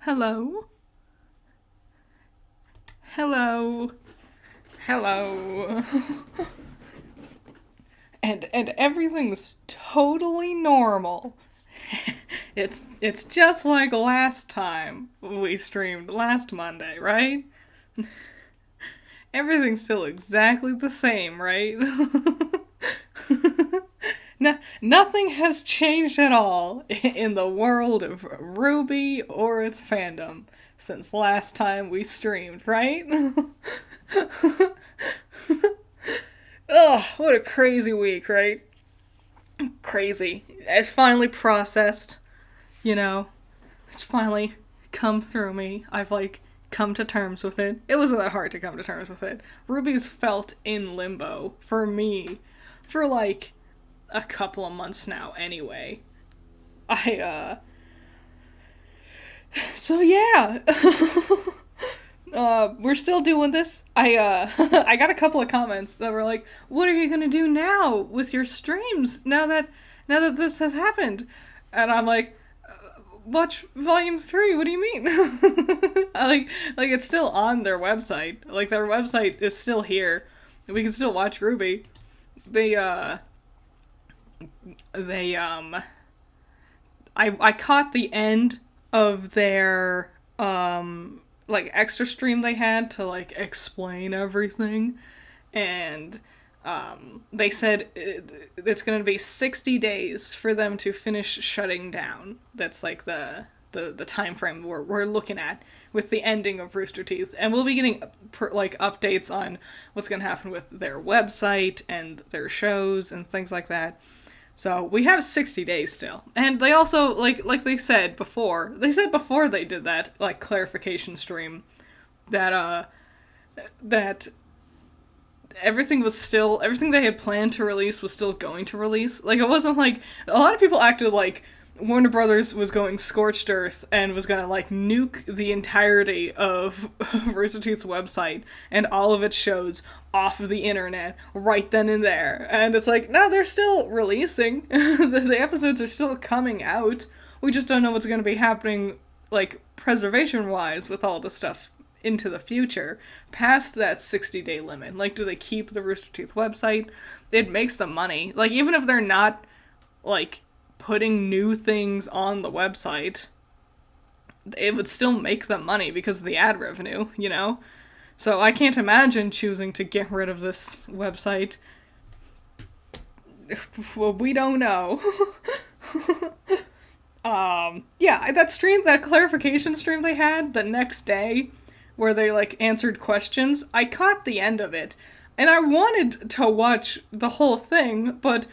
Hello? Hello? Hello? and everything's totally normal. It's just like last time we streamed last Monday, right? Everything's still exactly the same, right? No, nothing has changed at all in the world of RWBY or its fandom since last time we streamed, right? Ugh, what a crazy week, right? Crazy. It's finally processed, you know. It's finally come through me. I've, come to terms with it. It wasn't that hard to come to terms with it. RWBY's felt in limbo for me for, a couple of months now, anyway. So yeah. We're still doing this. I got a couple of comments that were like, "What are you gonna do now with your streams now that this has happened?" And I'm like, "Watch Volume 3. What do you mean?" It's still on their website. Like their website is still here. We can still watch RWBY. I caught the end of their extra stream they had to explain everything, and they said it's going to be 60 days for them to finish shutting down. That's the time frame we're looking at with the ending of Rooster Teeth, and we'll be getting updates on what's going to happen with their website and their shows and things like that. So we have 60 days still. And they also, like they said before they did that, clarification stream, that everything they had planned to release was still going to release. It wasn't a lot of people acted like Warner Brothers was going scorched earth and was gonna nuke the entirety of Rooster Teeth's website and all of its shows off of the internet right then and there. And it's no, they're still releasing. The episodes are still coming out. We just don't know what's gonna be happening, preservation-wise with all the stuff into the future, past that 60-day limit. Do they keep the Rooster Teeth website? It makes them money. Even if they're not, putting new things on the website, it would still make them money because of the ad revenue, you know? So I can't imagine choosing to get rid of this website. Well, we don't know. That clarification stream they had the next day, where they, answered questions, I caught the end of it, and I wanted to watch the whole thing, but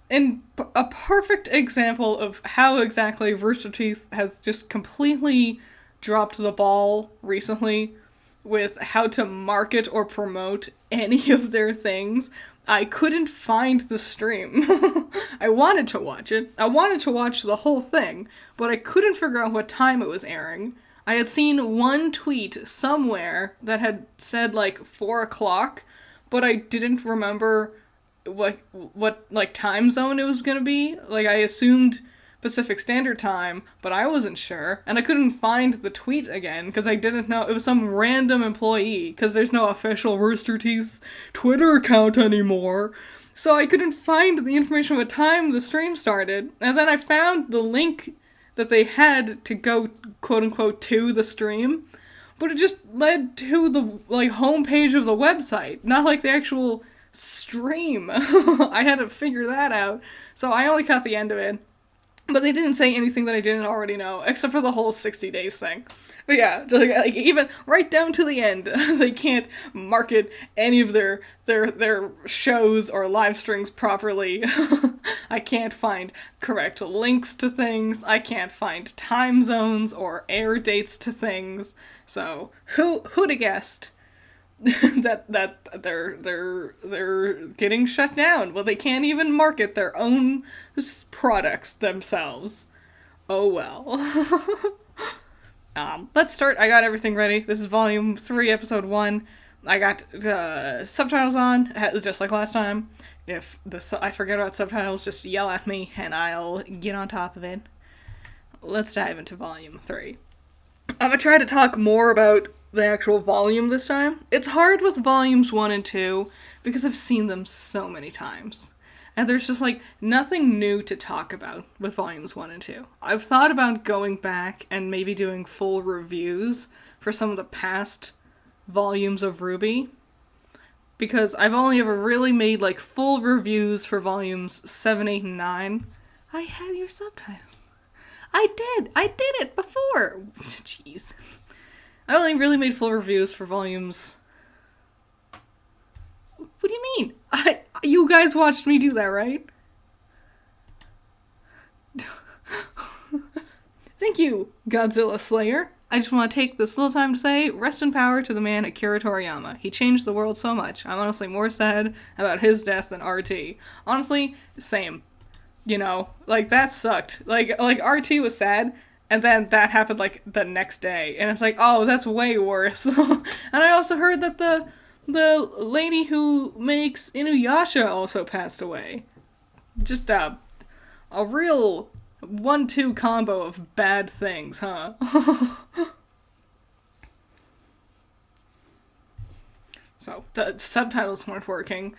in a perfect example of how exactly Rooster Teeth has just completely dropped the ball recently with how to market or promote any of their things, I couldn't find the stream. I wanted to watch it. I wanted to watch the whole thing, but I couldn't figure out what time it was airing. I had seen one tweet somewhere that had said 4 o'clock, but I didn't remember what time zone it was gonna be. I assumed Pacific Standard Time, but I wasn't sure, and I couldn't find the tweet again because I didn't know. It was some random employee, because there's no official Rooster Teeth Twitter account anymore, so I couldn't find the information what time the stream started. And then I found the link that they had to go, quote-unquote, to the stream, but it just led to the homepage of the website, not the actual stream. I had to figure that out, so I only caught the end of it. But they didn't say anything that I didn't already know, except for the whole 60 days thing. But yeah, even right down to the end, they can't market any of their shows or live streams properly. I can't find correct links to things. I can't find time zones or air dates to things. So who'd have guessed that they're getting shut down? Well, they can't even market their own products themselves. Oh well. Let's start. I got everything ready. This is Volume 3, Episode 1. I got subtitles on, just like last time. If I forget about subtitles, just yell at me and I'll get on top of it. Let's dive into Volume 3. I'm gonna try to talk more about the actual volume this time. It's hard with volumes 1 and 2 because I've seen them so many times. And there's just like nothing new to talk about with volumes 1 and 2. I've thought about going back and maybe doing full reviews for some of the past volumes of RWBY, because I've only ever really made like full reviews for volumes 7, 8, and 9. I had your subtitles. I did it before! Jeez. I only really made full reviews for volumes... What do you mean? You guys watched me do that, right? Thank you, Godzilla Slayer. I just want to take this little time to say, rest in power to the man Akira Toriyama. He changed the world so much. I'm honestly more sad about his death than RT. Honestly, same. You know, like, that sucked. Like RT was sad, and then that happened, like, the next day. And it's like, oh, that's way worse. And I also heard that the lady who makes Inuyasha also passed away. Just a real 1-2 combo of bad things, huh? So, the subtitles weren't working.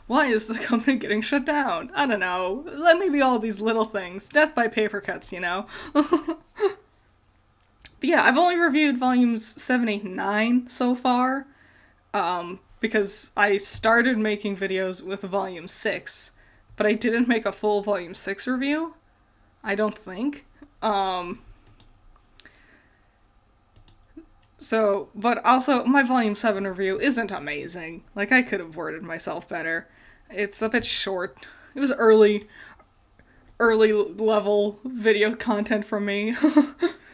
Why is the company getting shut down? I don't know. Maybe all these little things. Death by paper cuts, you know? But yeah, I've only reviewed volumes 7, 8, and 9 so far. Because I started making videos with volume 6, but I didn't make a full volume 6 review. I don't think. So, but also, my volume 7 review isn't amazing. Like, I could have worded myself better. It's a bit short. It was early level video content from me.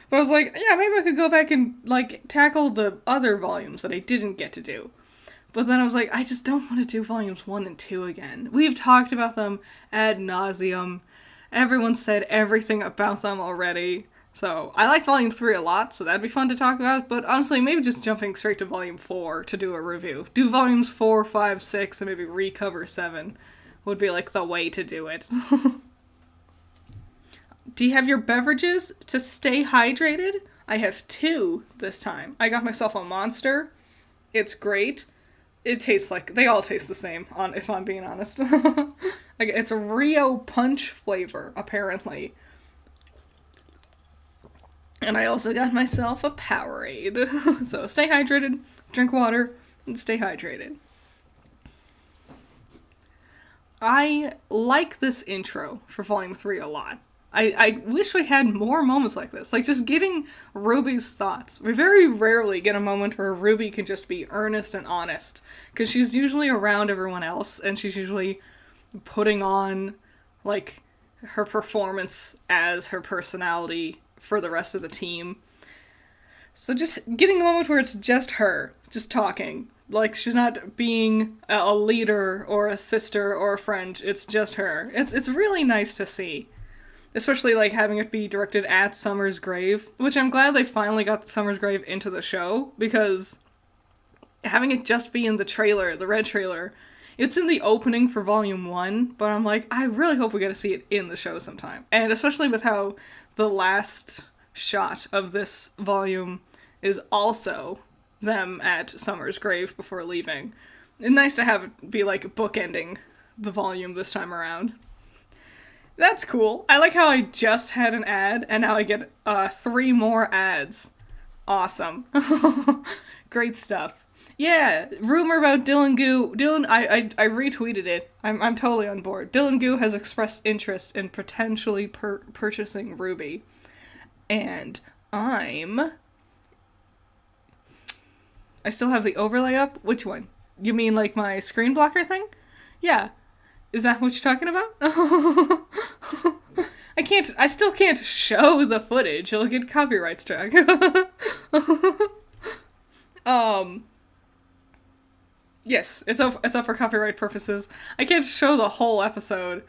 But I was like, yeah, maybe I could go back and, like, tackle the other volumes that I didn't get to do. But then I was like, I just don't want to do volumes 1 and 2 again. We've talked about them ad nauseum. Everyone said everything about them already. So, I like volume 3 a lot, so that'd be fun to talk about. But honestly, maybe just jumping straight to volume 4 to do a review. Do volumes 4, 5, 6, and maybe recover 7 would be, like, the way to do it. Do you have your beverages to stay hydrated? I have 2 this time. I got myself a Monster. It's great. It tastes like... They all taste the same, if I'm being honest. Like, it's a Rio Punch flavor, apparently. And I also got myself a Powerade. So stay hydrated, drink water, and stay hydrated. I like this intro for Volume 3 a lot. I wish we had more moments like this. Like, just getting RWBY's thoughts. We very rarely get a moment where RWBY can just be earnest and honest. Because she's usually around everyone else, and she's usually putting on, like, her performance as her personality for the rest of the team. So just getting a moment where it's just her, just talking. Like, she's not being a leader or a sister or a friend, it's just her. It's really nice to see. Especially, like, having it be directed at Summer's grave, which I'm glad they finally got Summer's grave into the show, because having it just be in the trailer, the red trailer, it's in the opening for Volume 1, but I'm like, I really hope we get to see it in the show sometime. And especially with how the last shot of this volume is also them at Summer's grave before leaving. It's nice to have it be, like, bookending the volume this time around. That's cool. I like how I just had an ad, and now I get 3 more ads. Awesome. Great stuff. Yeah, rumor about Dylan Goo. Dylan, I retweeted it. I'm totally on board. Dylan Goo has expressed interest in potentially purchasing RWBY. And I still have the overlay up? Which one? You mean, like, my screen blocker thing? Yeah. Is that what you're talking about? I still can't show the footage. It'll get copyright struck. Yes, it's up for copyright purposes. I can't show the whole episode.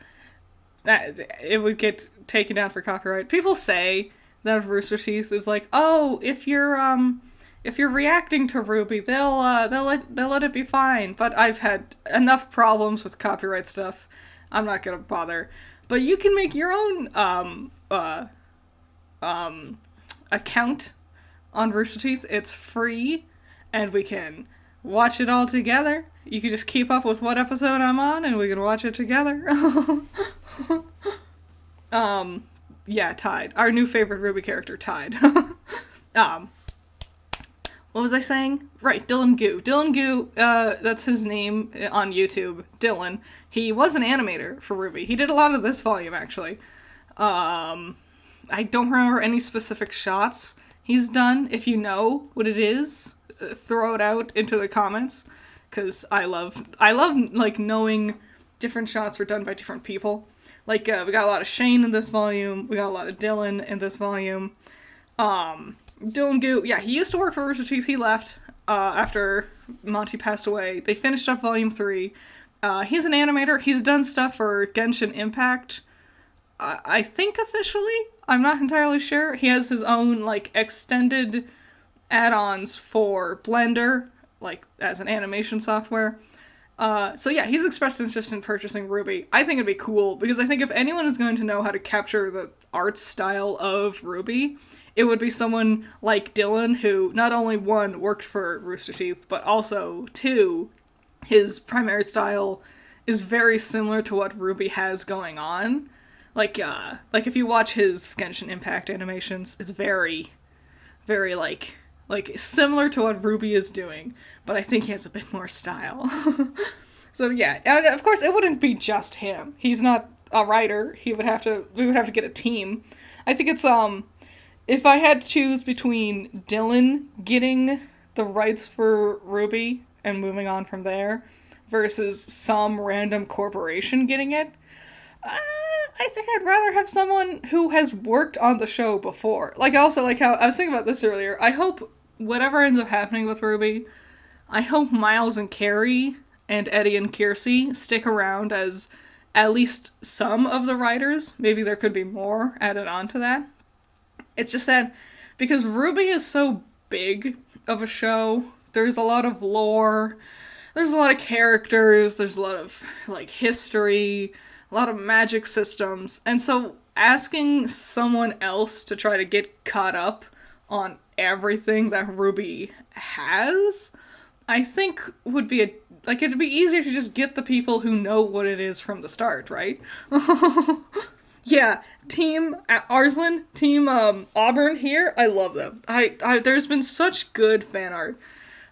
That it would get taken down for copyright. People say that Rooster Teeth is like, oh, if you're reacting to RWBY, they'll let it be fine. But I've had enough problems with copyright stuff. I'm not gonna bother. But you can make your own account on Rooster Teeth. It's free, and we can watch it all together. You can just keep up with what episode I'm on, and we can watch it together. Yeah, Tide. Our new favorite RWBY character, Tide. What was I saying? Right, Dylan Goo. Dylan Goo, that's his name on YouTube, Dylan. He was an animator for RWBY. He did a lot of this volume, actually. I don't remember any specific shots he's done. If you know what it is, throw it out into the comments, because I love, like, knowing different shots were done by different people. Like, we got a lot of Shane in this volume, we got a lot of Dylan in this volume. Dylan Goo, yeah, he used to work for Rooster Teeth. He left after Monty passed away. They finished up Volume 3. He's an animator. He's done stuff for Genshin Impact, I think officially. I'm not entirely sure. He has his own, like, extended add-ons for Blender, like, as an animation software. So yeah, he's expressed interest in purchasing RWBY. I think it'd be cool, because I think if anyone is going to know how to capture the art style of RWBY, it would be someone like Dylan, who not only, one, worked for Rooster Teeth, but also, two, his primary style is very similar to what RWBY has going on. Like if you watch his Genshin Impact animations, it's very, very, like similar to what RWBY is doing, but I think he has a bit more style. So yeah, and of course it wouldn't be just him. He's not a writer. We would have to get a team. I think it's, if I had to choose between Dylan getting the rights for RWBY and moving on from there versus some random corporation getting it, I think I'd rather have someone who has worked on the show before. Like, also, like how I was thinking about this earlier, I hope whatever ends up happening with RWBY, I hope Miles and Carrie and Eddie and Kiersey stick around as at least some of the writers. Maybe there could be more added on to that. It's just that because RWBY is so big of a show, there's a lot of lore, there's a lot of characters, there's a lot of, like, history, a lot of magic systems, and so asking someone else to try to get caught up on everything that RWBY has, I think would be it'd be easier to just get the people who know what it is from the start, right? Yeah, Team Arslan, Team Auburn here, I love them. There's been such good fan art.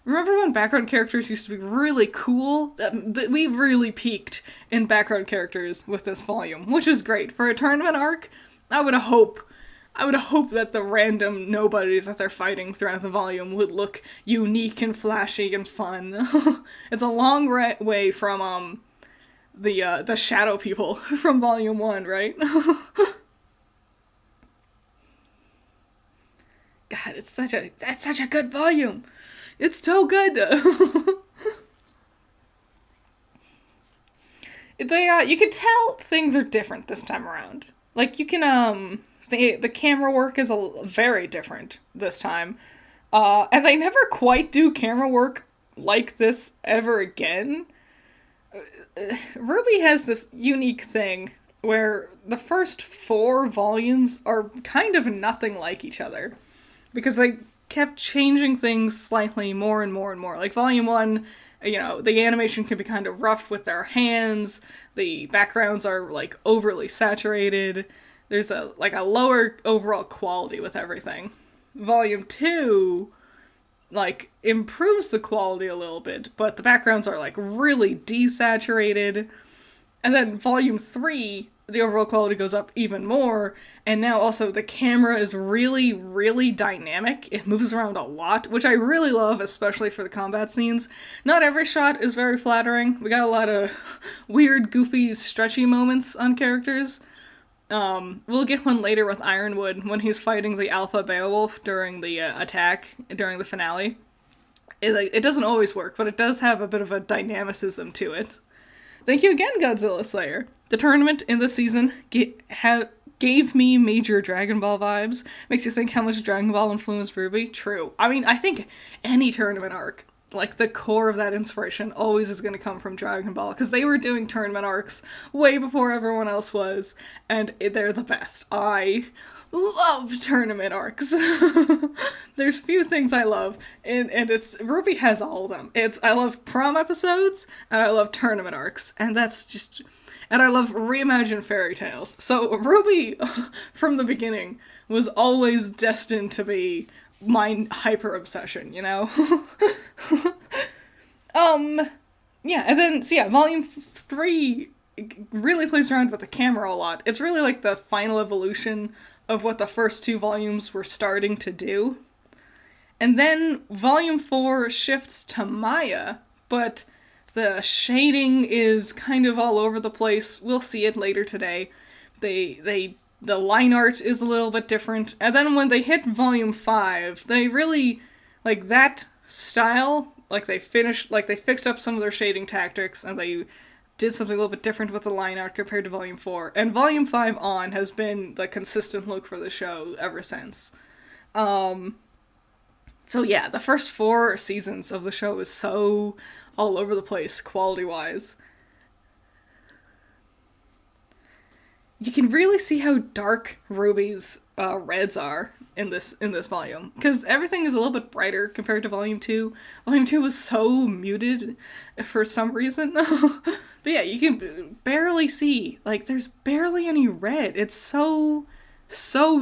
Remember when background characters used to be really cool? We really peaked in background characters with this volume, which is great. For a tournament arc, I would hope that the random nobodies that they're fighting throughout the volume would look unique and flashy and fun. It's a long way from, the shadow people from Volume 1, right? God, that's such a good volume. It's so good. You can tell things are different this time around. Like, you can, the camera work is very different this time. And they never quite do camera work like this ever again. RWBY has this unique thing where the first 4 volumes are kind of nothing like each other, because they kept changing things slightly more and more and more. Like Volume 1, you know, the animation can be kind of rough with their hands, the backgrounds are, like, overly saturated, there's a lower overall quality with everything. Volume 2, like, improves the quality a little bit, but the backgrounds are, like, really desaturated. And then Volume 3, the overall quality goes up even more, and now also the camera is really, really dynamic. It moves around a lot, which I really love, especially for the combat scenes. Not every shot is very flattering. We got a lot of weird, goofy, stretchy moments on characters. We'll get one later with Ironwood when he's fighting the Alpha Beowulf during the attack, during the finale. It doesn't always work, but it does have a bit of a dynamicism to it. Thank you again, Godzilla Slayer. The tournament in this season gave me major Dragon Ball vibes. Makes you think how much Dragon Ball influenced RWBY. True. I mean, I think any tournament arc, like, the core of that inspiration always is going to come from Dragon Ball, because they were doing tournament arcs way before everyone else was, and they're the best. I love tournament arcs. There's few things I love, and it's RWBY has all of them. I love prom episodes, and I love tournament arcs, and I love reimagined fairy tales. So RWBY, from the beginning, was always destined to be my hyper obsession, you know? Yeah, and then, so yeah, Volume 3 really plays around with the camera a lot. It's really like the final evolution of what the first 2 volumes were starting to do. And then Volume 4 shifts to Maya, but the shading is kind of all over the place. We'll see it later today. The line art is a little bit different. And then when they hit Volume 5, they really, like, that style, they fixed up some of their shading tactics, and they did something a little bit different with the line art compared to Volume 4. And Volume 5 on has been the consistent look for the show ever since. So yeah, the first 4 seasons of the show is so all over the place, quality-wise. You can really see how dark RWBY's reds are in this volume, because everything is a little bit brighter compared to Volume 2. Volume 2 was so muted for some reason. But yeah, you can barely see, there's barely any red. It's so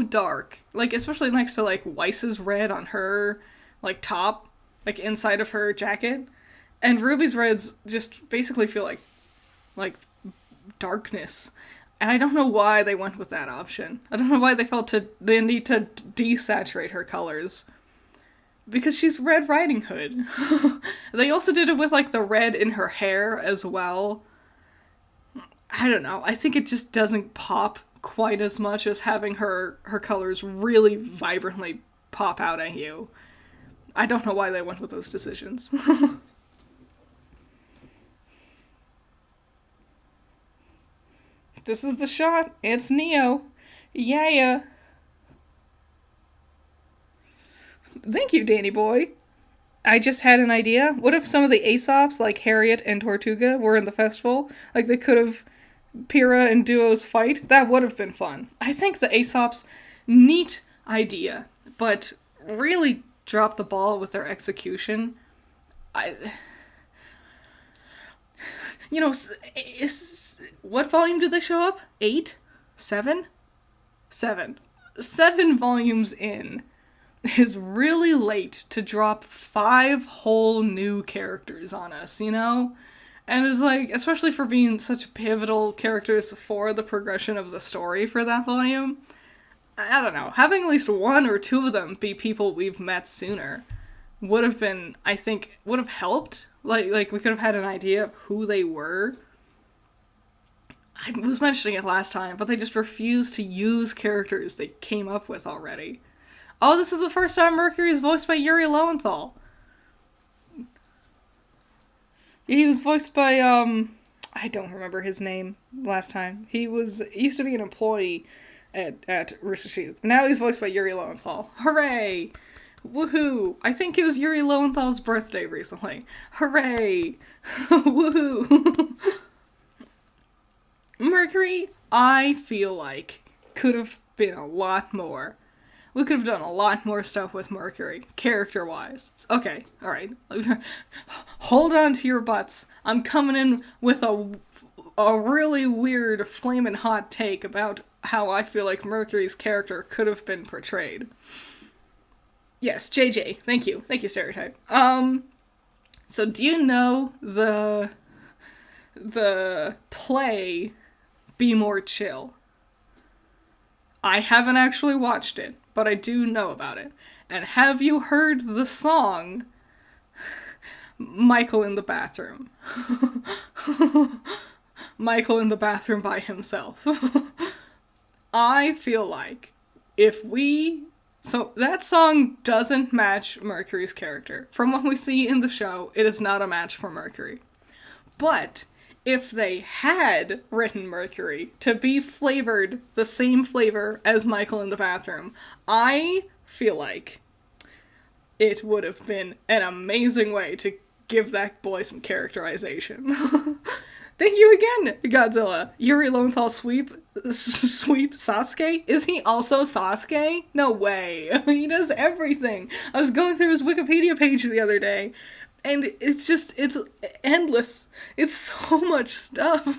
dark. Especially next to, Weiss's red on her, top, inside of her jacket. And RWBY's reds just basically feel like darkness. And I don't know why they went with that option. I don't know why they felt they need to desaturate her colors. Because she's Red Riding Hood. They also did it with, the red in her hair as well. I don't know. I think it just doesn't pop quite as much as having her colors really vibrantly pop out at you. I don't know why they went with those decisions. This is the shot. It's Neo. Yeah. Thank you, Danny boy. I just had an idea. What if some of the Aesops, like Harriet and Tortuga, were in the festival? They could have Pyrrha and Duo's fight? That would have been fun. I think the Aesops, neat idea, but really dropped the ball with their execution. What volume did they show up? 8? 7? 7. 7 volumes in is really late to drop 5 whole new characters on us, you know? And it's especially for being such pivotal characters for the progression of the story for that volume, I don't know, having at least 1 or 2 of them be people we've met sooner would have been, I think, would have helped. We could have had an idea of who they were. I was mentioning it last time, but they just refused to use characters they came up with already. Oh, this is the first time Mercury is voiced by Yuri Lowenthal. He was voiced by, I don't remember his name last time. He used to be an employee at Rooster Teeth. Now he's voiced by Yuri Lowenthal. Hooray! Woohoo! I think it was Yuri Lowenthal's birthday recently. Hooray! Woohoo! Mercury, I feel could have been a lot more. We could have done a lot more stuff with Mercury, character-wise. Okay, alright. Hold on to your butts. I'm coming in with a really weird, flamin' hot take about how I feel Mercury's character could have been portrayed. Yes, JJ. Thank you. Thank you, Stereotype. So do you know the play Be More Chill? I haven't actually watched it, but I do know about it. And have you heard the song Michael in the Bathroom? Michael in the bathroom by himself. I feel so that song doesn't match Mercury's character. From what we see in the show, it is not a match for Mercury. But if they had written Mercury to be flavored the same flavor as Michael in the Bathroom, I feel it would have been an amazing way to give that boy some characterization. Thank you again, Godzilla. Yuri Lowenthal sweep Sasuke? Is he also Sasuke? No way. He does everything. I was going through his Wikipedia page the other day, and it's endless. It's so much stuff.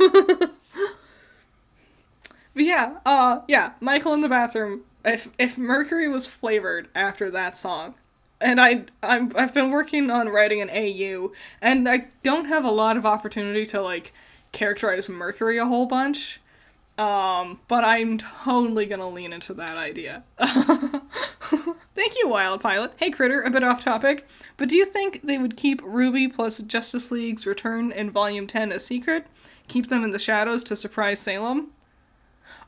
But yeah, Michael in the bathroom. If Mercury was flavored after that song, and I've been working on writing an AU, and I don't have a lot of opportunity to like characterize Mercury a whole bunch. But I'm totally gonna lean into that idea. Thank you, Wild Pilot. Hey, Critter, a bit off topic, but do you think they would keep RWBY plus Justice League's return in Volume 10 a secret? Keep them in the shadows to surprise Salem?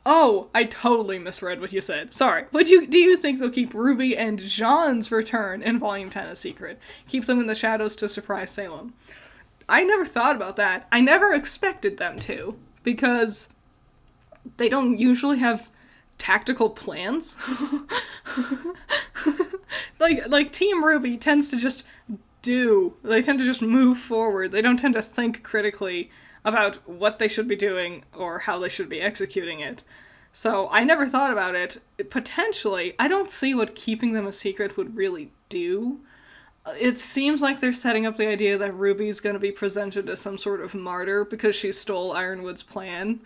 Oh, I totally misread what you said. Sorry. Do you think they'll keep RWBY and Jaune's return in Volume 10 a secret? Keep them in the shadows to surprise Salem? I never thought about that. I never expected them to, because they don't usually have tactical plans. like Team RWBY tends to just they tend to just move forward. They don't tend to think critically about what they should be doing or how they should be executing it. So I never thought about it. Potentially, I don't see what keeping them a secret would really do. It seems like they're setting up the idea that Ruby's going to be presented as some sort of martyr because she stole Ironwood's plan.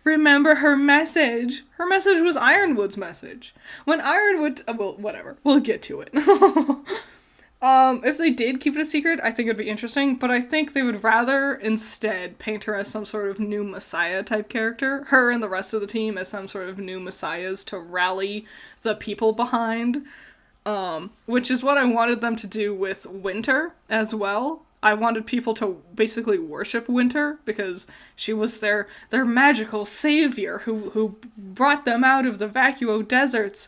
Remember her message. Her message was Ironwood's message. When Ironwood... well, whatever. We'll get to it. If they did keep it a secret, I think it'd be interesting, but I think they would rather instead paint her as some sort of new messiah type character. Her and the rest of the team as some sort of new messiahs to rally the people behind. Which is what I wanted them to do with Winter as well. I wanted people to basically worship Winter because she was their magical savior who brought them out of the Vacuo deserts.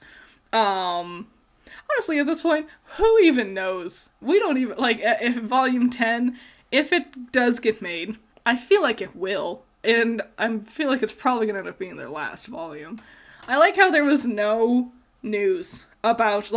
Honestly, at this point, who even knows? We don't even, if Volume 10, if it does get made, I feel like it will. And I feel like it's probably going to end up being their last volume. I like how there was no news about,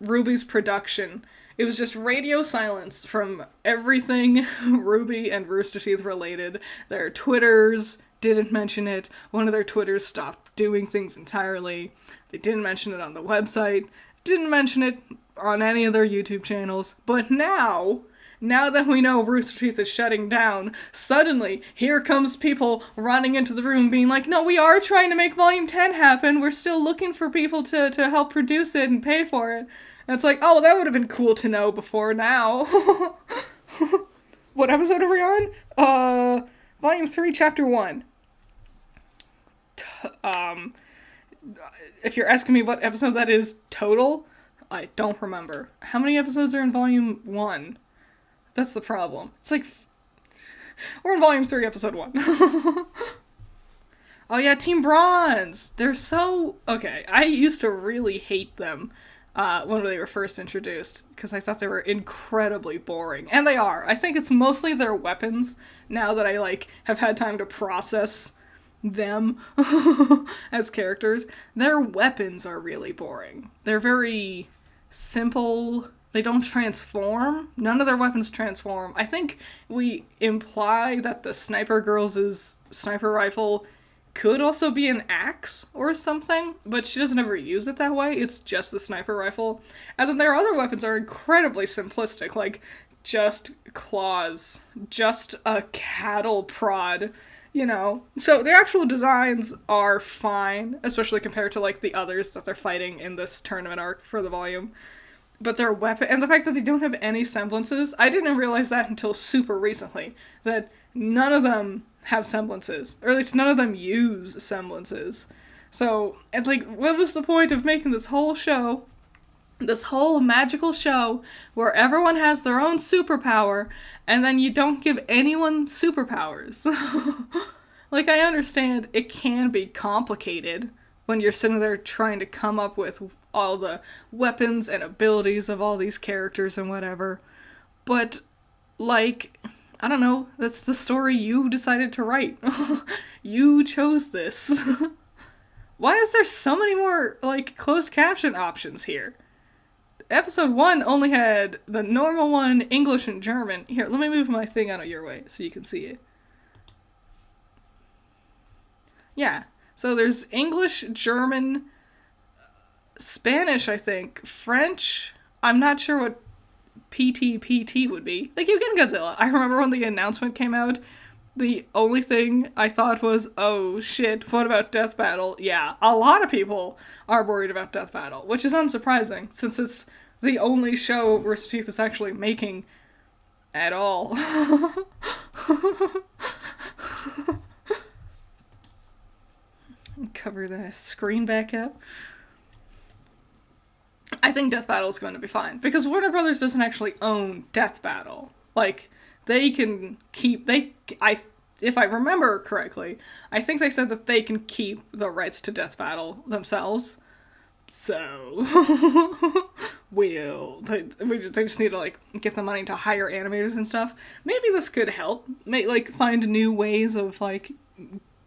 RWBY's production. It was just radio silence from everything RWBY and Rooster Teeth related. Their Twitters didn't mention it. One of their Twitters stopped doing things entirely. They didn't mention it on the website. Didn't mention it on any of their YouTube channels. But now that we know Rooster Teeth is shutting down, suddenly here comes people running into the room being like, no, we are trying to make Volume 10 happen. We're still looking for people to help produce it and pay for it. And it's like, oh, that would have been cool to know before now. What episode are we on? Volume 3, Chapter 1. If you're asking me what episode that is total, I don't remember. How many episodes are in Volume 1? That's the problem. It's like... we're in Volume 3, Episode 1. Oh yeah, Team Bronze! They're so... okay, I used to really hate them when they were first introduced, because I thought they were incredibly boring. And they are. I think it's mostly their weapons, now that I, have had time to process them as characters. Their weapons are really boring. They're very simple. They don't transform. None of their weapons transform. I think we imply that the sniper girl's sniper rifle could also be an axe or something, but she doesn't ever use it that way. It's just the sniper rifle. And then their other weapons are incredibly simplistic, just claws, just a cattle prod, So their actual designs are fine, especially compared to, the others that they're fighting in this tournament arc for the volume. But their weapon, and the fact that they don't have any semblances, I didn't realize that until super recently, that none of them have semblances, or at least none of them use semblances. So, it's what was the point of making this whole show, this whole magical show, where everyone has their own superpower, and then you don't give anyone superpowers? I understand it can be complicated when you're sitting there trying to come up with all the weapons and abilities of all these characters and whatever, but, I don't know, that's the story you decided to write. You chose this. Why is there so many more, closed caption options here? episode 1 only had the normal one, English and German. Here, let me move my thing out of your way so you can see it. Yeah, so there's English, German, Spanish, I think, French. I'm not sure what PT would be. Like, you get Godzilla. I remember when the announcement came out, the only thing I thought was, oh shit, what about Death Battle? Yeah, a lot of people are worried about Death Battle, which is unsurprising, since it's the only show Rooster Teeth is actually making at all. Cover the screen back up. I think Death Battle is going to be fine, because Warner Brothers doesn't actually own Death Battle. Like, they can keep, if I remember correctly, I think they said that they can keep the rights to Death Battle themselves. So, they just need to, like, get the money to hire animators and stuff. Maybe this could help, find new ways of, like,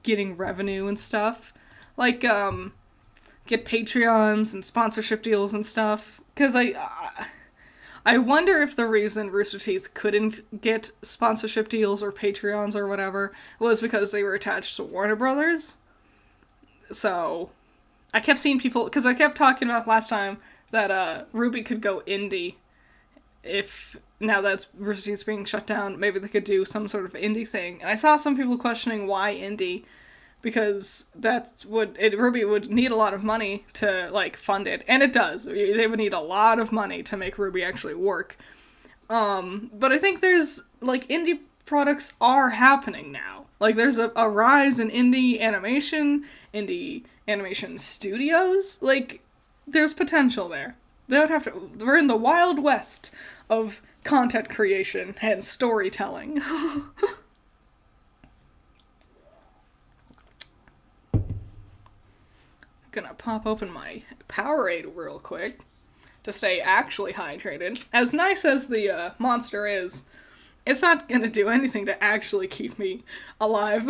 getting revenue and stuff. Like, get Patreons and sponsorship deals and stuff. Because I wonder if the reason Rooster Teeth couldn't get sponsorship deals or Patreons or whatever was because they were attached to Warner Brothers. So, I kept seeing people, because I kept talking about last time that RWBY could go indie. If, now that Rooster Teeth's being shut down, maybe they could do some sort of indie thing. And I saw some people questioning why indie, because RWBY would need a lot of money to, like, fund it. And it does. They would need a lot of money to make RWBY actually work. But I think there's, like, indie products are happening now. Like, there's a rise in indie animation studios. Like, there's potential there. We're in the Wild West of content creation and storytelling. Gonna pop open my Powerade real quick to stay actually hydrated. As nice as the monster is, it's not gonna do anything to actually keep me alive.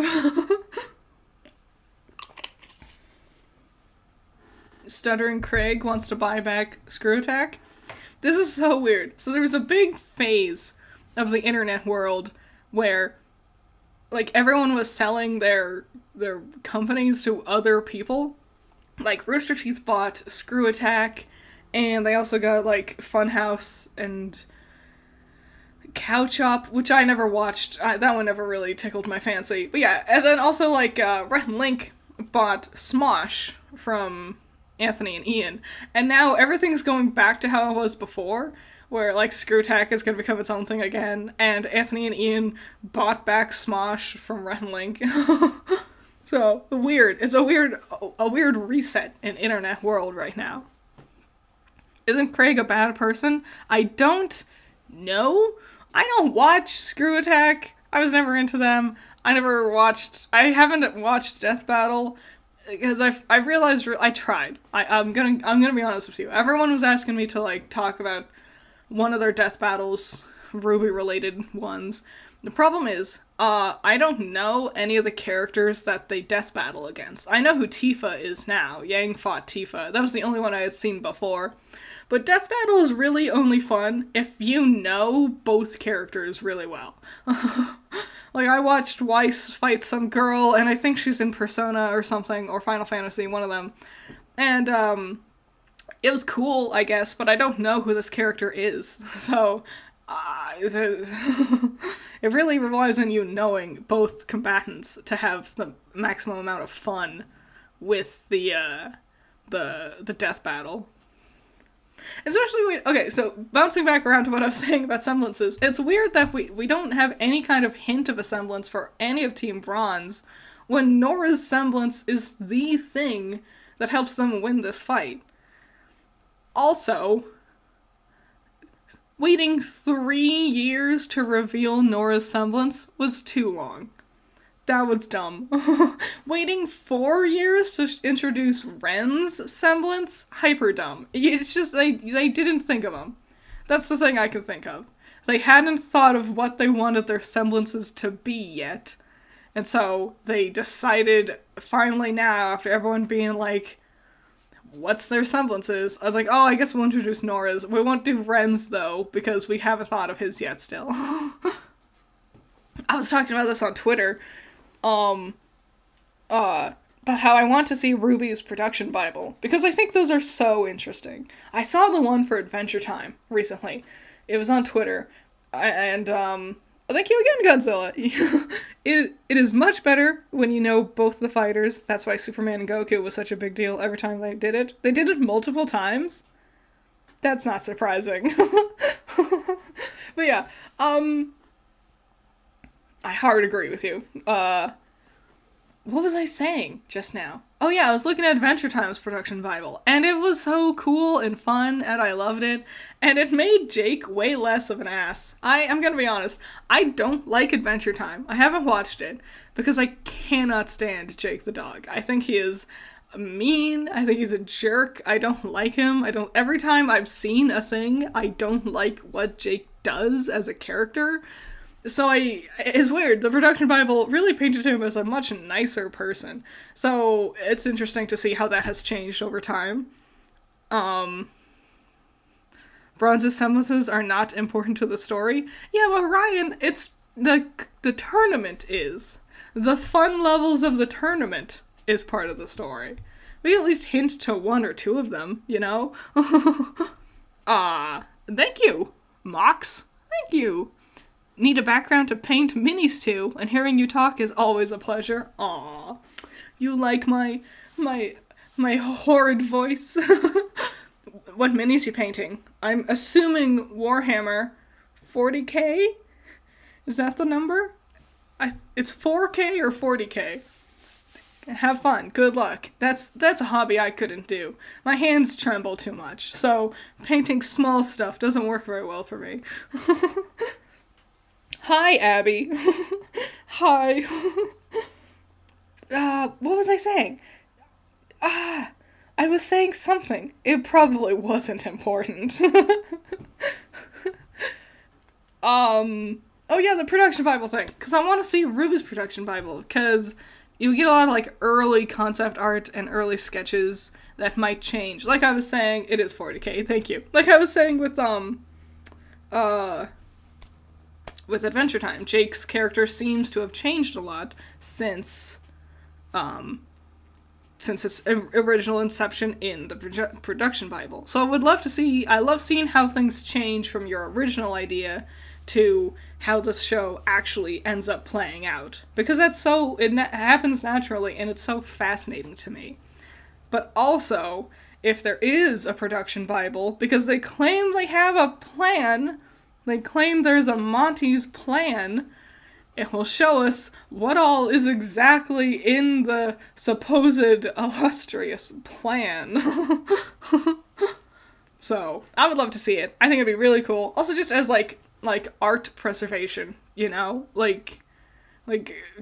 Stuttering Craig wants to buy back Screw Attack. This is so weird. So there was a big phase of the internet world where, like, everyone was selling their companies to other people. Like, Rooster Teeth bought Screw Attack, and they also got, like, Funhouse and Cow Chop, which I never watched. That one never really tickled my fancy. But yeah, and then also, like, Rhett and Link bought Smosh from Anthony and Ian. And now everything's going back to how it was before, where, like, Screw Attack is going to become its own thing again, and Anthony and Ian bought back Smosh from Rhett and Link. So, weird. It's a weird reset in internet world right now. Isn't Craig a bad person? I don't know. I don't watch Screw Attack. I was never into them. I haven't watched Death Battle, because I realized, I tried. I'm gonna be honest with you. Everyone was asking me to, like, talk about one of their Death Battles, RWBY related ones. The problem is, I don't know any of the characters that they death battle against. I know who Tifa is now. Yang fought Tifa. That was the only one I had seen before. But death battle is really only fun if you know both characters really well. Like, I watched Weiss fight some girl, and I think she's in Persona or something, or Final Fantasy, one of them. And, it was cool, I guess, but I don't know who this character is. So, it really relies on you knowing both combatants to have the maximum amount of fun with the death battle. Especially, okay, so bouncing back around to what I was saying about semblances, it's weird that we don't have any kind of hint of a semblance for any of Team Bronze, when Nora's semblance is the thing that helps them win this fight. Also, waiting 3 years to reveal Nora's semblance was too long. That was dumb. Waiting 4 years to introduce Ren's semblance? Hyper dumb. It's just, they didn't think of them. That's the thing I can think of. They hadn't thought of what they wanted their semblances to be yet. And so they decided finally now, after everyone being like, what's their semblances? I was like, oh, I guess we'll introduce Nora's. We won't do Ren's, though, because we haven't thought of his yet still. I was talking about this on Twitter, about how I want to see RWBY's production Bible, because I think those are so interesting. I saw the one for Adventure Time recently. It was on Twitter, and, thank you again, Godzilla. It is much better when you know both the fighters. That's why Superman and Goku was such a big deal every time they did it. They did it multiple times. That's not surprising. But yeah, I hard agree with you. What was I saying just now? Oh yeah, I was looking at Adventure Time's production Bible, and it was so cool and fun, and I loved it, and it made Jake way less of an ass. I'm gonna be honest, I don't like Adventure Time. I haven't watched it, because I cannot stand Jake the dog. I think he is mean, I think he's a jerk, I don't like him, every time I've seen a thing, I don't like what Jake does as a character. So it's weird, the production Bible really painted him as a much nicer person. So it's interesting to see how that has changed over time. Bronze's semblances are not important to the story. Yeah, well, Ryan, it's the tournament is. The fun levels of the tournament is part of the story. We at least hint to one or two of them, you know? Thank you, Mox. Thank you. Need a background to paint minis to, and hearing you talk is always a pleasure. Aw, you like my horrid voice. What minis you painting? I'm assuming Warhammer 40k? Is that the number? It's 4k or 40k? Have fun. Good luck. That's a hobby I couldn't do. My hands tremble too much, so painting small stuff doesn't work very well for me. Hi, Abby. Hi. What was I saying? I was saying something. It probably wasn't important. Oh yeah, the production Bible thing. Because I want to see RWBY's production Bible. Because you get a lot of, like, early concept art and early sketches that might change. Like I was saying, it is 40k. Thank you. Like I was saying with Adventure Time, Jake's character seems to have changed a lot since its original inception in the production Bible. So I love seeing how things change from your original idea to how the show actually ends up playing out. Because it happens naturally, and it's so fascinating to me. But also, if there is a production Bible, because they claim they have a plan, they claim there's a Monty's plan, it will show us what all is exactly in the supposed illustrious plan. So, I would love to see it. I think it'd be really cool. Also just as, like art preservation, you know? Like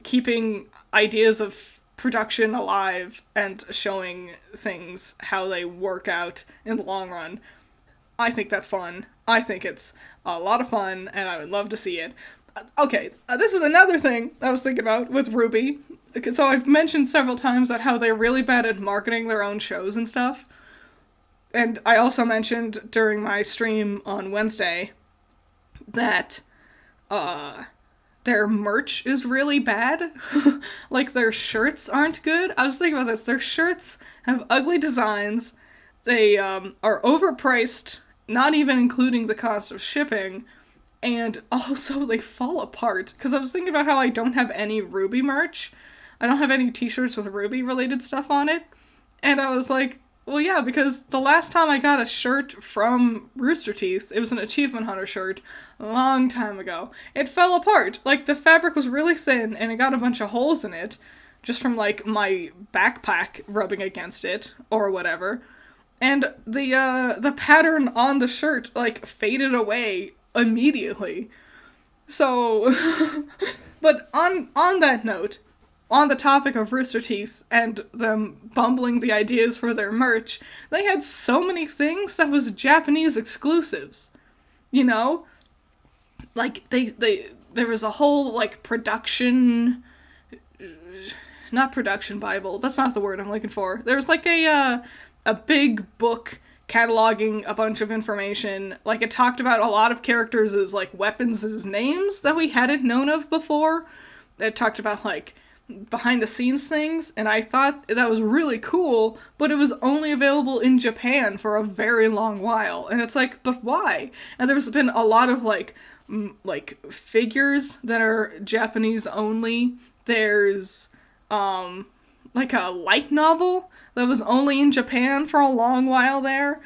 keeping ideas of production alive and showing things how they work out in the long run. I think that's fun. I think it's a lot of fun, and I would love to see it. Okay, this is another thing I was thinking about with RWBY. So I've mentioned several times that how they're really bad at marketing their own shows and stuff. And I also mentioned during my stream on Wednesday that their merch is really bad. Like, their shirts aren't good. I was thinking about this. Their shirts have ugly designs. They are overpriced, not even including the cost of shipping, and also they fall apart. Because I was thinking about how I don't have any RWBY merch. I don't have any t-shirts with RWBY related stuff on it. And I was like, well, yeah, because the last time I got a shirt from Rooster Teeth, it was an Achievement Hunter shirt a long time ago. It fell apart. Like, the fabric was really thin, and it got a bunch of holes in it, just from, like, my backpack rubbing against it, or whatever. And the pattern on the shirt, like, faded away immediately. So, but on that note, on the topic of Rooster Teeth and them bumbling the ideas for their merch, they had so many things that was Japanese exclusives. You know? Like, there was a whole, like, not production Bible, that's not the word I'm looking for. There was, like, a a big book cataloging a bunch of information. Like, it talked about a lot of characters as, like, weapons as names that we hadn't known of before. It talked about, like, behind-the-scenes things, and I thought that was really cool, but it was only available in Japan for a very long while. And it's like, but why? And there's been a lot of, like figures that are Japanese only. There's, like a light novel that was only in Japan for a long while there.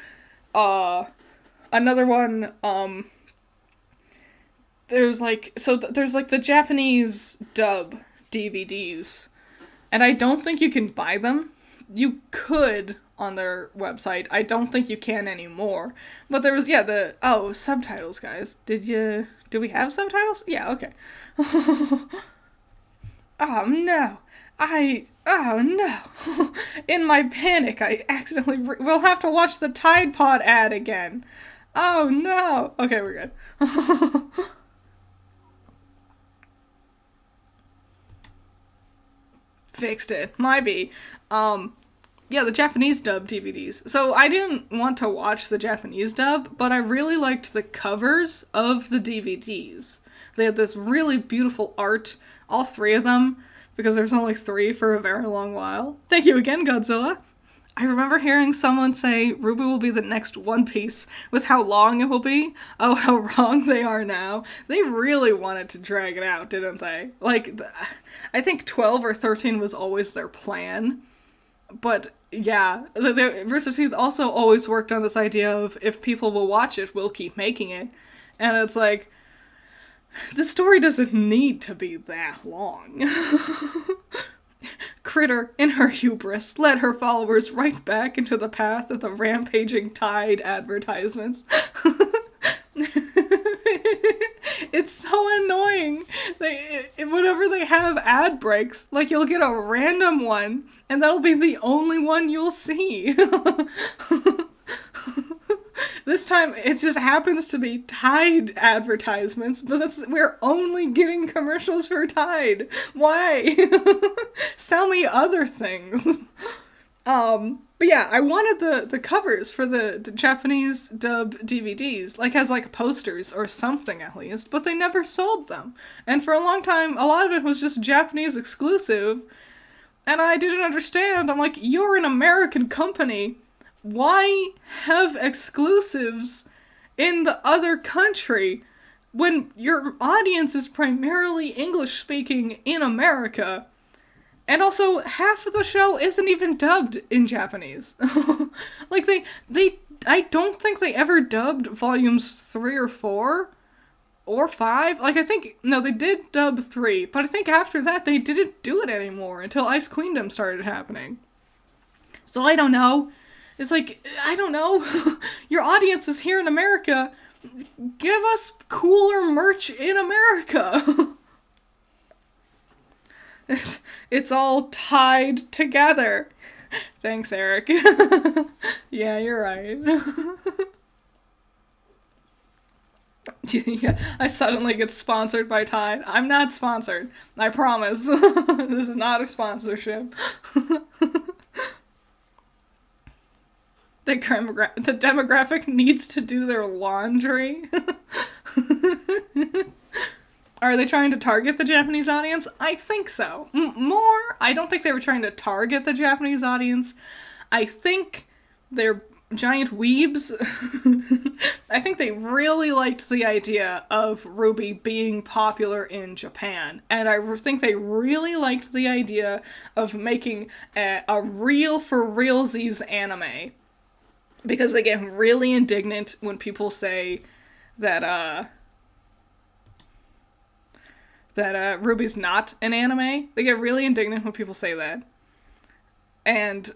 Another one, there's like the Japanese dub DVDs, and I don't think you can buy them. You could on their website. I don't think you can anymore. But there was, subtitles, guys. Do we have subtitles? Yeah, okay. Oh no. Oh no. In my panic, I accidentally, we'll have to watch the Tide Pod ad again. Oh no. Okay, we're good. Fixed it. Might be. The Japanese dub DVDs. So I didn't want to watch the Japanese dub, but I really liked the covers of the DVDs. They had this really beautiful art, all three of them, because there's only 3 for a very long while. Thank you again, Godzilla. I remember hearing someone say RWBY will be the next One Piece with how long it will be. Oh, how wrong they are now. They really wanted to drag it out, didn't they? Like, I think 12 or 13 was always their plan. But, yeah, the Rooster Teeth also always worked on this idea of if people will watch it, we'll keep making it. And it's like, the story doesn't need to be that long. Critter, in her hubris, led her followers right back into the path of the rampaging Tide advertisements. It's so annoying. Whenever they have ad breaks, like, you'll get a random one, and that'll be the only one you'll see. This time, it just happens to be Tide advertisements, but we're only getting commercials for Tide. Why? Sell me other things. But yeah, I wanted the covers for the Japanese dub DVDs, like as like posters or something at least, but they never sold them. And for a long time, a lot of it was just Japanese exclusive, and I didn't understand. I'm like, you're an American company. Why have exclusives in the other country when your audience is primarily English-speaking in America? And also, half of the show isn't even dubbed in Japanese. Like, I don't think they ever dubbed volumes 3 or 4 or 5. Like, they did dub 3, but I think after that they didn't do it anymore until Ice Queendom started happening. So I don't know. It's like, I don't know. Your audience is here in America. Give us cooler merch in America. It's all tied together. Thanks, Eric. Yeah, you're right. Yeah, I suddenly get sponsored by Tide. I'm not sponsored. I promise. This is not a sponsorship. The demographic needs to do their laundry. Are they trying to target the Japanese audience? I think so. More, I don't think they were trying to target the Japanese audience. I think they're giant weebs. I think they really liked the idea of RWBY being popular in Japan. And I think they really liked the idea of making a real for realsies anime. Because they get really indignant when people say that RWBY's not an anime. They get really indignant when people say that. And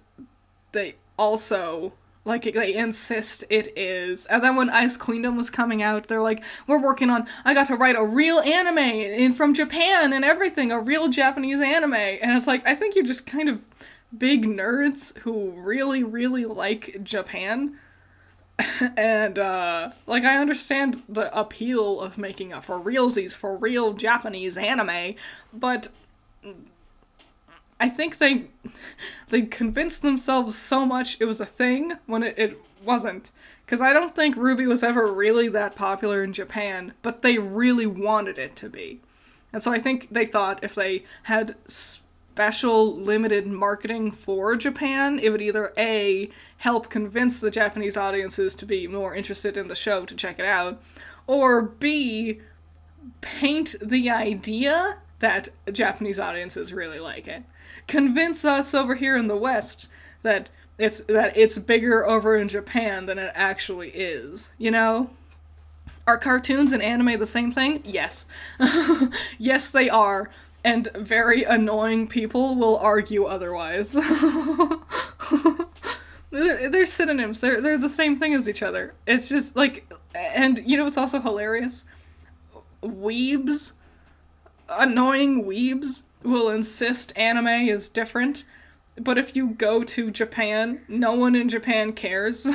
they also, like, they insist it is. And then when Ice Queendom was coming out, they're like, I got to write a real anime from Japan and everything, a real Japanese anime. And it's like, I think you're just kind of big nerds who really, really like Japan. And, like, I understand the appeal of making a for realsies, for real Japanese anime, but I think they convinced themselves so much it was a thing when it wasn't. Because I don't think RWBY was ever really that popular in Japan, but they really wanted it to be. And so I think they thought if they had special limited marketing for Japan, it would either A, help convince the Japanese audiences to be more interested in the show to check it out, or B, paint the idea that Japanese audiences really like it. Convince us over here in the West that it's bigger over in Japan than it actually is, you know? Are cartoons and anime the same thing? Yes. Yes, they are. And very annoying people will argue otherwise. They're synonyms. They're the same thing as each other. It's just like, and you know what's also hilarious? Weebs, annoying weebs, will insist anime is different. But if you go to Japan, no one in Japan cares.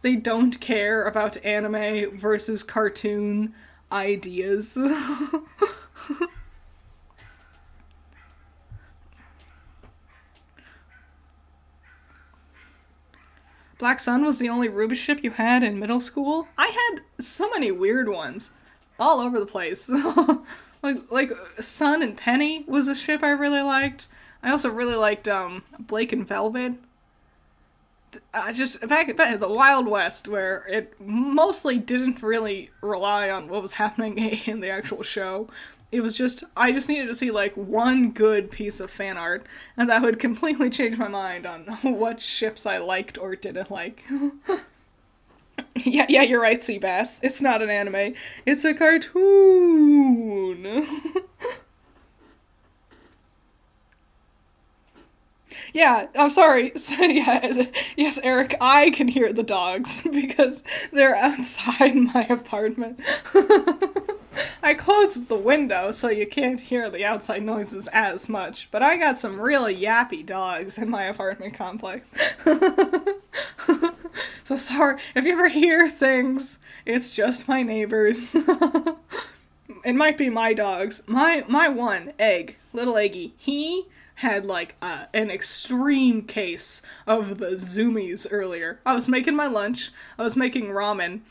They don't care about anime versus cartoon ideas. Black Sun was the only RWBY ship you had in middle school? I had so many weird ones. All over the place. like Sun and Penny was a ship I really liked. I also really liked Blake and Velvet. I just back in the Wild West, where it mostly didn't really rely on what was happening in the actual show. It was just I just needed to see like one good piece of fan art, and that would completely change my mind on what ships I liked or didn't like. Yeah, you're right, Seabass. It's not an anime. It's a cartoon. Yeah, I'm sorry. Yes, Eric, I can hear the dogs because they're outside my apartment. I closed the window so you can't hear the outside noises as much, but I got some really yappy dogs in my apartment complex. So sorry, if you ever hear things, it's just my neighbors. It might be my dogs. My one, Egg, little Eggy, he had like an extreme case of the zoomies earlier. I was making my lunch. I was making ramen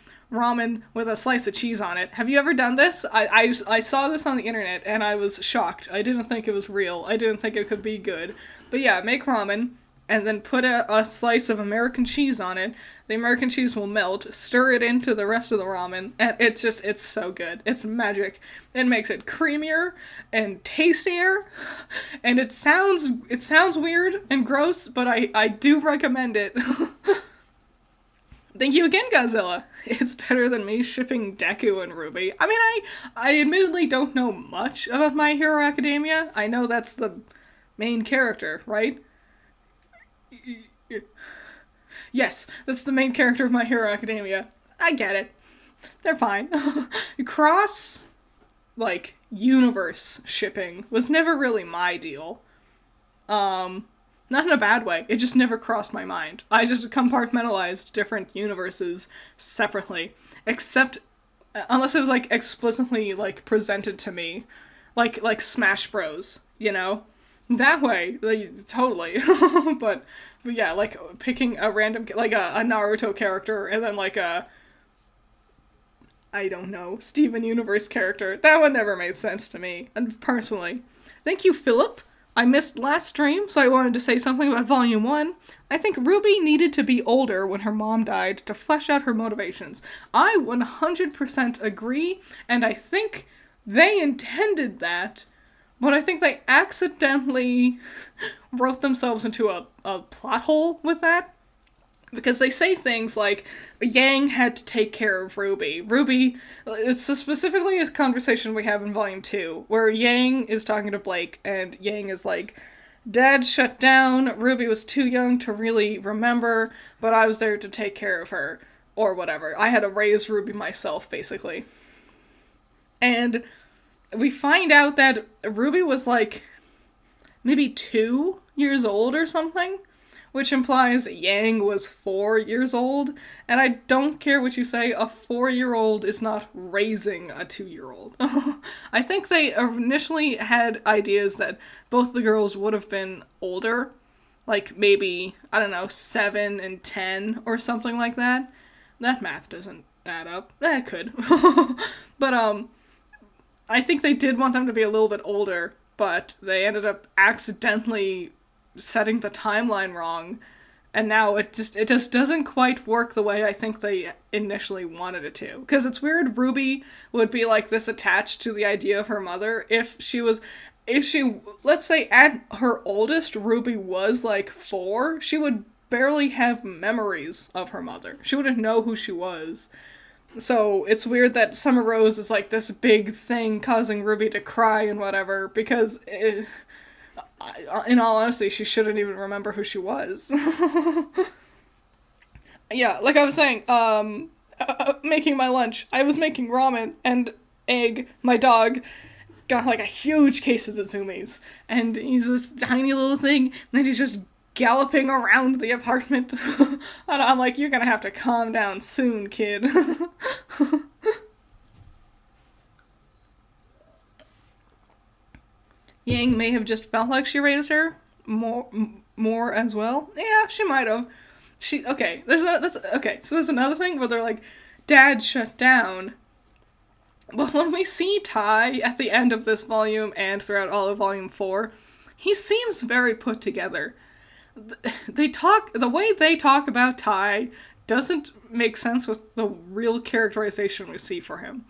with a slice of cheese on it. Have you ever done this? I saw this on the internet and I was shocked. I didn't think it was real. I didn't think it could be good. But yeah, make ramen and then put a slice of American cheese on it. The American cheese will melt, stir it into the rest of the ramen, and it's so good. It's magic. It makes it creamier and tastier, and it sounds weird and gross, but I do recommend it. Thank you again, Godzilla. It's better than me shipping Deku and RWBY. I mean, I admittedly don't know much about My Hero Academia. I know that's the main character, right? Yes, that's the main character of My Hero Academia. I get it. They're fine. Cross, like, universe shipping was never really my deal. Not in a bad way. It just never crossed my mind. I just compartmentalized different universes separately. Except, unless it was, like, explicitly, like, presented to me. Like Smash Bros, you know? That way, like, totally. But yeah, like, picking a random, like, a Naruto character, and then, like, I don't know, Steven Universe character. That one never made sense to me, and personally. Thank you, Philip. I missed last stream, so I wanted to say something about Volume 1. I think RWBY needed to be older when her mom died to flesh out her motivations. I 100% agree, and I think they intended that, but I think they accidentally wrote themselves into a plot hole with that. Because they say things like, Yang had to take care of RWBY. RWBY, it's specifically a conversation we have in Volume 2, where Yang is talking to Blake, and Yang is like, Dad shut down, RWBY was too young to really remember, but I was there to take care of her. Or whatever. I had to raise RWBY myself, basically. And we find out that RWBY was like maybe 2 years old or something which implies Yang was 4 years old, and I don't care what you say, a 4-year-old is not raising a 2-year-old. I think they initially had ideas that both the girls would have been older, like maybe, I don't know, 7 and 10 or something like that. That math doesn't add up. It could. But, I think they did want them to be a little bit older, but they ended up accidentally setting the timeline wrong, and now it just doesn't quite work the way I think they initially wanted it to. Because it's weird, RWBY would be like this attached to the idea of her mother if she, let's say at her oldest, RWBY was like 4, she would barely have memories of her mother. She wouldn't know who she was. So it's weird that Summer Rose is like this big thing causing RWBY to cry and whatever, because in all honesty, she shouldn't even remember who she was. Yeah, like I was saying, making my lunch, I was making ramen, and Egg, my dog, got like a huge case of the zoomies, and he's this tiny little thing, and then he's just galloping around the apartment. And I'm like, you're gonna have to calm down soon, kid. Yang may have just felt like she raised her more as well. Yeah, she might have. Okay. So there's another thing where they're like, Dad shut down. But when we see Tai at the end of this volume and throughout all of volume 4, he seems very put together. The way they talk about Tai doesn't make sense with the real characterization we see for him.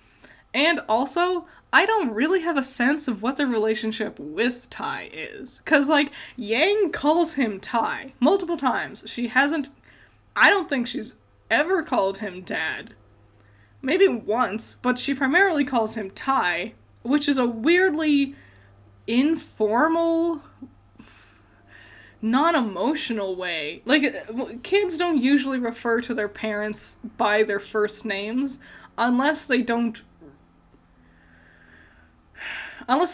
And also, I don't really have a sense of what the relationship with Tai is. Because, like, Yang calls him Tai multiple times. I don't think she's ever called him Dad. Maybe once, but she primarily calls him Tai, which is a weirdly informal, non-emotional way. Like, kids don't usually refer to their parents by their first names unless they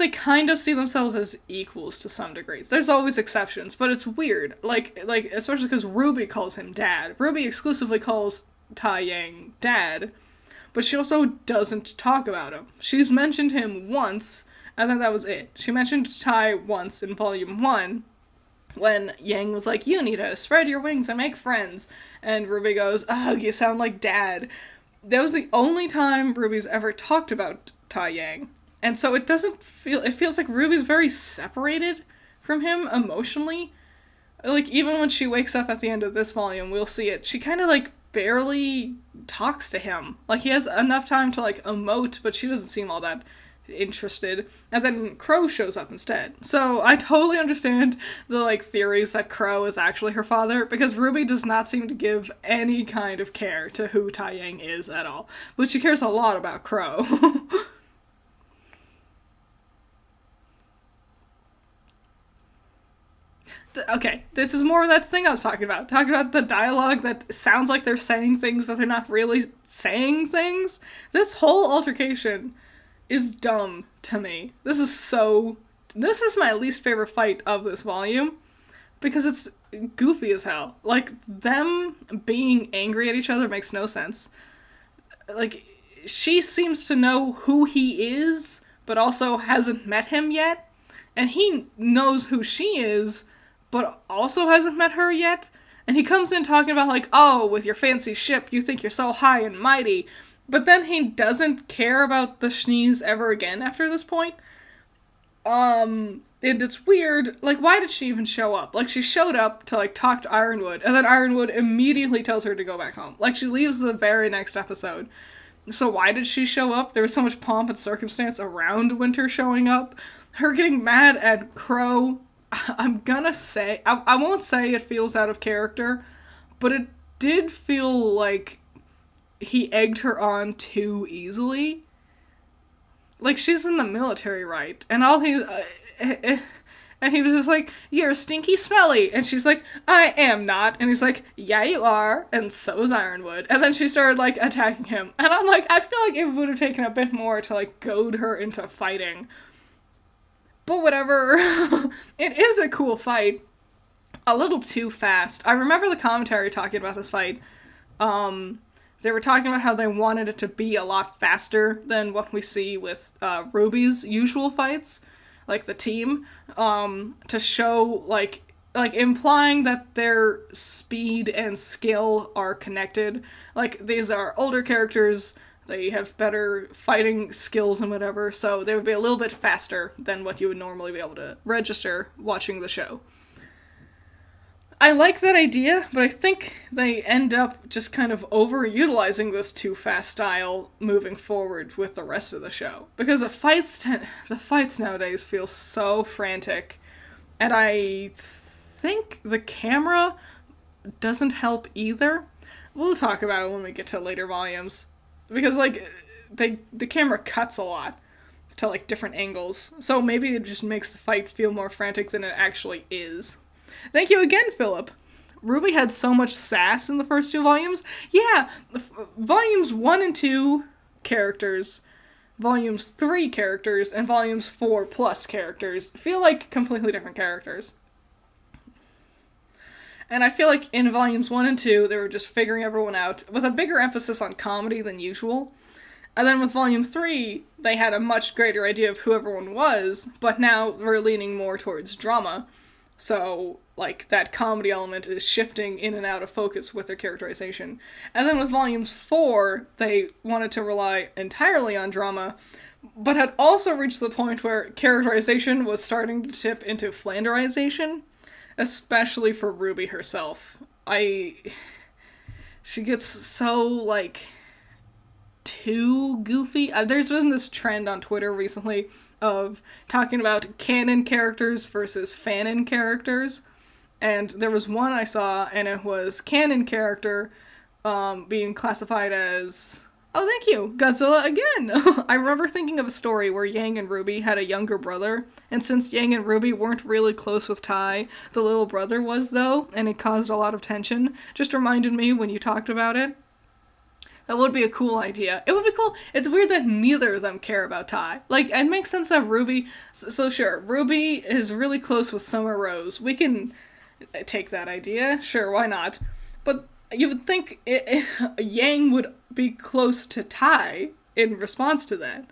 kind of see themselves as equals to some degrees. There's always exceptions, but it's weird. Like especially because RWBY calls him Dad. RWBY exclusively calls Tai Yang Dad, but she also doesn't talk about him. She's mentioned him once, and then that was it. She mentioned Tai once in volume 1, when Yang was like, you need to spread your wings and make friends. And RWBY goes, ugh, you sound like Dad. That was the only time RWBY's ever talked about Tai Yang. And so it feels like RWBY's very separated from him emotionally. Like, even when she wakes up at the end of this volume, we'll see it. She kind of, like, barely talks to him. Like, he has enough time to, like, emote, but she doesn't seem all that interested. And then Crow shows up instead. So I totally understand the, like, theories that Crow is actually her father, because RWBY does not seem to give any kind of care to who Tai Yang is at all. But she cares a lot about Crow. Okay, this is more of that thing I was talking about. Talking about the dialogue that sounds like they're saying things, but they're not really saying things. This whole altercation is dumb to me. This is my least favorite fight of this volume, because it's goofy as hell. Like, them being angry at each other makes no sense. Like, she seems to know who he is, but also hasn't met him yet, and he knows who she is, but also hasn't met her yet, and he comes in talking about, like, oh, with your fancy ship, you think you're so high and mighty, but then he doesn't care about the Shnees ever again after this point. It's weird. Like, why did she even show up? Like, she showed up to, like, talk to Ironwood, and then Ironwood immediately tells her to go back home. Like, she leaves the very next episode. So why did she show up? There was so much pomp and circumstance around Winter showing up. Her getting mad at Crow, I'm gonna say, I won't say it feels out of character, but it did feel like he egged her on too easily. Like, she's in the military, right? And and he was just like, you're stinky smelly. And she's like, I am not. And he's like, yeah, you are. And so is Ironwood. And then she started, like, attacking him. And I'm like, I feel like it would have taken a bit more to, like, goad her into fighting. But whatever. It is a cool fight. a little too fast. I remember the commentary talking about this fight. They were talking about how they wanted it to be a lot faster than what we see with RWBY's usual fights, like the team, to show, like implying that their speed and skill are connected. Like, these are older characters, they have better fighting skills and whatever, so they would be a little bit faster than what you would normally be able to register watching the show. I like that idea, but I think they end up just kind of overutilizing this too fast style moving forward with the rest of the show. Because the fights nowadays feel so frantic, and I think the camera doesn't help either. We'll talk about it when we get to later volumes. Because, like, the camera cuts a lot to, like, different angles. So maybe it just makes the fight feel more frantic than it actually is. Thank you again, Philip. RWBY had so much sass in the first 2 volumes. Yeah, volumes 1 and 2, characters. Volumes 3, characters. And volumes 4 plus characters feel like completely different characters. And I feel like in volumes 1 and 2, they were just figuring everyone out, with a bigger emphasis on comedy than usual. And then with volume 3, they had a much greater idea of who everyone was, but now we're leaning more towards drama. So, like, that comedy element is shifting in and out of focus with their characterization. And then with volumes 4, they wanted to rely entirely on drama, but had also reached the point where characterization was starting to tip into Flanderization, especially for RWBY herself. She gets so, like, too goofy. There's been this trend on Twitter recently of talking about canon characters versus fanon characters. And there was one I saw, and it was canon character being classified as... Oh, thank you, Godzilla again! I remember thinking of a story where Yang and RWBY had a younger brother, and since Yang and RWBY weren't really close with Tai, the little brother was, though, and it caused a lot of tension. Just reminded me when you talked about it. That would be a cool idea. It would be cool. It's weird that neither of them care about Tai. Like, it makes sense that RWBY... So sure, RWBY is really close with Summer Rose. We can take that idea. Sure, why not? But you would think Yang would be close to Tai in response to that.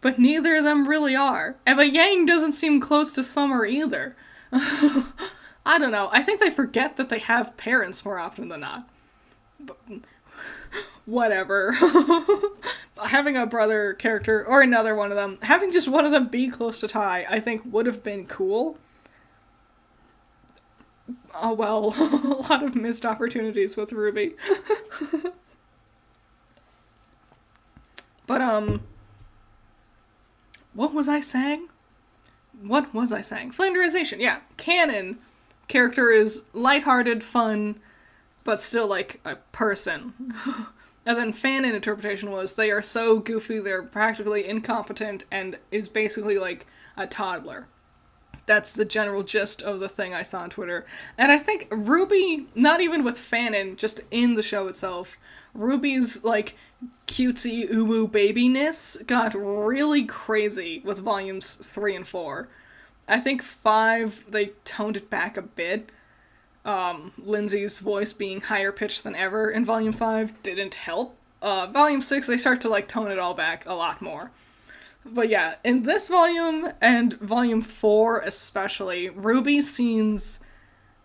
But neither of them really are. But Yang doesn't seem close to Summer either. I don't know. I think they forget that they have parents more often than not. But... whatever. Having a brother character, or another one of them, having just one of them be close to Tai, I think would have been cool. Oh well, a lot of missed opportunities with RWBY. But, what was I saying? Flanderization, yeah. Canon character is lighthearted, fun, but still, like, a person. And then fanon interpretation was they are so goofy they're practically incompetent and is basically like a toddler. That's the general gist of the thing I saw on Twitter. And I think RWBY, not even with fanon, just in the show itself, RWBY's, like, cutesy uwu babiness got really crazy with volumes 3 and 4. I think 5, they toned it back a bit. Lindsay's voice being higher pitched than ever in Volume 5 didn't help. Volume 6, they start to, like, tone it all back a lot more. But yeah, in this volume, and Volume 4 especially, RWBY seems,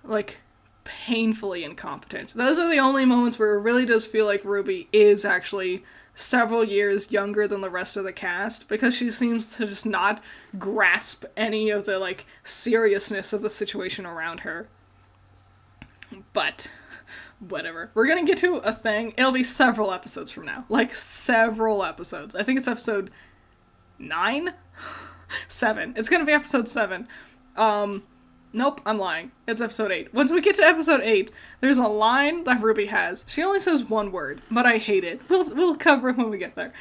like, painfully incompetent. Those are the only moments where it really does feel like RWBY is actually several years younger than the rest of the cast, because she seems to just not grasp any of the, like, seriousness of the situation around her. But, whatever. We're gonna get to a thing. It'll be several episodes from now. Like, several episodes. I think it's episode 9? 7. It's gonna be episode 7. Nope, I'm lying. It's episode 8. Once we get to episode 8, there's a line that RWBY has. She only says one word, but I hate it. We'll cover it when we get there.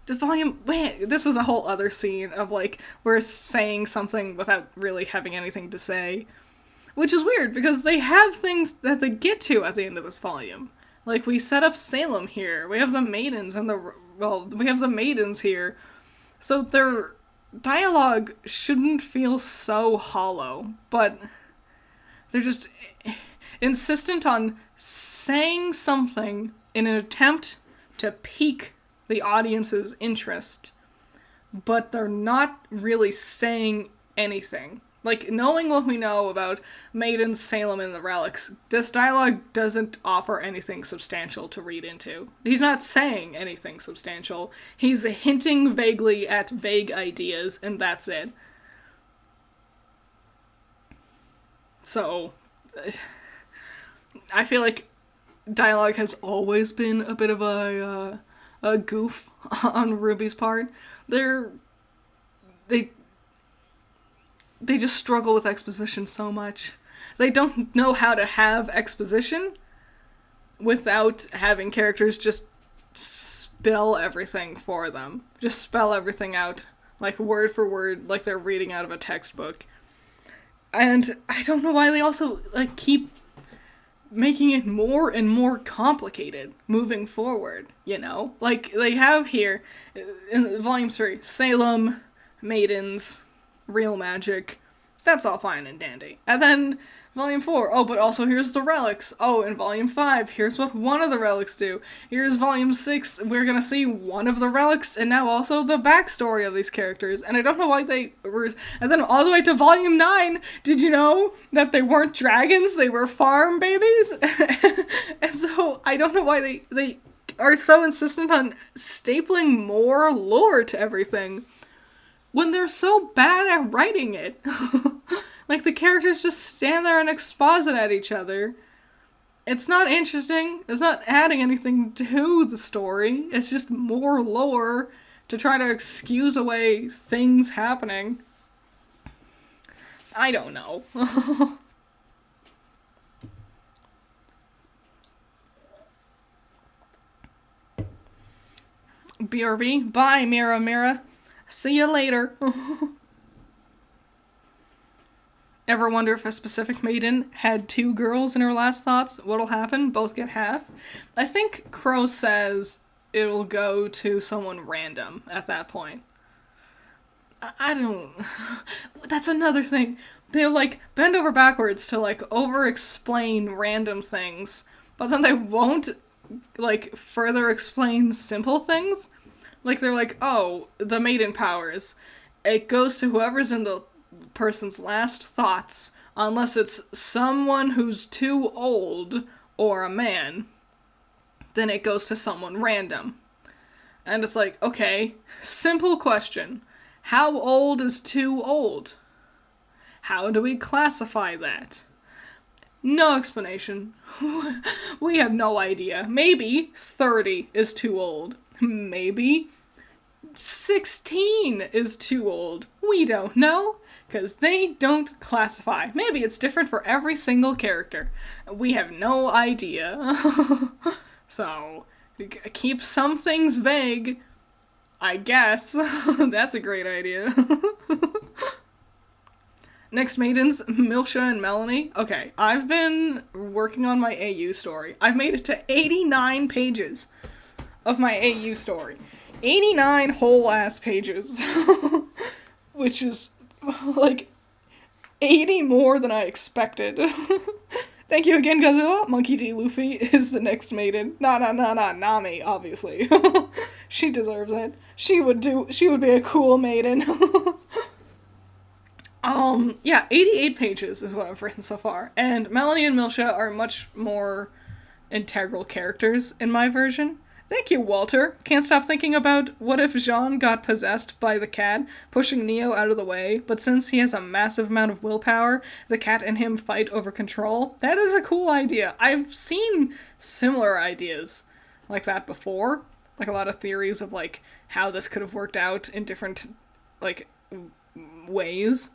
This was a whole other scene of, like, we're saying something without really having anything to say. Which is weird, because they have things that they get to at the end of this volume. Like, we set up Salem here. We have the Maidens and we have the Maidens here. So they're dialogue shouldn't feel so hollow, but they're just insistent on saying something in an attempt to pique the audience's interest, but they're not really saying anything. Like, knowing what we know about Maiden, Salem, and the relics, this dialogue doesn't offer anything substantial to read into. He's not saying anything substantial. He's hinting vaguely at vague ideas, and that's it. So, I feel like dialogue has always been a bit of a goof on RWBY's part. They just struggle with exposition so much. They don't know how to have exposition without having characters just spell everything for them. Just spell everything out, like word for word, like they're reading out of a textbook. And I don't know why they also like keep making it more and more complicated moving forward, you know? Like, they have here, in Volume 3, Salem, Maidens, real magic. That's all fine and dandy. And then Volume 4, oh, but also here's the relics. Oh, in Volume 5, here's what one of the relics do. Here's Volume 6, we're gonna see one of the relics, and now also the backstory of these characters. And I don't know why they were... And then all the way to Volume 9, did you know that they weren't dragons, they were farm babies? And so, I don't know why they are so insistent on stapling more lore to everything when they're so bad at writing it. Like, the characters just stand there and exposit at each other. It's not interesting. It's not adding anything to the story. It's just more lore to try to excuse away things happening. I don't know. BRB, bye, Mira Mira. See you later. Ever wonder if a specific maiden had 2 girls in her last thoughts? What'll happen? Both get half? I think Crow says it'll go to someone random at that point. I don't... That's another thing. They'll, like, bend over backwards to, like, over-explain random things, but then they won't, like, further explain simple things. Like, they're like, oh, the maiden powers. It goes to whoever's in the person's last thoughts, unless it's someone who's too old or a man, then it goes to someone random. And it's like, okay, simple question. How old is too old? How do we classify that? No explanation. We have no idea. Maybe 30 is too old. Maybe 16 is too old. We don't know, because they don't classify. Maybe it's different for every single character. We have no idea. So, keep some things vague, I guess. That's a great idea. Next Maidens, Milsha and Melanie. Okay, I've been working on my AU story. I've made it to 89 pages of my AU story. 89 whole ass pages. Which is, like, 80 more than I expected. Thank you again, Godzilla. Monkey D. Luffy is the next maiden. Not Nami, obviously. She deserves it. She would be a cool maiden. Yeah, 88 pages is what I've written so far. And Melanie and Milsha are much more integral characters in my version. Thank you, Walter. Can't stop thinking about what if Jaune got possessed by the cat, pushing Neo out of the way, but since he has a massive amount of willpower, the cat and him fight over control? That is a cool idea. I've seen similar ideas like that before. Like, a lot of theories of, like, how this could have worked out in different, like, ways.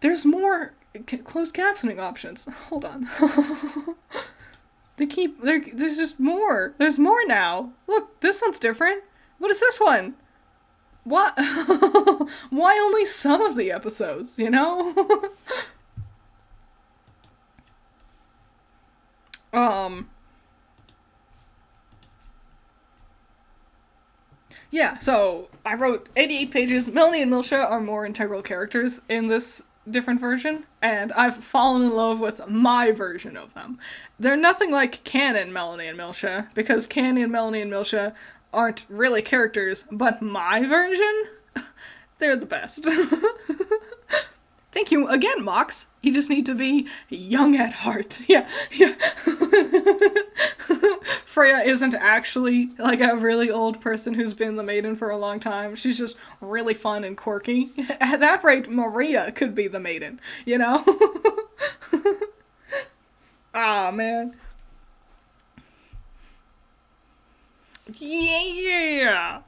There's more closed captioning options. Hold on. There's just more. There's more now. Look, this one's different. What is this one? What? Why only some of the episodes, you know? Yeah, so I wrote 88 pages. Melanie and Milsha are more integral characters in this different version, and I've fallen in love with my version of them. They're nothing like canon Melanie and Milsha, because canon Melanie and Milsha aren't really characters, but my version? They're the best. Thank you again, Mox. You just need to be young at heart. Yeah, yeah. Freya isn't actually like a really old person who's been the Maiden for a long time. She's just really fun and quirky. At that rate, Maria could be the Maiden, you know? Ah, man. Yeah!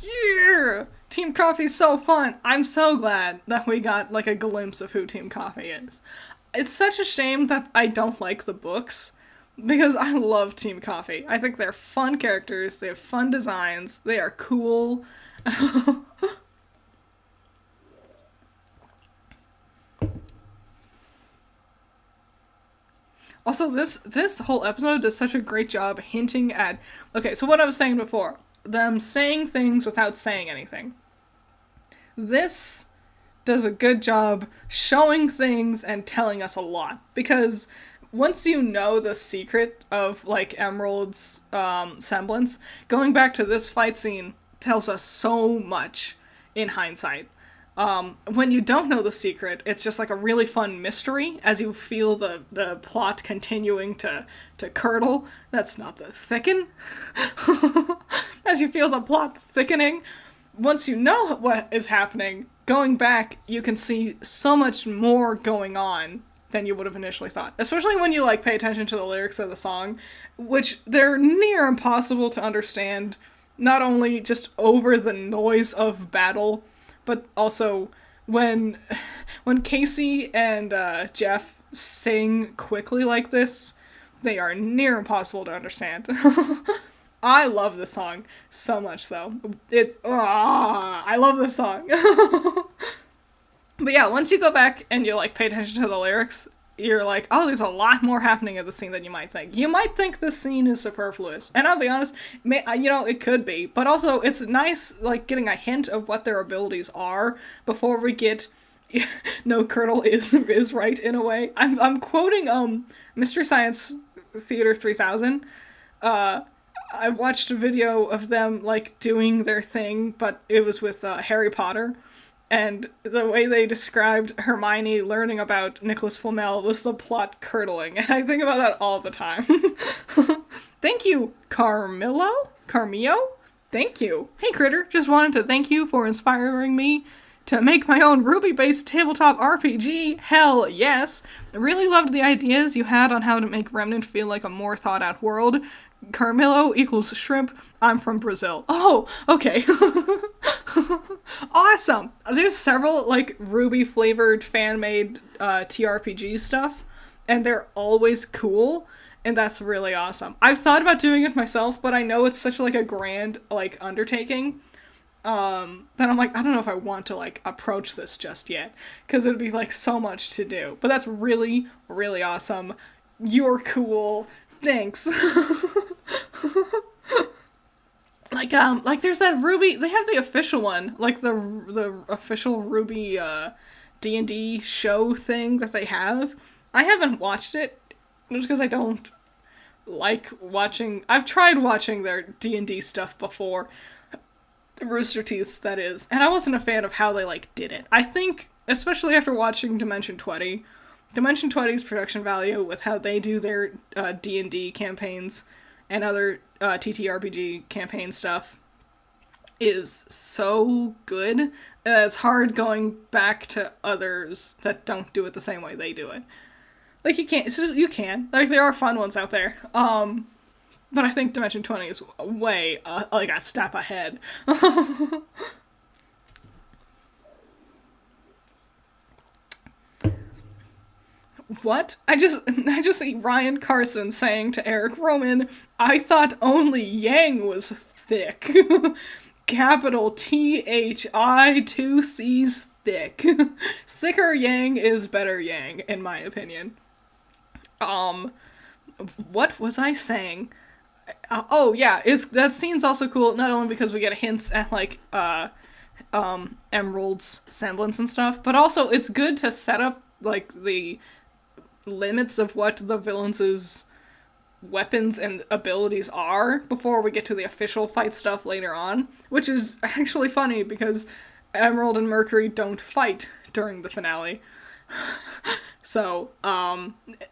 Yeah! Team Coffee's so fun. I'm so glad that we got like a glimpse of who Team Coffee is. It's such a shame that I don't like the books because I love Team Coffee. I think they're fun characters, they have fun designs, they are cool. Also, this whole episode does such a great job hinting at, okay, so what I was saying before, them saying things without saying anything. This does a good job showing things and telling us a lot, because once you know the secret of like Emerald's semblance, going back to this fight scene tells us so much in hindsight. When you don't know the secret, it's just like a really fun mystery as you feel the plot continuing to curdle. That's not the thicken. As you feel the plot thickening. Once you know what is happening, going back, you can see so much more going on than you would have initially thought. Especially when you like pay attention to the lyrics of the song, which they're near impossible to understand, not only just over the noise of battle, but also when Casey and Jeff sing quickly like this, they are near impossible to understand. I love this song so much, though. I love this song. But yeah, once you go back and you like pay attention to the lyrics, you're like, oh, there's a lot more happening in the scene than you might think. You might think this scene is superfluous, and I'll be honest, it could be, but also it's nice, like, getting a hint of what their abilities are before we get, no, Colonel is right in a way. I'm quoting, Mystery Science Theater 3000, I watched a video of them, like, doing their thing, but it was with, Harry Potter. And the way they described Hermione learning about Nicholas Flamel was the plot curdling, and I think about that all the time. Thank you, Carmio? Thank you. Hey, Critter, just wanted to thank you for inspiring me to make my own RWBY-based tabletop RPG. Hell yes. I really loved the ideas you had on how to make Remnant feel like a more thought-out world. Carmillo equals shrimp. I'm from Brazil. Oh, okay. Awesome. There's several, like, RWBY flavored fan-made TRPG stuff, and they're always cool, and that's really awesome. I've thought about doing it myself, but I know it's such, like, a grand, like, undertaking, that I'm like, I don't know if I want to, like, approach this just yet, because it'd be, like, so much to do. But that's really, really awesome. You're cool. Thanks. Like there's that RWBY, they have the official one, like the official RWBY, D&D show thing that they have. I haven't watched it, just because I don't like watching, I've tried watching their D&D stuff before, Rooster Teeth, that is, and I wasn't a fan of how they, like, did it. I think, especially after watching Dimension 20, Dimension 20's production value with how they do their D&D campaigns and other TTRPG campaign stuff is so good. It's hard going back to others that don't do it the same way they do it. Like, you can. Like, there are fun ones out there. But I think Dimension 20 is way, like, a step ahead. What? I just see Ryan Carson saying to Eric Roman, I thought only Yang was thick. Capital Thi, 2 C's thick. Thicker Yang is better Yang, in my opinion. What was I saying? Oh yeah, that scene's also cool. Not only because we get hints at like Emerald's semblance and stuff, but also it's good to set up like the limits of what the villains' weapons and abilities are before we get to the official fight stuff later on, which is actually funny because Emerald and Mercury don't fight during the finale. So,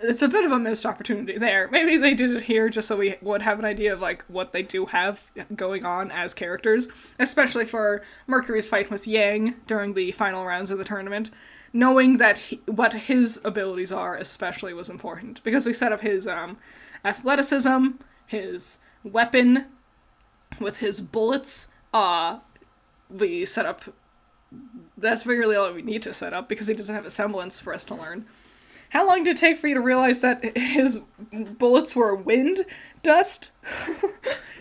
it's a bit of a missed opportunity there. Maybe they did it here just so we would have an idea of, like, what they do have going on as characters, especially for Mercury's fight with Yang during the final rounds of the tournament. Knowing that what his abilities are especially was important, because we set up his, athleticism, his weapon with his bullets, we set up... That's really all we need to set up, because he doesn't have a semblance for us to learn. How long did it take for you to realize that his bullets were wind dust?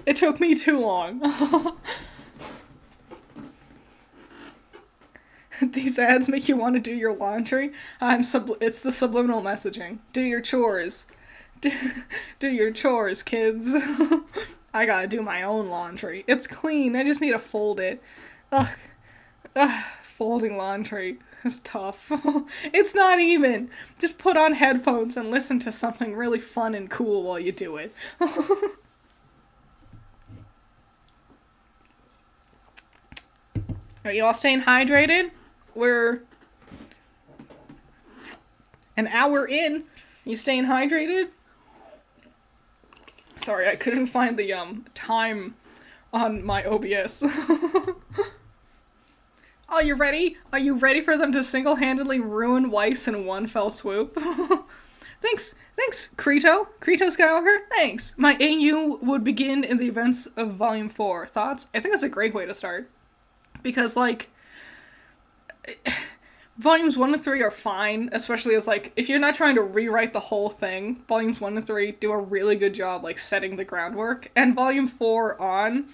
It took me too long. These ads make you want to do your laundry? It's the subliminal messaging. Do your chores. Do your chores, kids. I gotta do my own laundry. It's clean, I just need to fold it. Ugh. Folding laundry is tough. It's not even. Just put on headphones and listen to something really fun and cool while you do it. Are you all staying hydrated? We're an hour in. You staying hydrated? Sorry, I couldn't find the time on my OBS. Are you ready? Are you ready for them to single-handedly ruin Weiss in one fell swoop? Thanks, Krito Skywalker, thanks. My AU would begin in the events of Volume 4. Thoughts? I think that's a great way to start. Because, like, Volumes 1 and 3 are fine, especially as, like, if you're not trying to rewrite the whole thing, Volumes 1 and 3 do a really good job, like, setting the groundwork. And Volume 4 on,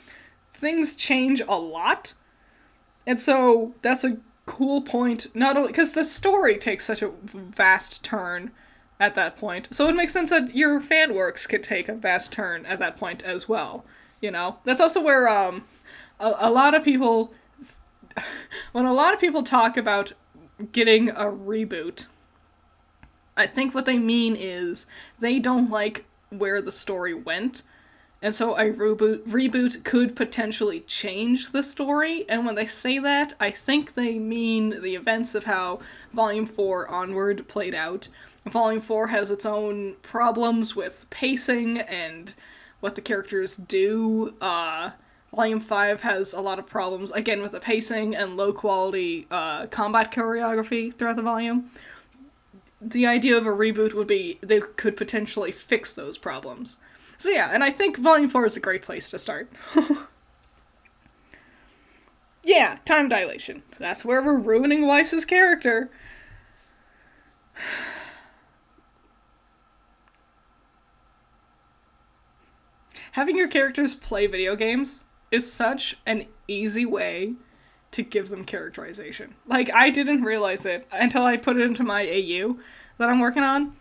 things change a lot. And so that's a cool point, not only because the story takes such a vast turn at that point, so it makes sense that your fan works could take a vast turn at that point as well, you know? That's also where a lot of people, when a lot of people talk about getting a reboot, I think what they mean is they don't like where the story went. And so a reboot could potentially change the story, and when they say that, I think they mean the events of how Volume 4 onward played out. Volume 4 has its own problems with pacing and what the characters do. Volume 5 has a lot of problems, again, with the pacing and low-quality combat choreography throughout the volume. The idea of a reboot would be they could potentially fix those problems. So yeah, and I think Volume 4 is a great place to start. Yeah, time dilation. That's where we're ruining Weiss's character. Having your characters play video games is such an easy way to give them characterization. Like, I didn't realize it until I put it into my AU that I'm working on.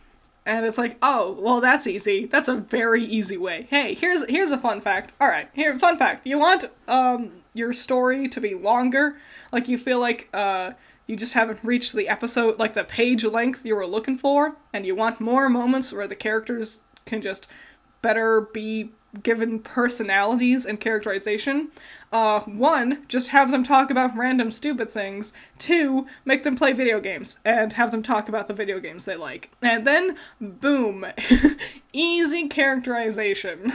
And it's like, oh, well, that's easy. That's a very easy way. Hey, here's a fun fact. All right, fun fact. You want your story to be longer? Like, you feel like you just haven't reached the episode, like the page length you were looking for, and you want more moments where the characters can just better be given personalities and characterization. 1, just have them talk about random stupid things. 2, make them play video games and have them talk about the video games they like. And then, boom, easy characterization.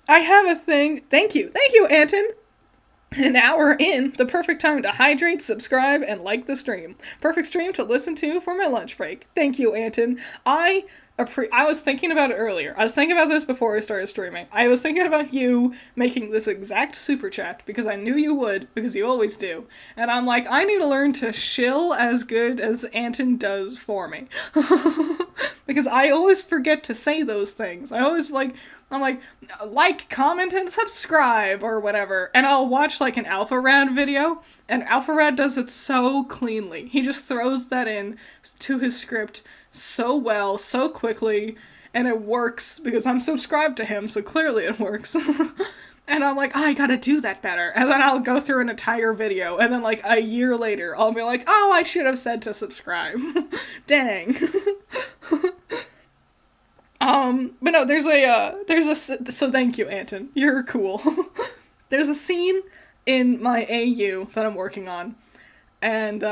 I have a thing. Thank you, Anton. An hour in, the perfect time to hydrate, subscribe, and like the stream. Perfect stream to listen to for my lunch break. Thank you, Anton. I was thinking about it earlier. I was thinking about this before I started streaming. I was thinking about you making this exact super chat because I knew you would, because you always do. And I'm like, I need to learn to shill as good as Anton does for me. Because I always forget to say those things. I'm like, comment, and subscribe, or whatever. And I'll watch, like, an AlphaRad video, and AlphaRad does it so cleanly. He just throws that in to his script so well, so quickly, and it works because I'm subscribed to him, so clearly it works. And I'm like, oh, I gotta do that better. And then I'll go through an entire video, and then like a year later, I'll be like, oh, I should have said to subscribe. Dang. But no, so thank you, Anton. You're cool. There's a scene in my AU that I'm working on, and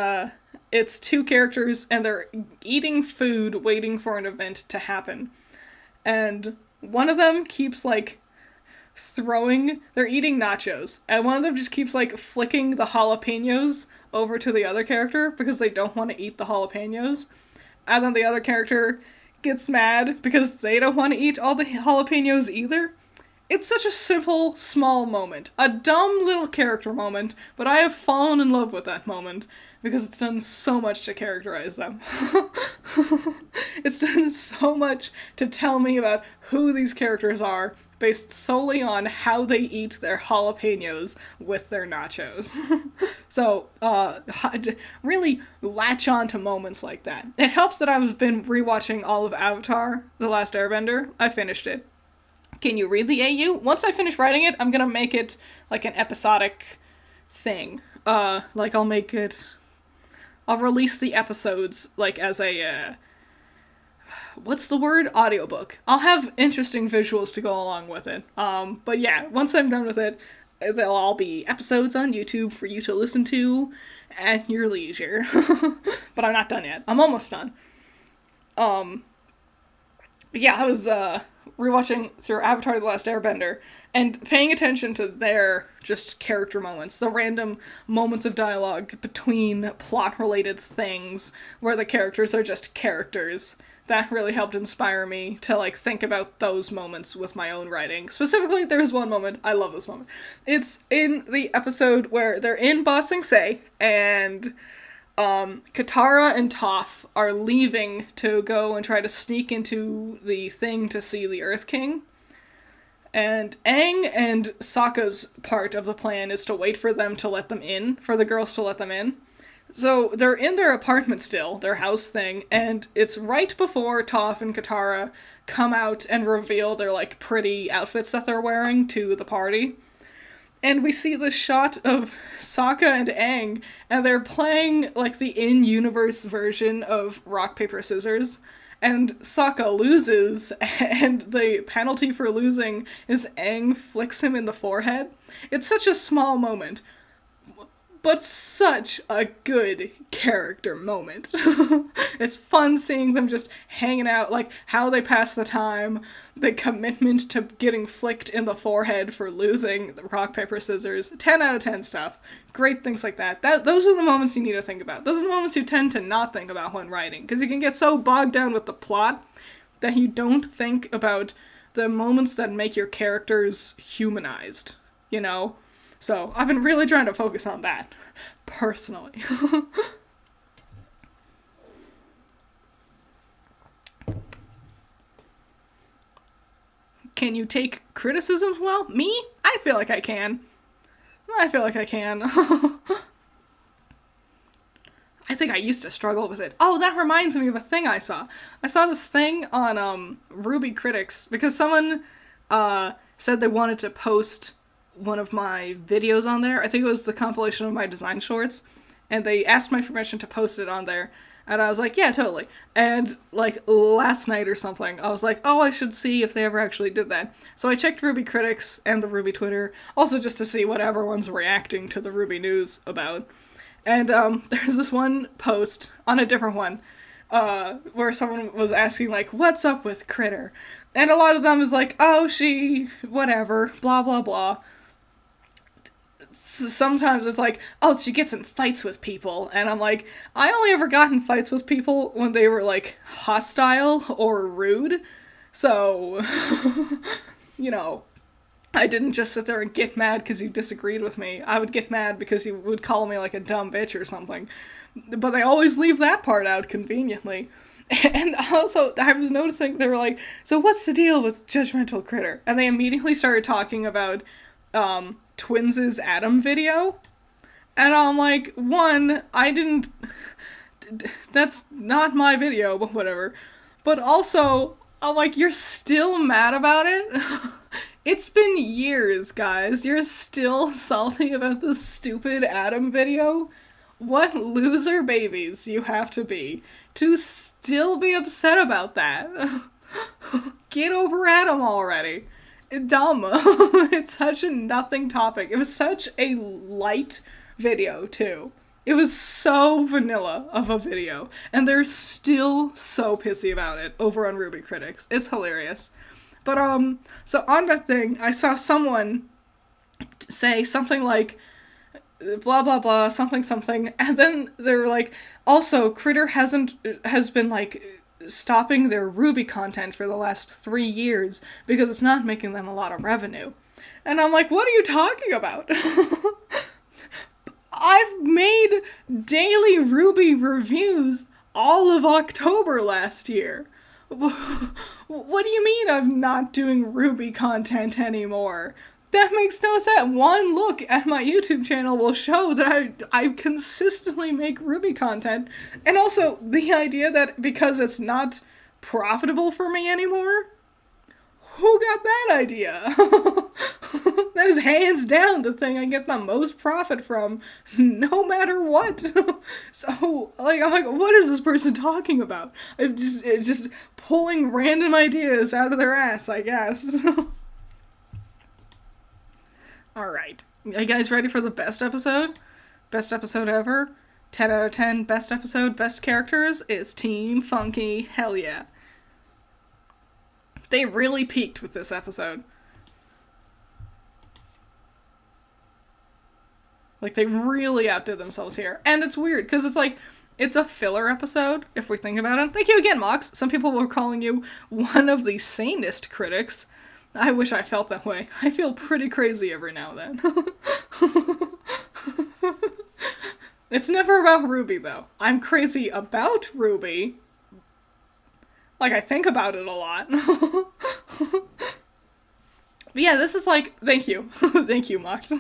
it's two characters, and they're eating food waiting for an event to happen. And one of them keeps, like, they're eating nachos, and one of them just keeps, like, flicking the jalapenos over to the other character because they don't want to eat the jalapenos. And then the other character gets mad because they don't want to eat all the jalapenos either. It's such a simple, small moment. A dumb little character moment, but I have fallen in love with that moment because it's done so much to characterize them. It's done so much to tell me about who these characters are based solely on how they eat their jalapenos with their nachos. So, really latch on to moments like that. It helps that I've been rewatching all of Avatar: The Last Airbender. I finished it. Can you read the AU? Once I finish writing it, I'm gonna make it like an episodic thing. Like I'll release the episodes like as a, what's the word? Audiobook. I'll have interesting visuals to go along with it. But yeah, once I'm done with it, they'll all be episodes on YouTube for you to listen to at your leisure. But I'm not done yet. I'm almost done. But yeah, I was, rewatching through Avatar: The Last Airbender and paying attention to their just character moments, the random moments of dialogue between plot-related things where the characters are just characters. That really helped inspire me to, like, think about those moments with my own writing. Specifically, there's one moment, I love this moment. It's in the episode where they're in Ba Sing Se, and Katara and Toph are leaving to go and try to sneak into the thing to see the Earth King. And Aang and Sokka's part of the plan is to wait for them to let them in, for the girls to let them in. So they're in their apartment still, their house thing, and it's right before Toph and Katara come out and reveal their, like, pretty outfits that they're wearing to the party. And we see this shot of Sokka and Aang, and they're playing, like, the in-universe version of Rock, Paper, Scissors. And Sokka loses, and the penalty for losing is Aang flicks him in the forehead. It's such a small moment, but such a good character moment. It's fun seeing them just hanging out, like, how they pass the time, the commitment to getting flicked in the forehead for losing the rock, paper, scissors. 10 out of 10 stuff. Great things like that. Those are the moments you need to think about. Those are the moments you tend to not think about when writing, because you can get so bogged down with the plot that you don't think about the moments that make your characters humanized, you know? So, I've been really trying to focus on that, personally. Can you take criticism well? Me? I feel like I can. I think I used to struggle with it. Oh, that reminds me of a thing I saw. I saw this thing on RWBY Critics, because someone said they wanted to post one of my videos on there. I think it was the compilation of my design shorts, and they asked my permission to post it on there, and I was like, yeah, totally. And, like, last night or something, I was like, oh, I should see if they ever actually did that. So I checked RWBY Critics and the RWBY Twitter, also just to see what everyone's reacting to the RWBY news about. And there's this one post on a different one, where someone was asking, like, what's up with Critter? And a lot of them is like, oh, she, whatever, blah, blah, blah. Sometimes it's like, oh, she gets in fights with people, and I'm like, I only ever got in fights with people when they were, like, hostile or rude, so, you know, I didn't just sit there and get mad because you disagreed with me. I would get mad because you would call me, like, a dumb bitch or something, but they always leave that part out conveniently. And also, I was noticing, they were like, so what's the deal with Judgmental Critter? And they immediately started talking about, Twins' Adam video, and I'm like, one, that's not my video, but whatever, but also, I'm like, you're still mad about it? It's been years, guys. You're still salty about this stupid Adam video? What loser babies you have to be to still be upset about that. Get over Adam already. Dumb. It's such a nothing topic. It was such a light video, too. It was so vanilla of a video, and they're still so pissy about it over on RWBY Critics. It's hilarious. But, so on that thing, I saw someone say something like, blah, blah, blah, something, something, and then they were like, also, Critter has been, like, stopping their RWBY content for the last 3 years because it's not making them a lot of revenue. And I'm like, what are you talking about? I've made daily RWBY reviews all of October last year. What do you mean I'm not doing RWBY content anymore? That makes no sense. One look at my YouTube channel will show that I consistently make RWBY content. And also, the idea that because it's not profitable for me anymore? Who got that idea? That is hands down the thing I get the most profit from, no matter what. So, like, I'm like, what is this person talking about? It's just pulling random ideas out of their ass, I guess. Alright. Are you guys ready for the best episode? Best episode ever? 10 out of 10, best episode, best characters is Team Funky. Hell yeah. They really peaked with this episode. Like, they really outdid themselves here. And it's weird, because it's like, it's a filler episode, if we think about it. Thank you again, Mox. Some people were calling you one of the sanest critics. I wish I felt that way. I feel pretty crazy every now and then. It's never about RWBY, though. I'm crazy about RWBY. Like, I think about it a lot. But yeah, this is like, thank you. Thank you, Mox.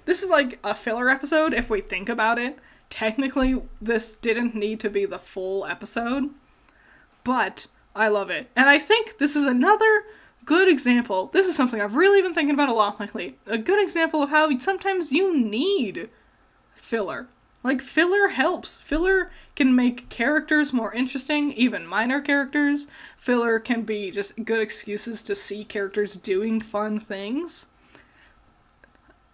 This is like a filler episode, if we think about it. Technically, this didn't need to be the full episode, but I love it. And I think this is another good example. This is something I've really been thinking about a lot lately. A good example of how sometimes you need filler. Like, filler helps. Filler can make characters more interesting, even minor characters. Filler can be just good excuses to see characters doing fun things.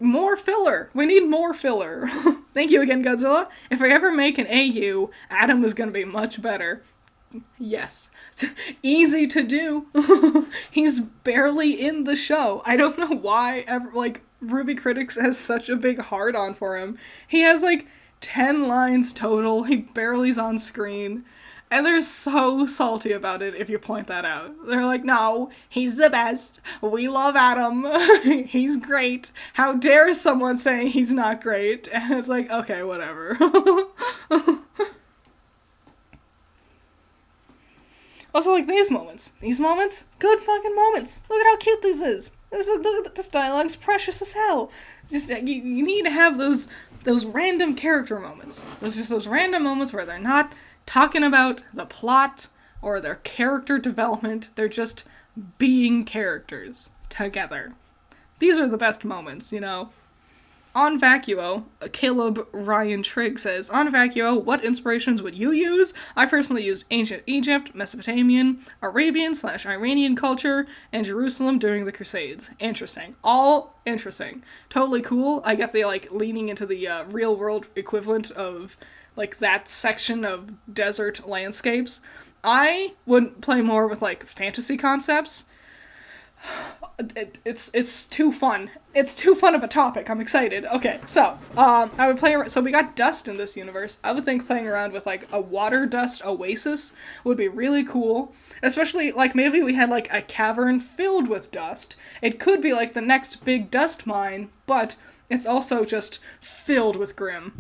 More filler. We need more filler. Thank you again, Godzilla. If I ever make an AU, Adam is gonna be much better. Yes. It's easy to do. He's barely in the show. I don't know why RWBY Critics has such a big hard-on for him. He has, 10 lines total. He barely's on screen. And they're so salty about it if you point that out. They're like, no, he's the best. We love Adam. He's great. How dare someone say he's not great? And it's like, okay, whatever. Also, these moments, good fucking moments. Look at how cute this is. Look at this dialogue's precious as hell. Just, you need to have those random character moments. Those random moments where they're not talking about the plot or their character development. They're just being characters together. These are the best moments, you know. On Vacuo, Caleb Ryan Trigg says, on Vacuo, what inspirations would you use? I personally used ancient Egypt, Mesopotamian, Arabian/Iranian culture, and Jerusalem during the Crusades. Interesting. All interesting. Totally cool. I get the, leaning into the real-world equivalent of, that section of desert landscapes. I would play more with, fantasy concepts. It's too fun. It's too fun of a topic. I'm excited. Okay, so, I would play around. So we got dust in this universe. I would think playing around with, a water dust oasis would be really cool. Especially, maybe we had, a cavern filled with dust. It could be, the next big dust mine, but it's also just filled with grim.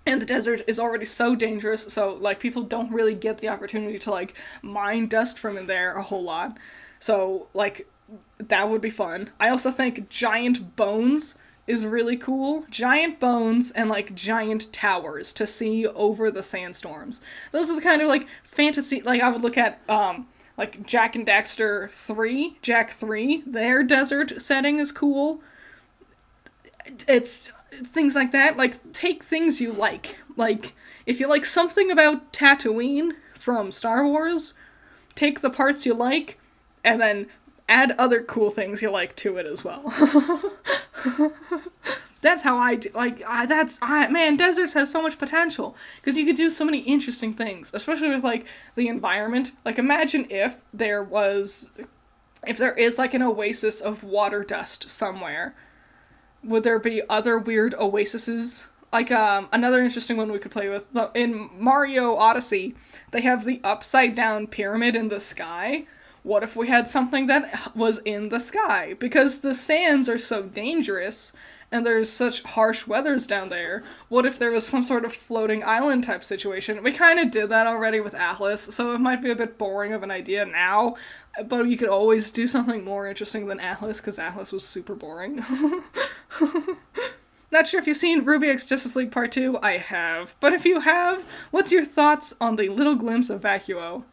And the desert is already so dangerous, so, people don't really get the opportunity to, mine dust from in there a whole lot. So, that would be fun. I also think giant bones is really cool. Giant bones and, giant towers to see over the sandstorms. Those are the kind of, fantasy, I would look at, Like Jack and Daxter 3, Jack 3, their desert setting is cool. It's things like that. Like, take things you like. Like, if you like something about Tatooine from Star Wars, take the parts you like, and then add other cool things you like to it as well. That's how I do. Like, man, deserts have so much potential. Because you could do so many interesting things. Especially with, like, the environment. Like, imagine if there is, like, an oasis of water dust somewhere. Would there be other weird oases? Like, another interesting one we could play with. In Mario Odyssey, they have the upside-down pyramid in the sky. What if we had something that was in the sky? Because the sands are so dangerous, and there's such harsh weathers down there. What if there was some sort of floating island type situation? We kind of did that already with Atlas, so it might be a bit boring of an idea now, but you could always do something more interesting than Atlas, because Atlas was super boring. Not sure if you've seen RWBY X Justice League Part 2. I have. But if you have, what's your thoughts on the little glimpse of Vacuo?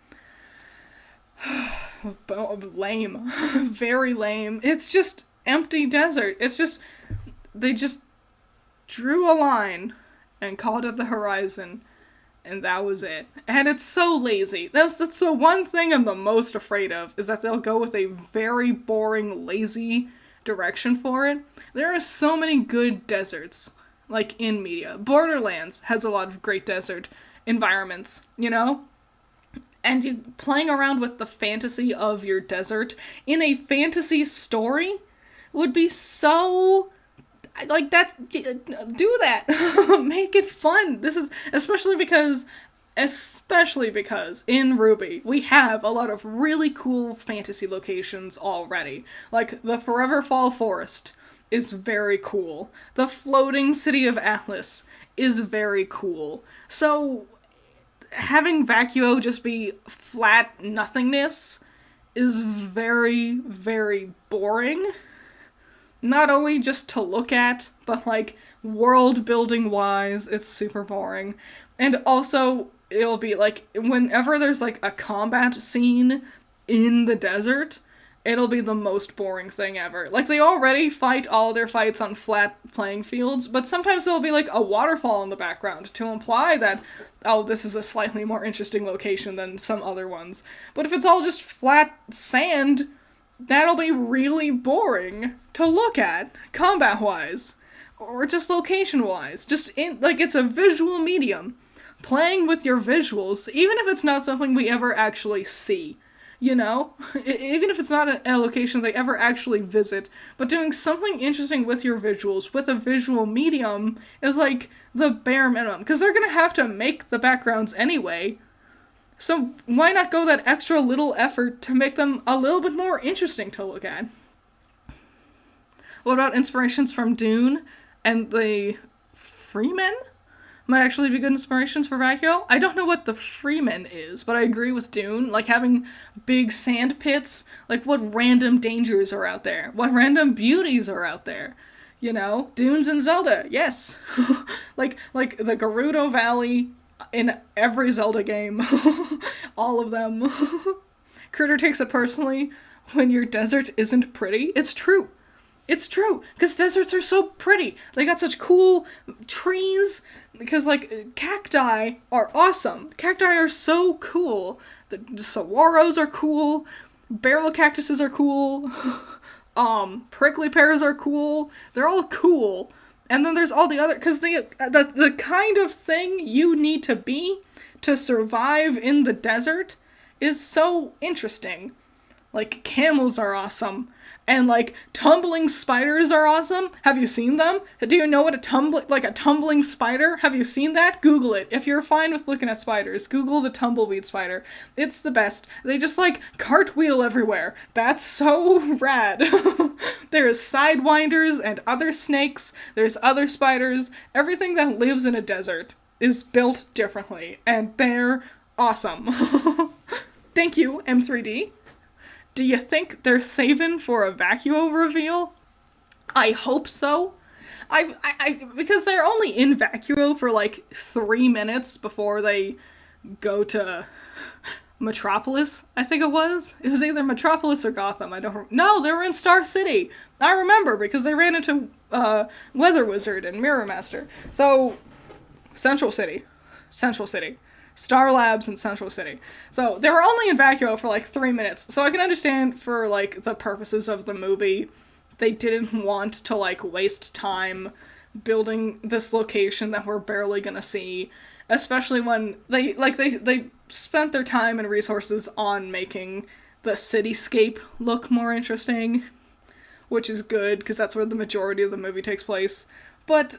Lame. Very lame. It's just empty desert. It's just, they just drew a line and called it the horizon, and that was it. And it's so lazy. That's the one thing I'm the most afraid of, is that they'll go with a very boring, lazy direction for it. There are so many good deserts, like, in media. Borderlands has a lot of great desert environments, you know? And you playing around with the fantasy of your desert in a fantasy story would be so, like, that, do that. Make it fun. This is, especially because in RWBY, we have a lot of really cool fantasy locations already. Like, the Forever Fall Forest is very cool. The floating city of Atlas is very cool. So, having Vacuo just be flat nothingness is very, very boring. Not only just to look at, but, like, world building wise, it's super boring. And also, it'll be, like, whenever there's, like, a combat scene in the desert, it'll be the most boring thing ever. Like, they already fight all their fights on flat playing fields, but sometimes there'll be, like, a waterfall in the background to imply that, oh, this is a slightly more interesting location than some other ones. But if it's all just flat sand, that'll be really boring to look at, combat-wise, or just location-wise. Just, it's a visual medium. Playing with your visuals, even if it's not something we ever actually see, you know? Even if it's not a location they ever actually visit, but doing something interesting with your visuals, with a visual medium, is, like, the bare minimum. Because they're gonna have to make the backgrounds anyway, so why not go that extra little effort to make them a little bit more interesting to look at? What about inspirations from Dune and the Freemen? Might actually be good inspirations for Vacuo. I don't know what the Freeman is, but I agree with Dune. Like, having big sand pits, like, what random dangers are out there? What random beauties are out there? You know? Dunes and Zelda, yes. like the Gerudo Valley in every Zelda game. All of them. Critter takes it personally when your desert isn't pretty. It's true. It's true, because deserts are so pretty. They got such cool trees, because, like, cacti are awesome. Cacti are so cool. The saguaros are cool. Barrel cactuses are cool. Prickly pears are cool. They're all cool. And then there's all the other, because the kind of thing you need to be to survive in the desert is so interesting. Like, camels are awesome. And, like, tumbling spiders are awesome. Have you seen them? Do you know what a tumbling spider? Have you seen that? Google it. If you're fine with looking at spiders, Google the tumbleweed spider. It's the best. They just, like, cartwheel everywhere. That's so rad. There's sidewinders and other snakes. There's other spiders. Everything that lives in a desert is built differently. And they're awesome. Thank you, M3D. Do you think they're saving for a Vacuo reveal? I hope so. Because they're only in Vacuo for, like, 3 minutes before they go to Metropolis, I think it was. It was either Metropolis or Gotham. I don't. No, they were in Star City. I remember because they ran into Weather Wizard and Mirror Master. So, Central City. Star Labs in Central City. So, they were only in Vacuo for like 3 minutes. So I can understand for like the purposes of the movie, they didn't want to like waste time building this location that we're barely gonna see. Especially when they spent their time and resources on making the cityscape look more interesting, which is good, because that's where the majority of the movie takes place. But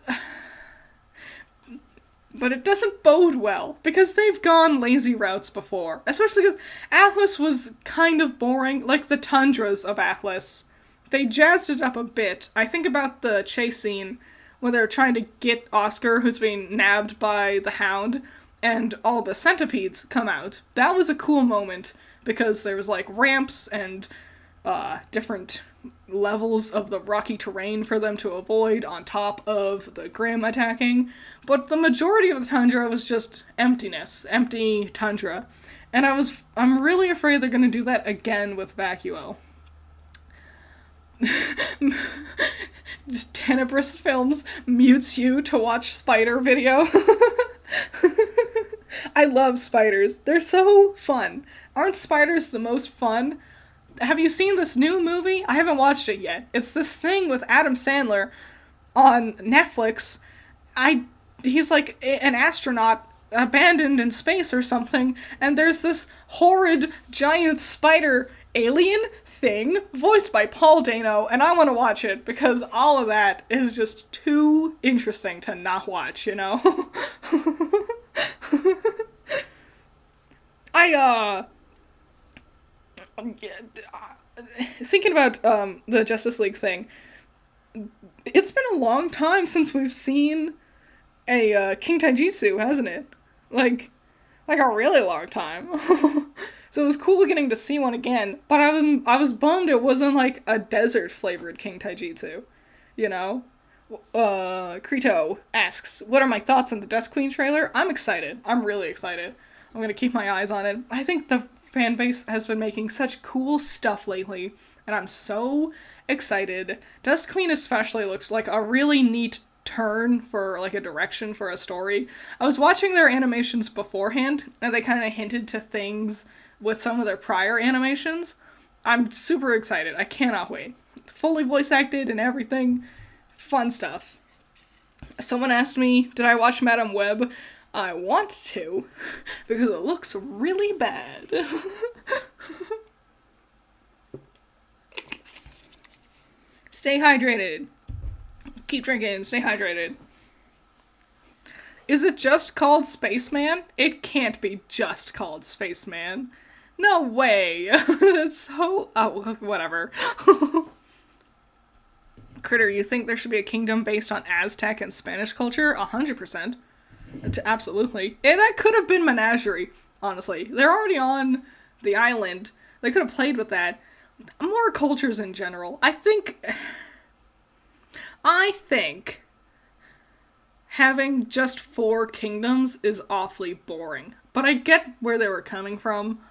it doesn't bode well, because they've gone lazy routes before. Especially because Atlas was kind of boring, like the tundras of Atlas. They jazzed it up a bit. I think about the chase scene where they're trying to get Oscar, who's being nabbed by the Hound, and all the centipedes come out. That was a cool moment, because there was, like, ramps and different levels of the rocky terrain for them to avoid on top of the Grim attacking. But the majority of the tundra was just emptiness, empty tundra. And I'm really afraid they're gonna do that again with Vacuo. Tenebrous Films mutes you to watch spider video. I love spiders. They're so fun. Aren't spiders the most fun? Have you seen this new movie? I haven't watched it yet. It's this thing with Adam Sandler on Netflix. He's like an astronaut abandoned in space or something, and there's this horrid giant spider alien thing voiced by Paul Dano, and I want to watch it because all of that is just too interesting to not watch, you know? Thinking about the Justice League thing, it's been a long time since we've seen a King Taijutsu, hasn't it? Like a really long time. So it was cool getting to see one again, but I was bummed it wasn't like a desert-flavored King Taijutsu, you know? Krito asks, what are my thoughts on the Dust Queen trailer? I'm excited. I'm really excited. I'm gonna keep my eyes on it. I think the fan base has been making such cool stuff lately, and I'm so excited. Dust Queen especially looks like a really neat turn for like a direction for a story. I was watching their animations beforehand, and they kind of hinted to things with some of their prior animations. I'm super excited. I cannot wait. It's fully voice acted and everything. Fun stuff. Someone asked me, did I watch Madame Web? I want to, because it looks really bad. Stay hydrated. Keep drinking, stay hydrated. Is it just called Spaceman? It can't be just called Spaceman. No way. That's so... Oh, whatever. Critter, you think there should be a kingdom based on Aztec and Spanish culture? 100%. Absolutely. And that could have been Menagerie, honestly. They're already on the island. They could have played with that. More cultures in general. I think having just 4 kingdoms is awfully boring. But I get where they were coming from.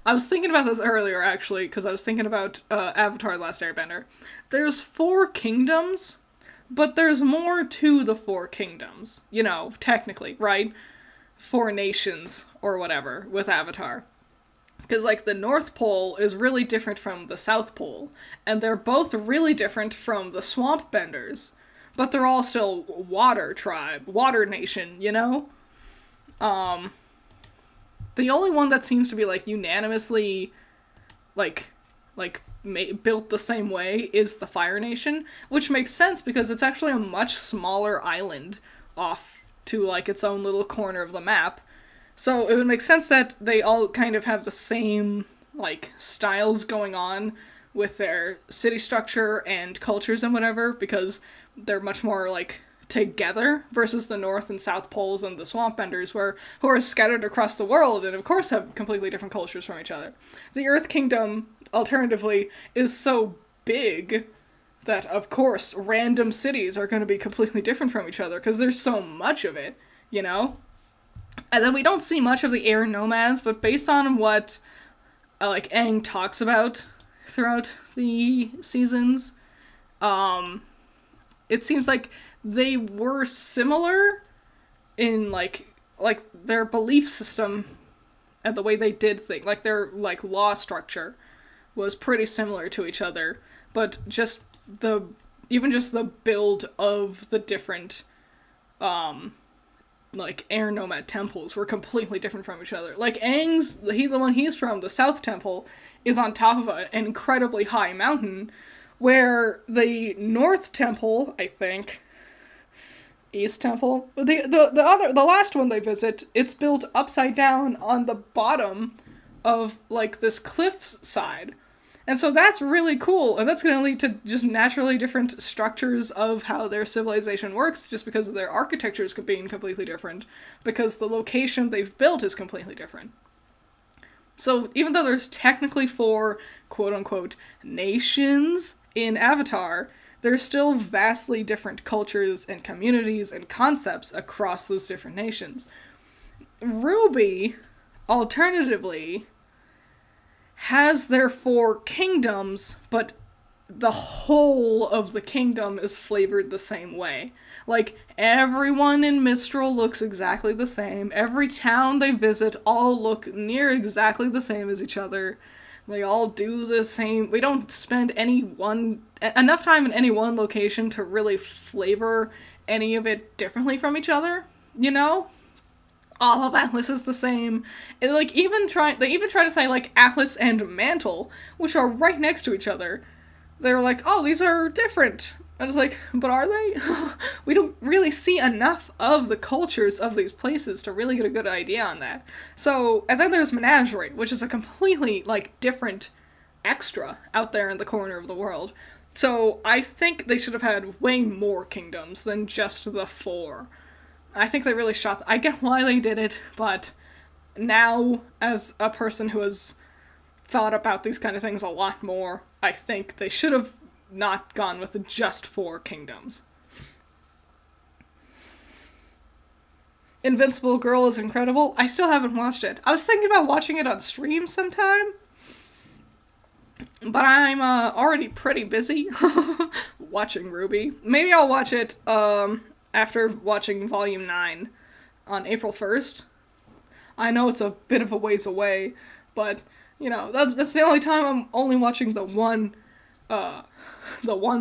I was thinking about this earlier, actually, because I was thinking about Avatar: The Last Airbender. There's 4 kingdoms, but there's more to the 4 kingdoms. You know, technically, right? 4 nations, or whatever, with Avatar. Because, like, the North Pole is really different from the South Pole, and they're both really different from the Swamp Benders, but they're all still water tribe, water nation, you know? The only one that seems to be, like, unanimously, built the same way is the Fire Nation, which makes sense because it's actually a much smaller island off to, like, its own little corner of the map. So it would make sense that they all kind of have the same, like, styles going on with their city structure and cultures and whatever, because they're much more, like, together versus the North and South Poles and the Swamp Benders, who are scattered across the world and, of course, have completely different cultures from each other. The Earth Kingdom, alternatively, is so big that, of course, random cities are going to be completely different from each other, because there's so much of it, you know? And then we don't see much of the air nomads, but based on what like Aang talks about throughout the seasons, it seems like they were similar in like their belief system and the way they did things, like their like law structure was pretty similar to each other, but just the build of the different like air nomad temples were completely different from each other. Like Aang's, the one he's from, the South Temple, is on top of an incredibly high mountain, where the North Temple, I think, East Temple, the last one they visit, it's built upside down on the bottom of like this cliff's side. And so that's really cool, and that's going to lead to just naturally different structures of how their civilization works, just because their architecture is being completely different, because the location they've built is completely different. So even though there's technically 4 quote-unquote nations in Avatar, there's still vastly different cultures and communities and concepts across those different nations. RWBY, alternatively, has their 4 kingdoms, but the whole of the kingdom is flavored the same way. Like, everyone in Mistral looks exactly the same. Every town they visit all look near exactly the same as each other. They all do the same. We don't spend enough time in any one location to really flavor any of it differently from each other, you know? All of Atlas is the same. It, like, they even try to say, like, Atlas and Mantle, which are right next to each other. They're like, oh, these are different. And it's like, but are they? We don't really see enough of the cultures of these places to really get a good idea on that. So, and then there's Menagerie, which is a completely, like, different extra out there in the corner of the world. So, I think they should have had way more kingdoms than just the 4. I think they really shot... I get why they did it, but now, as a person who has thought about these kind of things a lot more, I think they should have not gone with just 4 kingdoms. Invincible Girl is incredible. I still haven't watched it. I was thinking about watching it on stream sometime, but I'm already pretty busy watching RWBY. Maybe I'll watch it after watching Volume 9 on April 1st. I know it's a bit of a ways away, but, you know, that's the only time I'm only watching the one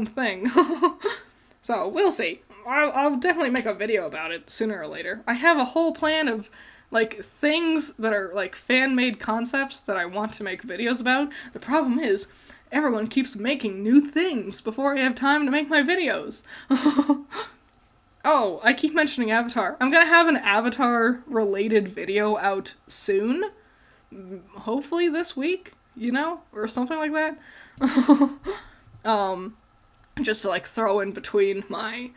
thing. So, we'll see. I'll definitely make a video about it sooner or later. I have a whole plan of, like, things that are, like, fan-made concepts that I want to make videos about. The problem is, everyone keeps making new things before I have time to make my videos. Oh, I keep mentioning Avatar. I'm gonna have an Avatar-related video out soon. Hopefully this week, you know? Or something like that. Just to, like, throw in between my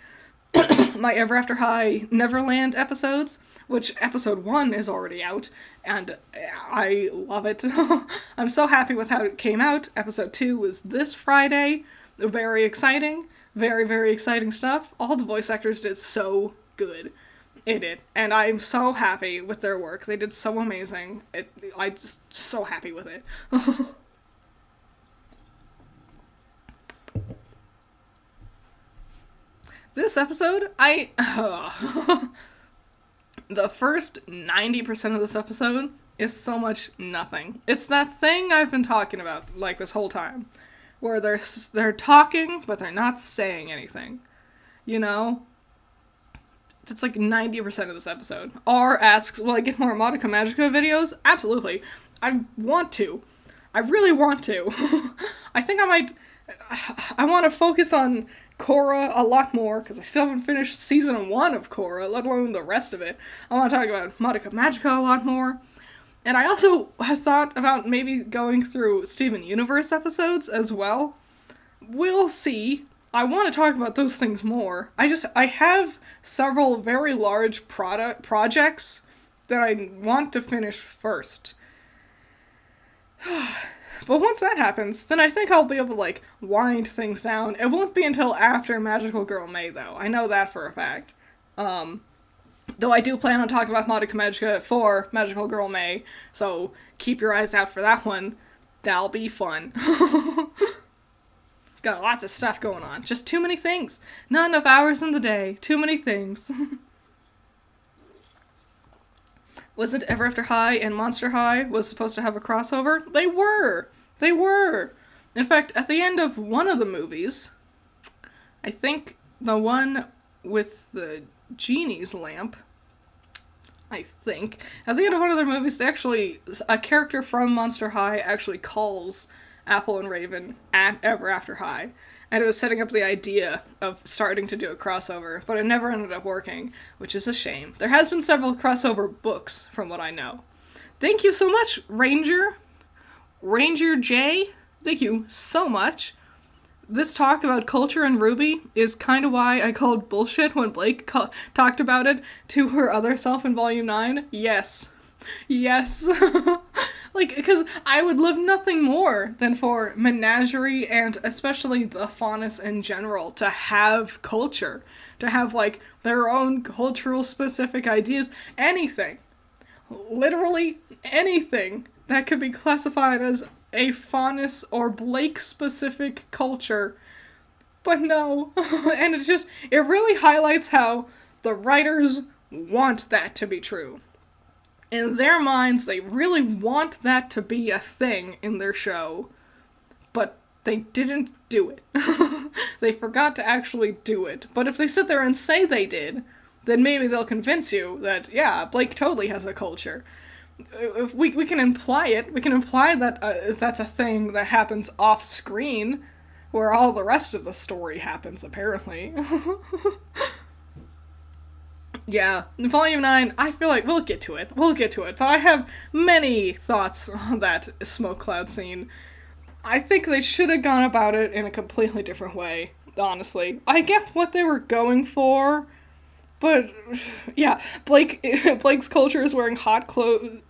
my Ever After High Neverland episodes, which episode 1 is already out, and I love it. I'm so happy with how it came out. Episode 2 was this Friday. Very exciting. Very, very exciting stuff. All the voice actors did so good in it, and I'm so happy with their work. They did so amazing. I'm just so happy with it. This episode, the first 90% of this episode is so much nothing. It's that thing I've been talking about, like, this whole time, where they're talking, but they're not saying anything. You know? That's like 90% of this episode. R asks, will I get more Madoka Magica videos? Absolutely. I want to. I really want to. I think I want to focus on Korra a lot more, because I still haven't finished season 1 of Korra, let alone the rest of it. I want to talk about Madoka Magica a lot more. And I also have thought about maybe going through Steven Universe episodes as well. We'll see. I want to talk about those things more. I have several very large projects that I want to finish first. But once that happens, then I think I'll be able to, like, wind things down. It won't be until after Magical Girl May, though. I know that for a fact. Though I do plan on talking about Madoka Magica for Magical Girl May, so keep your eyes out for that one. That'll be fun. Got lots of stuff going on. Just too many things. Not enough hours in the day. Too many things. Wasn't Ever After High and Monster High was supposed to have a crossover? They were! They were! In fact, at the end of one of the movies, I think the one with the genie's lamp, at the end of one of their movies, they actually, a character from Monster High actually calls Apple and Raven at Ever After High, and it was setting up the idea of starting to do a crossover, but it never ended up working, which is a shame. There has been several crossover books, from what I know. Thank you so much, Ranger J. Thank you so much. This talk about culture and RWBY is kind of why I called bullshit when Blake talked about it to her other self in Volume 9. Yes. Yes. Like, because I would love nothing more than for Menagerie and especially the Faunus in general to have culture. To have, like, their own cultural specific ideas. Anything. Literally anything that could be classified as a Faunus or Blake specific culture. But no. And it really highlights how the writers want that to be true. In their minds, they really want that to be a thing in their show, but they didn't do it. They forgot to actually do it. But if they sit there and say they did, then maybe they'll convince you that, yeah, Blake totally has a culture. If we can imply it. We can imply that that's a thing that happens off-screen, where all the rest of the story happens, apparently. Yeah, in Volume 9, I feel like we'll get to it, but I have many thoughts on that smoke cloud scene. I think they should have gone about it in a completely different way, honestly. I get what they were going for, but, yeah, Blake's culture is wearing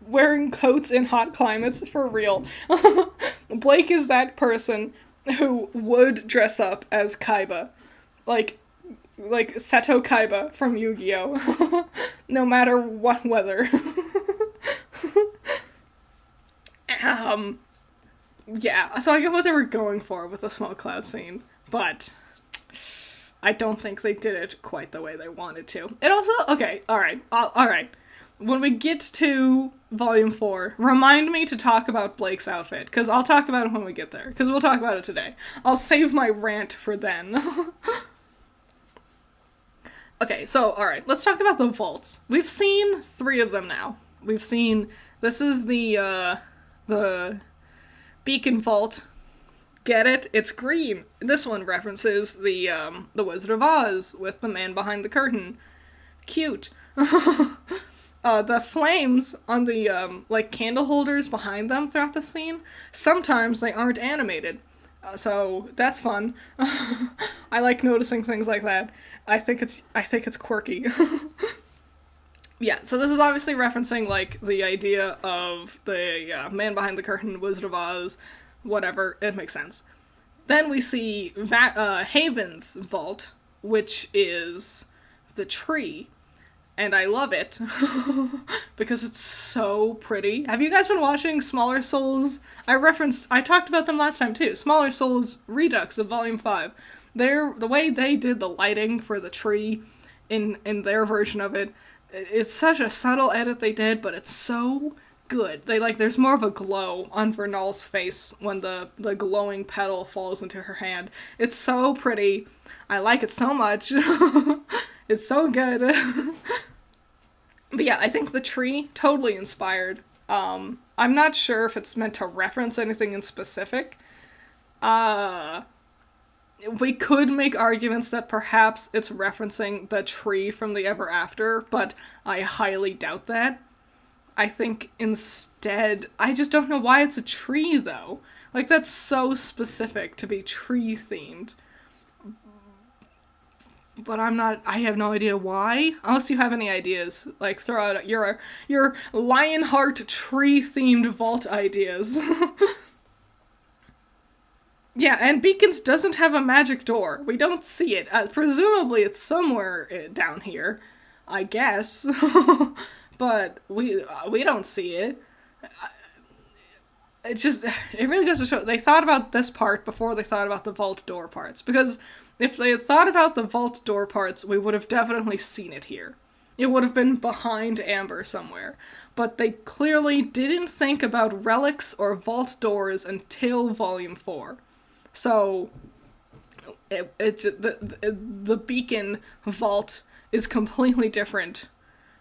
wearing coats in hot climates, for real. Blake is that person who would dress up as Kaiba. Like Seto Kaiba from Yu-Gi-Oh! No matter what weather. Yeah, so I get what they were going for with the smoke cloud scene, but I don't think they did it quite the way they wanted to. It also, okay, alright. When we get to Volume 4, remind me to talk about Blake's outfit, because I'll talk about it when we get there, because we'll talk about it today. I'll save my rant for then. Okay, so, alright, let's talk about the vaults. We've seen 3 of them now. This is the Beacon Vault. Get it? It's green. This one references the Wizard of Oz with the man behind the curtain. Cute. The flames on the, candle holders behind them throughout the scene, sometimes they aren't animated. So, that's fun. I like noticing things like that. I think it's quirky. Yeah, so this is obviously referencing, the idea of the man behind the curtain, Wizard of Oz, whatever, it makes sense. Then we see Haven's vault, which is the tree, and I love it, because it's so pretty. Have you guys been watching Smaller Souls? I talked about them last time too, Smaller Souls Redux of Volume 5. The way they did the lighting for the tree in their version of it, it's such a subtle edit they did, but it's so good. There's more of a glow on Vernal's face when the glowing petal falls into her hand. It's so pretty. I like it so much. It's so good. But yeah, I think the tree, totally inspired. I'm not sure if it's meant to reference anything in specific. We could make arguments that perhaps it's referencing the tree from the Ever After, but I highly doubt that. I think instead, I just don't know why it's a tree, though. That's so specific to be tree-themed. But I have no idea why. Unless you have any ideas. Throw out your Lionheart tree-themed vault ideas. Yeah, and Beacons doesn't have a magic door. We don't see it. Presumably it's somewhere down here. I guess. But we don't see it. It really goes to show they thought about this part before they thought about the vault door parts. Because if they had thought about the vault door parts, we would have definitely seen it here. It would have been behind Amber somewhere. But they clearly didn't think about relics or vault doors until Volume 4. So, the beacon vault is completely different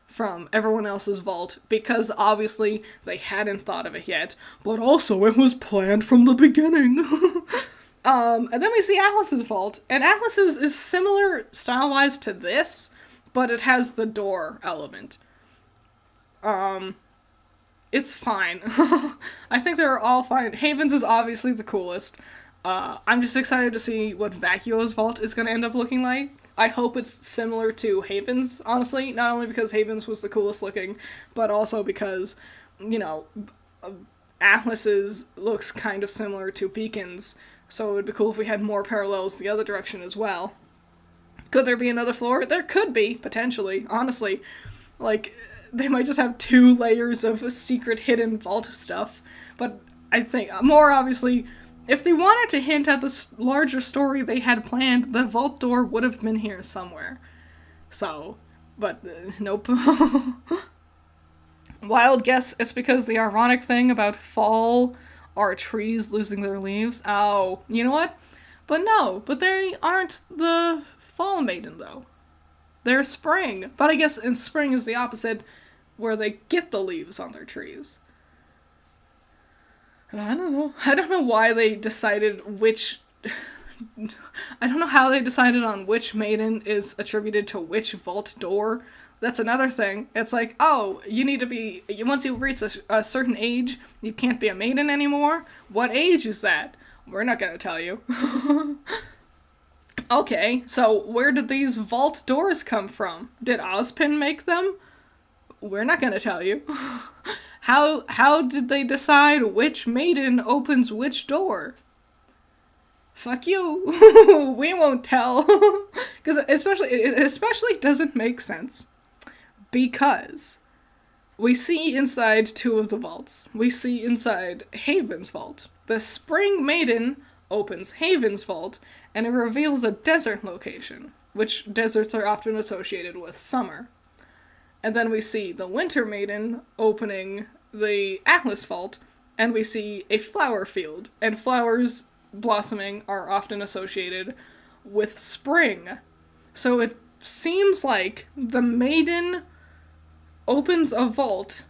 from everyone else's vault, because obviously they hadn't thought of it yet, but also it was planned from the beginning. And then we see Atlas's vault, and Atlas's is similar style-wise to this, but it has the door element. It's fine. I think they're all fine. Haven's is obviously the coolest. I'm just excited to see what Vacuo's vault is going to end up looking like. I hope it's similar to Haven's, honestly. Not only because Haven's was the coolest looking, but also because, Atlas's looks kind of similar to Beacon's, so it would be cool if we had more parallels the other direction as well. Could there be another floor? There could be, potentially, honestly. Like, they might just have 2 layers of secret hidden vault stuff, but I think, more obviously, if they wanted to hint at the larger story they had planned, the vault door would have been here somewhere. So, but, nope. Wild guess, it's because the ironic thing about fall are trees losing their leaves. Oh, you know what? But no, but they aren't the fall maiden, though. They're spring. But I guess in spring is the opposite, where they get the leaves on their trees. I don't know. I don't know why they decided which... I don't know how they decided on which maiden is attributed to which vault door. That's another thing. It's like, oh, you need to be... Once you reach a certain age, you can't be a maiden anymore? What age is that? We're not gonna tell you. Okay, so where did these vault doors come from? Did Ozpin make them? We're not gonna tell you. How did they decide which maiden opens which door? Fuck you. We won't tell. Because it especially doesn't make sense. Because we see inside 2 of the vaults. We see inside Haven's vault. The spring maiden opens Haven's vault, and it reveals a desert location, which deserts are often associated with summer. And then we see the winter maiden opening the Atlas vault, and we see a flower field, and flowers blossoming are often associated with spring. So it seems like the maiden opens a vault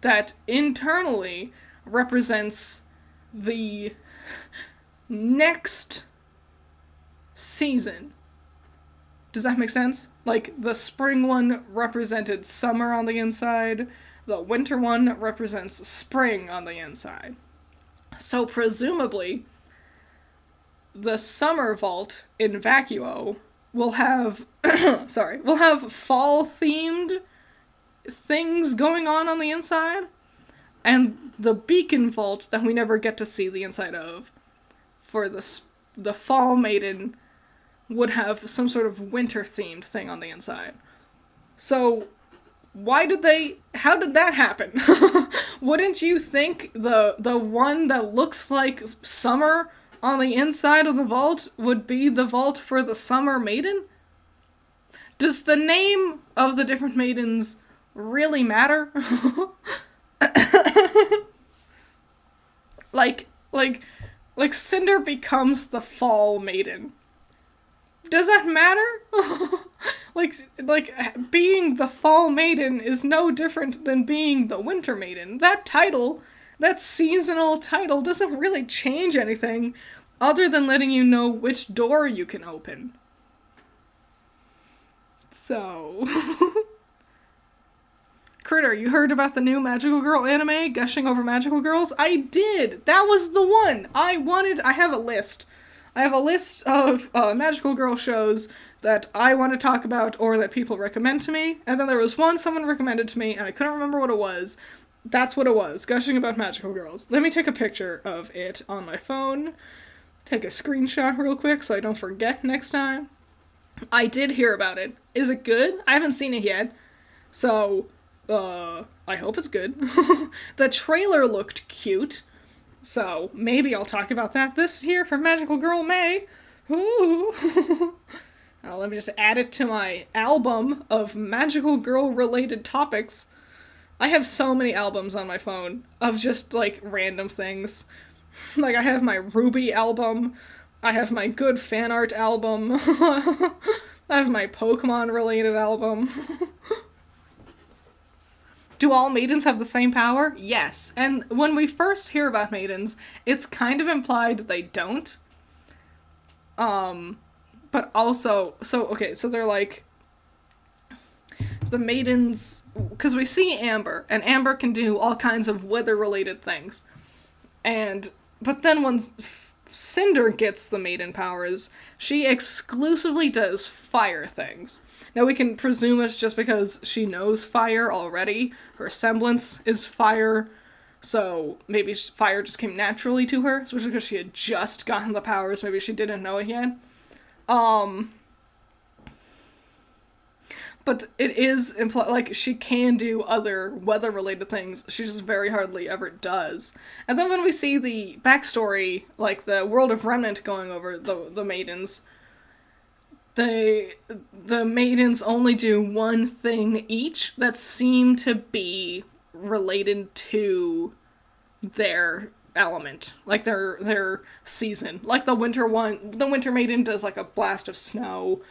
that internally represents the next season. Does that make sense? Like, the spring one represented summer on the inside, the winter one represents spring on the inside. So presumably, the summer vault in Vacuo will have, will have fall-themed things going on the inside, and the beacon vault that we never get to see the inside of for the fall maiden would have some sort of winter-themed thing on the inside. So, how did that happen? Wouldn't you think the one that looks like summer on the inside of the vault would be the vault for the summer maiden? Does the name of the different maidens really matter? Like Cinder becomes the fall maiden. Does that matter? like being the fall maiden is no different than being the winter maiden. That title, that seasonal title, doesn't really change anything other than letting you know which door you can open. So... Critter, you heard about the new Magical Girl anime, gushing over magical girls? I did! That was the one! I have a list. I have a list of magical girl shows that I want to talk about or that people recommend to me, and then there was one someone recommended to me, and I couldn't remember what it was. That's what it was, gushing about magical girls. Let me take a picture of it on my phone, take a screenshot real quick so I don't forget next time. I did hear about it. Is it good? I haven't seen it yet. So, I hope it's good. The trailer looked cute. So, maybe I'll talk about that this year for Magical Girl May. Ooh. Let me just add it to my album of Magical Girl related topics. I have so many albums on my phone of just, like, random things. Like, I have my RWBY album. I have my good fan art album. I have my Pokemon related album. Do all maidens have the same power? Yes. And when we first hear about maidens, it's kind of implied they don't. But also, so they're like, the maidens, because we see Amber, and Amber can do all kinds of weather-related things. But then when Cinder gets the maiden powers, she exclusively does fire things. Now we can presume it's just because she knows fire already. Her semblance is fire, so maybe fire just came naturally to her, especially because she had just gotten the powers. Maybe she didn't know it yet. But it is like, she can do other weather-related things. She just very hardly ever does. And then when we see the backstory, like the World of Remnant going over the maidens, the maidens only do one thing each that seem to be related to their element, like their season. Like the winter maiden does like a blast of snow.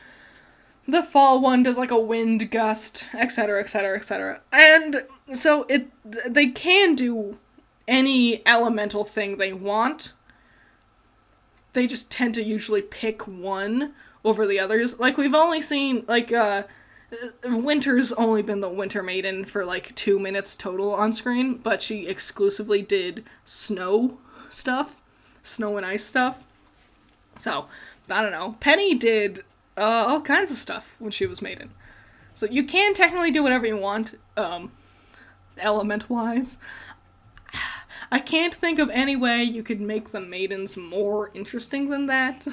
The fall one does like a wind gust, etc., etc., etc. And so they can do any elemental thing they want. They just tend to usually pick one over the others. Like, we've only seen, like, Winter's only been the Winter Maiden for like 2 minutes total on screen, but she exclusively did snow stuff. Snow and ice stuff. So, I don't know. Penny did all kinds of stuff when she was Maiden. So you can technically do whatever you want, element-wise. I can't think of any way you could make the maidens more interesting than that.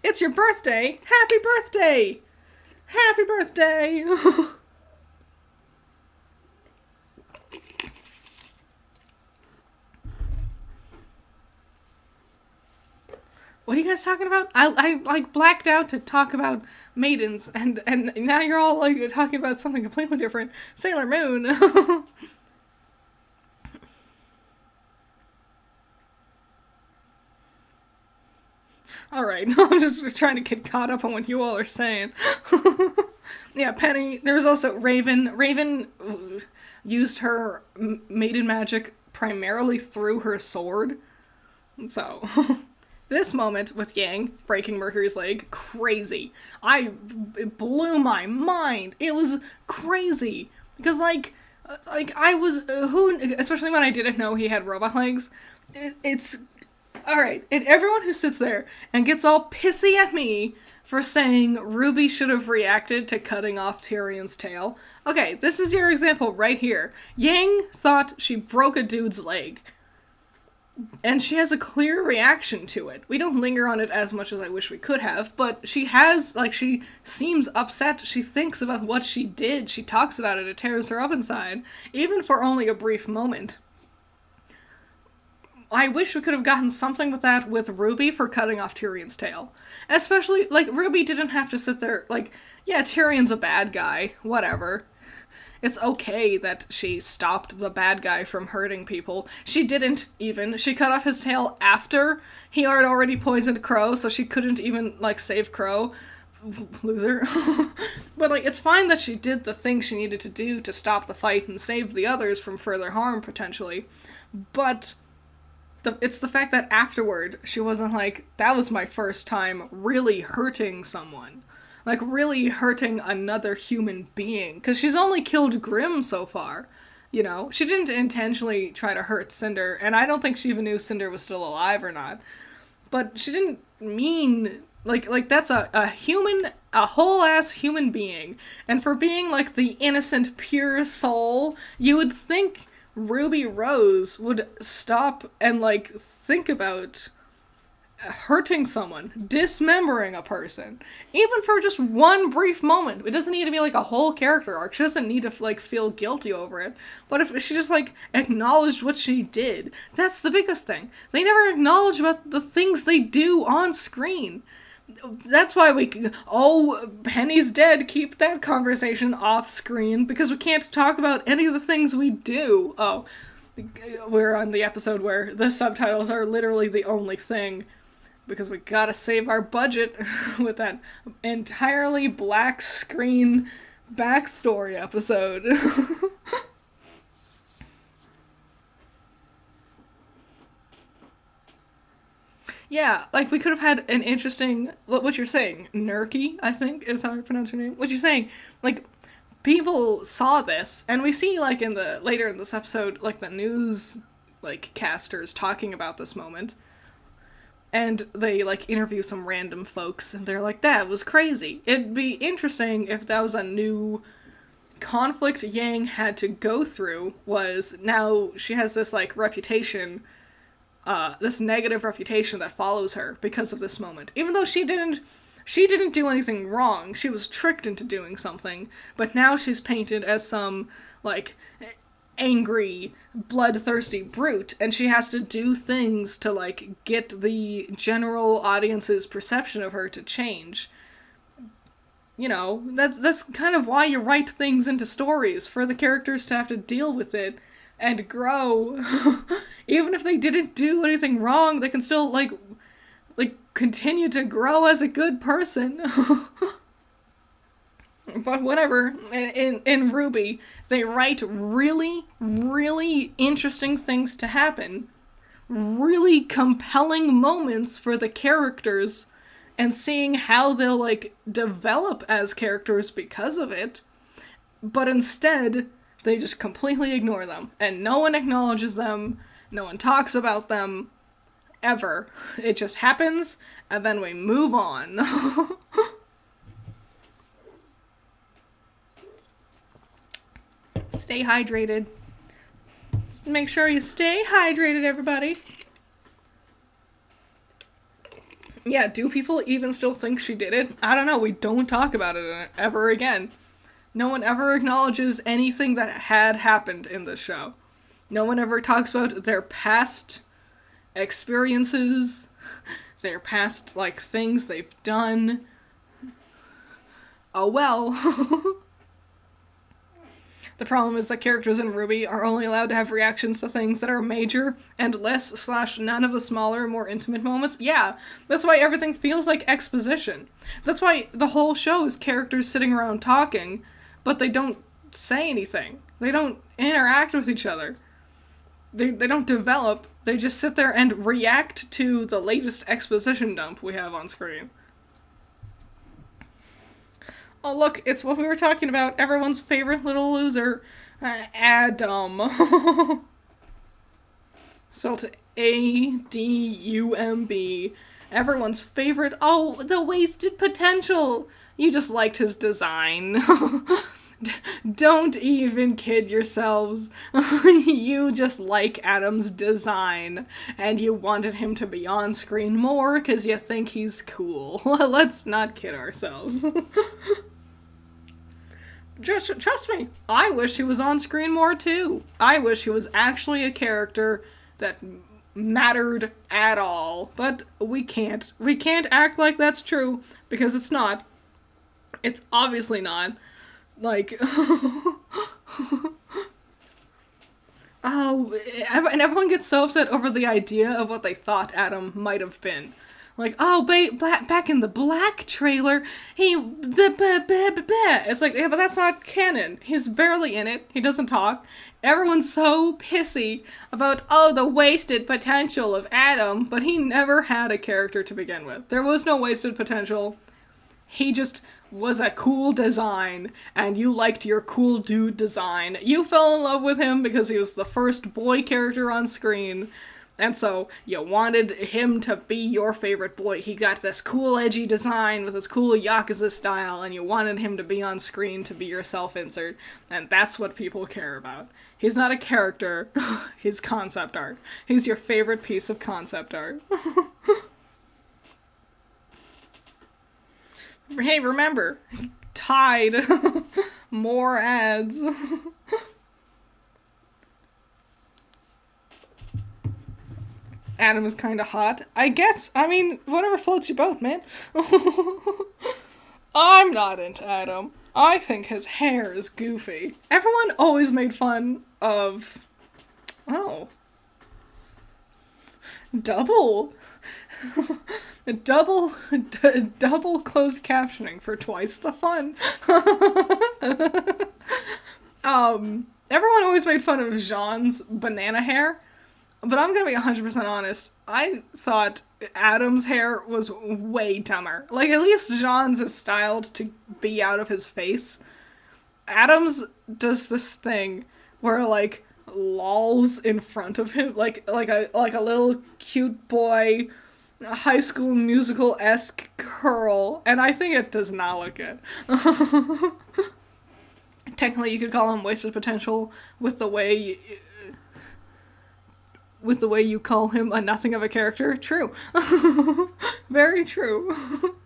It's your birthday! Happy birthday! Happy birthday! What are you guys talking about? I like blacked out to talk about maidens, and now you're all like talking about something completely different. Sailor Moon. Alright, I'm just trying to get caught up on what you all are saying. Yeah, Penny. There was also Raven. Raven used her maiden magic primarily through her sword. So... This moment with Yang breaking Mercury's leg, crazy. It blew my mind. It was crazy. Because, like I was, especially when I didn't know he had robot legs, it's, alright, and everyone who sits there and gets all pissy at me for saying RWBY should have reacted to cutting off Tyrion's tail. Okay, this is your example right here. Yang thought she broke a dude's leg. And she has a clear reaction to it. We don't linger on it as much as I wish we could have, but she has, like, she seems upset. She thinks about what she did. She talks about it. It tears her up inside, even for only a brief moment. I wish we could have gotten something with that with RWBY for cutting off Tyrion's tail. Especially, like, RWBY didn't have to sit there, like, yeah, Tyrion's a bad guy, whatever. It's okay that she stopped the bad guy from hurting people. She didn't even. She cut off his tail after he had already poisoned Crow, so she couldn't even, like, save Crow. Loser. But, like, it's fine that she did the thing she needed to do to stop the fight and save the others from further harm, potentially. But it's the fact that afterward, she wasn't like, that was my first time really hurting someone. Like, really hurting another human being. Because she's only killed Grimm so far, you know? She didn't intentionally try to hurt Cinder, and I don't think she even knew Cinder was still alive or not. But she didn't mean... Like that's a human, a whole-ass human being. And for being, like, the innocent, pure soul, you would think Ruby Rose would stop and, like, think about hurting someone, dismembering a person, even for just one brief moment. It doesn't need to be like a whole character arc. She doesn't need to like feel guilty over it. But if she just like acknowledged what she did, that's the biggest thing. They never acknowledge about the things they do on screen. That's why Penny's dead, keep that conversation off screen, because we can't talk about any of the things we do. Oh, we're on the episode where the subtitles are literally the only thing, because we gotta save our budget with that entirely black screen backstory episode. Yeah, like, we could have had an interesting, what you're saying, Nurky, I think, is how I pronounce your name. What you're saying, like, people saw this, and we see, like, later in this episode, like, the news, like, casters talking about this moment, and they, like, interview some random folks, and they're like, that was crazy. It'd be interesting if that was a new conflict Yang had to go through, was now she has this, like, reputation, this negative reputation that follows her because of this moment. Even though she didn't do anything wrong, she was tricked into doing something, but now she's painted as some, like, angry, bloodthirsty brute, and she has to do things to, like, get the general audience's perception of her to change. You know, that's kind of why you write things into stories, for the characters to have to deal with it and grow. Even if they didn't do anything wrong, they can still, like continue to grow as a good person. But whatever, in RWBY, they write really, really interesting things to happen. Really compelling moments for the characters, and seeing how they'll, like, develop as characters because of it. But instead, they just completely ignore them, and no one acknowledges them, no one talks about them, ever. It just happens, and then we move on. Stay hydrated. Just make sure you stay hydrated, everybody. Yeah, do people even still think she did it? I don't know, we don't talk about it ever again. No one ever acknowledges anything that had happened in this show. No one ever talks about their past experiences, their past, like, things they've done. Oh well. The problem is that characters in RWBY are only allowed to have reactions to things that are major and less/none of the smaller, more intimate moments. Yeah, that's why everything feels like exposition. That's why the whole show is characters sitting around talking, but they don't say anything. They don't interact with each other. They don't develop. They just sit there and react to the latest exposition dump we have on screen. Oh, look, it's what we were talking about. Everyone's favorite little loser, Adam. Spelled Adumb. Everyone's favorite. Oh, the wasted potential. You just liked his design. Don't even kid yourselves. You just like Adam's design, and you wanted him to be on screen more because you think he's cool. Let's not kid ourselves. Trust me, I wish he was on screen more too. I wish he was actually a character that mattered at all, but we can't. We can't act like that's true, because it's not. It's obviously not. Like, oh, and everyone gets so upset over the idea of what they thought Adam might have been. Like, oh, back in the Black trailer, it's like, yeah, but that's not canon. He's barely in it. He doesn't talk. Everyone's so pissy about, oh, the wasted potential of Adam, but he never had a character to begin with. There was no wasted potential. He just was a cool design, and you liked your cool dude design. You fell in love with him because he was the first boy character on screen, and so you wanted him to be your favorite boy. He got this cool edgy design with this cool Yakuza style, and you wanted him to be on screen to be your self-insert, and that's what people care about. He's not a character, he's concept art. He's your favorite piece of concept art. Hey, remember, Tide, more ads. Adam is kind of hot. I guess, I mean, whatever floats your boat, man. I'm not into Adam. I think his hair is goofy. Everyone always made fun of... Oh. Double. Double closed captioning for twice the fun. Everyone always made fun of Jaune's banana hair, but I'm gonna be 100% honest. I thought Adam's hair was way dumber. Like, at least Jaune's is styled to be out of his face. Adam's does this thing where, like, lolls in front of him, like a little cute boy, High School Musical-esque curl, and I think it does not look good. Technically, you could call him wasted potential with the way you call him a nothing of a character. True. Very true.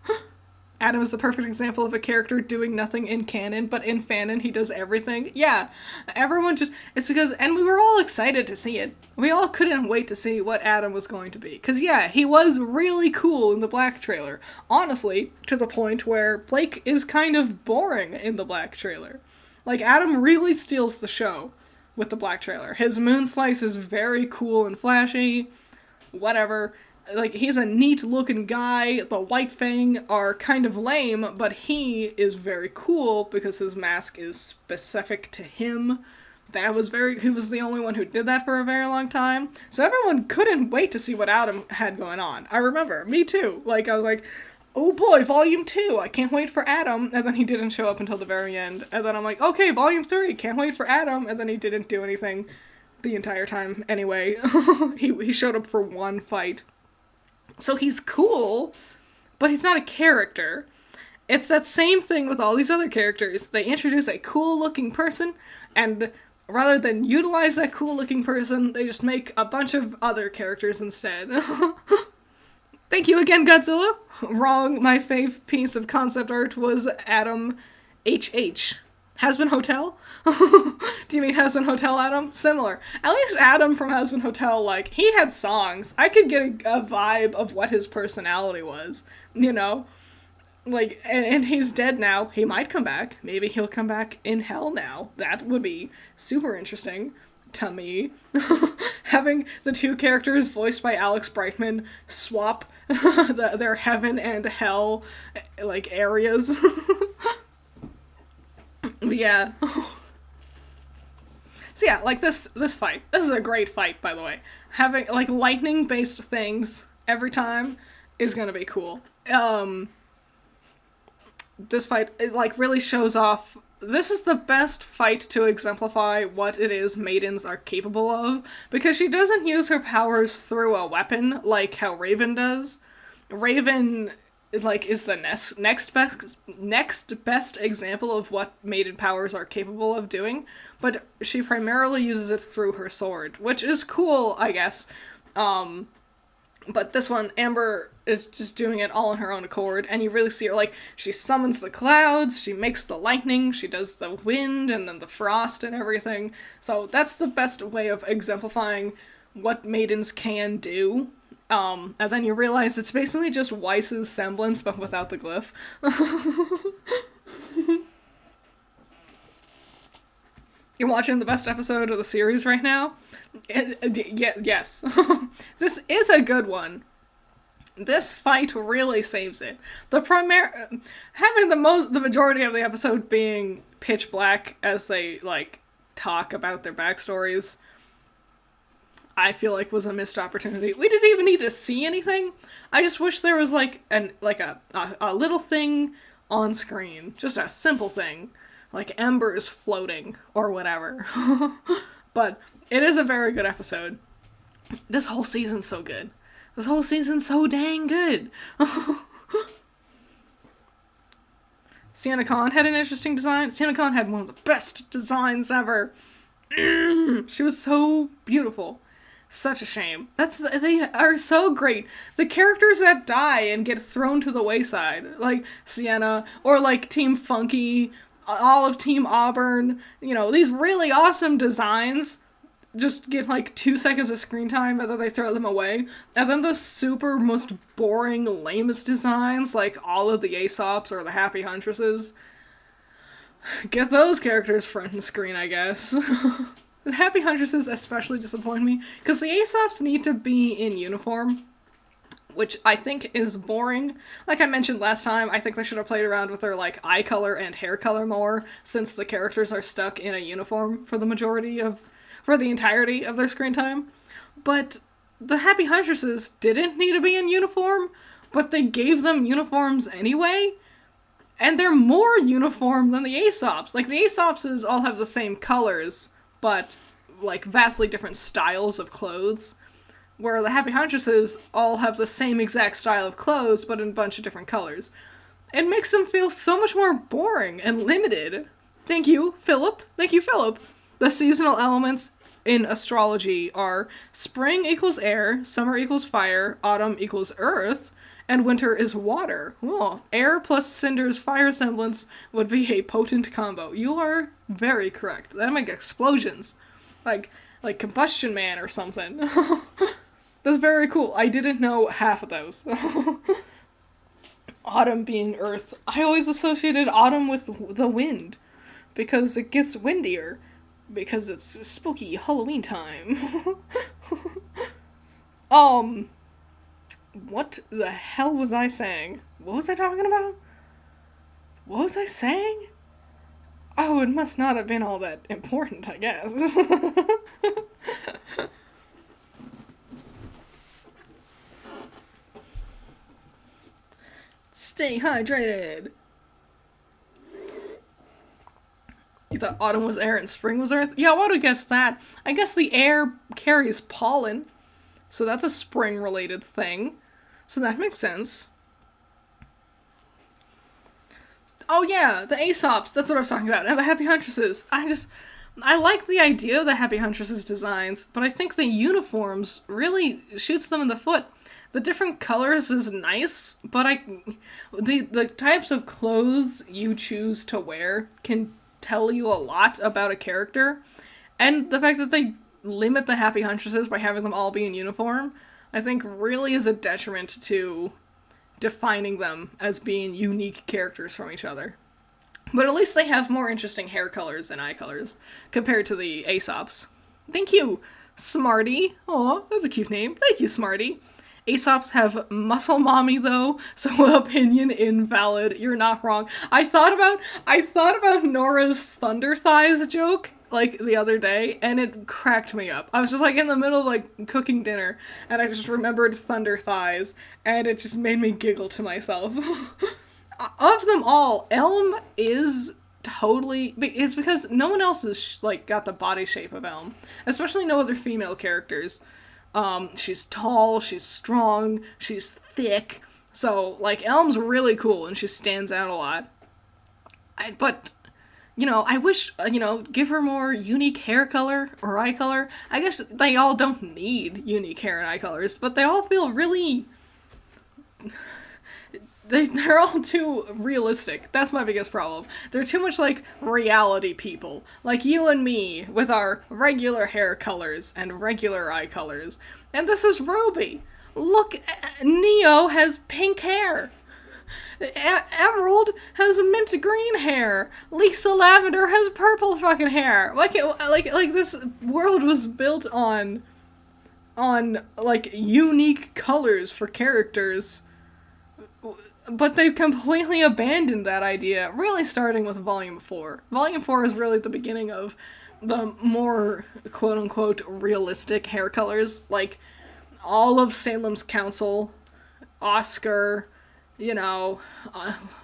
Adam is the perfect example of a character doing nothing in canon, but in fanon he does everything. Yeah, everyone just... It's because... And we were all excited to see it. We all couldn't wait to see what Adam was going to be. Because, yeah, he was really cool in the Black trailer. Honestly, to the point where Blake is kind of boring in the Black trailer. Like, Adam really steals the show with the Black trailer. His moon slice is very cool and flashy. Whatever. Like, he's a neat-looking guy. The White Fang are kind of lame, but he is very cool because his mask is specific to him. He was the only one who did that for a very long time. So everyone couldn't wait to see what Adam had going on. I remember, me too. Like, I was like, oh boy, Volume 2, I can't wait for Adam. And then he didn't show up until the very end. And then I'm like, okay, Volume 3, can't wait for Adam. And then he didn't do anything the entire time anyway. He showed up for one fight. So he's cool, but he's not a character. It's that same thing with all these other characters. They introduce a cool-looking person, and rather than utilize that cool-looking person, they just make a bunch of other characters instead. Thank you again, Godzilla. Wrong, my fave piece of concept art was Adam HH. Has-Been Hotel? Do you mean Has-Been Hotel Adam? Similar. At least Adam from Has-Been Hotel, like, he had songs. I could get a vibe of what his personality was, you know? Like, and he's dead now. He might come back. Maybe he'll come back in hell now. That would be super interesting to me. Having the two characters voiced by Alex Brightman swap their heaven and hell, like, areas. Yeah. So yeah, like this fight. This is a great fight, by the way. Having, like, lightning-based things every time is gonna be cool. This fight, it, like, really shows off... This is the best fight to exemplify what it is Maidens are capable of, because she doesn't use her powers through a weapon like how Raven does. Raven... like, is the next best example of what Maiden powers are capable of doing, but she primarily uses it through her sword, which is cool, I guess. But this one, Amber is just doing it all on her own accord, and you really see her, like, she summons the clouds, she makes the lightning, she does the wind, and then the frost and everything. So that's the best way of exemplifying what Maidens can do. And then you realize it's basically just Weiss's semblance, but without the glyph. You're watching the best episode of the series right now? Yes. This is a good one. This fight really saves it. Having the majority of the episode being pitch black as they, like, talk about their backstories, I feel like was a missed opportunity. We didn't even need to see anything. I just wish there was, like, a little thing on screen. Just a simple thing. Like embers floating, or whatever. But it is a very good episode. This whole season's so good. This whole season's so dang good. Sienna Khan had an interesting design. Sienna Khan had one of the best designs ever. She was so beautiful. Such a shame. They are so great. The characters that die and get thrown to the wayside, like Sienna, or like Team Funky, all of Team Auburn, these really awesome designs just get like 2 seconds of screen time and then they throw them away. And then the super most boring, lamest designs, like all of the Aesops or the Happy Huntresses, get those characters front and screen, I guess. The Happy Huntresses especially disappoint me, because the Aesops need to be in uniform, which I think is boring. Like I mentioned last time, I think they should have played around with their, like, eye color and hair color more, since the characters are stuck in a uniform for the entirety of their screen time. But the Happy Huntresses didn't need to be in uniform, but they gave them uniforms anyway, and they're more uniform than the Aesops. Like, the Aesopses all have the same colors, but, like, vastly different styles of clothes, where the Happy Huntresses all have the same exact style of clothes, but in a bunch of different colors. It makes them feel so much more boring and limited. Thank you, Philip. Thank you, Philip. The seasonal elements in astrology are spring equals air, summer equals fire, autumn equals earth, and winter is water. Oh, air plus Cinder's fire semblance would be a potent combo. You are very correct. That'd make explosions. Like Combustion Man or something. That's very cool. I didn't know half of those. Autumn being earth. I always associated autumn with the wind, because it gets windier, because it's spooky Halloween time. What the hell was I saying? What was I talking about? What was I saying? Oh, it must not have been all that important, I guess. Stay hydrated. You thought autumn was air and spring was earth? Yeah, I would have guessed that. I guess the air carries pollen, so that's a spring-related thing. So that makes sense. Oh yeah, the Aesops, that's what I was talking about, and the Happy Huntresses. I like the idea of the Happy Huntresses designs, but I think the uniforms really shoots them in the foot. The different colors is nice, but the types of clothes you choose to wear can tell you a lot about a character, and the fact that they limit the Happy Huntresses by having them all be in uniform, I think really is a detriment to defining them as being unique characters from each other. But at least they have more interesting hair colors and eye colors compared to the Aesops. Thank you, Smarty. Aw, that's a cute name. Thank you, Smarty. Aesops have muscle mommy though, so opinion invalid. You're not wrong. I thought about Nora's thunder thighs joke like the other day, and it cracked me up. I was just like in the middle of like cooking dinner, and I just remembered thunder thighs, and it just made me giggle to myself. Of them all, Elm is totally, it's because no one else is like got the body shape of Elm, especially no other female characters. She's tall, she's strong, she's thick, so like Elm's really cool and she stands out a lot. But I wish, give her more unique hair color or eye color. I guess they all don't need unique hair and eye colors, but they all feel really... They're all too realistic. That's my biggest problem. They're too much like reality people. Like you and me, with our regular hair colors and regular eye colors. And this is RWBY. Look, Neo has pink hair. Emerald has mint green hair. Lisa Lavender has purple fucking hair. Like this world was built on like unique colors for characters, but they completely abandoned that idea. Really, starting with Volume 4. Volume 4 is really the beginning of the more quote unquote realistic hair colors. Like all of Salem's Council, Oscar. A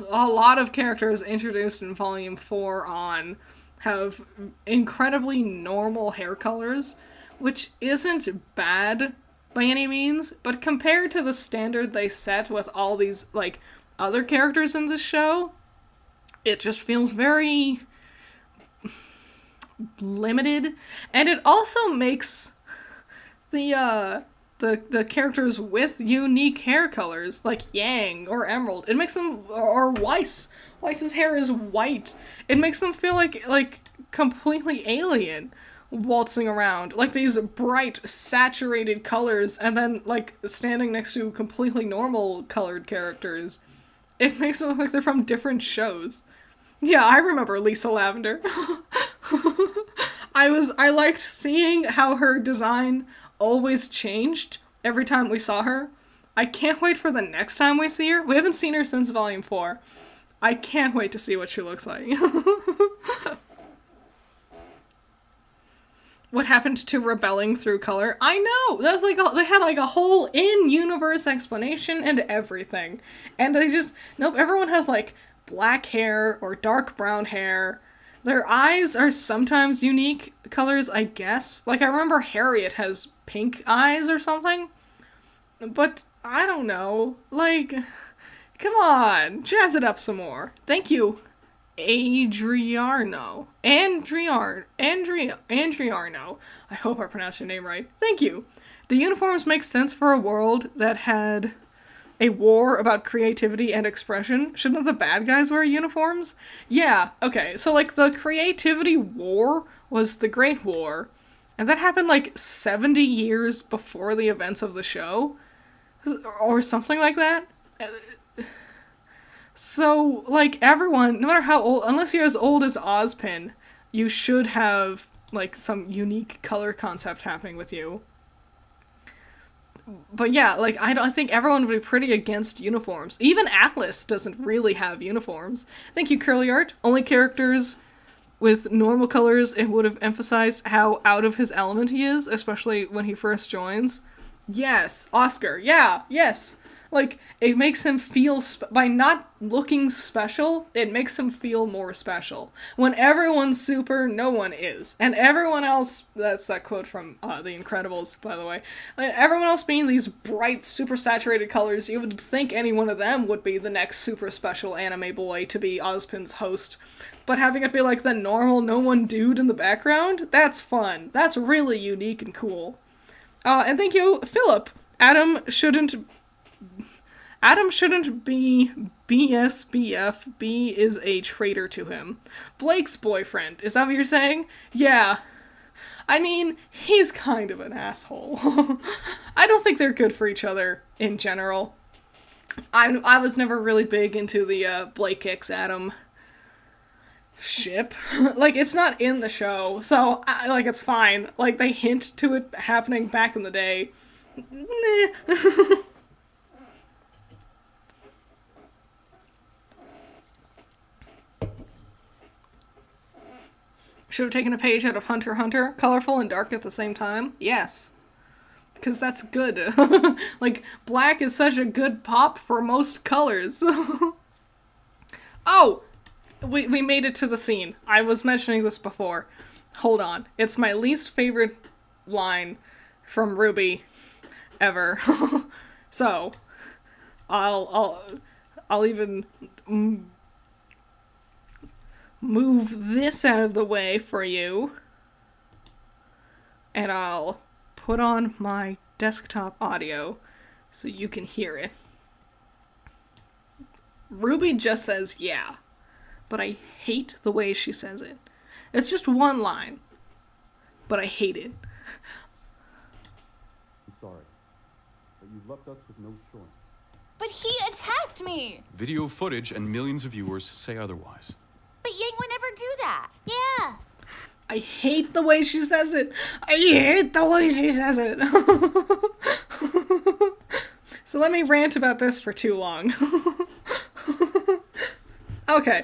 lot of characters introduced in Volume 4 on have incredibly normal hair colors, which isn't bad by any means, but compared to the standard they set with all these, like, other characters in this show, it just feels very limited, and it also makes the characters with unique hair colors, like Yang or Emerald. It makes them, or Weiss. Weiss's hair is white. It makes them feel like completely alien, waltzing around. Like these bright, saturated colors, and then, like, standing next to completely normal colored characters. It makes them look like they're from different shows. Yeah, I remember Lisa Lavender. I liked seeing how her design always changed every time we saw her. I can't wait for the next time we see her. We haven't seen her since Volume 4. I can't wait to see what she looks like. What happened to rebelling through color? I know! That was like they had like a whole in-universe explanation and everything. And they just, nope, everyone has like black hair or dark brown hair. Their eyes are sometimes unique colors, I guess. Like, I remember Harriet has pink eyes or something. But, I don't know. Like, come on, jazz it up some more. Thank you, Adriarno. Andriarno. I hope I pronounced your name right. Thank you. Do uniforms make sense for a world that had a war about creativity and expression? Shouldn't the bad guys wear uniforms? Yeah, okay, so like the creativity war was the Great War, and that happened like 70 years before the events of the show, or something like that. So, like, everyone, no matter how old, unless you're as old as Ozpin, you should have, like, some unique color concept happening with you. But yeah, like, I think everyone would be pretty against uniforms. Even Atlas doesn't really have uniforms. Thank you, Curly Art. Only characters with normal colors, it would have emphasized how out of his element he is, especially when he first joins. Yes, Oscar. Yeah, yes. Like, it makes him feel, by not looking special, it makes him feel more special. When everyone's super, no one is. And everyone else, that's that quote from The Incredibles, by the way, everyone else being these bright, super saturated colors, you would think any one of them would be the next super special anime boy to be Ozpin's host. But having it be like the normal, no one dude in the background, that's fun. That's really unique and cool. And thank you, Philip. Adam shouldn't be BSBF. B is a traitor to him. Blake's boyfriend. Is that what you're saying? Yeah. I mean, he's kind of an asshole. I don't think they're good for each other in general. I was never really big into the Blake X Adam ship. Like, it's not in the show, so, like, it's fine. Like, they hint to it happening back in the day. Should have taken a page out of Hunter x Hunter. Colorful and dark at the same time? Yes. Because that's good. Like, black is such a good pop for most colors. Oh! We made it to the scene. I was mentioning this before. Hold on. It's my least favorite line from RWBY ever. So, I'll even move this out of the way for you. And I'll put on my desktop audio so you can hear it. RWBY just says yeah, but I hate the way she says it. It's just one line, but I hate it. I'm sorry, but you've left us with no choice. But he attacked me! Video footage and millions of viewers say otherwise. But Yang would never do that. Yeah. I hate the way she says it. I hate the way she says it. So let me rant about this for too long. Okay.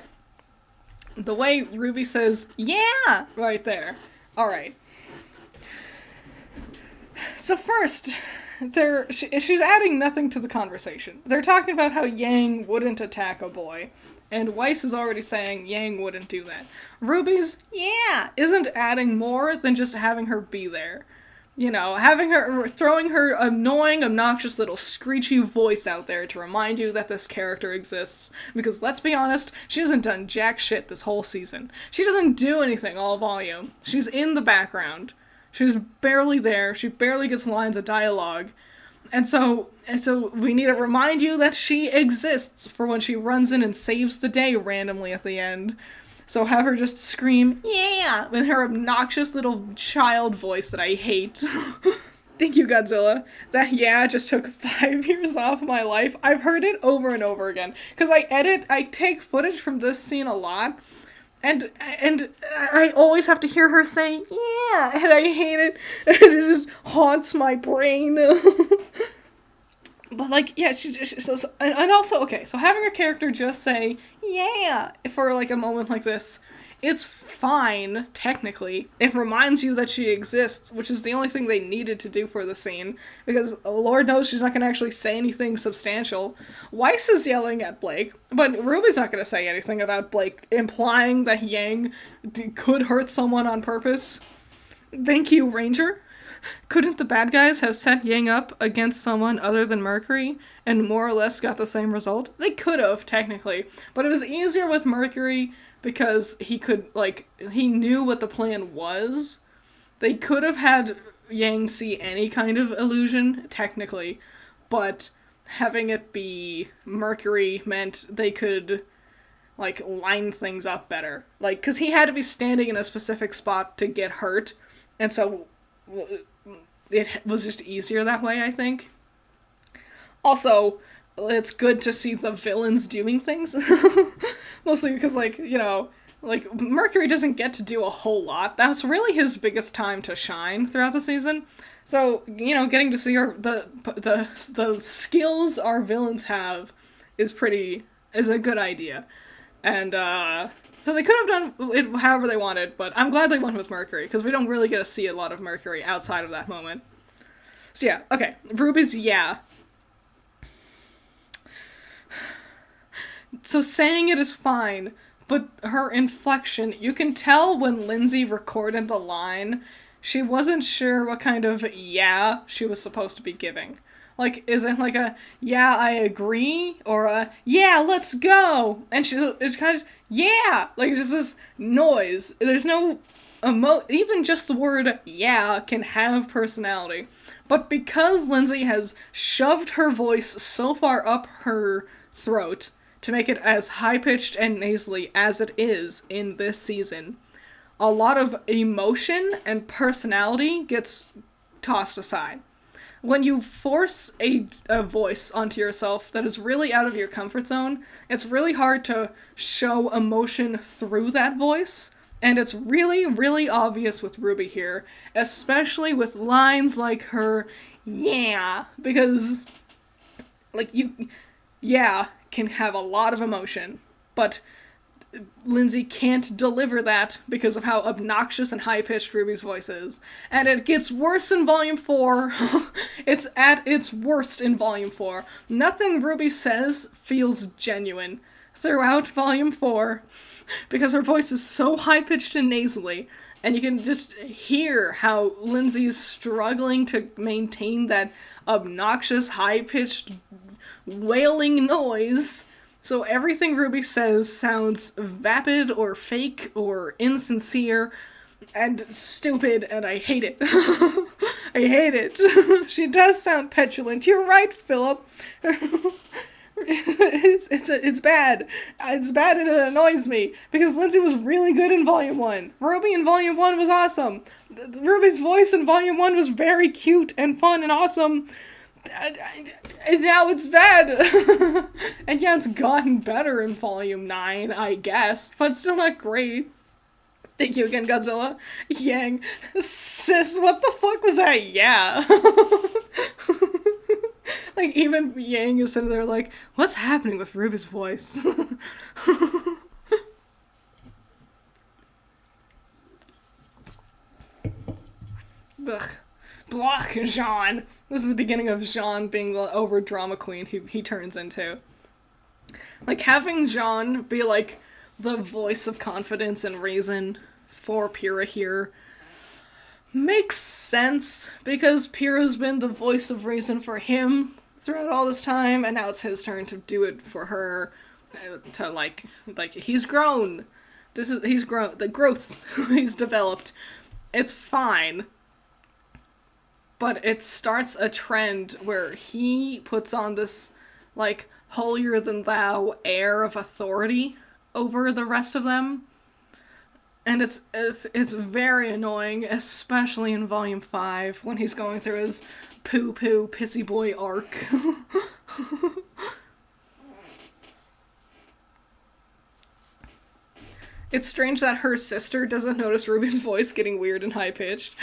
The way RWBY says, yeah, right there. Alright. So first, she's adding nothing to the conversation. They're talking about how Yang wouldn't attack a boy. And Weiss is already saying Yang wouldn't do that. RWBY's, yeah, isn't adding more than just having her be there. You know, having her, throwing her annoying, obnoxious little screechy voice out there to remind you that this character exists. Because let's be honest, she hasn't done jack shit this whole season. She doesn't do anything all volume. She's in the background. She's barely there. She barely gets lines of dialogue. And so we need to remind you that she exists for when she runs in and saves the day randomly at the end. So have her just scream, yeah, with her obnoxious little child voice that I hate. Thank you, Godzilla. That yeah just took 5 years off my life. I've heard it over and over again. Because I take footage from this scene a lot. And I always have to hear her say, yeah, and I hate it. It just haunts my brain. But, like, yeah, and also, okay, so having a character just say, yeah, for, like, a moment like this, it's fine, technically. It reminds you that she exists, which is the only thing they needed to do for the scene, because Lord knows she's not gonna actually say anything substantial. Weiss is yelling at Blake, but RWBY's not gonna say anything about Blake, implying that Yang could hurt someone on purpose. Thank you, Ranger. Couldn't the bad guys have set Yang up against someone other than Mercury and more or less got the same result? They could have, technically, but it was easier with Mercury because he could, like, he knew what the plan was. They could have had Yang see any kind of illusion, technically, but having it be Mercury meant they could, like, line things up better. Like, because he had to be standing in a specific spot to get hurt, and so it was just easier that way, I think. Also, it's good to see the villains doing things. Mostly because, like, you know, like, Mercury doesn't get to do a whole lot. That's really his biggest time to shine throughout the season. So, you know, getting to see the skills our villains have is a good idea. And, so they could have done it however they wanted, but I'm glad they went with Mercury, because we don't really get to see a lot of Mercury outside of that moment. So yeah, okay. RWBY's yeah. So saying it is fine, but her inflection, you can tell when Lindsay recorded the line, she wasn't sure what kind of yeah she was supposed to be giving. Like, is it like a, yeah, I agree? Or a, yeah, let's go! And it's kind of, yeah! Like, just this noise. There's no even just the word yeah can have personality. But because Lindsay has shoved her voice so far up her throat to make it as high-pitched and nasally as it is in this season, a lot of emotion and personality gets tossed aside. When you force a voice onto yourself that is really out of your comfort zone, it's really hard to show emotion through that voice, and it's really, really obvious with RWBY here, especially with lines like her, yeah, because, like, yeah, can have a lot of emotion, but Lindsay can't deliver that because of how obnoxious and high-pitched RWBY's voice is. And it gets worse in Volume 4. It's at its worst in Volume 4. Nothing RWBY says feels genuine throughout Volume 4 because her voice is so high-pitched and nasally, and you can just hear how Lindsay's struggling to maintain that obnoxious, high-pitched, wailing noise. So everything RWBY says sounds vapid or fake or insincere and stupid, and I hate it. I hate it. She does sound petulant. You're right, Philip. It's bad. It's bad and it annoys me, because Lindsay was really good in Volume 1. RWBY in Volume 1 was awesome. RWBY's voice in Volume 1 was very cute and fun and awesome. And now it's bad. And yeah, it's gotten better in Volume 9, I guess, but still not great. Thank you again, Godzilla. Yang. Sis, what the fuck was that? Yeah. Like, even Yang is sitting there like, what's happening with RWBY's voice? Ugh. Block Jaune. This is the beginning of Jaune being the over drama queen he turns into. Like, having Jaune be like the voice of confidence and reason for Pyrrha here makes sense, because Pyrrha's been the voice of reason for him throughout all this time, and now it's his turn to do it for her. To like he's grown. He's grown. The growth he's developed. It's fine. but it starts a trend where he puts on this, like, holier-than-thou air of authority over the rest of them. And it's very annoying, especially in Volume 5, when he's going through his poo-poo pissy boy arc. It's strange that her sister doesn't notice Ruby's voice getting weird and high-pitched.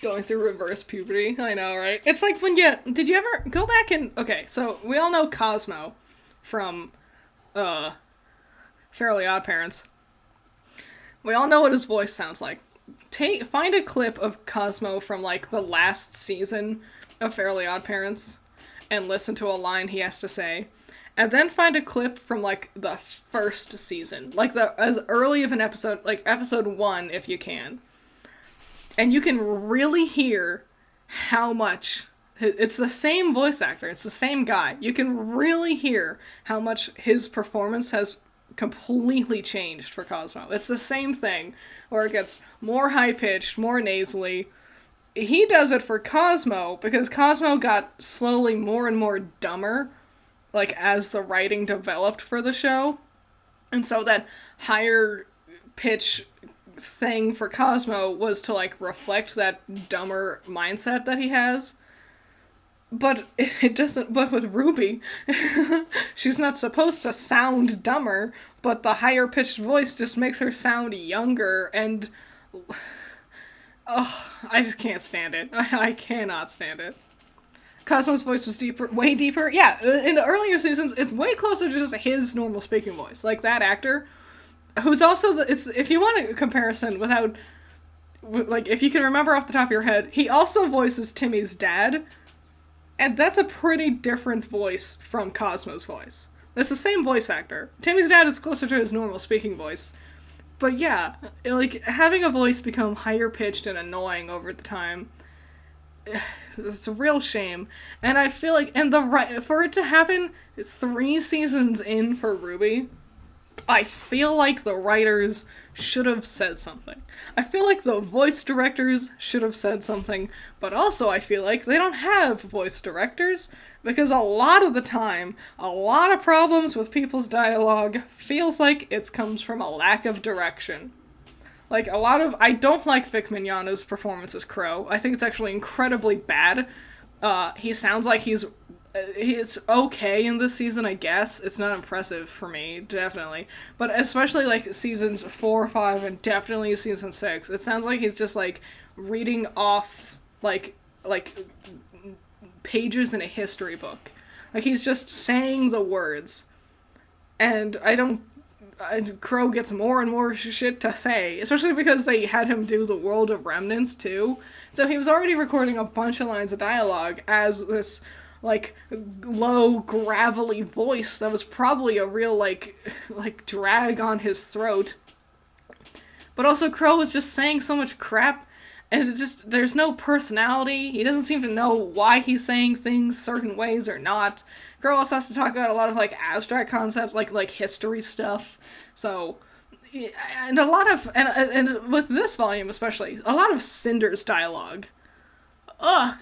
Going through reverse puberty. I know, right? It's like when you... Did you ever go back and... Okay, so we all know Cosmo from, Fairly Oddparents. We all know what his voice sounds like. Find a clip of Cosmo from, like, the last season of Fairly Oddparents and listen to a line he has to say. And then find a clip from, like, the first season. Like, as early of an episode, like, episode 1, if you can. And you can really hear how much... It's the same voice actor. It's the same guy. You can really hear how much his performance has completely changed for Cosmo. It's the same thing, where it gets more high-pitched, more nasally. He does it for Cosmo, because Cosmo got slowly more and more dumber, like, as the writing developed for the show. And so that higher pitch thing for Cosmo was to, like, reflect that dumber mindset that he has. But it doesn't, but with RWBY, she's not supposed to sound dumber, but the higher pitched voice just makes her sound younger, and, oh, I just can't stand it. I cannot stand it. Cosmo's voice was deeper, way deeper. Yeah, in the earlier seasons, it's way closer to just his normal speaking voice. Like, that actor, who's also, if you want a comparison without, like, if you can remember off the top of your head, he also voices Timmy's dad, and that's a pretty different voice from Cosmo's voice. It's the same voice actor. Timmy's dad is closer to his normal speaking voice. But yeah, like, having a voice become higher pitched and annoying over the time, it's a real shame. And I feel like, for it to happen 3 seasons in for RWBY, I feel like the writers should have said something. I feel like the voice directors should have said something, but also I feel like they don't have voice directors, because a lot of the time, a lot of problems with people's dialogue feels like it comes from a lack of direction. Like, I don't like Vic Mignogna's performance as Crow. I think it's actually incredibly bad. He sounds like he's okay in this season, I guess. It's not impressive for me, definitely. But especially, like, seasons 4, 5, and definitely season 6. It sounds like he's just, like, reading off, like pages in a history book. Like, he's just saying the words. And Crow gets more and more shit to say, especially because they had him do the World of Remnants, too. So he was already recording a bunch of lines of dialogue as this, like, low, gravelly voice that was probably a real, like drag on his throat. But also, Crow was just saying so much crap, and there's no personality. He doesn't seem to know why he's saying things certain ways or not. Crow also has to talk about a lot of, like, abstract concepts, like history stuff. So, and a lot of, and with this volume especially, a lot of Cinder's dialogue. Ugh.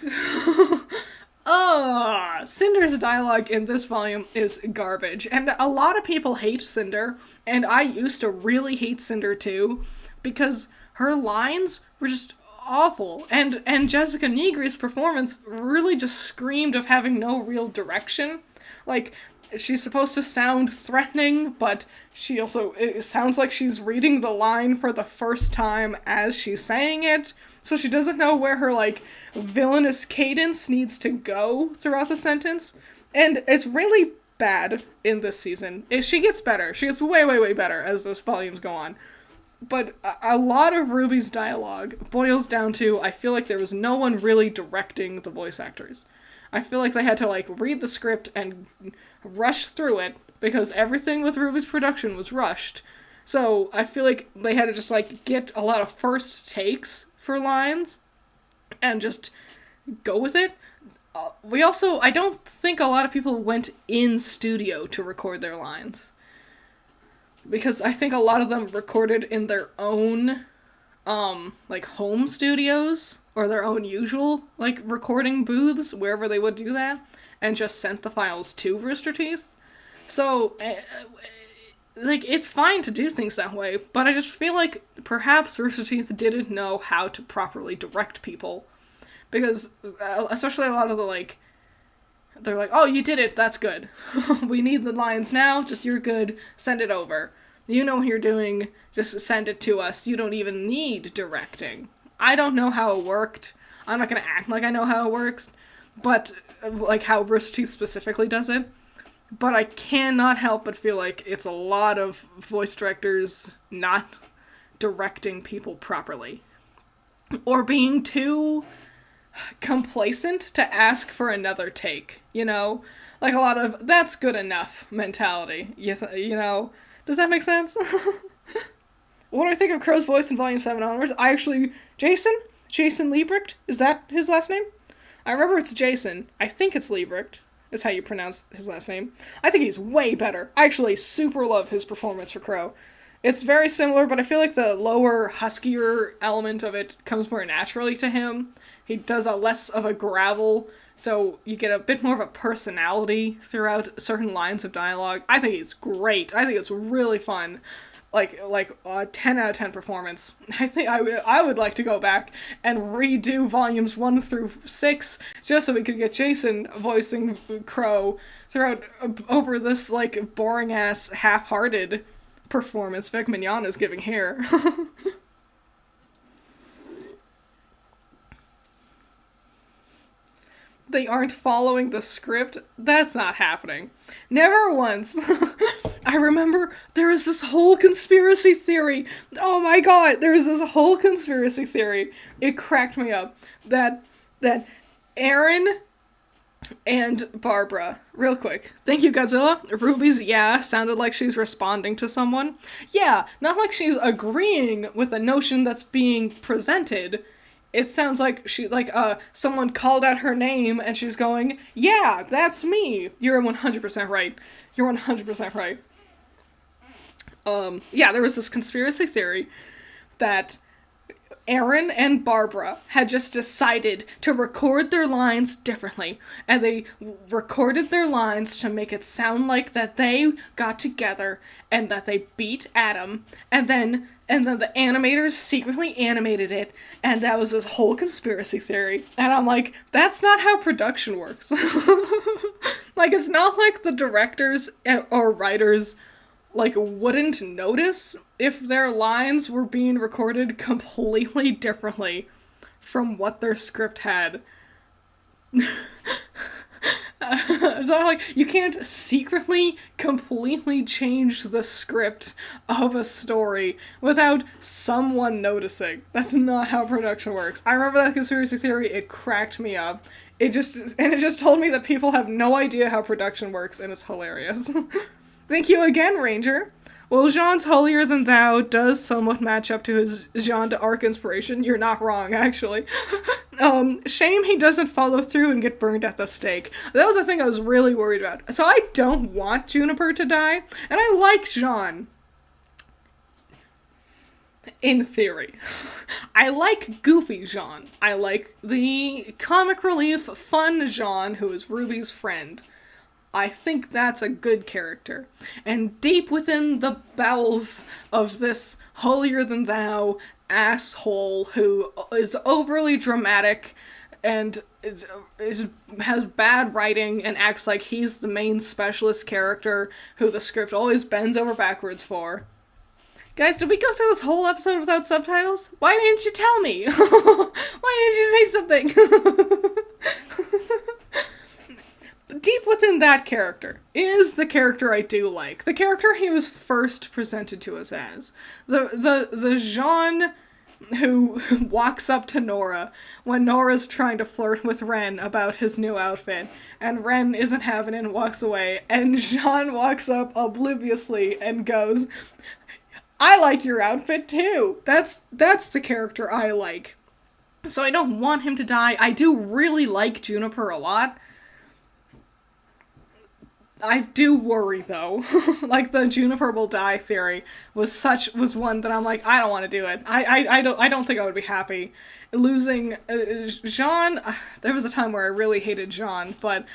Cinder's dialogue in this volume is garbage, and a lot of people hate Cinder, and I used to really hate Cinder too, because her lines were just awful, and Jessica Negri's performance really just screamed of having no real direction. Like, she's supposed to sound threatening, but it sounds like she's reading the line for the first time as she's saying it, so she doesn't know where her, like, villainous cadence needs to go throughout the sentence. And it's really bad in this season. She gets better. She gets way, way, way better as those volumes go on. But a lot of RWBY's dialogue boils down to, I feel like there was no one really directing the voice actors. I feel like they had to, like, read the script and rush through it, because everything with RWBY's production was rushed. So I feel like they had to just, like, get a lot of first takes for lines and just go with it. I don't think a lot of people went in studio to record their lines, because I think a lot of them recorded in their own like home studios or their own usual like recording booths wherever they would do that, and just sent the files to Rooster Teeth. So like it's fine to do things that way, but I just feel like perhaps Rooster Teeth didn't know how to properly direct people, because especially a lot of the like, they're like, oh, you did it, that's good. We need the lines now, just you're good, send it over. You know what you're doing, just send it to us. You don't even need directing. I don't know how it worked. I'm not gonna act like I know how it works, but, like, how Rooster Teeth specifically does it. But I cannot help but feel like it's a lot of voice directors not directing people properly. Or being too complacent to ask for another take, you know? Like a lot of, that's good enough mentality, you know? Does that make sense? What do I think of Crow's voice in Volume 7 onwards? Jason Liebrecht? Is that his last name? I remember it's Jason. I think it's Liebrecht, is how you pronounce his last name. I think he's way better. I actually super love his performance for Crow. It's very similar, but I feel like the lower, huskier element of it comes more naturally to him. He does a less of a gravel, so you get a bit more of a personality throughout certain lines of dialogue. I think he's great. I think it's really fun. Like a 10 out of 10 performance. I think I would like to go back and redo volumes 1 through 6 just so we could get Jason voicing Crow throughout over this like boring ass half-hearted performance Vic Mignon is giving here. They aren't following the script? That's not happening. Never once. I remember there was this whole conspiracy theory. Oh my god, there was this whole conspiracy theory. It cracked me up. That Aaron and Barbara, real quick. Thank you, Godzilla. Ruby's yeah sounded like she's responding to someone. Yeah, not like she's agreeing with a notion that's being presented. It sounds like someone called out her name and she's going, yeah, that's me. You're 100% right. You're 100% right. Yeah, there was this conspiracy theory that Aaron and Barbara had just decided to record their lines differently, and they recorded their lines to make it sound like that they got together and that they beat Adam, and then the animators secretly animated it, and that was this whole conspiracy theory. And I'm like, that's not how production works. Like, it's not like the directors or writers like wouldn't notice if their lines were being recorded completely differently from what their script had. It's not like you can't secretly completely change the script of a story without someone noticing. That's not how production works. I remember that conspiracy theory, it cracked me up. It just told me that people have no idea how production works, and it's hilarious. Thank you again, Ranger. Well, Jaune's holier than thou does somewhat match up to his Jaune d'Arc inspiration. You're not wrong, actually. Shame he doesn't follow through and get burned at the stake. That was the thing I was really worried about. So I don't want Juniper to die, and I like Jaune. In theory. I like goofy Jaune. I like the comic relief, fun Jaune, who is Ruby's friend. I think that's a good character. And deep within the bowels of this holier-than-thou asshole who is overly dramatic and has bad writing and acts like he's the main specialist character who the script always bends over backwards for. Guys, did we go through this whole episode without subtitles? Why didn't you tell me? Why didn't you say something? Deep within that character is the character I do like. The character he was first presented to us as. The Jaune who walks up to Nora when Nora's trying to flirt with Ren about his new outfit, and Ren isn't having it and walks away, and Jaune walks up obliviously and goes, I like your outfit too. That's the character I like. So I don't want him to die. I do really like Juniper a lot. I do worry though. Like the Juniper will die theory was one that I'm like, I don't want to do it. I don't think I would be happy losing Jaune. There was a time where I really hated Jaune, but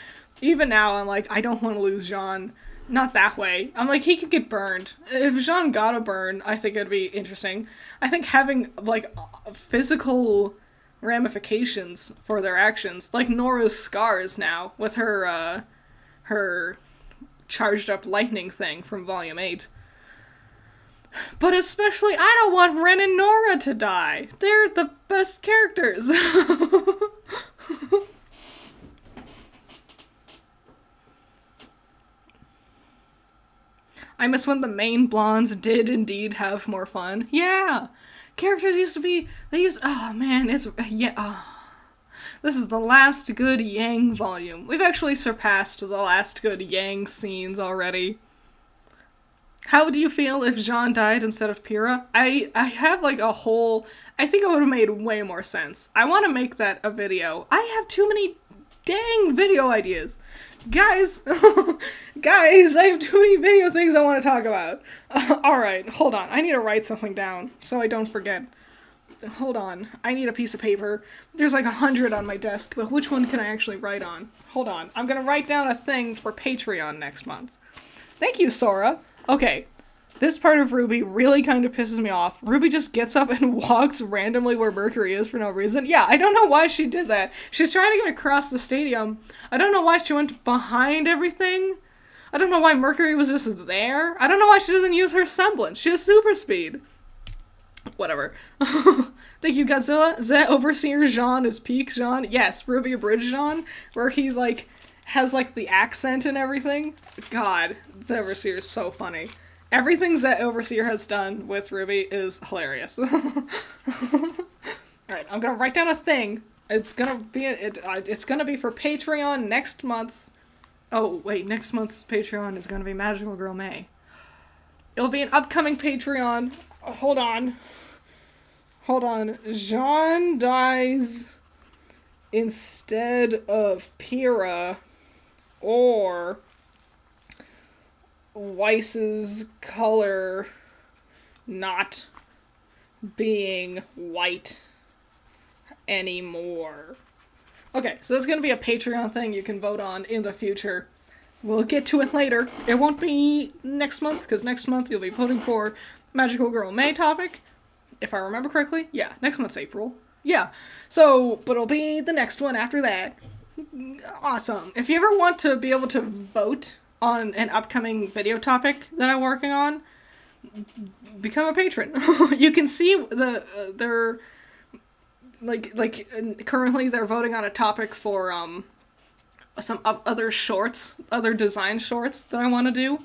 even now I'm like, I don't want to lose Jaune. Not that way. I'm like, he could get burned. If Jaune got a burn, I think it'd be interesting. I think having like physical ramifications for their actions, like Nora's scars now with her her charged up lightning thing from Volume 8. But especially, I don't want Ren and Nora to die. They're the best characters. I miss when the main blondes did indeed have more fun. Yeah! Characters used to be, oh man, yeah, oh. This is the last good Yang volume. We've actually surpassed the last good Yang scenes already. How do you feel if Jaune died instead of Pyrrha? I have like a whole, I think it would have made way more sense. I want to make that a video. I have too many dang video ideas. Guys, guys, I have too many video things I want to talk about. Alright, hold on. I need to write something down so I don't forget. Hold on. I need a piece of paper. There's like 100 on my desk, but which one can I actually write on? Hold on. I'm gonna write down a thing for Patreon next month. Thank you, Sora. Okay. This part of RWBY really kind of pisses me off. RWBY just gets up and walks randomly where Mercury is for no reason. Yeah, I don't know why she did that. She's trying to get across the stadium. I don't know why she went behind everything. I don't know why Mercury was just there. I don't know why she doesn't use her semblance. She has super speed. Whatever. Thank you, Godzilla. Is that Overseer Jaune is peak Jaune? Yes, RWBY Abridged Jaune, where he, like, has, like, the accent and everything. God, Zet Overseer is so funny. Everything Zet Overseer has done with RWBY is hilarious. Alright, I'm gonna write down a thing. It's gonna be, it's gonna be for Patreon next month. Oh, wait, next month's Patreon is gonna be Magical Girl May. It'll be an upcoming Patreon. Hold on. Hold on. Jaune dies instead of Pyrrha, or Weiss's color not being white anymore. Okay, so that's gonna be a Patreon thing you can vote on in the future. We'll get to it later. It won't be next month, because next month you'll be voting for Magical Girl May topic, if I remember correctly. Yeah, next month's April. Yeah, so, but it'll be the next one after that. Awesome. If you ever want to be able to vote on an upcoming video topic that I'm working on, become a patron. You can see they're, currently they're voting on a topic for, some other shorts, other design shorts that I want to do.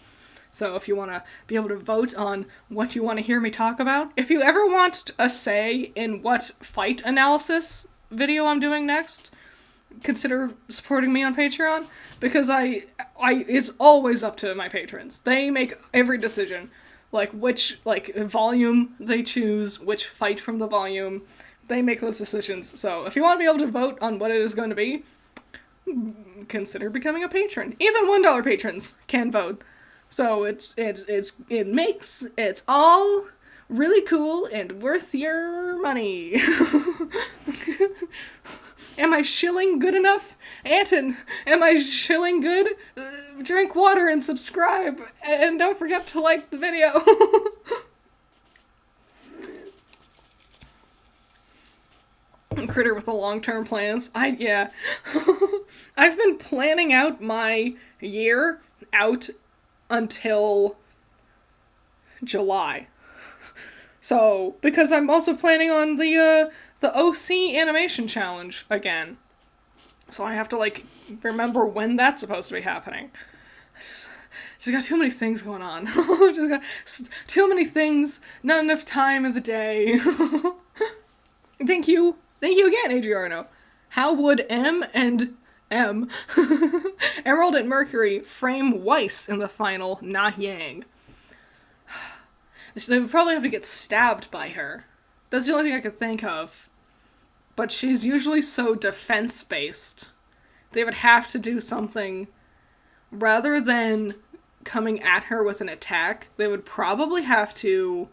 So if you want to be able to vote on what you want to hear me talk about, if you ever want a say in what fight analysis video I'm doing next, consider supporting me on Patreon, because it's always up to my patrons. They make every decision, like which volume they choose, which fight from the volume. They make those decisions. So if you want to be able to vote on what it is going to be, consider becoming a patron. Even $1 patrons can vote. So it's all really cool and worth your money. Am I shilling good enough? Anton, am I shilling good? Drink water and subscribe, and don't forget to like the video. Critter with the long-term plans. Yeah. I've been planning out my year out until July. So, because I'm also planning on the OC animation challenge again. So I have to, remember when that's supposed to be happening. Just got too many things going on. Just got too many things, not enough time in the day. Thank you. Thank you again, Adriano. How would M, Emerald and Mercury, frame Weiss in the final, not Yang? So they would probably have to get stabbed by her. That's the only thing I could think of. But she's usually so defense-based. They would have to do something rather than coming at her with an attack, they would probably have to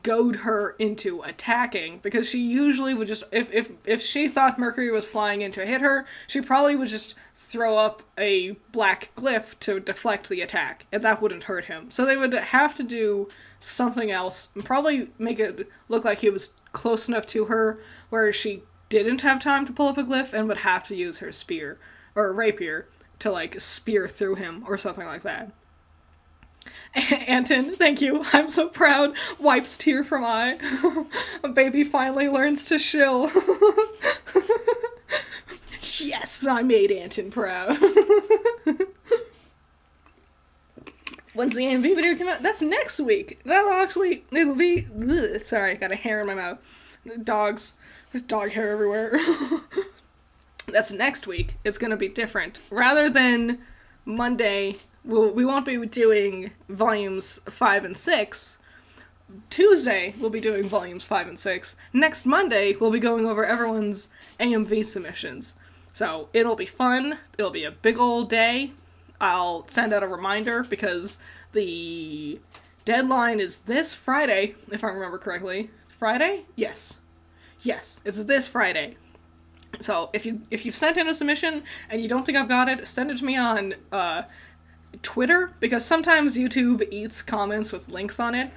goad her into attacking, because she usually would just, if she thought Mercury was flying in to hit her, she probably would just throw up a black glyph to deflect the attack, and that wouldn't hurt him. So they would have to do something else, and probably make it look like he was close enough to her where she didn't have time to pull up a glyph and would have to use her spear, or rapier, to, like, spear through him, or something like that. Anton, thank you. I'm so proud. Wipes tear from eye. A baby finally learns to shill. Yes, I made Anton proud. When's the AMV video come out? That's next week. It'll be... Ugh, sorry, I got a hair in my mouth. Dogs. There's dog hair everywhere. That's next week. It's gonna be different. Rather than Monday... we won't be doing volumes 5 and 6. Tuesday, we'll be doing volumes 5 and 6. Next Monday, we'll be going over everyone's AMV submissions. So, it'll be fun. It'll be a big old day. I'll send out a reminder, because the deadline is this Friday, if I remember correctly. Friday? Yes. Yes, it's this Friday. So, if you've sent in a submission, and you don't think I've got it, send it to me on, Twitter, because sometimes YouTube eats comments with links on it,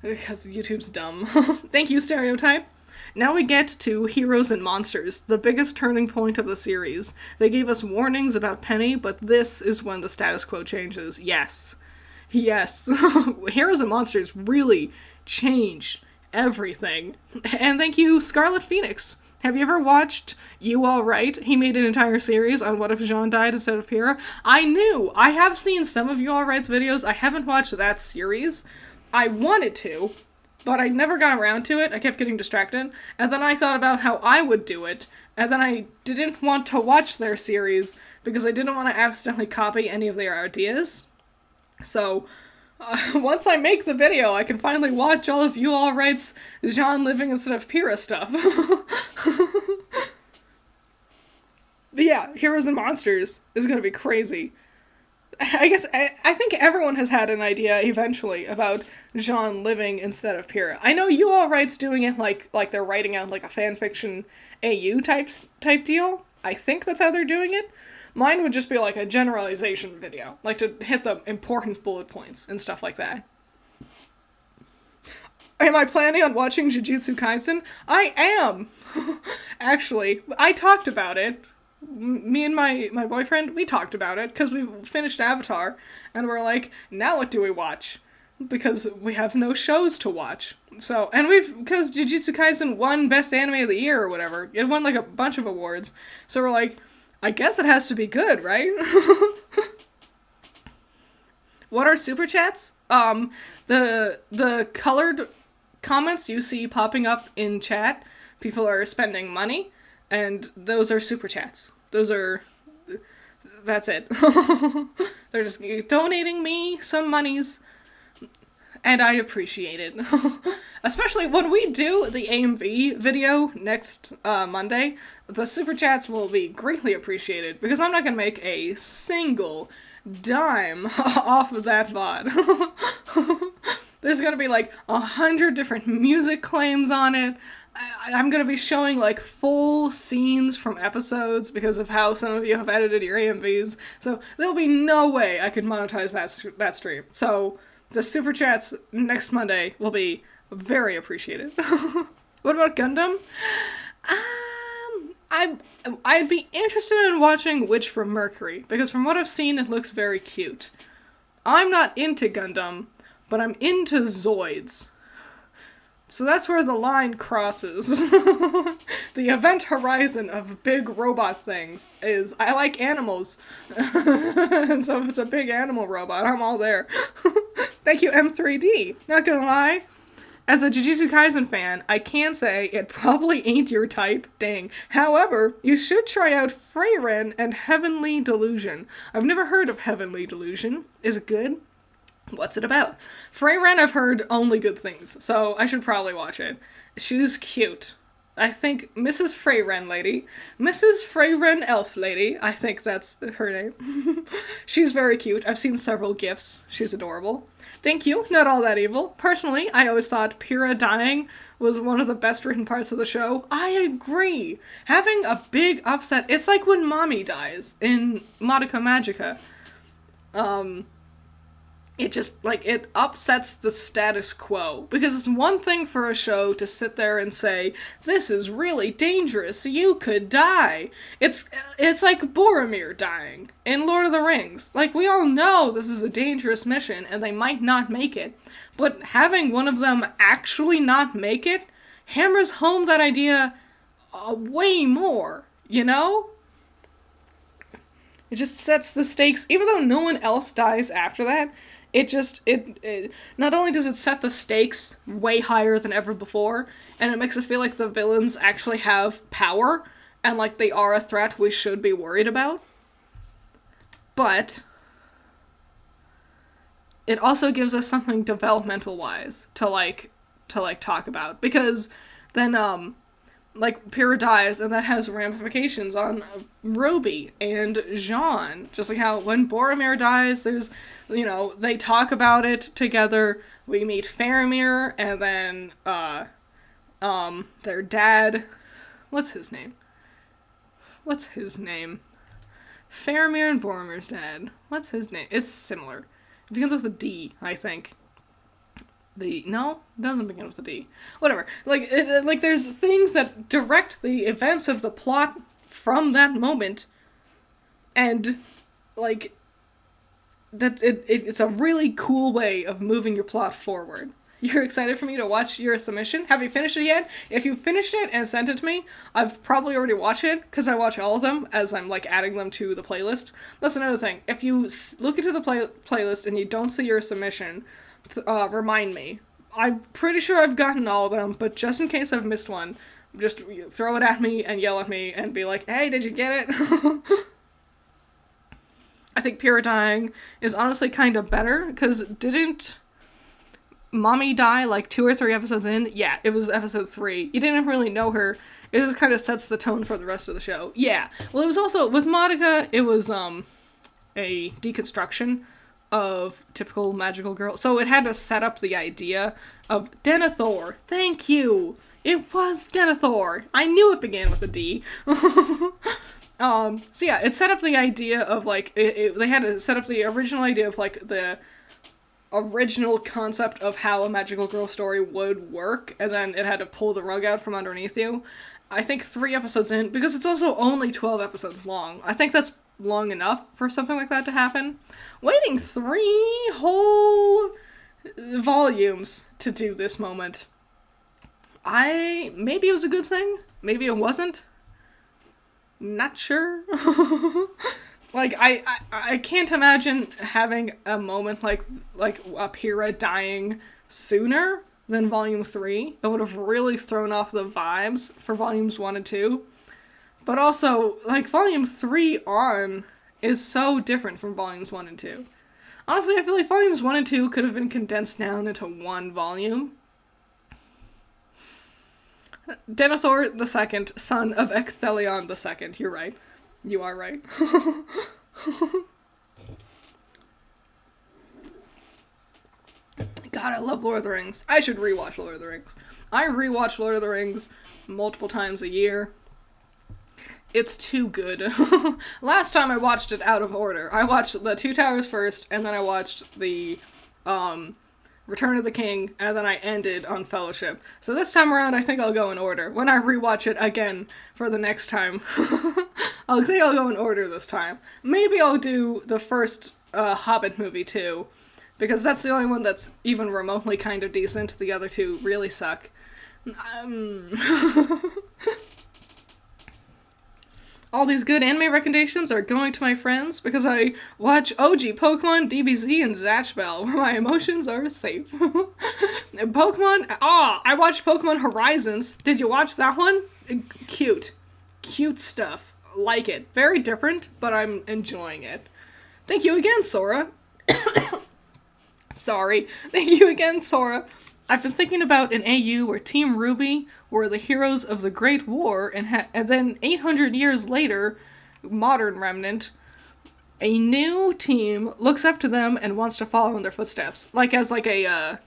because YouTube's dumb. Thank you, Stereotype. Now we get to Heroes and Monsters, the biggest turning point of the series. They gave us warnings about Penny, but this is when the status quo changes. Yes. Yes. Heroes and Monsters really changed everything. And thank you, Scarlet Phoenix. Have you ever watched You All Right? He made an entire series on what if Jaune died instead of Pyrrha. I knew! I have seen some of You All Right's videos. I haven't watched that series. I wanted to, but I never got around to it. I kept getting distracted. And then I thought about how I would do it. And then I didn't want to watch their series because I didn't want to accidentally copy any of their ideas. So... once I make the video, I can finally watch all of You All Right's Jaune living instead of Pyrrha stuff. But yeah, Heroes and Monsters is gonna be crazy. I guess, I think everyone has had an idea, eventually, about Jaune living instead of Pyrrha. I know You All Right's doing it like they're writing out, like, a fanfiction AU type deal. I think that's how they're doing it. Mine would just be like a generalization video, like to hit the important bullet points and stuff like that. Am I planning on watching Jujutsu Kaisen? I am! Actually, I talked about it. Me and my boyfriend, we talked about it, because we finished Avatar, and we're like, now what do we watch? Because we have no shows to watch. So, and because Jujutsu Kaisen won Best Anime of the Year or whatever, it won like a bunch of awards, so we're like, I guess it has to be good, right? What are super chats? The colored comments you see popping up in chat, people are spending money, and those are super chats. That's it. They're just donating me some monies, and I appreciate it. Especially when we do the AMV video next Monday, the super chats will be greatly appreciated, because I'm not gonna make a single dime off of that VOD. There's gonna be like 100 different music claims on it. I'm gonna be showing like full scenes from episodes because of how some of you have edited your AMVs, so there'll be no way I could monetize that stream. So the super chats next Monday will be very appreciated. What about Gundam? I'd be interested in watching Witch from Mercury, because from what I've seen, it looks very cute. I'm not into Gundam, but I'm into Zoids. So that's where the line crosses. The event horizon of big robot things is, I like animals. And so if it's a big animal robot, I'm all there. Thank you, M3D. Not gonna lie, as a Jujutsu Kaisen fan, I can say it probably ain't your type, dang. However, you should try out Freyren and Heavenly Delusion. I've never heard of Heavenly Delusion. Is it good? What's it about? Freyren I've heard only good things, so I should probably watch it. She's cute. I think Mrs. Freyren lady. Mrs. Freyren elf lady. I think that's her name. She's very cute. I've seen several gifs. She's adorable. Thank you. Not all that evil. Personally, I always thought Pyrrha dying was one of the best written parts of the show. I agree. Having a big upset. It's like when Mommy dies in Madoka Magica. It just, like, it upsets the status quo. Because it's one thing for a show to sit there and say, this is really dangerous, you could die. It's like Boromir dying in Lord of the Rings. Like, we all know this is a dangerous mission, and they might not make it. But having one of them actually not make it hammers home that idea way more, you know? It just sets the stakes, even though no one else dies after that. It not only does it set the stakes way higher than ever before, and it makes it feel like the villains actually have power, and like they are a threat we should be worried about, but it also gives us something developmental-wise to talk about, because then, like, Pyrrha dies, and that has ramifications on RWBY and Jaune. Just like how when Boromir dies, there's, you know, they talk about it together. We meet Faramir, and then, their dad, what's his name? Faramir and Boromir's dad. What's his name? It's similar. It begins with a D, I think. No, it doesn't begin with a D. Whatever. Like, there's things that direct the events of the plot from that moment, and, like, it's a really cool way of moving your plot forward. You're excited for me to watch your submission? Have you finished it yet? If you finished it and sent it to me, I've probably already watched it, because I watch all of them as I'm, like, adding them to the playlist. That's another thing. If you look into the playlist and you don't see your submission, remind me. I'm pretty sure I've gotten all of them, but just in case I've missed one, just throw it at me and yell at me and be like, hey, did you get it? I think Pyrrha dying is honestly kind of better, because didn't Mommy die like 2 or 3 episodes in? Yeah, it was episode 3. You didn't really know her. It just kind of sets the tone for the rest of the show. Yeah. Well, it was also, with Madoka, it was, a deconstruction of typical magical girl. So it had to set up the idea of Denethor. Thank you! It was Denethor! I knew it began with a D. So yeah, it set up the idea of, like, they had to set up the original idea of, like, the original concept of how a magical girl story would work, and then it had to pull the rug out from underneath you. I think 3 episodes in, because it's also only 12 episodes long. I think that's long enough for something like that to happen. Waiting 3 whole volumes to do this moment. Maybe it was a good thing. Maybe it wasn't. Not sure. Like, I can't imagine having a moment like a Pyrrha dying sooner than Volume 3. It would have really thrown off the vibes for Volumes 1 and 2. But also, like, Volume 3 on is so different from Volumes 1 and 2. Honestly, I feel like Volumes 1 and 2 could have been condensed down into 1 volume. Denethor II, son of Ecthelion II. You're right. You are right. God, I love Lord of the Rings. I should rewatch Lord of the Rings. I rewatch Lord of the Rings multiple times a year. It's too good. Last time I watched it out of order. I watched the Two Towers first, and then I watched the Return of the King, and then I ended on Fellowship. So this time around, I think I'll go in order. When I rewatch it again for the next time, I think I'll go in order this time. Maybe I'll do the first Hobbit movie too, because that's the only one that's even remotely kind of decent. The other 2 really suck. All these good anime recommendations are going to my friends because I watch OG Pokemon, DBZ, and Zatch Bell, where my emotions are safe. I watched Pokemon Horizons. Did you watch that one? Cute. Cute stuff. Like it. Very different, but I'm enjoying it. Thank you again, Sora. Sorry. Thank you again, Sora. I've been thinking about an AU where Team RWBY were the heroes of the Great War, and then 800 years later, modern Remnant, a new team looks up to them and wants to follow in their footsteps, like as like a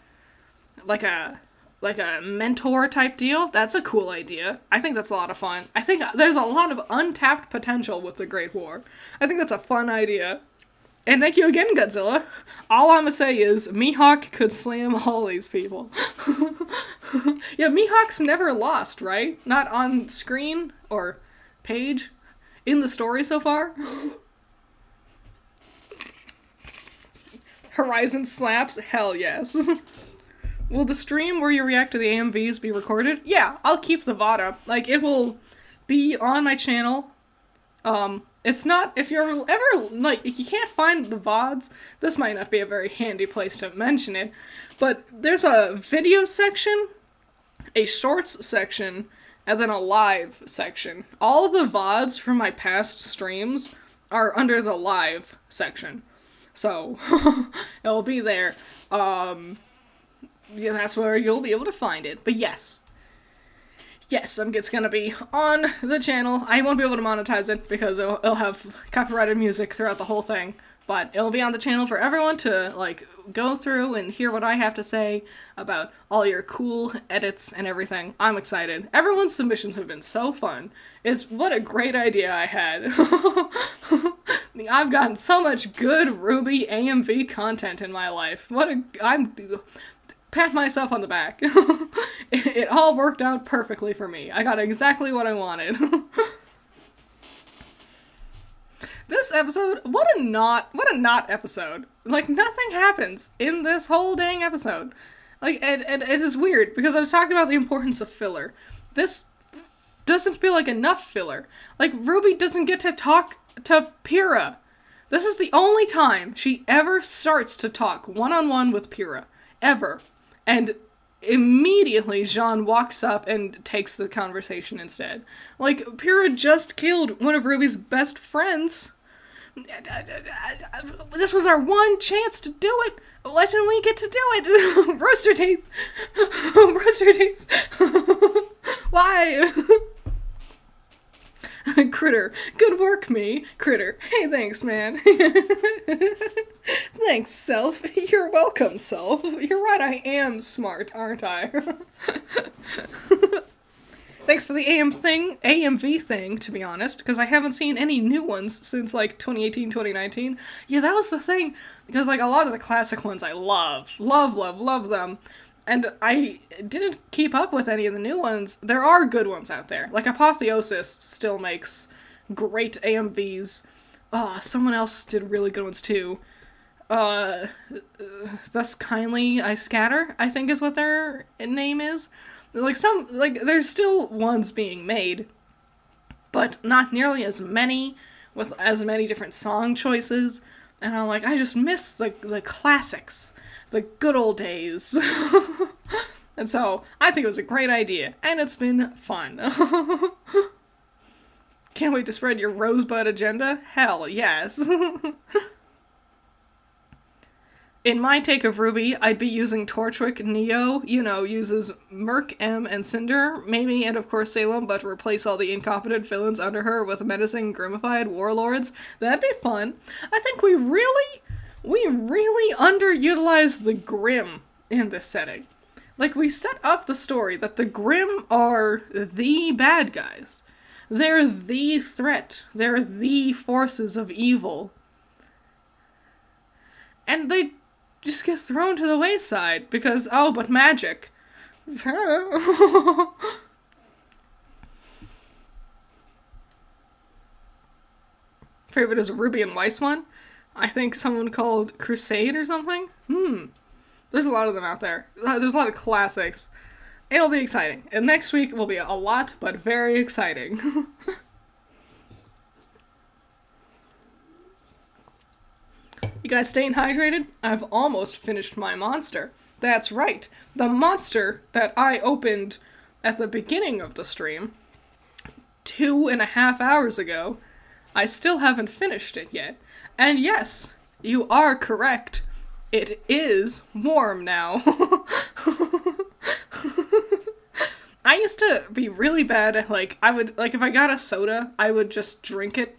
mentor type deal. That's a cool idea. I think that's a lot of fun. I think there's a lot of untapped potential with the Great War. I think that's a fun idea. And thank you again, Godzilla. All I'm gonna say is, Mihawk could slam all these people. Yeah, Mihawk's never lost, right? Not on screen or page in the story so far. Horizon slaps? Hell yes. Will the stream where you react to the AMVs be recorded? Yeah, I'll keep the VOD up. Like, it will be on my channel. It's not, if you're ever, like, if you can't find the VODs, this might not be a very handy place to mention it, but there's a video section, a shorts section, and then a live section. All of the VODs from my past streams are under the live section. So, it'll be there. Yeah, that's where you'll be able to find it. But yes, it's gonna be on the channel. I won't be able to monetize it because it'll have copyrighted music throughout the whole thing. But it'll be on the channel for everyone to, like, go through and hear what I have to say about all your cool edits and everything. I'm excited. Everyone's submissions have been so fun. What a great idea I had. I've gotten so much good RWBY AMV content in my life. Pat myself on the back. It all worked out perfectly for me. I got exactly what I wanted. This episode, what a not episode. Like, nothing happens in this whole dang episode. Like, it is weird, because I was talking about the importance of filler. This doesn't feel like enough filler. Like, RWBY doesn't get to talk to Pyrrha. This is the only time she ever starts to talk one-on-one with Pyrrha. Ever. And immediately Jaune walks up and takes the conversation instead. Like, Pyrrha just killed one of RWBY's best friends. This was our one chance to do it. Why didn't we get to do it? Rooster Teeth. Rooster Teeth. Why? Critter. Good work, me. Critter. Hey, thanks, man. Thanks, Self. You're welcome, Self. You're right, I am smart, aren't I? Thanks for the AMV thing, to be honest, because I haven't seen any new ones since, like, 2018, 2019. Yeah, that was the thing, because, like, a lot of the classic ones I love them. And I didn't keep up with any of the new ones. There are good ones out there. Like, Apotheosis still makes great AMVs. Someone else did really good ones, too. Thus Kindly I Scatter, I think is what their name is. There's still ones being made, but not nearly as many, with as many different song choices. And I'm like, I just miss the classics. The good old days. And so, I think it was a great idea, and it's been fun. Can't wait to spread your rosebud agenda? Hell yes. In my take of RWBY, I'd be using Torchwick Neo, uses Merc, M, and Cinder, maybe, and of course Salem, but replace all the incompetent villains under her with menacing, grimified warlords. That'd be fun. I think we really underutilized the Grim in this setting. Like, we set up the story that the Grim are the bad guys. They're the threat. They're the forces of evil. And they just get thrown to the wayside because, but magic. Favorite is a Ruby and Weiss one. I think someone called Crusade or something. There's a lot of them out there. There's a lot of classics. It'll be exciting. And next week will be a lot, but very exciting. You guys staying hydrated? I've almost finished my monster. That's right. The monster that I opened at the beginning of the stream 2.5 hours ago. I still haven't finished it yet. And yes, you are correct. It is warm now. I used to be really bad at, like, I would, like, if I got a soda, I would just drink it.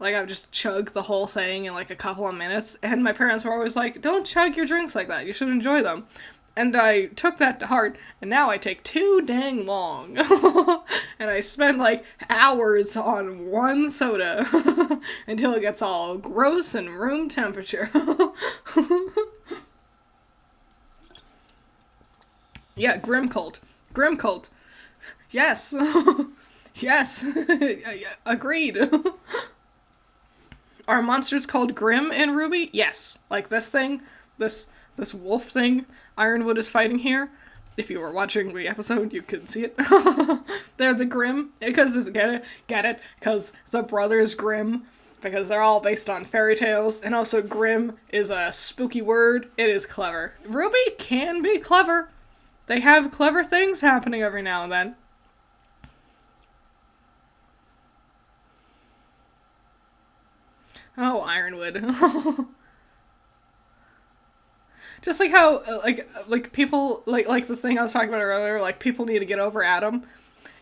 Like, I would just chug the whole thing in, like, a couple of minutes. And my parents were always like, don't chug your drinks like that. You should enjoy them. And I took that to heart, and now I take too dang long. And I spend, like, hours on one soda until it gets all gross and room temperature. Yeah, Grim Cult. Grim Cult. Yes. Yes. Agreed. Are monsters called Grim in RWBY? Yes. Like this thing, this wolf thing Ironwood is fighting here. If you were watching the episode, you could see it. They're the Grim, because, get it? Because the brothers Grimm, because they're all based on fairy tales, and also Grim is a spooky word. It is clever. RWBY can be clever. They have clever things happening every now and then. Oh, Ironwood. Just like how, like people, like the thing I was talking about earlier, like people need to get over Adam.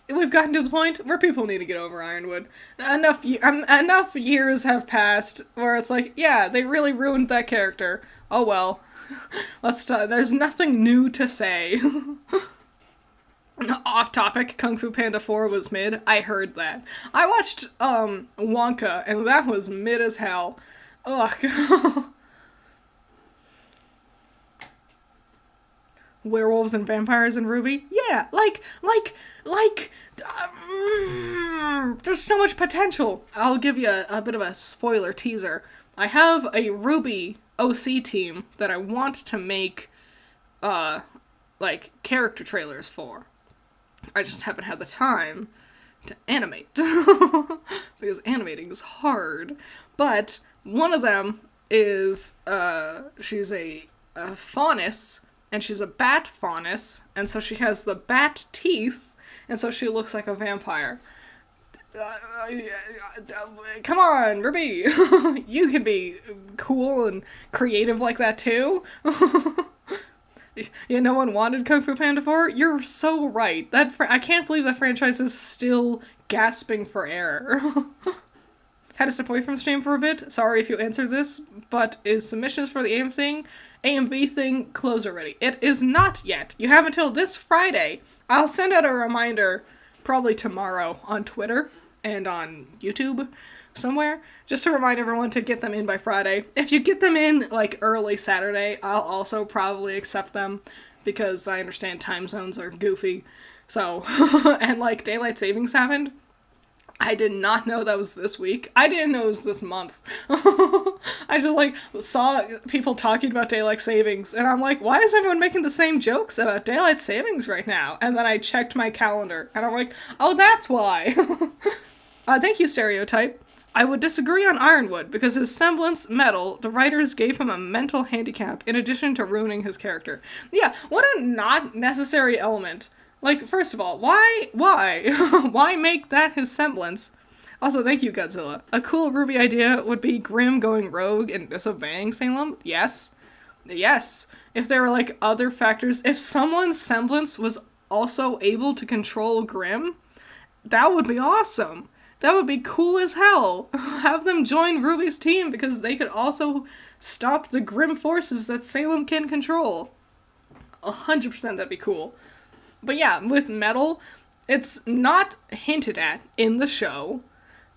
We've gotten to the point where people need to get over Ironwood. Enough years have passed where it's like, yeah, they really ruined that character. Oh well. There's nothing new to say. Off topic, Kung Fu Panda 4 was mid. I heard that. I watched, Wonka, and that was mid as hell. Ugh. Werewolves and vampires in RWBY? Yeah, there's so much potential. I'll give you a bit of a spoiler teaser. I have a RWBY OC team that I want to make, character trailers for. I just haven't had the time to animate. Because animating is hard. But one of them is, she's a faunus, and she's a bat faunus, and so she has the bat teeth, and so she looks like a vampire. Come on, RWBY! You can be cool and creative like that too. Yeah, no one wanted Kung Fu Panda 4? You're so right. I can't believe that franchise is still gasping for air. Had to step away from stream for a bit. Sorry if you answered this, but is submissions for the AMV thing closed already? It is not yet. You have until this Friday. I'll send out a reminder probably tomorrow on Twitter and on YouTube somewhere, just to remind everyone to get them in by Friday. If you get them in, like, early Saturday, I'll also probably accept them, because I understand time zones are goofy. So, and, like, daylight savings happened. I did not know that was this week. I didn't know it was this month. I just, like, saw people talking about daylight savings, and I'm like, why is everyone making the same jokes about daylight savings right now? And then I checked my calendar, and I'm like, oh, that's why. Thank you, Stereotype. I would disagree on Ironwood, because his semblance metal, the writers gave him a mental handicap in addition to ruining his character. Yeah, what a not necessary element. Like, first of all, why? Why make that his semblance? Also, thank you, Godzilla. A cool RWBY idea would be Grim going rogue and disobeying Salem. Yes. Yes. If there were, like, other factors, if someone's semblance was also able to control Grim, that would be awesome. That would be cool as hell. Have them join RWBY's team, because they could also stop the grim forces that Salem can control. 100% that'd be cool. But yeah, with metal, it's not hinted at in the show,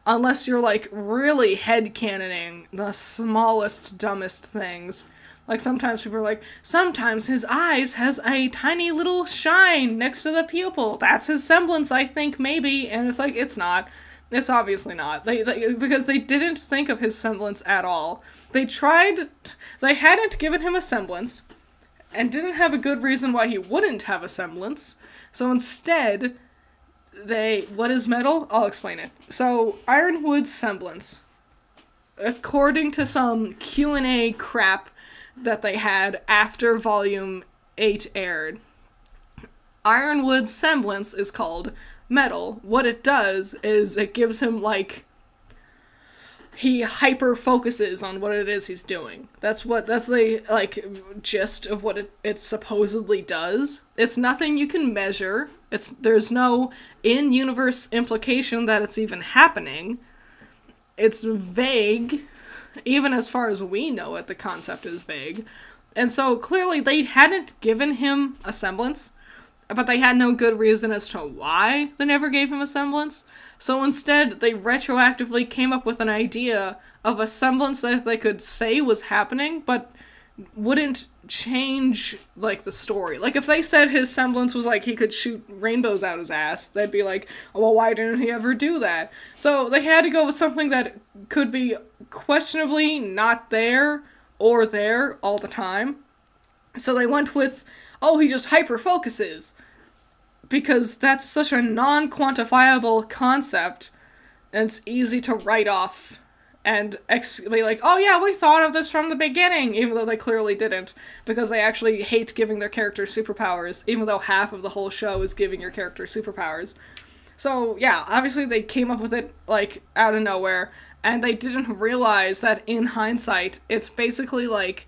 unless you're, like, really headcanoning the smallest, dumbest things. Like, sometimes people are like, sometimes his eyes has a tiny little shine next to the pupil. That's his semblance, I think, maybe. And it's like, it's not. It's obviously not. Because they didn't think of his semblance at all. They hadn't given him a semblance, and didn't have a good reason why he wouldn't have a semblance. So instead, what is metal? I'll explain it. So, Ironwood's semblance, according to some Q&A crap that they had after Volume 8 aired, Ironwood's semblance is called metal. What it does is it gives him, like, he hyper focuses on what it is he's doing. That's the, like, gist of what it supposedly does. It's nothing you can measure. There's no in-universe implication that it's even happening. It's vague. Even as far as we know it, the concept is vague. And so clearly they hadn't given him a semblance, but they had no good reason as to why they never gave him a semblance. So instead, they retroactively came up with an idea of a semblance that they could say was happening, but wouldn't change, like, the story. Like, if they said his semblance was, like, he could shoot rainbows out his ass, they'd be like, oh, well, why didn't he ever do that? So they had to go with something that could be questionably not there or there all the time. So they went with, oh, he just hyper-focuses. Because that's such a non-quantifiable concept, and it's easy to write off and be like, oh yeah, we thought of this from the beginning, even though they clearly didn't, because they actually hate giving their characters superpowers, even though half of the whole show is giving your character superpowers. So yeah, obviously they came up with it, like, out of nowhere, and they didn't realize that in hindsight, it's basically like,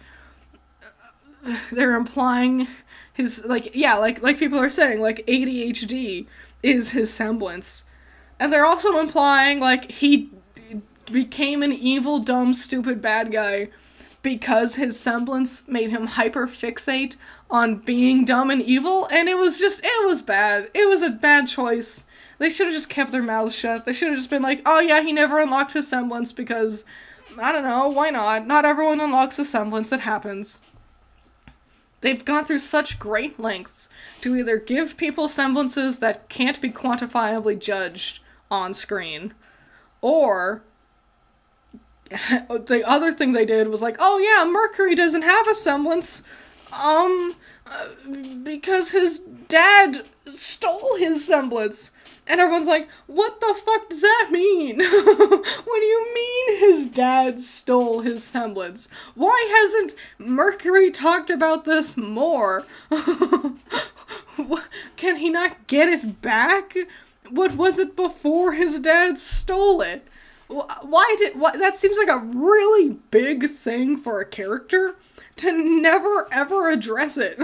they're implying his, like, yeah, like people are saying, like, ADHD is his semblance. And they're also implying, like, he became an evil, dumb, stupid bad guy because his semblance made him hyper-fixate on being dumb and evil, and it was bad. It was a bad choice. They should have just kept their mouths shut. They should have just been like, oh yeah, he never unlocked his semblance because, I don't know, why not? Not everyone unlocks a semblance, it happens. They've gone through such great lengths to either give people semblances that can't be quantifiably judged on screen, or the other thing they did was like, oh yeah, Mercury doesn't have a semblance, because his dad stole his semblance. And everyone's like, what the fuck does that mean? What do you mean his dad stole his semblance? Why hasn't Mercury talked about this more? Can he not get it back? What was it before his dad stole it? That seems like a really big thing for a character to never ever address it.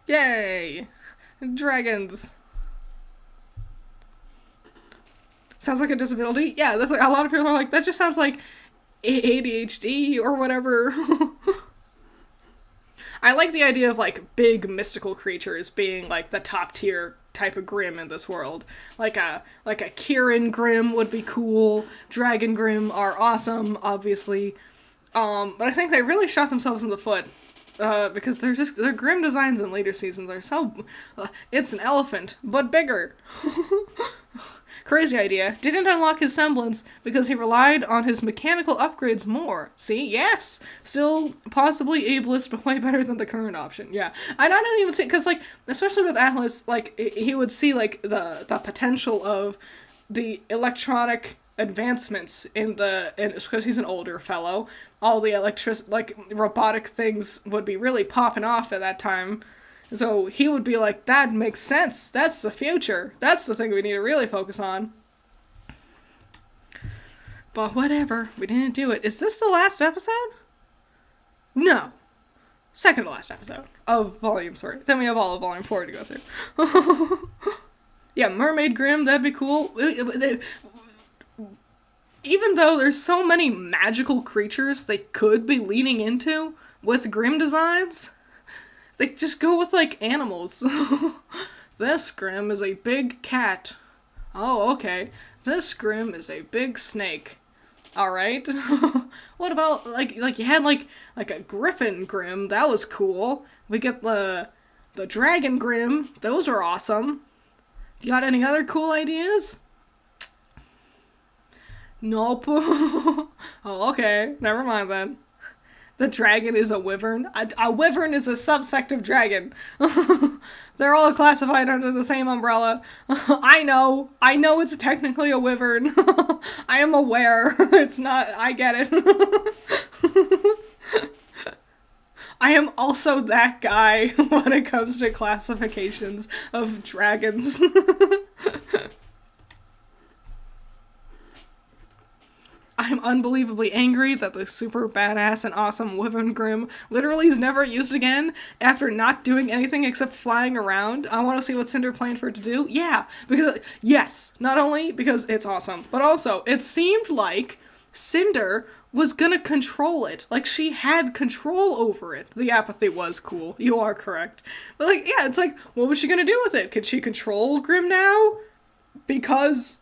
Yay! Dragons. Sounds like a disability? Yeah, that's like, a lot of people are like, that just sounds like ADHD or whatever. I like the idea of, like, big mystical creatures being, like, the top tier type of Grimm in this world. Like a Kirin Grimm would be cool. Dragon Grimm are awesome, obviously. But I think they really shot themselves in the foot. Because their Grimm designs in later seasons are so, it's an elephant, but bigger. Crazy idea. Didn't unlock his semblance because he relied on his mechanical upgrades more. See? Yes! Still possibly ableist, but way better than the current option. Yeah. And I don't even see, because, like, especially with Atlas, like, he would see, like, the potential of the electronic advancements because he's an older fellow, all the robotic things would be really popping off at that time. So he would be like, that makes sense. That's the future. That's the thing we need to really focus on. But whatever. We didn't do it. Is this the last episode? No. Second to last episode of Volume 3. Then we have all of Volume 4 to go through. Yeah, Mermaid Grimm, that'd be cool. Even though there's so many magical creatures they could be leaning into with Grimm designs, they just go with, like, animals. This Grimm is a big cat. Oh, okay. This Grimm is a big snake. Alright. What about, like you had, like a Griffin Grimm. That was cool. We get the Dragon Grimm. Those are awesome. You got any other cool ideas? Nope. Oh, okay. Never mind then. The dragon is a wyvern. A wyvern is a subsect of dragon. They're all classified under the same umbrella. I know it's technically a wyvern. I am aware. It's not, I get it. I am also that guy when it comes to classifications of dragons. I'm unbelievably angry that the super badass and awesome Wyvern Grim literally is never used again after not doing anything except flying around. I want to see what Cinder planned for it to do. Yeah, because, yes, not only because it's awesome, but also it seemed like Cinder was gonna control it. Like, she had control over it. The apathy was cool. You are correct. But, like, yeah, it's like, what was she gonna do with it? Could she control Grim now? Because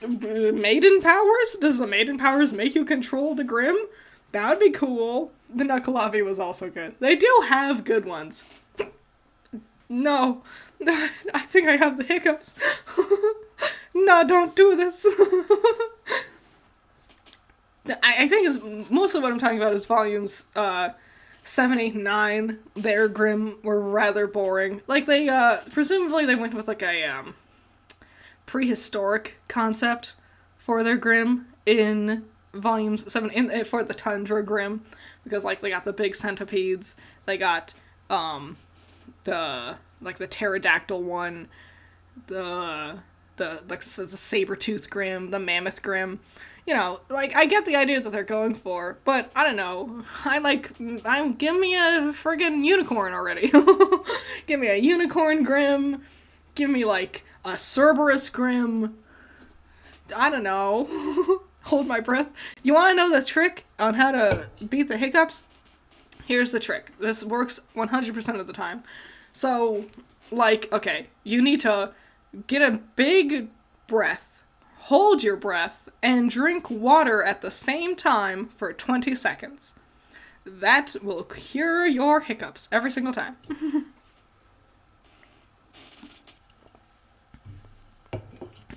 Maiden powers? Does the Maiden powers make you control the Grim? That would be cool. The Knuckleavi was also good. They do have good ones. No. I think I have the hiccups. No, don't do this. I think mostly what I'm talking about is volumes 7, 8, 9. Their Grim were rather boring. Like, they, presumably they went with, like, a, prehistoric concept for their Grim in volumes 7, for the Tundra Grim, because, like, they got the big centipedes, they got, the pterodactyl one, the saber-tooth Grim, the mammoth Grim. You know, like, I get the idea that they're going for, but I don't know. Give me a friggin' unicorn already. Give me a unicorn Grim. Give me, like, a Cerberus Grim. I don't know. Hold my breath. You want to know the trick on how to beat the hiccups? Here's the trick. This works 100% of the time. So, like, okay, you need to get a big breath, hold your breath, and drink water at the same time for 20 seconds. That will cure your hiccups every single time.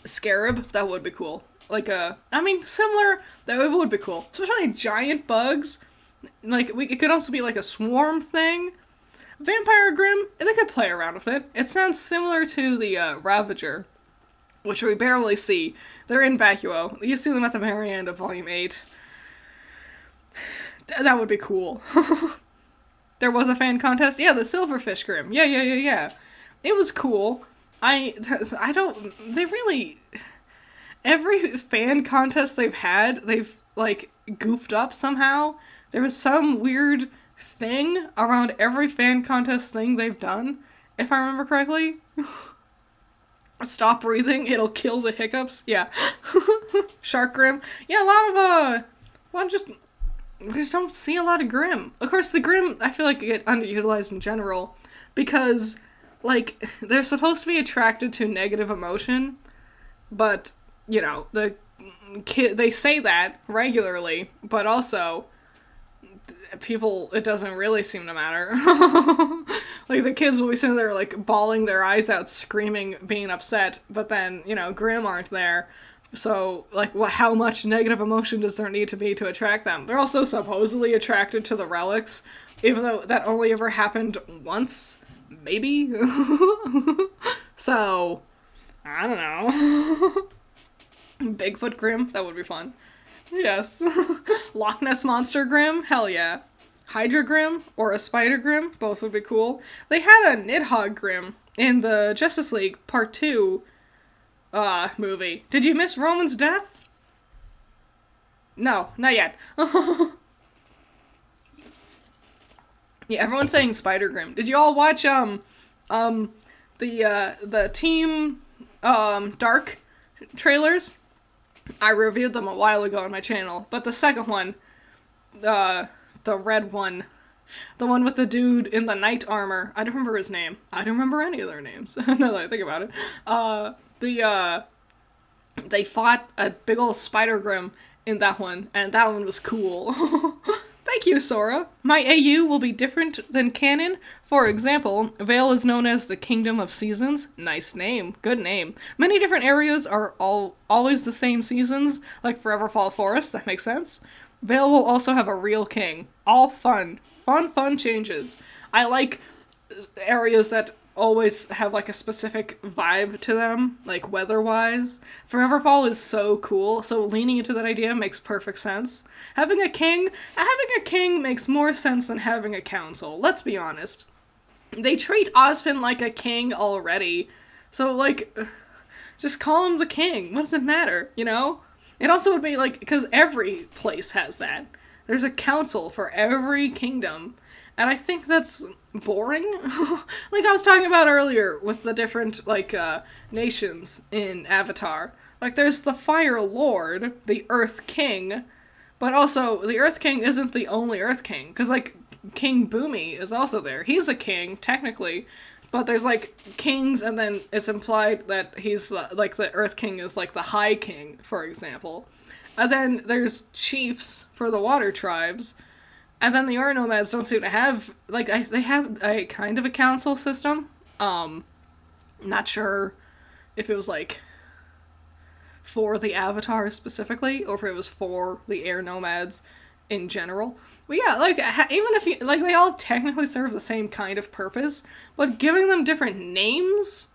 Scarab, that would be cool. Like similar, that would be cool. Especially giant bugs. Like, it could also be like a swarm thing. Vampire Grim, they could play around with it. It sounds similar to the Ravager, which we barely see. They're in Vacuo. You see them at the very end of Volume 8. That would be cool. There was a fan contest? Yeah, the Silverfish Grim. Yeah. It was cool. Every fan contest they've had, they've, like, goofed up somehow. There was some weird thing around every fan contest thing they've done, if I remember correctly. Stop breathing, it'll kill the hiccups. Yeah. Shark Grim. Yeah, I just don't see a lot of Grim. Of course, the Grim, I feel like, get underutilized in general, because, like, they're supposed to be attracted to negative emotion, but, you know, they say that regularly, but also, people, it doesn't really seem to matter. Like, the kids will be sitting there, like, bawling their eyes out, screaming, being upset, but then, you know, Grim aren't there. So, like, how much negative emotion does there need to be to attract them? They're also supposedly attracted to the relics, even though that only ever happened once, maybe? So, I don't know. Bigfoot Grim, that would be fun. Yes. Loch Ness Monster Grim, hell yeah. Hydra Grim or a Spider Grim, both would be cool. They had a Nidhogg Grim in the Justice League Part 2 movie. Did you miss Roman's death? No, not yet. Yeah, everyone's saying Spider Grim. Did you all watch the Team Dark trailers? I reviewed them a while ago on my channel, but the second one, the red one, the one with the dude in the knight armor, I don't remember his name. I don't remember any of their names, now that I think about it. They fought a big ol' Spider Grim in that one, and that one was cool. Thank you, Sora. My AU will be different than canon. For example, Vale is known as the Kingdom of Seasons. Nice name. Good name. Many different areas are always the same seasons, like Foreverfall Forest. That makes sense. Vale will also have a real king. All fun. Fun changes. I like areas that always have like a specific vibe to them, like weather-wise. Forever Fall is so cool, so leaning into that idea makes perfect sense. Having a king makes more sense than having a council, let's be honest. They treat Ozpin like a king already, so like, just call him the king, what does it matter, you know? It also would be like, because every place has that. There's a council for every kingdom, and I think that's boring. Like I was talking about earlier with the different, like, nations in Avatar. Like, there's the Fire Lord, the Earth King, but also, the Earth King isn't the only Earth King, because, like, King Boomy is also there. He's a king, technically, but there's, like, kings, and then it's implied that he's, like, the Earth King is, like, the High King, for example. And then there's chiefs for the water tribes, and then the Air Nomads don't seem to have, like, they have a kind of a council system. Not sure if it was, like, for the Avatar specifically, or if it was for the Air Nomads in general. But yeah, like, even if you, like, they all technically serve the same kind of purpose, but giving them different names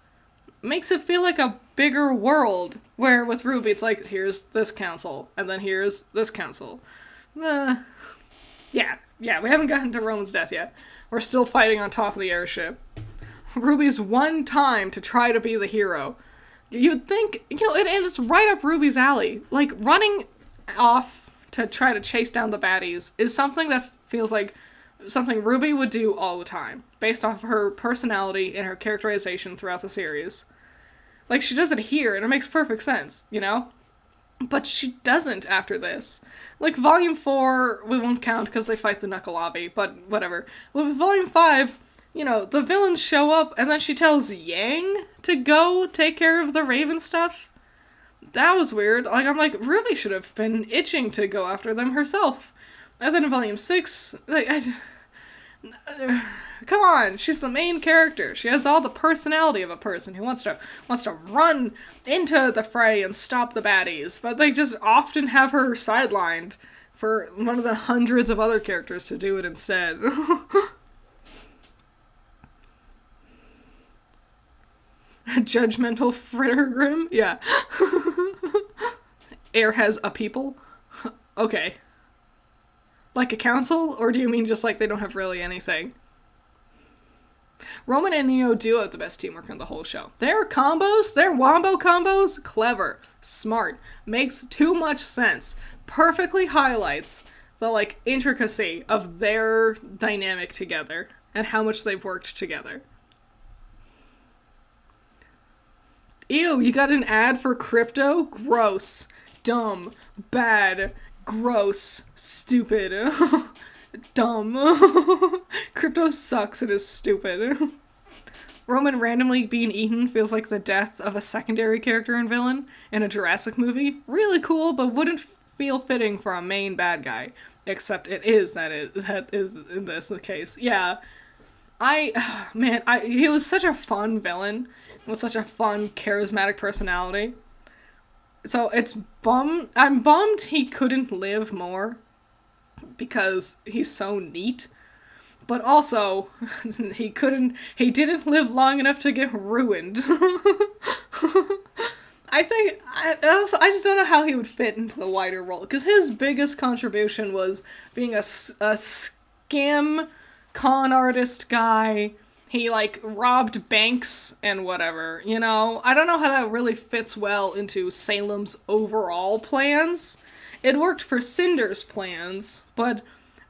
makes it feel like a bigger world, where with RWBY it's like, here's this council, and then here's this council. Yeah, we haven't gotten to Roman's death yet. We're still fighting on top of the airship. RWBY's one time to try to be the hero. You'd think, you know, and it's right up RWBY's alley. Like, running off to try to chase down the baddies is something that feels like something RWBY would do all the time, based off her personality and her characterization throughout the series. Like, she does it here, and it makes perfect sense, you know? But she doesn't after this. Like, Volume 4, we won't count because they fight the Knuckle-Obby, but whatever. With Volume 5, you know, the villains show up, and then she tells Yang to go take care of the Raven stuff. That was weird. Like, I'm like, RWBY should have been itching to go after them herself. And then in Volume 6, like, come on, she's the main character. She has all the personality of a person who wants to run into the fray and stop the baddies, but they just often have her sidelined for one of the hundreds of other characters to do it instead. Judgmental Frittergrim? Yeah. Air has a people? Okay. Like a council? Or do you mean just like they don't have really anything? Roman and Neo do have the best teamwork in the whole show. Their combos, their wombo combos, clever, smart, makes too much sense, perfectly highlights the, like, intricacy of their dynamic together and how much they've worked together. Ew, you got an ad for crypto? Gross. Dumb. Bad. Gross. Stupid. Dumb. Crypto sucks, it is stupid. Roman randomly being eaten feels like the death of a secondary character and villain in a Jurassic movie. Really cool, but wouldn't feel fitting for a main bad guy. Except it is, that is in this the case. Yeah. He was such a fun villain, with such a fun, charismatic personality. So I'm bummed he couldn't live more, because he's so neat. But also, he didn't live long enough to get ruined. I just don't know how he would fit into the wider role, because his biggest contribution was being a scam con artist guy. He, like, robbed banks and whatever, you know? I don't know how that really fits well into Salem's overall plans. It worked for Cinder's plans, but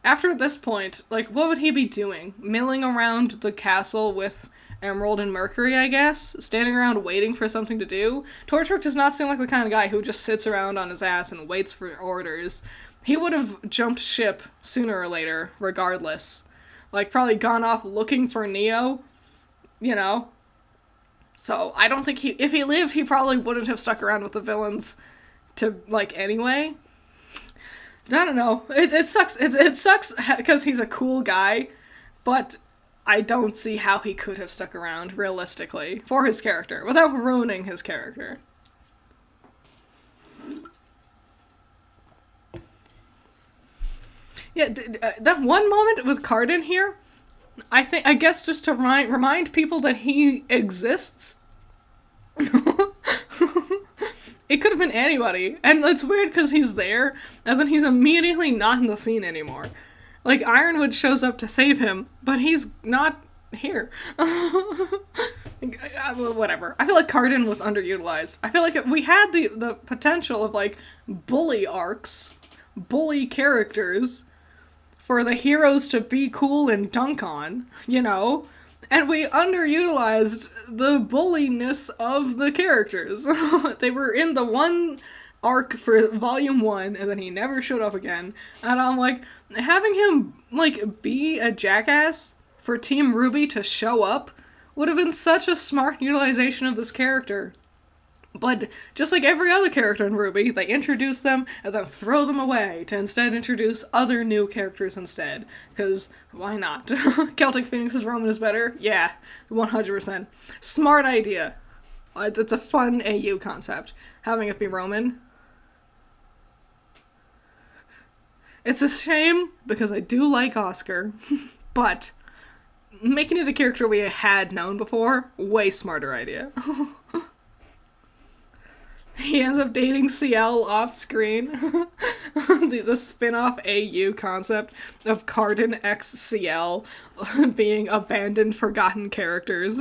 after this point, like, what would he be doing? Milling around the castle with Emerald and Mercury, I guess? Standing around waiting for something to do? Torchwick does not seem like the kind of guy who just sits around on his ass and waits for orders. He would have jumped ship sooner or later, regardless. Like, probably gone off looking for Neo, you know? So, I don't think if he lived, he probably wouldn't have stuck around with the villains to, like, anyway. I don't know. It sucks. It sucks because he's a cool guy, but I don't see how he could have stuck around, realistically, for his character, without ruining his character. Yeah, that one moment with Cardin here, I guess just to remind people that he exists. It could have been anybody, and it's weird because he's there, and then he's immediately not in the scene anymore. Like, Ironwood shows up to save him, but he's not here. Whatever. I feel like Cardin was underutilized. I feel like we had the potential of, like, bully arcs, bully characters, for the heroes to be cool and dunk on, you know? And we underutilized the bulliness of the characters. They were in the one arc for Volume 1, and then he never showed up again. And I'm like, having him, like, be a jackass for Team RWBY to show up would have been such a smart utilization of this character. But just like every other character in RWBY, they introduce them and then throw them away to instead introduce other new characters instead. Because why not? Celtic Phoenix's Roman is better? Yeah, 100%. Smart idea. It's a fun AU concept. Having it be Roman. It's a shame because I do like Oscar, but making it a character we had known before, way smarter idea. He ends up dating CL off screen. the spin-off AU concept of Cardin x CL being abandoned, forgotten characters.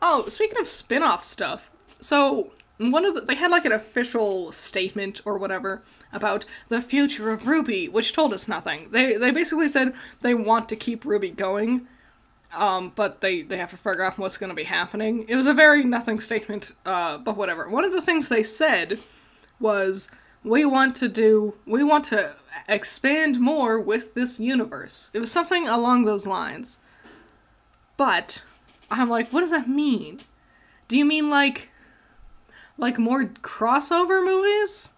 Oh, speaking of spin-off stuff, so they had like an official statement or whatever about the future of RWBY, which told us nothing. They basically said they want to keep RWBY going, but they have to figure out what's going to be happening. It was a very nothing statement, but whatever. One of the things they said was, we want to expand more with this universe. It was something along those lines. But I'm like, what does that mean? Do you mean like more crossover movies?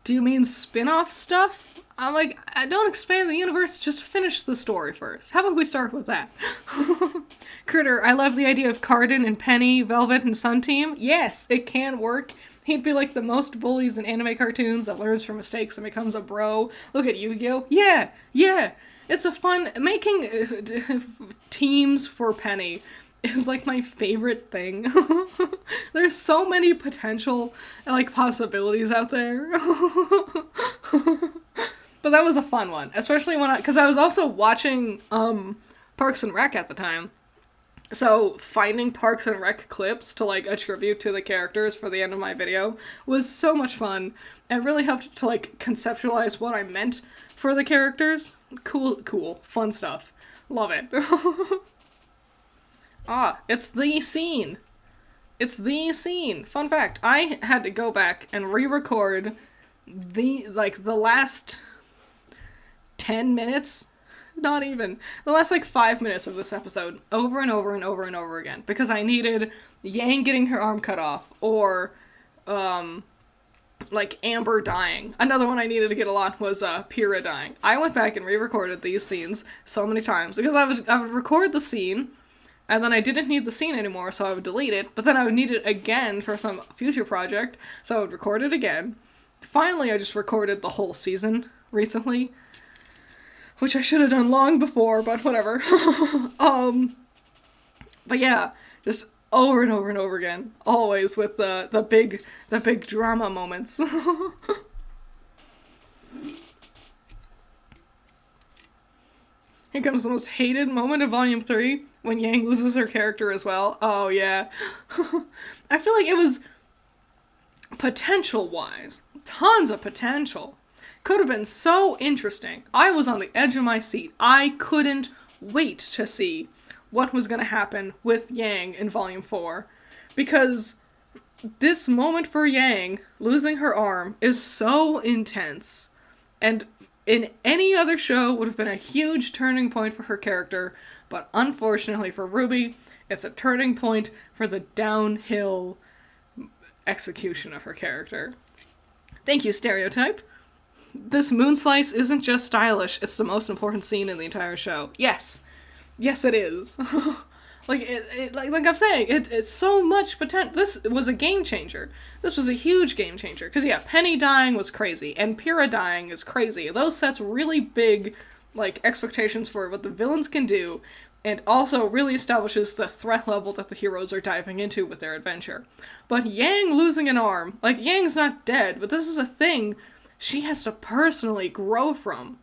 Do you mean spin-off stuff? I'm like, I don't expand the universe, just finish the story first. How about we start with that? Critter, I love the idea of Cardin and Penny, Velvet, and Sun Team. Yes, it can work. He'd be like the most bullies in anime cartoons that learns from mistakes and becomes a bro. Look at Yu-Gi-Oh! Yeah. It's a fun... Making teams for Penny is like my favorite thing. There's so many potential, like, possibilities out there. But that was a fun one, especially because I was also watching Parks and Rec at the time. So finding Parks and Rec clips to like attribute to the characters for the end of my video was so much fun and really helped to like conceptualize what I meant for the characters. Cool, fun stuff. Love it. It's the scene. It's the scene. Fun fact, I had to go back and re-record the last 10 minutes, not even, the last 5 minutes of this episode over and over and over and over again, because I needed Yang getting her arm cut off, or, Amber dying. Another one I needed to get a lot was, Pyrrha dying. I went back and re-recorded these scenes so many times, because I would record the scene, and then I didn't need the scene anymore, so I would delete it, but then I would need it again for some future project, so I would record it again. Finally, I just recorded the whole season recently, which I should have done long before, but whatever. But yeah, just over and over and over again, always with the big drama moments. Here comes the most hated moment of Volume 3, when Yang loses her character as well. Oh yeah. I feel like it was, potential-wise, tons of potential. Could have been so interesting. I was on the edge of my seat. I couldn't wait to see what was going to happen with Yang in Volume 4. Because this moment for Yang, losing her arm, is so intense. And in any other show would have been a huge turning point for her character. But unfortunately for RWBY, it's a turning point for the downhill execution of her character. Thank you, Stereotype. This moon slice isn't just stylish, it's the most important scene in the entire show. Yes, it is. Like I'm saying, it's so much potential. This was a game changer. This was a huge game changer. Because, yeah, Penny dying was crazy, and Pyrrha dying is crazy. Those sets really big, like, expectations for what the villains can do, and also really establishes the threat level that the heroes are diving into with their adventure. But Yang losing an arm, like, Yang's not dead, but this is a thing she has to personally grow from.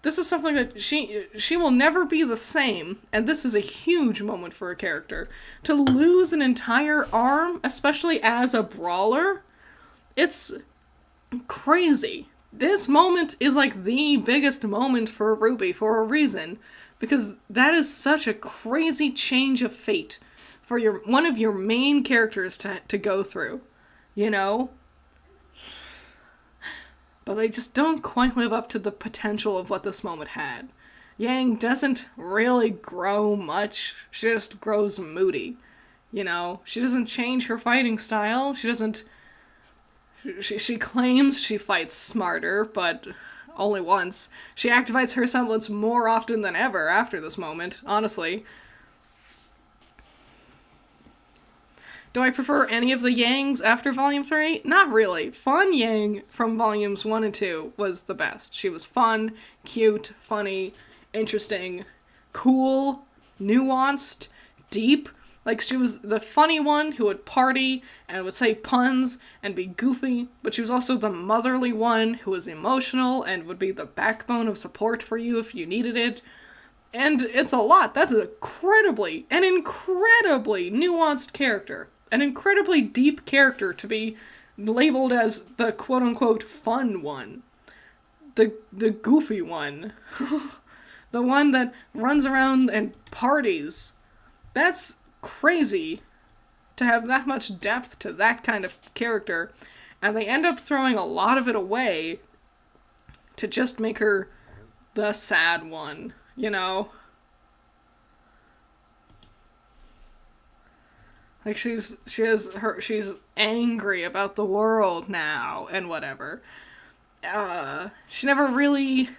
This is something that she will never be the same, and this is a huge moment for a character. To lose an entire arm, especially as a brawler, it's crazy. This moment is like the biggest moment for RWBY for a reason, because that is such a crazy change of fate for one of your main characters to go through, you know? But they just don't quite live up to the potential of what this moment had. Yang doesn't really grow much. She just grows moody. You know? She doesn't change her fighting style. She doesn't... She claims she fights smarter, but only once. She activates her semblance more often than ever after this moment, honestly. Do I prefer any of the Yangs after Volume 3? Not really. Fun Yang from Volumes 1 and 2 was the best. She was fun, cute, funny, interesting, cool, nuanced, deep. Like, she was the funny one who would party and would say puns and be goofy, but she was also the motherly one who was emotional and would be the backbone of support for you if you needed it. And it's a lot. That's an incredibly nuanced character. An incredibly deep character to be labeled as the quote-unquote fun one. The goofy one. The one that runs around and parties. That's crazy to have that much depth to that kind of character. And they end up throwing a lot of it away to just make her the sad one, you know? Like, she's angry about the world now, and whatever. She never really...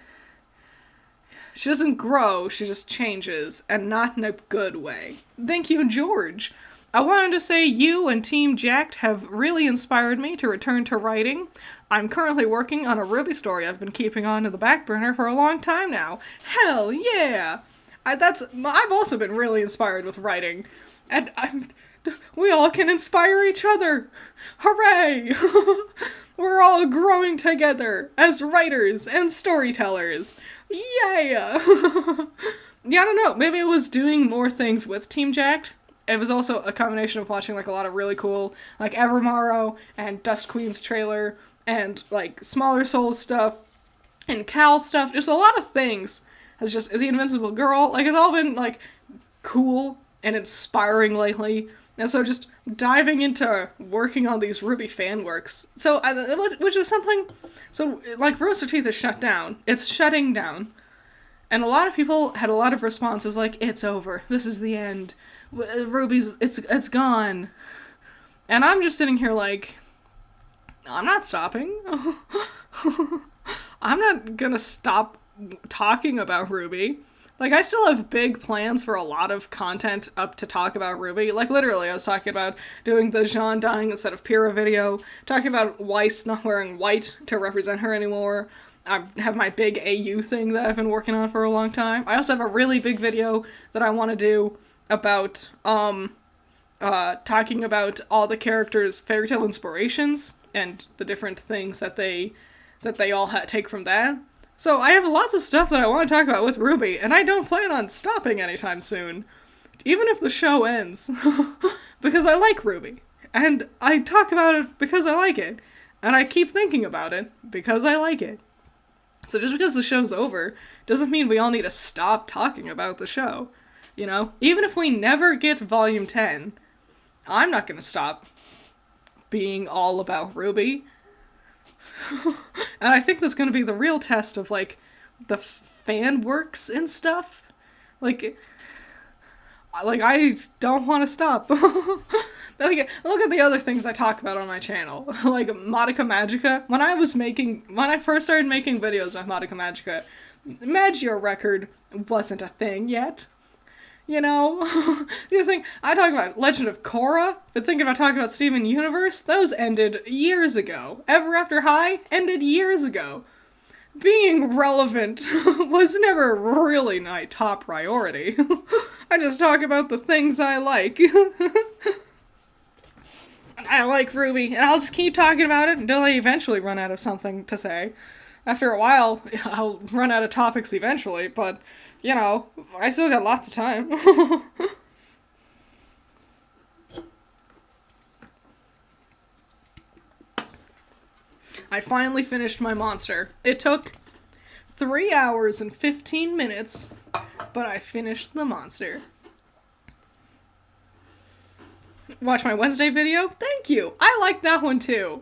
She doesn't grow, she just changes, and not in a good way. Thank you, George. I wanted to say you and Team Jacked have really inspired me to return to writing. I'm currently working on a RWBY story I've been keeping on to the back burner for a long time now. Hell yeah! I've also been really inspired with writing. And we all can inspire each other. Hooray! We're all growing together as writers and storytellers. Yeah! Yeah, I don't know. Maybe it was doing more things with Team Jacked. It was also a combination of watching, like, a lot of really cool, like, Evermorrow and Dust Queen's trailer and, like, Smaller Souls stuff and Cal stuff. Just a lot of things. As The Invincible Girl. Like, it's all been, like, cool and inspiring lately. And so just diving into working on these RWBY fan works. So, which is something... So, like, Rooster Teeth is shut down. It's shutting down. And a lot of people had a lot of responses like, it's over. This is the end. RWBY's... It's gone. And I'm just sitting here like, I'm not stopping. I'm not gonna stop talking about RWBY. Like, I still have big plans for a lot of content up to talk about RWBY. Like, literally, I was talking about doing the Jaune dying instead of Pyrrha video, talking about Weiss not wearing white to represent her anymore. I have my big AU thing that I've been working on for a long time. I also have a really big video that I want to do about, talking about all the characters' fairy tale inspirations and the different things that they all take from that. So I have lots of stuff that I want to talk about with RWBY, and I don't plan on stopping anytime soon. Even if the show ends. Because I like RWBY. And I talk about it because I like it. And I keep thinking about it because I like it. So just because the show's over doesn't mean we all need to stop talking about the show. You know? Even if we never get Volume 10, I'm not gonna stop being all about RWBY. And I think that's gonna be the real test of, like, the fan works and stuff. Like, I don't want to stop. Like, look at the other things I talk about on my channel. Like, Modica Magica. When I first started making videos about Modica Magica, Magio Record wasn't a thing yet. You know? These things, I talk about Legend of Korra, but thinking about talking about Steven Universe, those ended years ago. Ever After High ended years ago. Being relevant was never really my top priority. I just talk about the things I like. I like RWBY, and I'll just keep talking about it until I eventually run out of something to say. After a while, I'll run out of topics eventually, but, you know, I still got lots of time. I finally finished my monster. It took 3 hours and 15 minutes, but I finished the monster. Watch my Wednesday video? Thank you! I like that one too.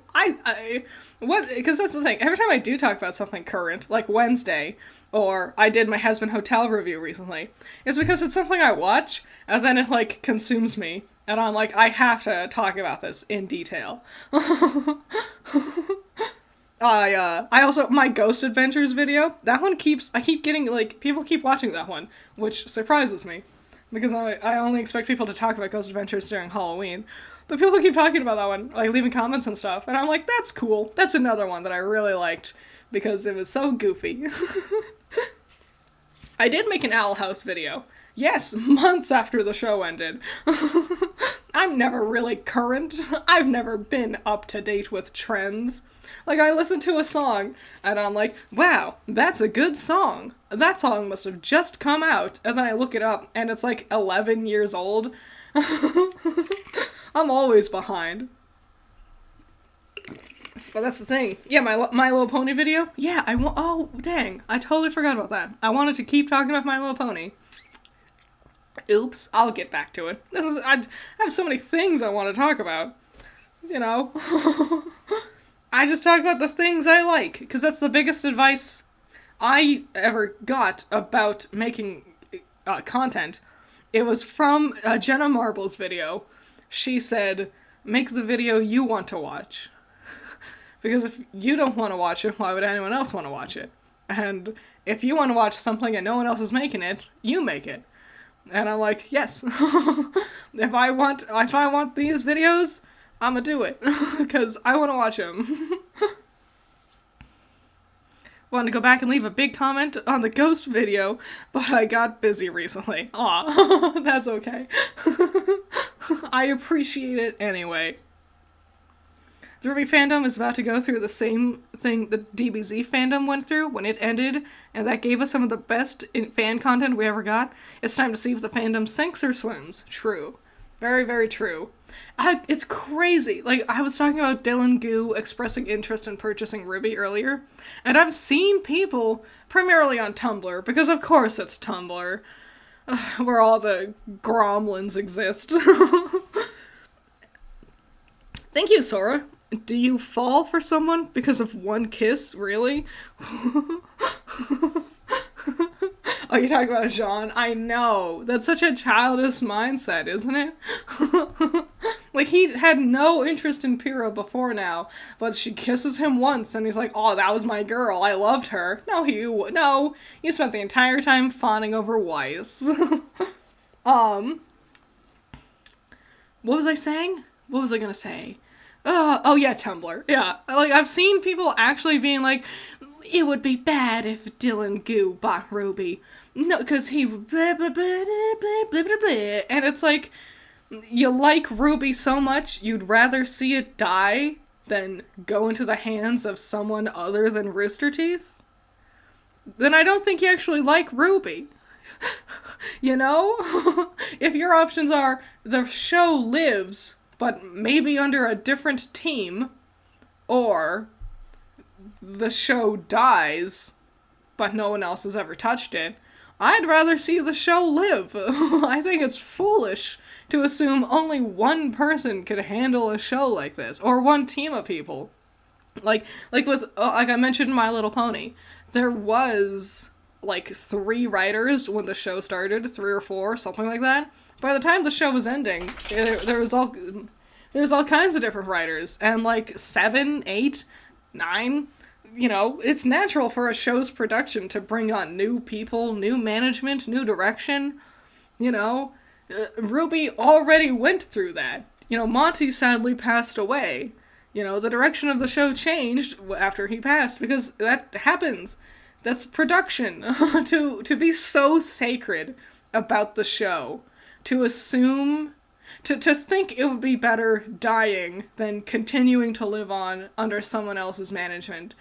Because that's the thing. Every time I do talk about something current, like Wednesday, or I did my Husband Hotel review recently, it's because it's something I watch, and then it, like, consumes me. And I'm like, I have to talk about this in detail. I also, my Ghost Adventures video, that one I keep getting, like, people keep watching that one, which surprises me. Because I only expect people to talk about Ghost Adventures during Halloween. But people keep talking about that one, like leaving comments and stuff, and I'm like, that's cool. That's another one that I really liked, because it was so goofy. I did make an Owl House video. Yes, months after the show ended. I'm never really current. I've never been up to date with trends. Like, I listen to a song, and I'm like, wow, that's a good song. That song must have just come out. And then I look it up, and it's like 11 years old. I'm always behind. But that's the thing. Yeah, my Little Pony video. Yeah, oh, dang. I totally forgot about that. I wanted to keep talking about My Little Pony. Oops, I'll get back to it. I have so many things I want to talk about. You know? I just talk about the things I like, because that's the biggest advice I ever got about making content. It was from Jenna Marble's video. She said, make the video you want to watch. Because if you don't want to watch it, why would anyone else want to watch it? And if you want to watch something and no one else is making it, you make it. And I'm like, yes. If I want these videos, I'ma do it. Because I want to watch them. Wanted to go back and leave a big comment on the Ghost video, but I got busy recently. Aw, that's okay. I appreciate it anyway. The RWBY fandom is about to go through the same thing the DBZ fandom went through when it ended, and that gave us some of the best fan content we ever got. It's time to see if the fandom sinks or swims. True. Very, very true. It's crazy. Like, I was talking about Dylan Goo expressing interest in purchasing RWBY earlier, and I've seen people, primarily on Tumblr, because of course it's Tumblr, where all the gromlins exist. Thank you, Sora. Do you fall for someone because of one kiss? Really? Oh, you're talking about Jaune? I know. That's such a childish mindset, isn't it? Like, he had no interest in Pyrrha before now, but she kisses him once, and he's like, oh, that was my girl. I loved her. No, you spent the entire time fawning over Weiss. What was I saying? What was I gonna say? Oh yeah, Tumblr. Yeah, like, I've seen people actually being like, it would be bad if Dylan Goo bought RWBY. No, because he blah, blah, blah, blah, blah, blah, blah. And it's like, you like RWBY so much, you'd rather see it die than go into the hands of someone other than Rooster Teeth? Then I don't think you actually like RWBY. You know? If your options are, the show lives, but maybe under a different team, or the show dies, but no one else has ever touched it, I'd rather see the show live. I think it's foolish to assume only one person could handle a show like this, or one team of people. Like I mentioned in My Little Pony, there was like 3 writers when the show started, 3 or 4, something like that. By the time the show was ending, there's all kinds of different writers, and like 7, 8, 9, you know, it's natural for a show's production to bring on new people, new management, new direction. You know, RWBY already went through that. You know, Monty sadly passed away. You know, the direction of the show changed after he passed because that happens. That's production. to be so sacred about the show. To assume, to think it would be better dying than continuing to live on under someone else's management.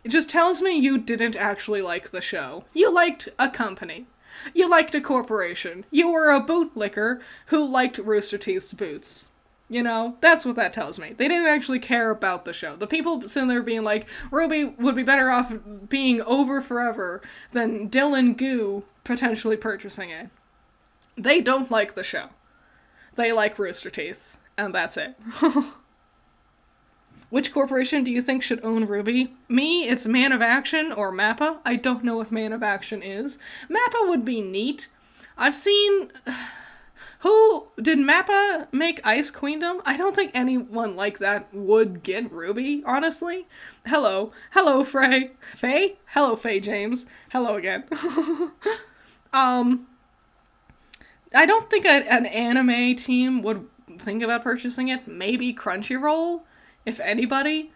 It just tells me you didn't actually like the show. You liked a company. You liked a corporation. You were a bootlicker who liked Rooster Teeth's boots. You know, that's what that tells me. They didn't actually care about the show. The people sitting there being like, RWBY would be better off being over forever than Dylan Goo potentially purchasing it. They don't like the show. They like Rooster Teeth, and that's it. Which corporation do you think should own RWBY? Me, it's Man of Action or MAPPA. I don't know what Man of Action is. MAPPA would be neat. I've seen... Who... Did MAPPA make Ice Queendom? I don't think anyone like that would get RWBY, honestly. Hello. Hello, Frey. Faye? Hello, Faye James. Hello again. I don't think an anime team would think about purchasing it. Maybe Crunchyroll, if anybody.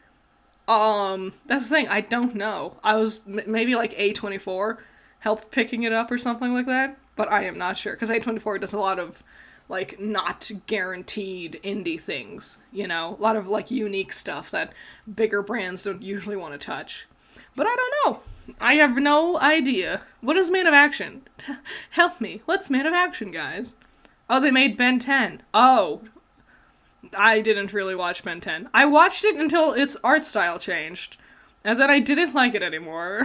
That's the thing, I don't know. I was maybe like A24 helped picking it up or something like that, but I am not sure, because A24 does a lot of, like, not guaranteed indie things, you know? A lot of, like, unique stuff that bigger brands don't usually want to touch. But I don't know. I have no idea. What is Man of Action? Help me. What's Man of Action, guys? Oh, they made Ben 10. Oh. I didn't really watch Ben 10. I watched it until its art style changed. And then I didn't like it anymore.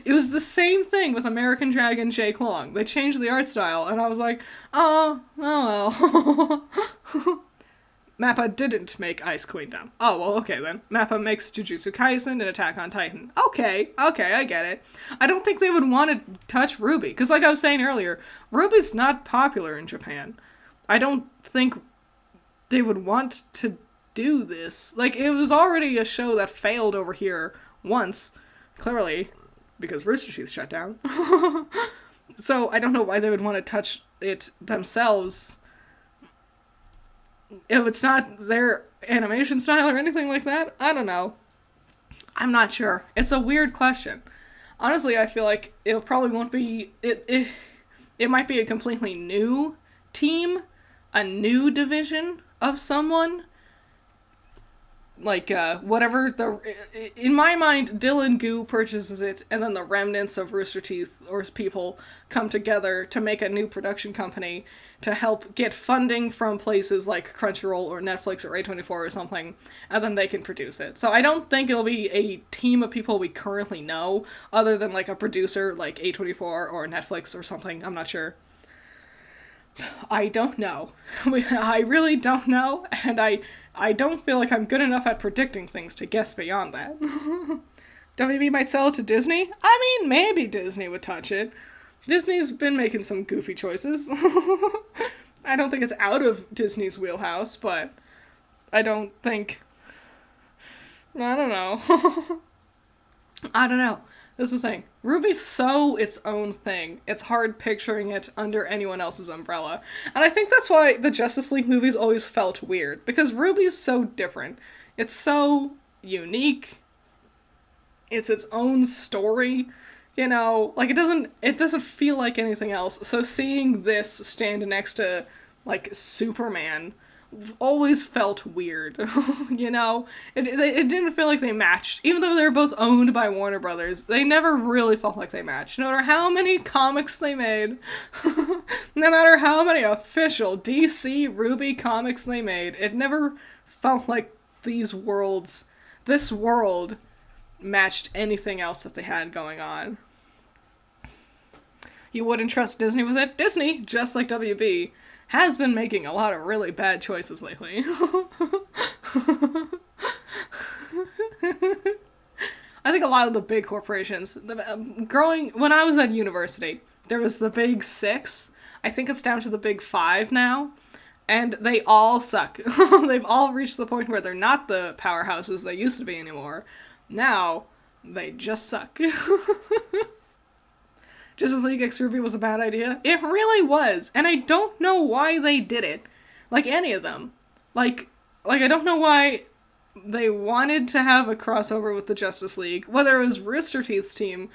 It was the same thing with American Dragon Jake Long. They changed the art style, and I was like, oh well. MAPPA didn't make Ice Queendom. Oh, well, okay then. MAPPA makes Jujutsu Kaisen and Attack on Titan. Okay, I get it. I don't think they would want to touch RWBY, because like I was saying earlier, RWBY's not popular in Japan. I don't think they would want to do this. Like, it was already a show that failed over here once, clearly, because Rooster Teeth shut down. So I don't know why they would want to touch it themselves if it's not their animation style or anything like that. I don't know. I'm not sure. It's a weird question. Honestly, I feel like it probably won't be... It might be a completely new team, a new division of someone. Like, whatever in my mind, Dylan Goo purchases it, and then the remnants of Rooster Teeth or people come together to make a new production company to help get funding from places like Crunchyroll or Netflix or A24 or something, and then they can produce it. So I don't think it'll be a team of people we currently know, other than, like, a producer like A24 or Netflix or something. I'm not sure. I don't know. I really don't know, and I don't feel like I'm good enough at predicting things to guess beyond that. WB might sell it to Disney? I mean, maybe Disney would touch it. Disney's been making some goofy choices. I don't think it's out of Disney's wheelhouse, but I don't think... I don't know. I don't know. This is the thing. RWBY's so its own thing. It's hard picturing it under anyone else's umbrella. And I think that's why the Justice League movies always felt weird. Because RWBY's so different. It's so unique. It's its own story. You know, like, it doesn't feel like anything else. So seeing this stand next to, like, Superman always felt weird, you know? It didn't feel like they matched. Even though they were both owned by Warner Brothers, they never really felt like they matched. No matter how many comics they made, no matter how many official DC RWBY comics they made, it never felt like this world matched anything else that they had going on. You wouldn't trust Disney with it? Disney, just like WB, has been making a lot of really bad choices lately. I think a lot of the big corporations, when I was at university, there was the big 6. I think it's down to the big 5 now. And they all suck. They've all reached the point where they're not the powerhouses they used to be anymore. Now, they just suck. Justice League X RWBY was a bad idea. It really was, and I don't know why they did it. Like, any of them. Like, I don't know why they wanted to have a crossover with the Justice League, whether it was Rooster Teeth's team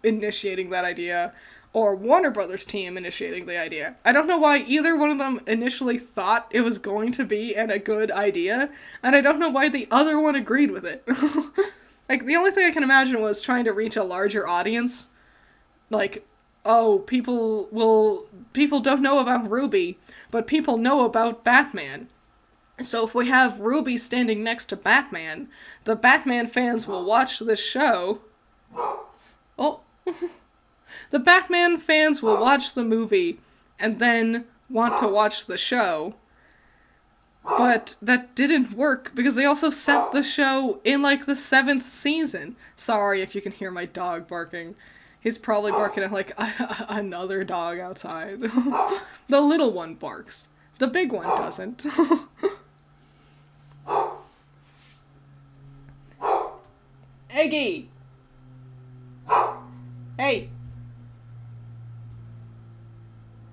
initiating that idea, or Warner Brothers' team initiating the idea. I don't know why either one of them initially thought it was going to be a good idea, and I don't know why the other one agreed with it. Like, the only thing I can imagine was trying to reach a larger audience. Like, oh, people don't know about RWBY, but people know about Batman. So if we have RWBY standing next to Batman, the Batman fans will watch this show. Oh. The Batman fans will watch the movie and then want to watch the show. But that didn't work because they also set the show in like the 7th season. Sorry if you can hear my dog barking. He's probably barking at like another dog outside. The little one barks. The big one doesn't. Eggy! Hey!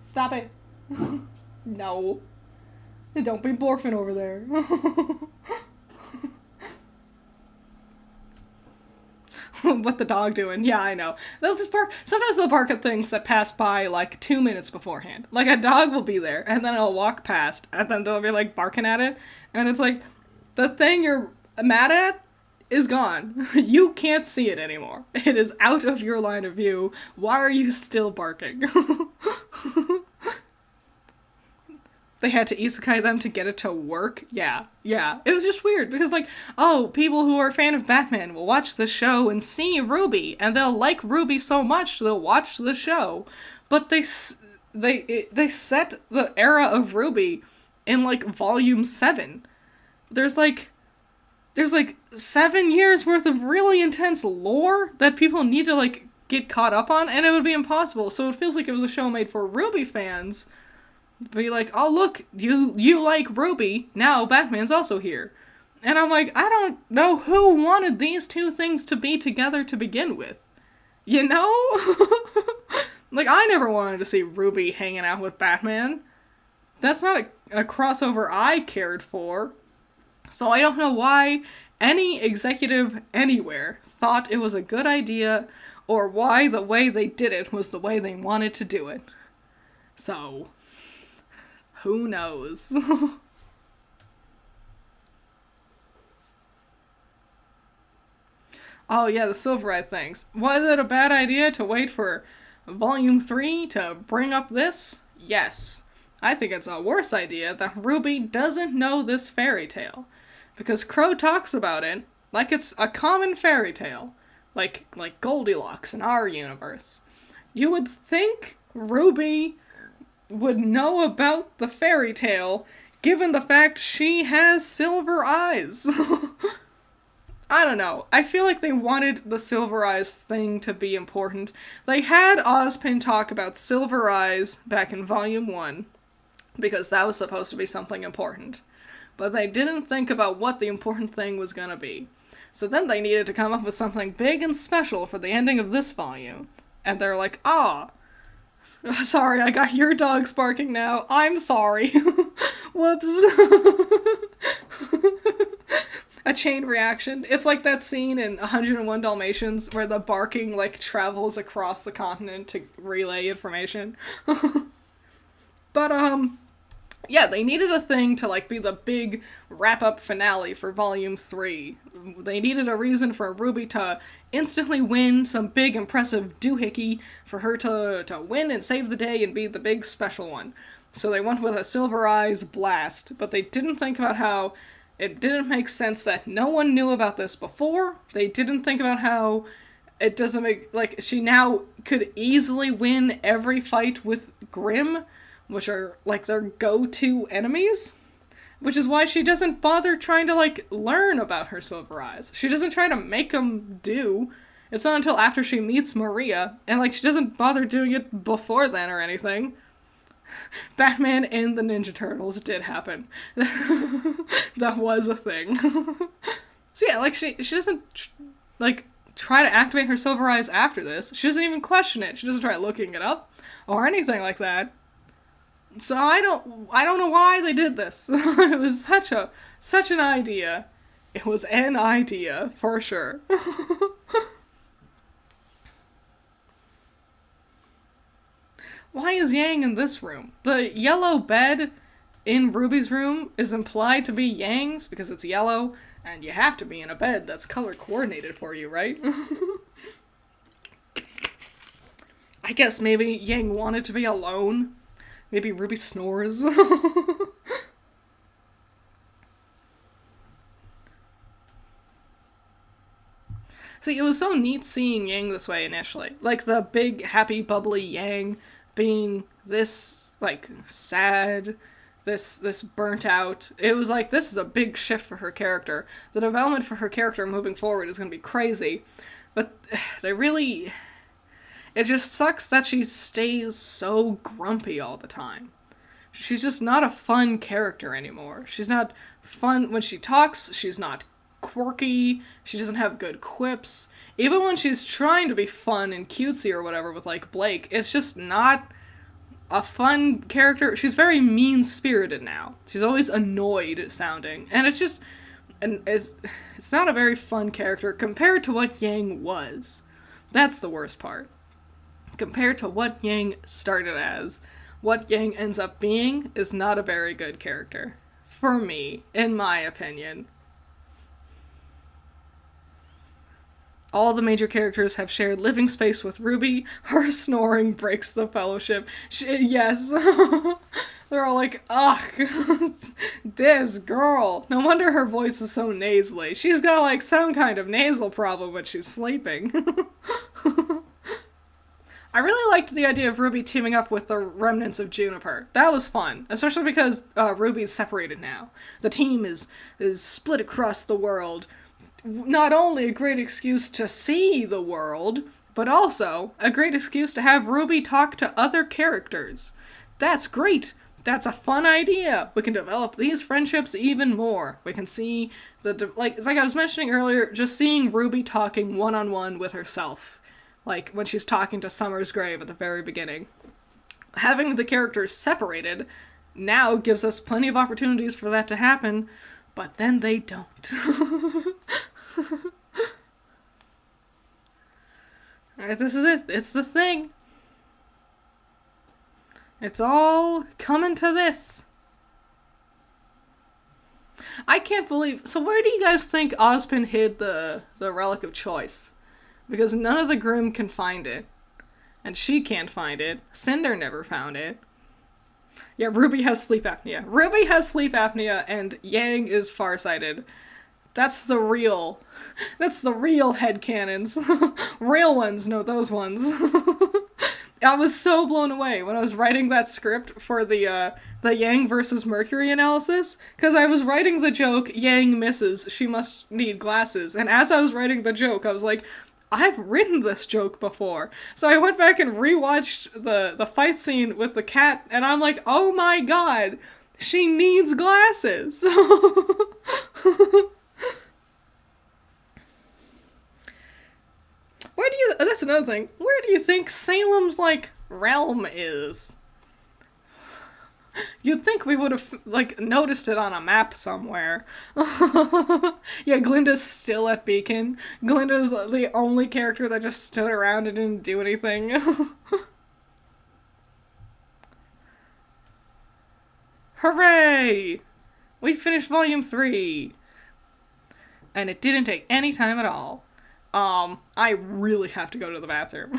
Stop it. No. Don't be barfing over there. What the dog doing? Yeah, I know. They'll just bark. Sometimes they'll bark at things that pass by like 2 minutes beforehand. Like a dog will be there and then it'll walk past and then they'll be like barking at it. And it's like, the thing you're mad at is gone. You can't see it anymore. It is out of your line of view. Why are you still barking? They had to isekai them to get it to work? Yeah. It was just weird, because like, oh, people who are a fan of Batman will watch the show and see RWBY, and they'll like RWBY so much they'll watch the show. But they set the era of RWBY in like volume 7. There's like 7 years worth of really intense lore that people need to like get caught up on, and it would be impossible. So it feels like it was a show made for RWBY fans. Be like, oh look, you like RWBY, now Batman's also here. And I'm like, I don't know who wanted these two things to be together to begin with. You know? Like, I never wanted to see RWBY hanging out with Batman. That's not a crossover I cared for. So I don't know why any executive anywhere thought it was a good idea, or why the way they did it was the way they wanted to do it. So, who knows? Oh yeah, the Silverite things. Was it a bad idea to wait for Volume 3 to bring up this? Yes. I think it's a worse idea that RWBY doesn't know this fairy tale. Because Crow talks about it like it's a common fairy tale. Like Goldilocks in our universe. You would think RWBY would know about the fairy tale, given the fact she has silver eyes. I don't know. I feel like they wanted the silver eyes thing to be important. They had Ozpin talk about silver eyes back in Volume 1, because that was supposed to be something important. But they didn't think about what the important thing was gonna be. So then they needed to come up with something big and special for the ending of this volume. And they're like, sorry, I got your dogs barking now. I'm sorry. Whoops. A chain reaction. It's like that scene in 101 Dalmatians where the barking, like, travels across the continent to relay information. But, yeah, they needed a thing to, like, be the big wrap-up finale for Volume 3. They needed a reason for RWBY to instantly win some big, impressive doohickey for her to win and save the day and be the big special one. So they went with a Silver Eyes blast, but they didn't think about how it didn't make sense that no one knew about this before. They didn't think about how it doesn't make, like, she now could easily win every fight with Grimm, which are, like, their go-to enemies. Which is why she doesn't bother trying to, like, learn about her silver eyes. She doesn't try to make them do. It's not until after she meets Maria, and, like, she doesn't bother doing it before then or anything. Batman and the Ninja Turtles did happen. That was a thing. So yeah, like, she doesn't, like, try to activate her silver eyes after this. She doesn't even question it. She doesn't try looking it up or anything like that. So I don't know why they did this. It was such an idea. It was an idea, for sure. Why is Yang in this room? The yellow bed in Ruby's room is implied to be Yang's because it's yellow, and you have to be in a bed that's color coordinated for you, right? I guess maybe Yang wanted to be alone. Maybe Ruby snores. See, it was so neat seeing Yang this way initially. Like, the big, happy, bubbly Yang being this, like, sad, this burnt out. It was like, this is a big shift for her character. The development for her character moving forward is gonna be crazy. But they really... It just sucks that she stays so grumpy all the time. She's just not a fun character anymore. She's not fun when she talks, she's not quirky, she doesn't have good quips. Even when she's trying to be fun and cutesy or whatever with, like, Blake, it's just not a fun character. She's very mean-spirited now. She's always annoyed sounding. And it's just... And it's not a very fun character compared to what Yang was. That's the worst part. Compared to what Yang started as, what Yang ends up being is not a very good character. For me, in my opinion. All the major characters have shared living space with RWBY. Her snoring breaks the fellowship. Yes. They're all like, ugh, this girl. No wonder her voice is so nasally. She's got, like, some kind of nasal problem when she's sleeping. I really liked the idea of RWBY teaming up with the remnants of Juniper. That was fun, especially because RWBY's separated now. The team is split across the world. Not only a great excuse to see the world, but also a great excuse to have RWBY talk to other characters. That's great. That's a fun idea. We can develop these friendships even more. We can see it's like I was mentioning earlier, just seeing RWBY talking one-on-one with herself. Like when she's talking to Summer's grave at the very beginning. Having the characters separated now gives us plenty of opportunities for that to happen, but then they don't. Alright, this is it. It's the thing. It's all coming to this. I can't believe... So where do you guys think Ozpin hid the Relic of Choice? Because none of the Grimm can find it. And she can't find it. Cinder never found it. Yeah, RWBY has sleep apnea. RWBY has sleep apnea, and Yang is farsighted. That's the real headcanons. Real ones know those ones. I was so blown away when I was writing that script for the Yang versus Mercury analysis, because I was writing the joke, Yang misses, she must need glasses, and as I was writing the joke, I was like, I've written this joke before. So I went back and rewatched the fight scene with the cat, and I'm like, oh my god, she needs glasses. That's another thing, where do you think Salem's, like, realm is? You'd think we would have, like, noticed it on a map somewhere. Yeah, Glinda's still at Beacon. Glinda's the only character that just stood around and didn't do anything. Hooray! We finished Volume 3! And it didn't take any time at all. I really have to go to the bathroom.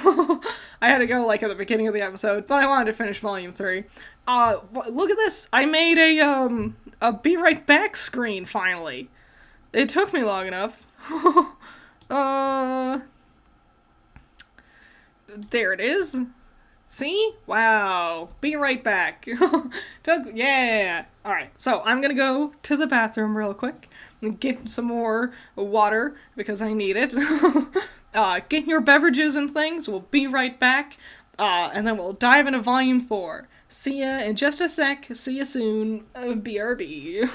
I had to go, like, at the beginning of the episode, but I wanted to finish Volume 3. Look at this! I made a Be Right Back screen, finally. It took me long enough. There it is. See? Wow. Be right back. Yeah. Alright, so I'm gonna go to the bathroom real quick and get some more water because I need it. Get your beverages and things. We'll be right back. And then we'll dive into Volume 4. See ya in just a sec. See ya soon. BRB.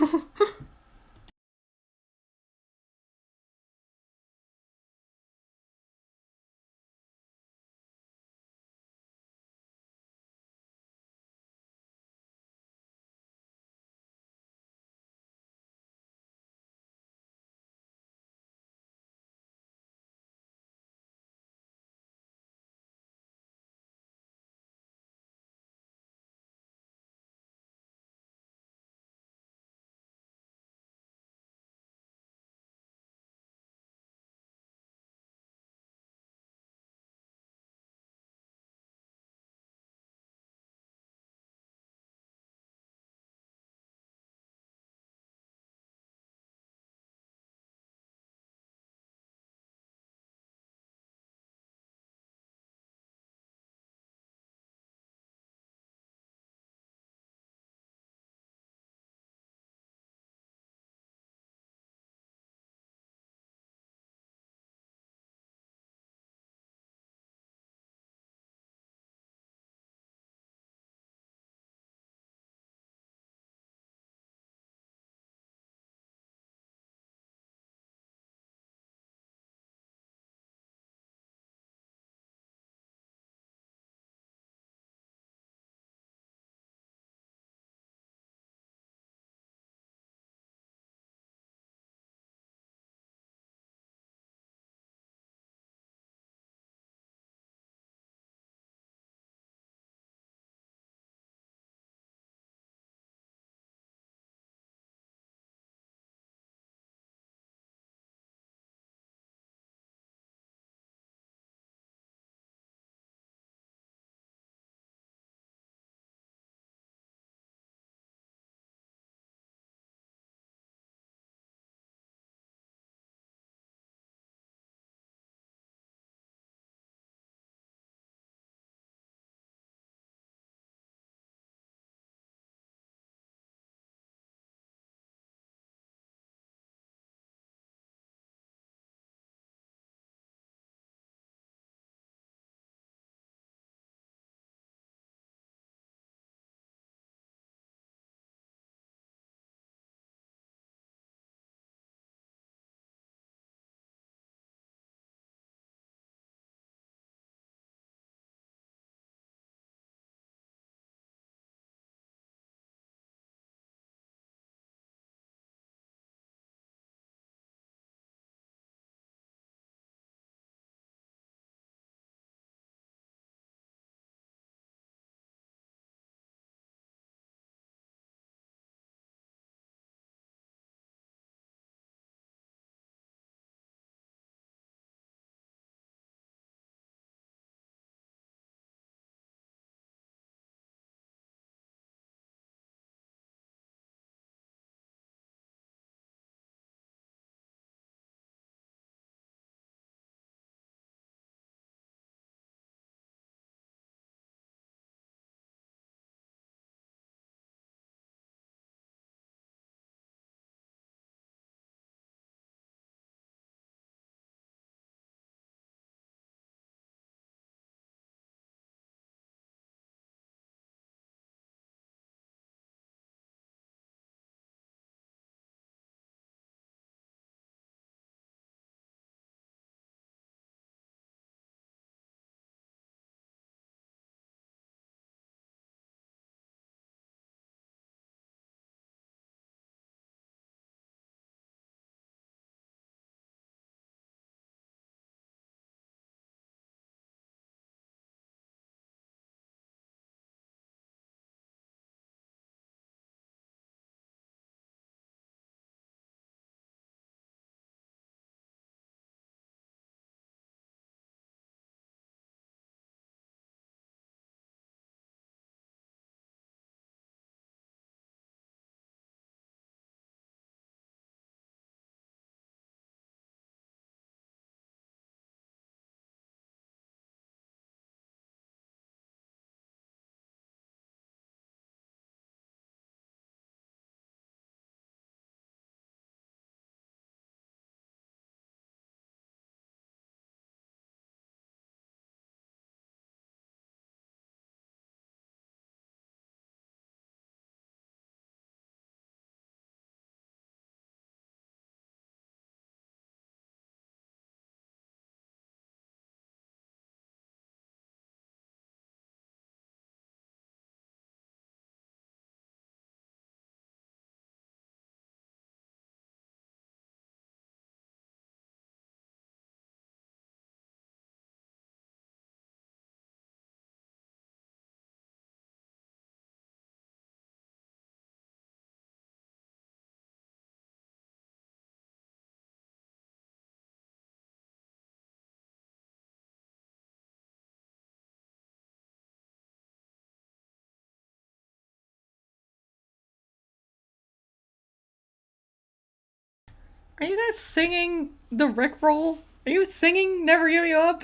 Are you guys singing the Rickroll? Are you singing Never Give You Up?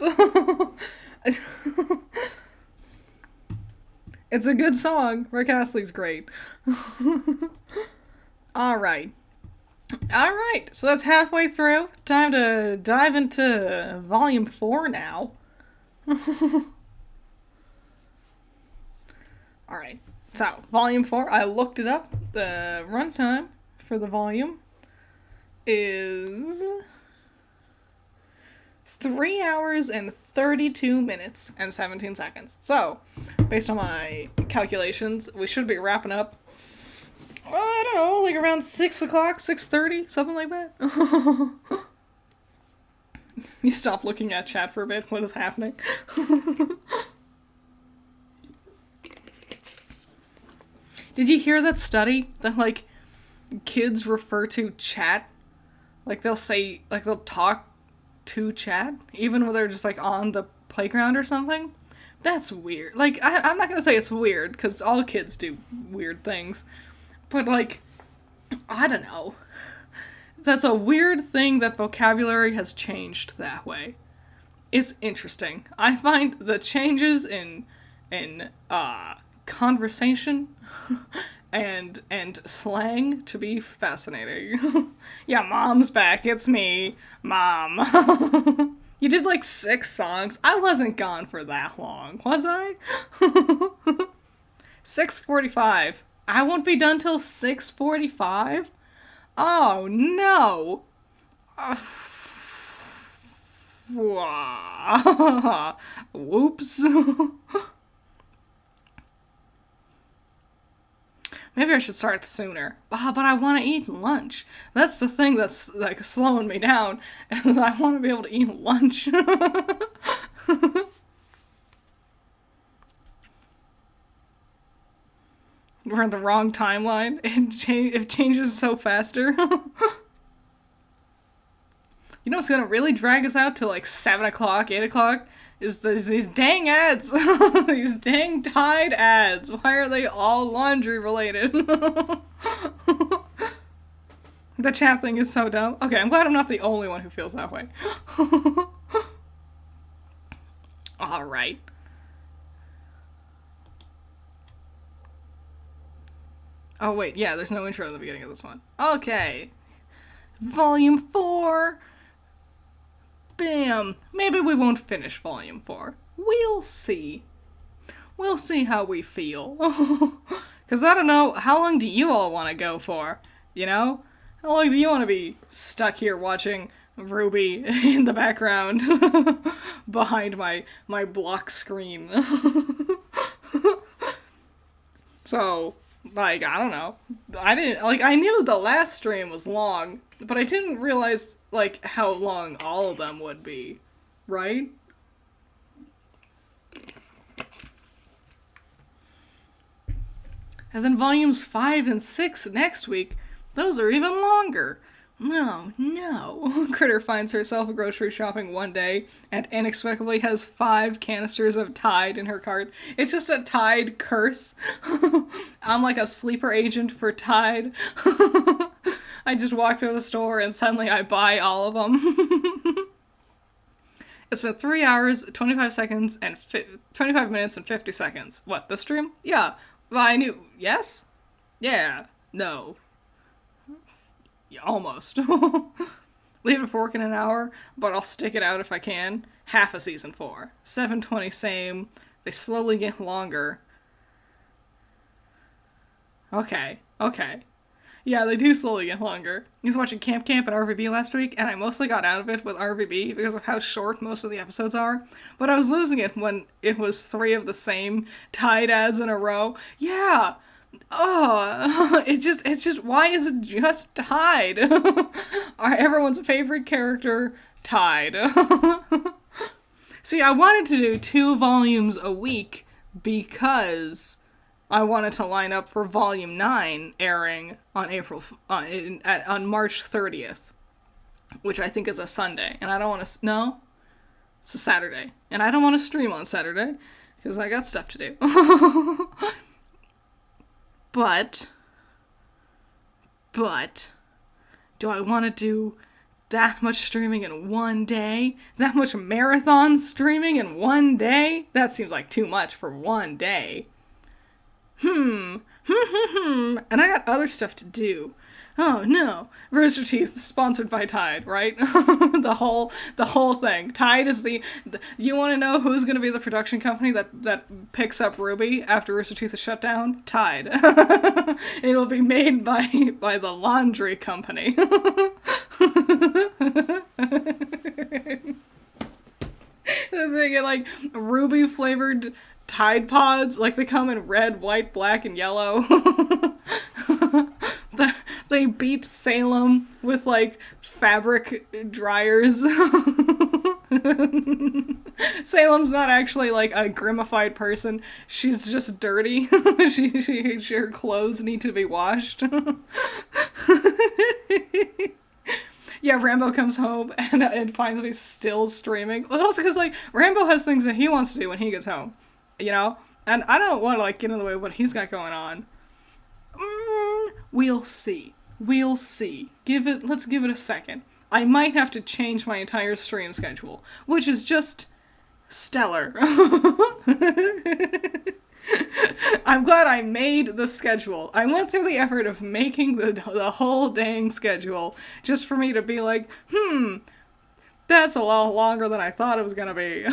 It's a good song. Rick Astley's great. Alright. Alright, so that's halfway through. Time to dive into Volume 4 now. Alright, so Volume 4, I looked it up. The runtime for the volume is 3 hours and 32 minutes and 17 seconds. So, based on my calculations, we should be wrapping up, I don't know, like around 6 o'clock, 6:30, something like that. You stop looking at chat for a bit. What is happening? Did you hear that study that, like, kids refer to chat? Like, they'll say, like, they'll talk to chat, even when they're just, like, on the playground or something? That's weird. Like, I'm not gonna say it's weird, because all kids do weird things. But, like, I don't know. That's a weird thing that vocabulary has changed that way. It's interesting. I find the changes in conversation and slang to be fascinating. Yeah, Mom's back. It's me, Mom. You did like 6 songs. I wasn't gone for that long, was I? 6:45. I won't be done till 6:45? Oh, no. Whoops. Maybe I should start sooner. But I want to eat lunch. That's the thing that's, like, slowing me down, is I want to be able to eat lunch. We're in the wrong timeline. It changes so faster. You know what's gonna really drag us out to like 7 o'clock, 8 o'clock? Is these dang ads. These dang Tide ads. Why are they all laundry related? The chat thing is so dumb. Okay, I'm glad I'm not the only one who feels that way. Alright. Oh wait, yeah, there's no intro in the beginning of this one. Okay. Volume 4. Bam. Maybe we won't finish Volume 4. We'll see. We'll see how we feel. Because I don't know, how long do you all want to go for? You know? How long do you want to be stuck here watching RWBY in the background behind my block screen? So, like, I don't know. I knew the last stream was long, but I didn't realize, like, how long all of them would be, right? And then volumes 5 and 6 next week, those are even longer. No. Critter finds herself grocery shopping one day and inexplicably has 5 canisters of Tide in her cart. It's just a Tide curse. I'm like a sleeper agent for Tide. I just walk through the store and suddenly I buy all of them. It's been 3 hours, 25 seconds, and 25 minutes and 50 seconds. What, the stream? Yeah. Well, I knew. Yes? Yeah. No. Yeah, almost. Leave it for work in an hour, but I'll stick it out if I can. Half a season 4. 720 same. They slowly get longer. Okay. Yeah, they do slowly get longer. I was watching Camp and RWBY last week, and I mostly got out of it with RWBY because of how short most of the episodes are. But I was losing it when it was 3 of the same Tide ads in a row. Yeah! Oh, it's just, why is it just Tide? Everyone's favorite character, Tide. See, I wanted to do 2 volumes a week because I wanted to line up for Volume 9 airing on on March 30th, which I think is a Sunday, and I don't want to, no? It's a Saturday, and I don't want to stream on Saturday, because I got stuff to do. But, Do I want to do that much streaming in one day? That much marathon streaming in one day? That seems like too much for one day. And I got other stuff to do. Oh no, Rooster Teeth sponsored by Tide, right? the whole thing. Tide is the you want to know who's going to be the production company that picks up RWBY after Rooster Teeth is shut down? Tide. It'll be made by the laundry company. They get like RWBY flavored Tide Pods, like they come in red, white, black, and yellow. They beat Salem with like fabric dryers. Salem's not actually like a grimified person. She's just dirty. Her clothes need to be washed. Yeah, Rambo comes home and finds me still streaming. Well, also because like Rambo has things that he wants to do when he gets home, you know. And I don't want to like get in the way of what he's got going on. We'll see. We'll see. Let's give it a second. I might have to change my entire stream schedule, which is just stellar. I'm glad I made the schedule. I went through the effort of making the whole dang schedule just for me to be like, that's a lot longer than I thought it was gonna be.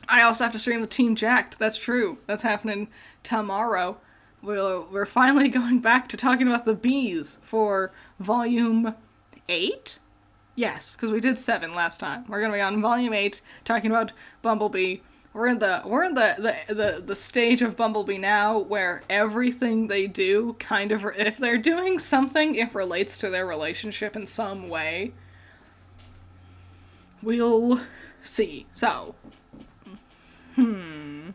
I also have to stream the Team Jacked. That's true. That's happening tomorrow. We're finally going back to talking about the bees for volume 8? Yes, because we did 7 last time. We're gonna be on volume 8 talking about Bumblebee. We're in the stage of Bumblebee now where everything they do kind of, if they're doing something, it relates to their relationship in some way. We'll see. So, we'll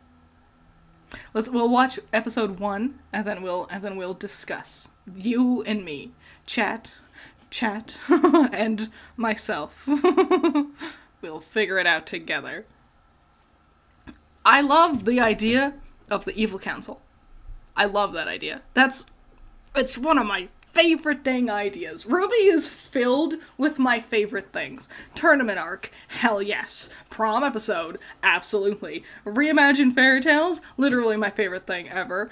watch episode 1 and then we'll discuss. You and me. Chat, and myself. We'll figure it out together. I love the idea of the Evil Council. I love that idea. It's one of my favorite dang ideas. RWBY is filled with my favorite things. Tournament arc, hell yes. Prom episode, absolutely. Reimagined fairy tales, literally my favorite thing ever.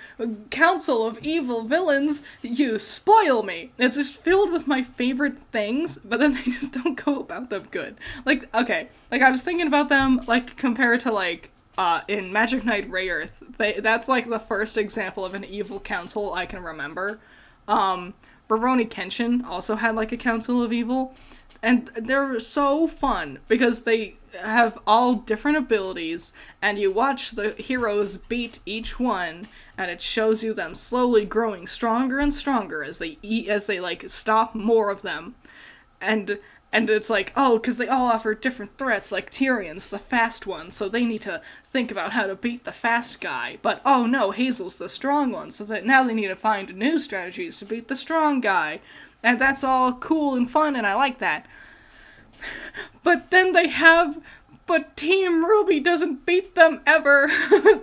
Council of evil villains, you spoil me. It's just filled with my favorite things, but then they just don't go about them good. Like, okay, like I was thinking about them, like, compared to, like, in Magic Knight Rayearth, that's like the first example of an evil council I can remember. Rurouni Kenshin also had like a council of evil, and they're so fun because they have all different abilities, and you watch the heroes beat each one, and it shows you them slowly growing stronger and stronger as they like stop more of them, and it's like, oh, because they all offer different threats, like Tyrion's the fast one, so they need to think about how to beat the fast guy. But, oh no, Hazel's the strong one, so that now they need to find new strategies to beat the strong guy. And that's all cool and fun, and I like that. But then but Team RWBY doesn't beat them ever.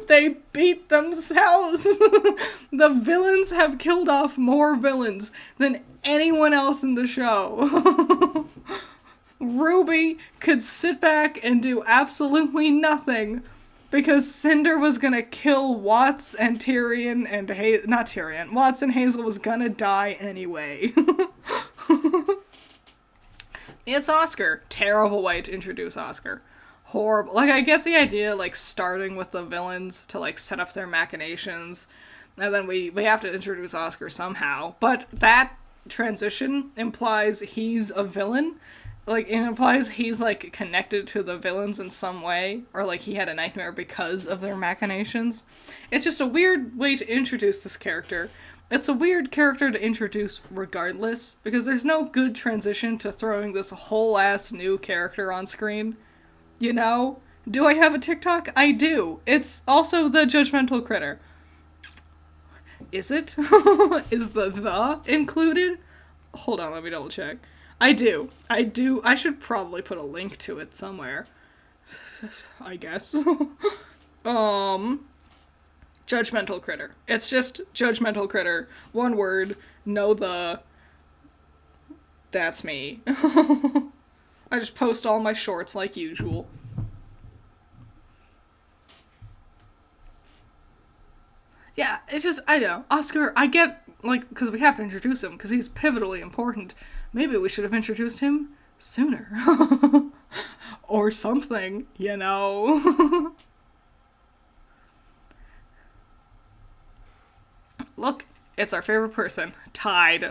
They beat themselves. The villains have killed off more villains than anyone else in the show. RWBY could sit back and do absolutely nothing because Cinder was gonna kill Watts and Tyrion and not Tyrion. Watts and Hazel was gonna die anyway. It's Oscar. Terrible way to introduce Oscar. Horrible. Like, I get the idea, like, starting with the villains to, like, set up their machinations, and then we have to introduce Oscar somehow, but that transition implies he's a villain. Like, it implies he's, like, connected to the villains in some way, or, like, he had a nightmare because of their machinations. It's just a weird way to introduce this character. It's a weird character to introduce regardless, because there's no good transition to throwing this whole-ass new character on screen. You know? Do I have a TikTok? I do. It's also the Judgmental critter. Is it? Is the included? Hold on, let me double check. I do. I should probably put a link to it somewhere. I guess. Judgmental critter. It's just judgmental critter. One word, no the. That's me. I just post all my shorts like usual. Yeah, it's just, I don't know. Oscar, I get, like, because we have to introduce him, because he's pivotally important. Maybe we should have introduced him sooner. Or something, you know? Look, it's our favorite person. Tied.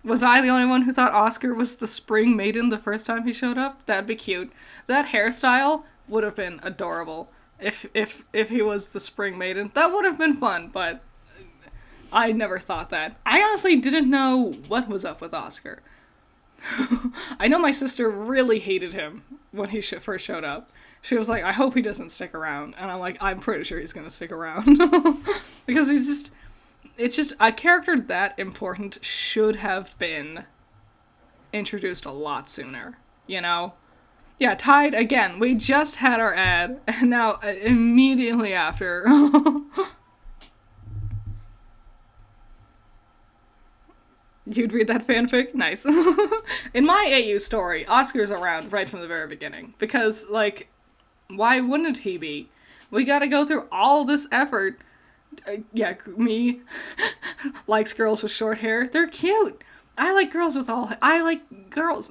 Was I the only one who thought Oscar was the spring maiden the first time he showed up? That'd be cute. That hairstyle would have been adorable if he was the spring maiden. That would have been fun, but I never thought that. I honestly didn't know what was up with Oscar. I know my sister really hated him when he first showed up. She was like, I hope he doesn't stick around. And I'm like, I'm pretty sure he's gonna stick around. Because it's just, a character that important should have been introduced a lot sooner, you know? Yeah, tied again. We just had our ad, and now immediately after. You'd read that fanfic? Nice. In my AU story, Oscar's around right from the very beginning. Because, like, why wouldn't he be? We gotta go through all this effort. Yeah, me likes girls with short hair. They're cute. I like girls with I like girls.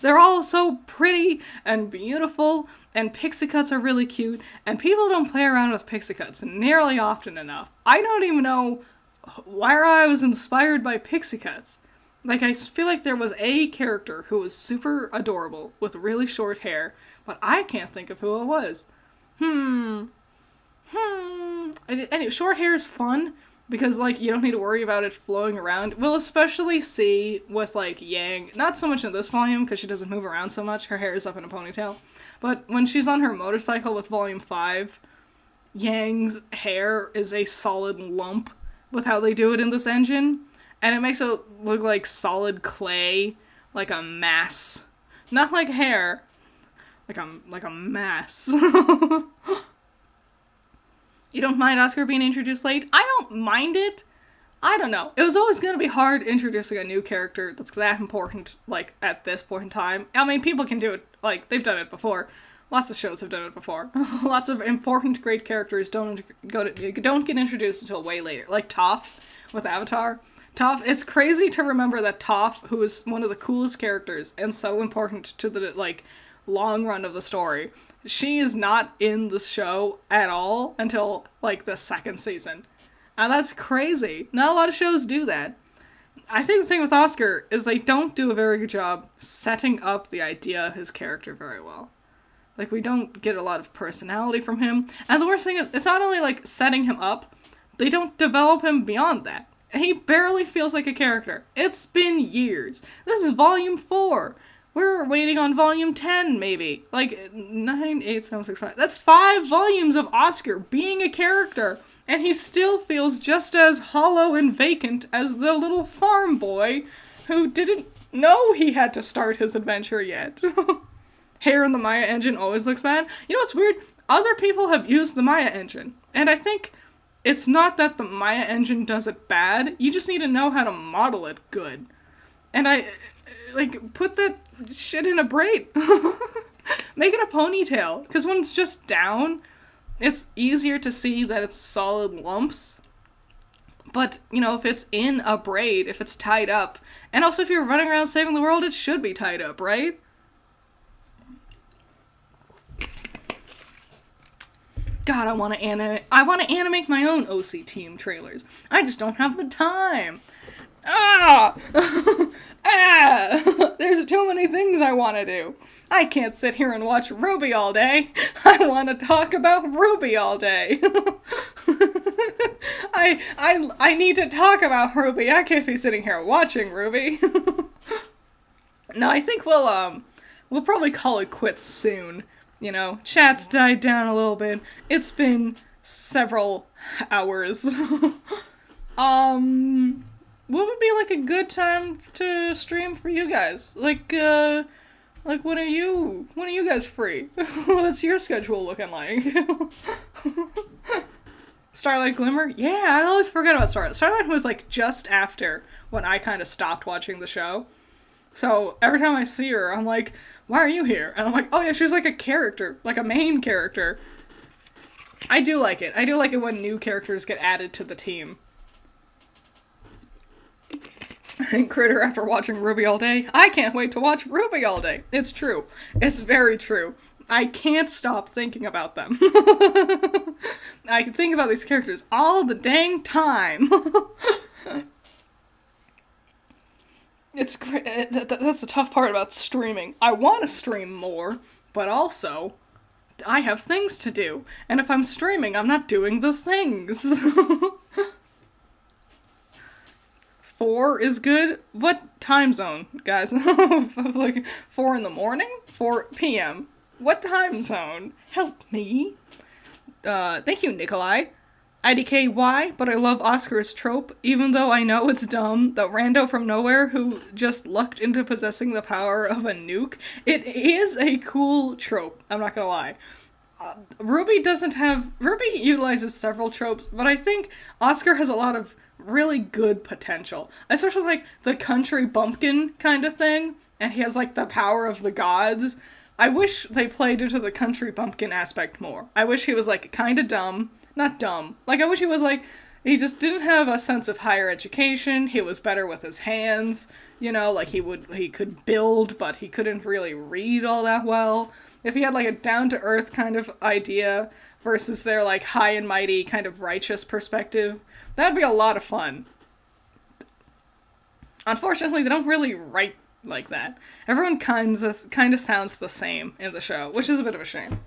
They're all so pretty and beautiful, and pixie cuts are really cute, and people don't play around with pixie cuts nearly often enough. I don't even know where I was inspired by pixie cuts. Like, I feel like there was a character who was super adorable with really short hair, but I can't think of who it was. Anyway, short hair is fun because, like, you don't need to worry about it flowing around. We'll especially see with, like, Yang, not so much in this volume because she doesn't move around so much. Her hair is up in a ponytail. But when she's on her motorcycle with volume 5, Yang's hair is a solid lump with how they do it in this engine. And it makes it look like solid clay, like a mass. Not like hair, like a mass. You don't mind Oscar being introduced late? I don't mind it. I don't know. It was always going to be hard introducing a new character that's that important, like, at this point in time. I mean, people can do it, like, they've done it before. Lots of shows have done it before. Lots of important, great characters don't get introduced until way later. Like Toph with Avatar. Toph, it's crazy to remember that Toph, who is one of the coolest characters and so important to the, like, long run of the story, she is not in the show at all until, like, the second season. And that's crazy. Not a lot of shows do that. I think the thing with Oscar is they don't do a very good job setting up the idea of his character very well. Like, we don't get a lot of personality from him. And the worst thing is, it's not only, like, setting him up, they don't develop him beyond that. He barely feels like a character. It's been years. This is volume 4. We're waiting on volume 10, maybe. Like, 9, 8, 7, 6, 5. That's 5 volumes of Oscar being a character. And he still feels just as hollow and vacant as the little farm boy who didn't know he had to start his adventure yet. Hair in the Maya engine always looks bad. You know what's weird? Other people have used the Maya engine. And I think it's not that the Maya engine does it bad. You just need to know how to model it good. And like, put that shit in a braid. Make it a ponytail. Because when it's just down, it's easier to see that it's solid lumps. But, you know, if it's in a braid, if it's tied up, and also if you're running around saving the world, it should be tied up, right? God, I want to animate my own OC team trailers. I just don't have the time. There's too many things I want to do. I can't sit here and watch RWBY all day. I want to talk about RWBY all day. I need to talk about RWBY. I can't be sitting here watching RWBY. No, I think we'll probably call it quits soon. You know, chat's died down a little bit. It's been several hours. What would be, like, a good time to stream for you guys? Like, Like, when are you guys free? What's your schedule looking like? Starlight Glimmer? Yeah, I always forget about Starlight. Starlight was, like, just after when I kind of stopped watching the show. So, every time I see her, I'm like, why are you here? And I'm like, oh yeah, she's like a character. Like a main character. I do like it. I do like it when new characters get added to the team. And Critter after watching RWBY all day. I can't wait to watch RWBY all day. It's true. It's very true. I can't stop thinking about them. I can think about these characters all the dang time. It's great. That's the tough part about streaming. I want to stream more, but also, I have things to do. And if I'm streaming, I'm not doing the things. 4 is good. What time zone, guys? Like 4 in the morning? 4 p.m. What time zone? Help me. Thank you, Nikolai. IDK, why? But I love Oscar's trope, even though I know it's dumb. The rando from nowhere who just lucked into possessing the power of a nuke. It is a cool trope, I'm not gonna lie. RWBY utilizes several tropes, but I think Oscar has a lot of really good potential. Especially like the country bumpkin kind of thing, and he has like the power of the gods. I wish they played into the country bumpkin aspect more. I wish he was like kind of dumb. Not dumb. Like I wish he was like, he just didn't have a sense of higher education. He was better with his hands. You know, like he could build, but he couldn't really read all that well. If he had like a down-to-earth kind of idea versus their like high and mighty kind of righteous perspective, that'd be a lot of fun. Unfortunately, they don't really write like that. Everyone kind of sounds the same in the show, which is a bit of a shame.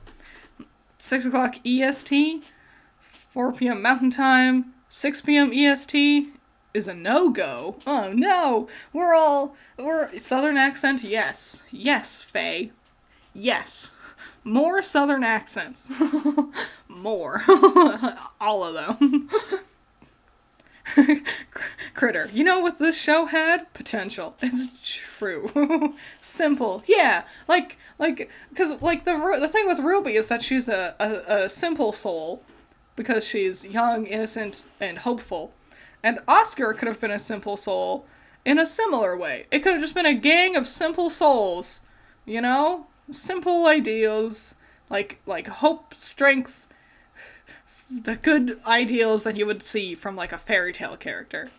6 o'clock EST, 4 p.m. Mountain Time, 6 p.m. EST is a no-go. Oh no! We're Southern accent? Yes. Yes, Faye. Yes. More Southern accents. More. All of them. Critter. You know what this show had? Potential. It's true. Simple. Yeah. Like, because, like, the thing with RWBY is that she's a simple soul, because she's young, innocent, and hopeful. And Oscar could have been a simple soul in a similar way. It could have just been a gang of simple souls, you know? Simple ideals, like hope, strength, the good ideals that you would see from, like, a fairy tale character.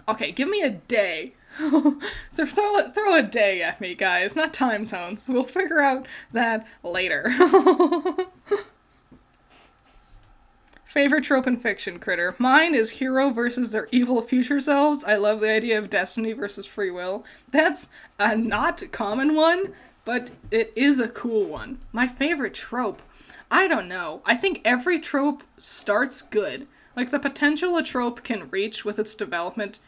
Okay, give me a day. Throw a day at me, guys, not time zones. We'll figure out that later. Favorite trope in fiction, Critter. Mine is hero versus their evil future selves. I love the idea of destiny versus free will. That's a not common one, but it is a cool one. My favorite trope? I don't know. I think every trope starts good. Like, the potential a trope can reach with its development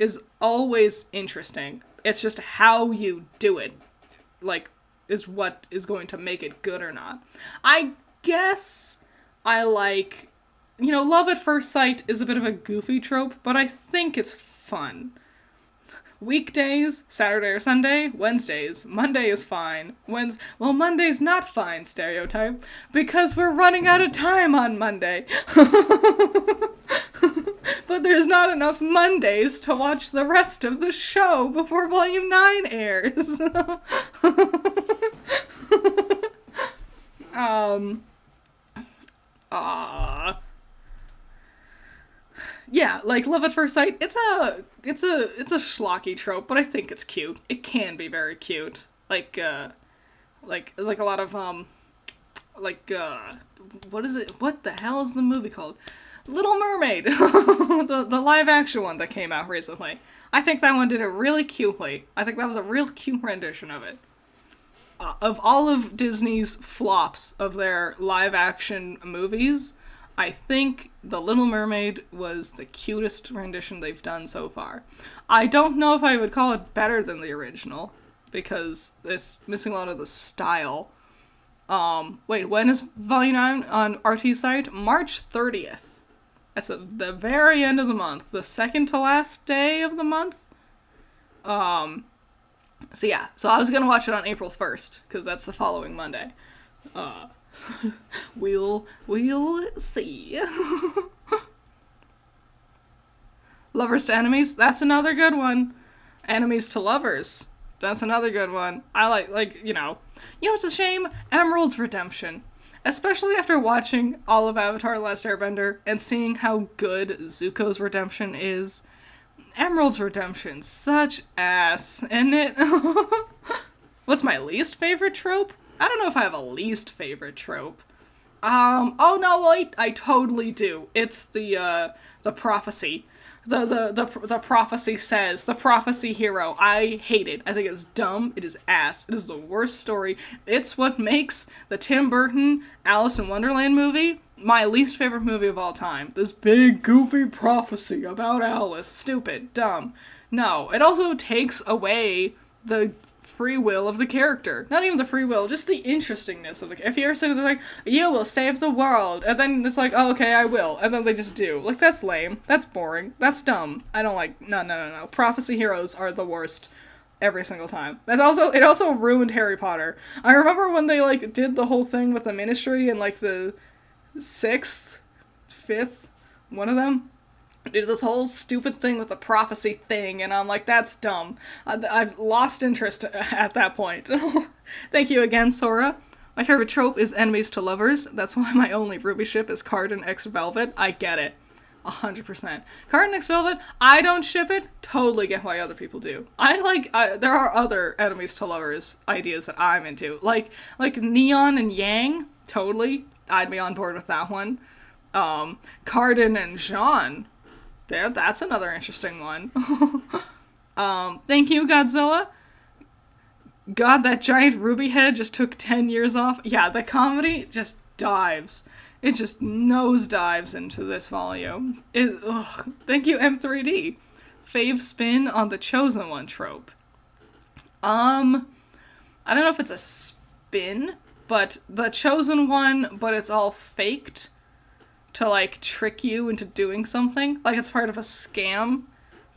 is always interesting. It's just how you do it, like, is what is going to make it good or not. I guess I like... You know, love at first sight is a bit of a goofy trope, but I think it's fun. Weekdays, Saturday or Sunday, Wednesdays, Monday is fine. Well, Monday's not fine, stereotype, because we're running out of time on Monday. But there's not enough Mondays to watch the rest of the show before Volume 9 airs. Yeah, like, love at first sight, it's a schlocky trope, but I think it's cute. It can be very cute. Like a lot of, what is it? What the hell is the movie called? Little Mermaid! the live action one that came out recently. I think that one did it really cutely. I think that was a real cute rendition of it. Of all of Disney's flops of their live action movies, I think The Little Mermaid was the cutest rendition they've done so far. I don't know if I would call it better than the original, because it's missing a lot of the style. Wait, when is Volume 9 on RT's site? March 30th. That's the very end of the month. The second to last day of the month. So yeah, so I was gonna watch it on April 1st, because that's the following Monday. Uh, we'll see. Lovers to enemies, that's another good one. Enemies to lovers, that's another good one. I like, you know it's a shame? Emerald's redemption. Especially after watching all of Avatar The Last Airbender and seeing how good Zuko's redemption is. Emerald's redemption, such ass, isn't it? What's my least favorite trope? I don't know if I have a least favorite trope. Oh no, wait, I totally do. It's the prophecy. The prophecy says, the prophecy hero. I hate it. I think it's dumb. It is ass. It is the worst story. It's what makes the Tim Burton Alice in Wonderland movie my least favorite movie of all time. This big, goofy prophecy about Alice. Stupid. Dumb. No, it also takes away the free will of the character. Not even the free will, just the interestingness of the. If you're sitting there like, you will save the world, and then it's like, oh, okay, I will, and then they just do. Like, that's lame. That's boring. That's dumb. I don't like. No. Prophecy heroes are the worst every single time. It also ruined Harry Potter. I remember when they like did the whole thing with the Ministry in like the 6th, 5th, one of them. Did this whole stupid thing with the prophecy thing, and I'm like, that's dumb. I've lost interest at that point. Thank you again, Sora. My favorite trope is enemies to lovers. That's why my only RWBY ship is Cardin x Velvet. I get it. 100%. Cardin x Velvet, I don't ship it. Totally get why other people do. There are other enemies to lovers ideas that I'm into. Like Neon and Yang, totally. I'd be on board with that one. Cardin and Jaune. That's another interesting one. Thank you, Godzilla. God, that giant ruby head just took 10 years off. Yeah, the comedy just dives. It just nosedives into this volume. Thank you, M3D. Fave spin on the Chosen One trope. I don't know if it's a spin, but the Chosen One, but it's all faked to, like, trick you into doing something. Like, it's part of a scam.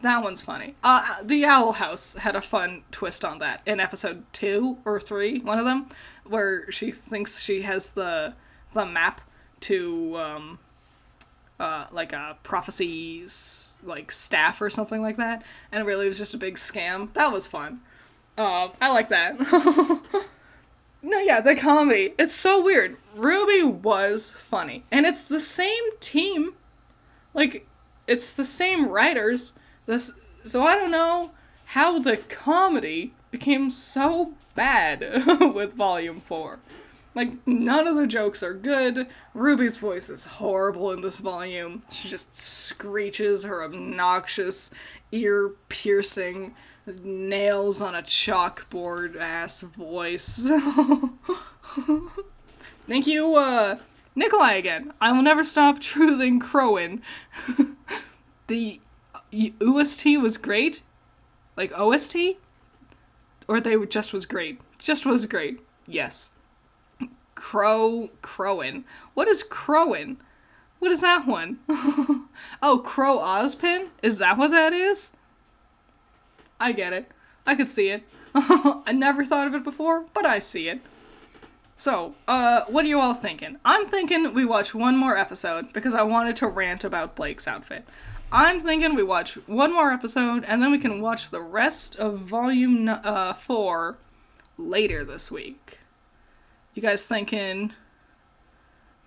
That one's funny. The Owl House had a fun twist on that in episode 2 or 3, one of them, where she thinks she has the map to, like, a prophecy's, like, staff or something like that, and really it was just a big scam. That was fun. I like that. No, yeah, the comedy. It's so weird. RWBY was funny. And it's the same team. Like, it's the same writers. So I don't know how the comedy became so bad with Volume 4. Like, none of the jokes are good. RWBY's voice is horrible in this volume. She just screeches her obnoxious, ear-piercing, nails on a chalkboard ass voice. Thank you, Nikolai again. I will never stop truthing Crowin. The OST was great? Like OST? Or they just was great? Just was great. Yes. Crowin. What is Crowin? What is that one? Oh, Crow Ozpin? Is that what that is? I get it. I could see it. I never thought of it before, but I see it. So, what are you all thinking? I'm thinking we watch one more episode, because I wanted to rant about Blake's outfit. I'm thinking we watch one more episode, and then we can watch the rest of Volume 4 later this week. You guys thinking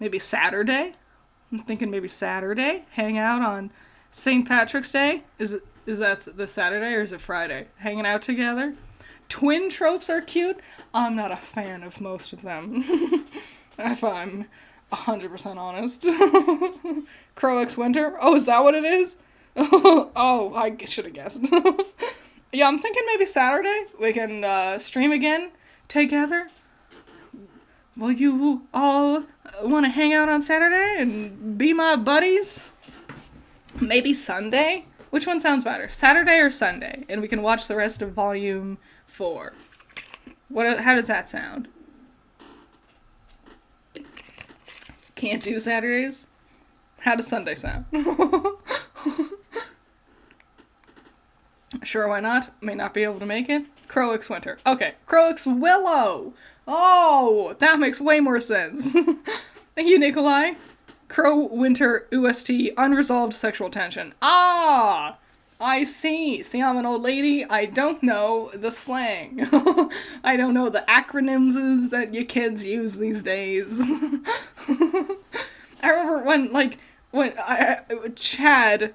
maybe Saturday? I'm thinking maybe Saturday. Hang out on St. Patrick's Day. Is that the Saturday or is it Friday? Hanging out together? Twin tropes are cute. I'm not a fan of most of them. If I'm 100% honest. Crow X Winter? Oh, is that what it is? Oh, I should have guessed. Yeah, I'm thinking maybe Saturday. We can stream again together. Will you all want to hang out on Saturday and be my buddies? Maybe Sunday? Which one sounds better? Saturday or Sunday? And we can watch the rest of Volume 4. How does that sound? Can't do Saturdays? How does Sunday sound? Sure, why not? May not be able to make it. Croix Winter. Okay, Croix Willow! Oh, that makes way more sense. Thank you, Nikolai. Crow Winter UST, unresolved sexual tension. Ah! I see. See, I'm an old lady. I don't know the slang. I don't know the acronyms that you kids use these days. I remember when Chad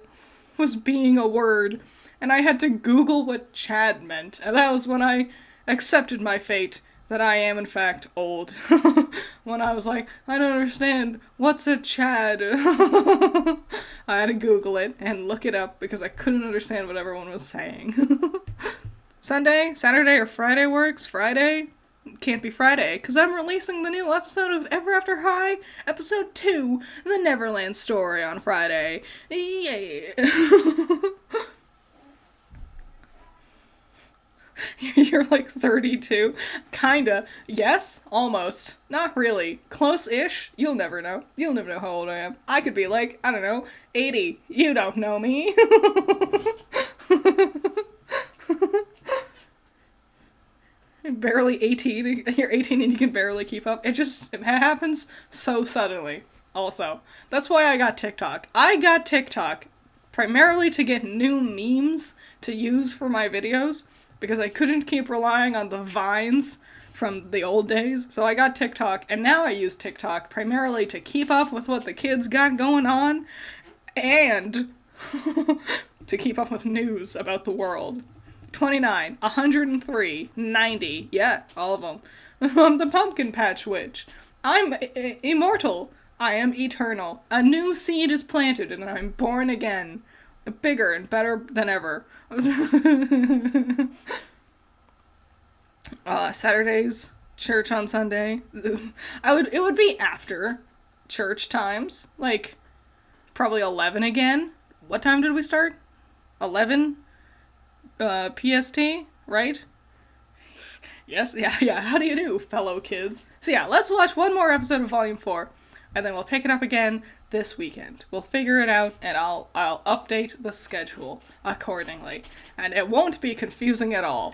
was being a word, and I had to Google what Chad meant, and that was when I accepted my fate that I am in fact old. When I was like, I don't understand, what's a Chad? I had to Google it and look it up because I couldn't understand what everyone was saying. Sunday, Saturday, or Friday works. Friday? Can't be Friday, because I'm releasing the new episode of Ever After High, episode 2, The Neverland Story on Friday. Yay! You're like 32. Kinda. Yes, almost. Not really. Close-ish. You'll never know. You'll never know how old I am. I could be like, I don't know, 80. You don't know me. Barely 18. You're 18 and you can barely keep up. It happens so suddenly. Also, that's why I got TikTok. I got TikTok primarily to get new memes to use for my videos, because I couldn't keep relying on the Vines from the old days. So I got TikTok, and now I use TikTok primarily to keep up with what the kids got going on, and to keep up with news about the world. 29, 103, 90, yeah, all of them. I'm the Pumpkin Patch Witch. I'm immortal. I am eternal. A new seed is planted, and I'm born again. Bigger and better than ever. Saturdays, church on Sunday. It would be after church times, like probably 11 again. What time did we start? 11 PST, right? Yes, yeah. How do you do, fellow kids? So yeah, let's watch one more episode of Volume 4, and then we'll pick it up again this weekend. We'll figure it out, and I'll update the schedule accordingly. And it won't be confusing at all.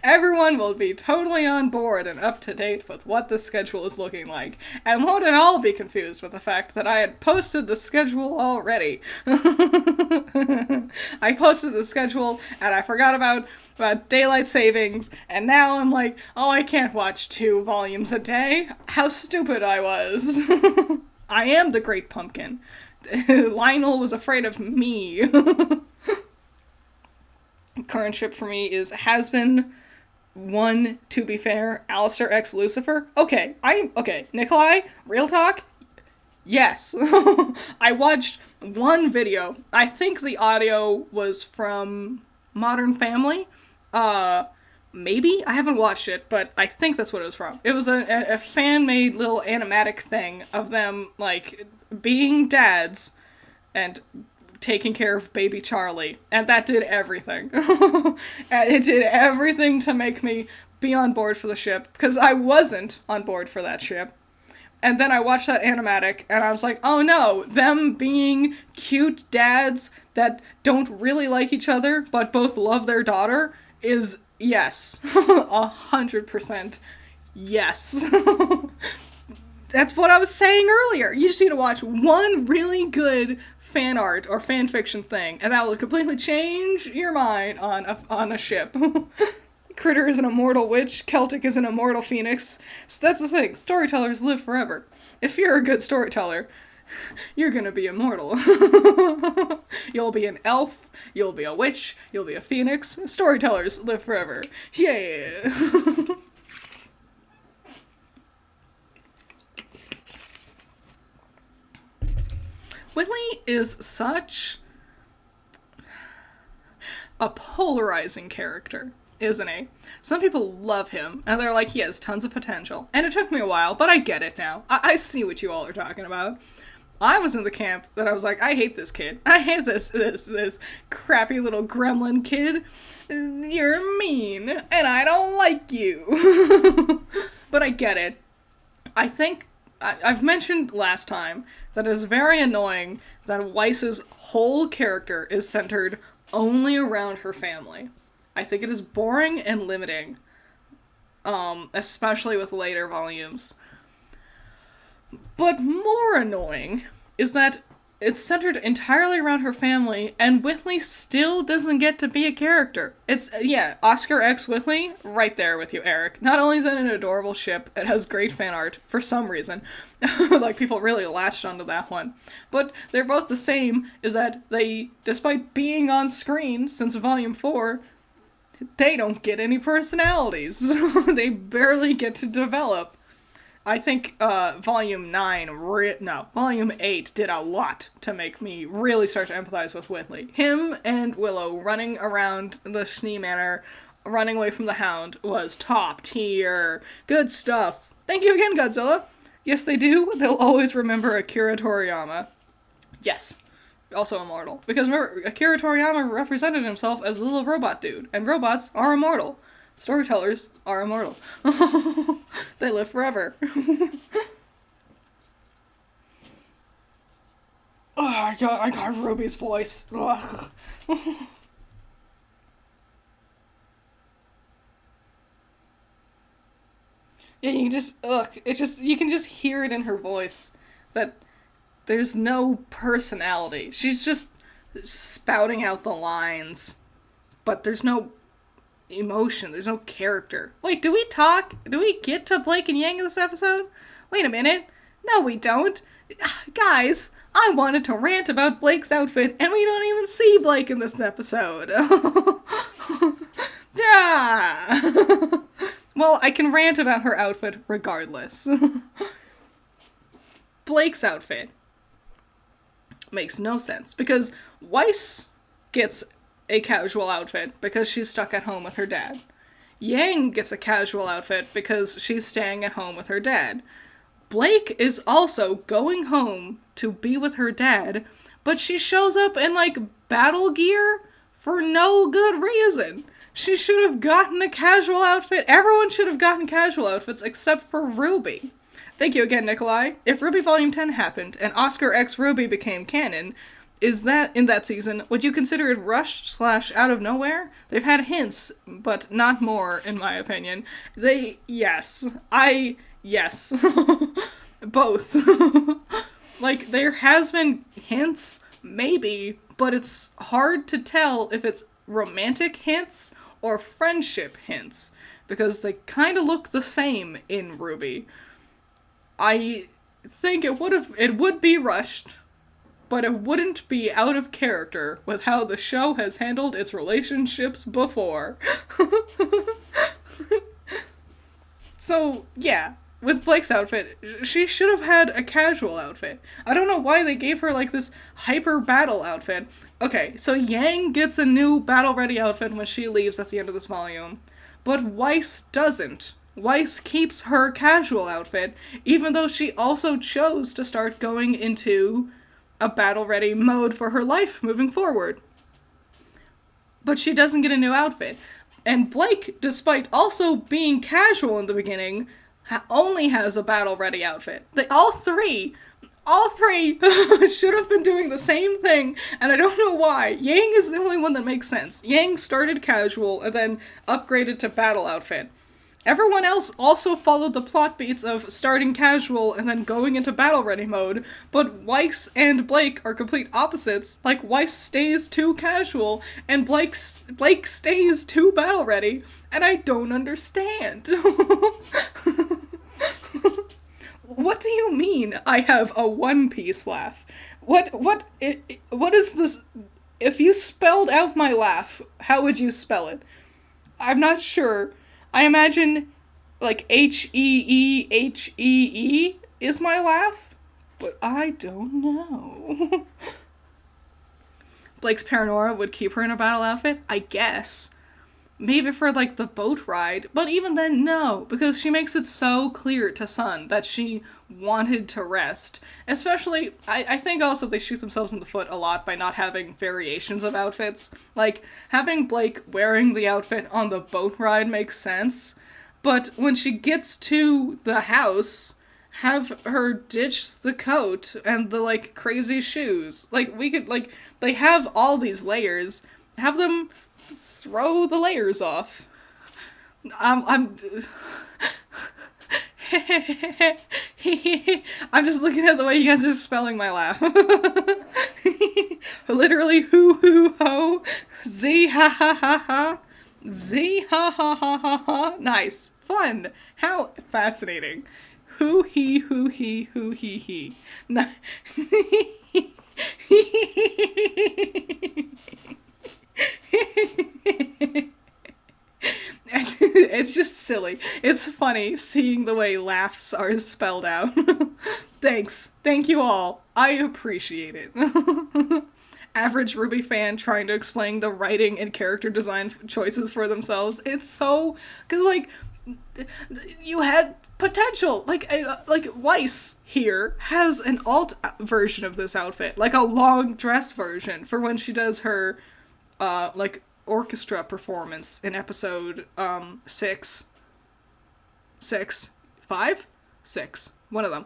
Everyone will be totally on board and up to date with what the schedule is looking like, and won't at all be confused with the fact that I had posted the schedule already. I posted the schedule, and I forgot about daylight savings, and now I'm like, oh, I can't watch 2 volumes a day. How stupid I was. I am the Great Pumpkin. Lionel was afraid of me. Current ship for me is Has-Been 1, to be fair, Alistair X Lucifer. Okay, Nikolai, real talk? Yes. I watched one video. I think the audio was from Modern Family. Maybe? I haven't watched it, but I think that's what it was from. It was a fan-made little animatic thing of them, like, being dads and taking care of baby Charlie, and that did everything. It did everything to make me be on board for the ship, because I wasn't on board for that ship. And then I watched that animatic, and I was like, oh no, them being cute dads that don't really like each other, but both love their daughter, is yes. 100% yes. That's what I was saying earlier. You just need to watch one really good fan art or fan fiction thing, and that will completely change your mind on a ship. Critter is an immortal witch, Celtic is an immortal phoenix. So that's the thing, storytellers live forever. If you're a good storyteller, you're gonna be immortal. You'll be an elf, you'll be a witch, you'll be a phoenix. Storytellers live forever. Yeah! Willie is such a polarizing character, isn't he? Some people love him, and they're like, he has tons of potential. And it took me a while, but I get it now. I see what you all are talking about. I was in the camp that I was like, I hate this kid. I hate this crappy little gremlin kid. You're mean, and I don't like you. But I get it. I think I've mentioned last time that it is very annoying that Weiss's whole character is centered only around her family. I think it is boring and limiting, especially with later volumes. But more annoying is that it's centered entirely around her family, and Whitley still doesn't get to be a character. It's, Oscar X Whitley, right there with you, Eric. Not only is it an adorable ship, it has great fan art, for some reason. Like, people really latched onto that one. But they're both the same, is that they, despite being on screen since Volume 4, they don't get any personalities. They barely get to develop. I think Volume 8 did a lot to make me really start to empathize with Whitley. Him and Willow running around the Schnee Manor, running away from the Hound, was top tier. Good stuff. Thank you again, Godzilla. Yes, they do. They'll always remember Akira Toriyama. Yes. Also immortal. Because remember, Akira Toriyama represented himself as a little robot dude, and robots are immortal. Storytellers are immortal. They live forever. Oh, I got Ruby's voice. Ugh. Yeah, you can just hear it in her voice that there's no personality. She's just spouting out the lines, but there's no emotion, there's no character. Wait, do we get to Blake and Yang in this episode? Wait a minute. No, we don't. Guys, I wanted to rant about Blake's outfit, and we don't even see Blake in this episode. Yeah. Well, I can rant about her outfit regardless. Blake's outfit makes no sense, because Weiss gets a casual outfit because she's stuck at home with her dad. Yang gets a casual outfit because she's staying at home with her dad. Blake is also going home to be with her dad, but she shows up in, like, battle gear for no good reason. She should have gotten a casual outfit. Everyone should have gotten casual outfits except for RWBY. Thank you again, Nikolai. If RWBY Volume 10 happened and Oscar X RWBY became canon, is that, in that season, would you consider it rushed / out of nowhere? They've had hints, but not more, in my opinion. Yes. Both. Like, there has been hints, maybe, but it's hard to tell if it's romantic hints or friendship hints, because they kind of look the same in RWBY. I think it would be rushed, but it wouldn't be out of character with how the show has handled its relationships before. So, yeah, with Blake's outfit, she should have had a casual outfit. I don't know why they gave her, like, this hyper-battle outfit. Okay, so Yang gets a new battle-ready outfit when she leaves at the end of this volume, but Weiss doesn't. Weiss keeps her casual outfit, even though she also chose to start going into a battle-ready mode for her life moving forward. But she doesn't get a new outfit. And Blake, despite also being casual in the beginning, only has a battle-ready outfit. All three should have been doing the same thing, and I don't know why. Yang is the only one that makes sense. Yang started casual and then upgraded to battle outfit. Everyone else also followed the plot beats of starting casual and then going into battle-ready mode, but Weiss and Blake are complete opposites. Like, Weiss stays too casual, and Blake stays too battle-ready, and I don't understand. What do you mean, I have a One Piece laugh? What is this? If you spelled out my laugh, how would you spell it? I'm not sure. I imagine, like, Heehee is my laugh, but I don't know. Blake's Paranora would keep her in a battle outfit, I guess. Maybe for, like, the boat ride, but even then, no, because she makes it so clear to Sun that she wanted to rest. Especially, I think also they shoot themselves in the foot a lot by not having variations of outfits. Like, having Blake wearing the outfit on the boat ride makes sense, but when she gets to the house have her ditch the coat and the, like, crazy shoes. Like, we could, like, they have all these layers. Have them throw the layers off. I'm I'm just looking at the way you guys are spelling my laugh. Literally, hoo ho, z ha ha ha ha, z ha ha ha ha ha. Nice, fun. How fascinating. Hoo he. It's just silly. It's funny seeing the way laughs are spelled out. Thanks. Thank you all. I appreciate it. Average RWBY fan trying to explain the writing and character design choices for themselves. It's so... Because, like, you had potential. Like Weiss here has an alt version of this outfit. Like a long dress version for when she does her, like, orchestra performance in episode 6, one of them,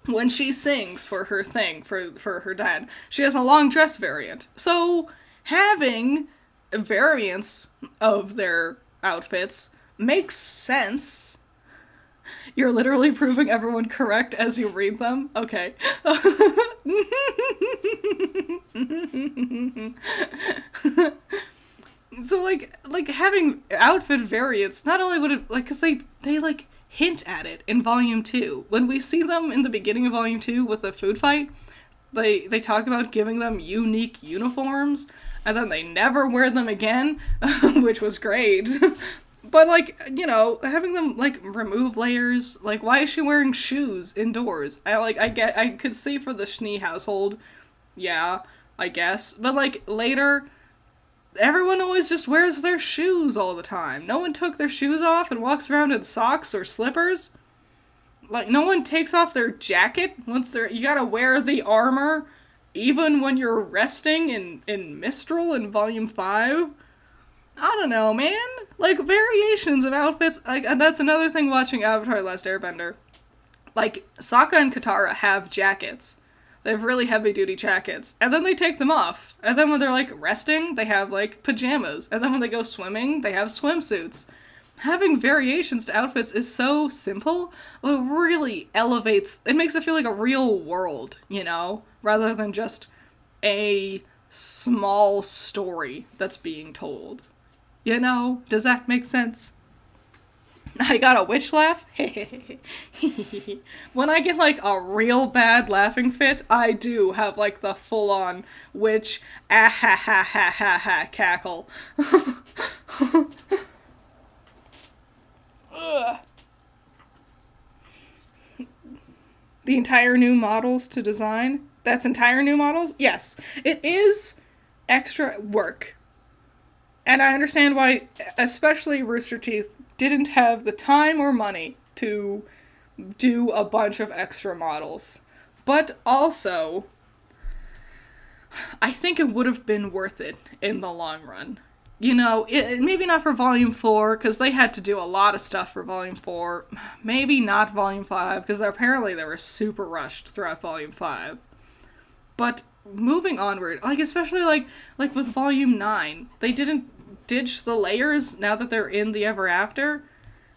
when she sings for her thing for her dad. She has a long dress variant, so having variants of their outfits makes sense. You're literally proving everyone correct as you read them? Okay. So, like having outfit variants, not only would it, like, because they like, hint at it in Volume 2. When we see them in the beginning of Volume 2 with the food fight, they talk about giving them unique uniforms, and then they never wear them again, which was great. But, like, you know, having them, like, remove layers, like, why is she wearing shoes indoors? I could see for the Schnee household, yeah, I guess. But, like, later... Everyone always just wears their shoes all the time. No one took their shoes off and walks around in socks or slippers. Like, no one takes off their jacket once you gotta wear the armor, even when you're resting in Mistral in Volume 5. I don't know, man. Like, variations of outfits, like, and that's another thing watching Avatar: The Last Airbender. Like, Sokka and Katara have jackets. They have really heavy-duty jackets. And then they take them off. And then when they're, like, resting, they have, like, pajamas. And then when they go swimming, they have swimsuits. Having variations to outfits is so simple, but it really elevates... It makes it feel like a real world, you know? Rather than just a small story that's being told. You know? Does that make sense? I got a witch laugh? When I get, like, a real bad laughing fit, I do have, like, the full-on witch ah-ha-ha-ha-ha-ha cackle. The entire new models to design? That's entire new models? Yes. It is extra work. And I understand why, especially Rooster Teeth, didn't have the time or money to do a bunch of extra models. But also, I think it would have been worth it in the long run. You know, maybe not for Volume 4, because they had to do a lot of stuff for Volume 4. Maybe not Volume 5, because apparently they were super rushed throughout Volume 5. But moving onward, like, especially, like with Volume 9, they didn't ditch the layers now that they're in the Ever After.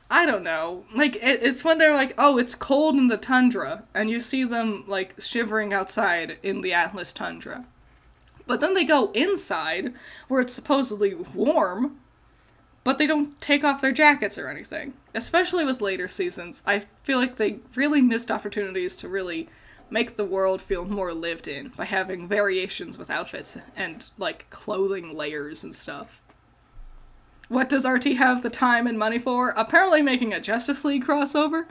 I don't know. Like, it's when they're like, oh, it's cold in the tundra, and you see them, like, shivering outside in the Atlas tundra. But then they go inside, where it's supposedly warm, but they don't take off their jackets or anything. Especially with later seasons, I feel like they really missed opportunities to really make the world feel more lived in by having variations with outfits and, like, clothing layers and stuff. What does RT have the time and money for? Apparently making a Justice League crossover.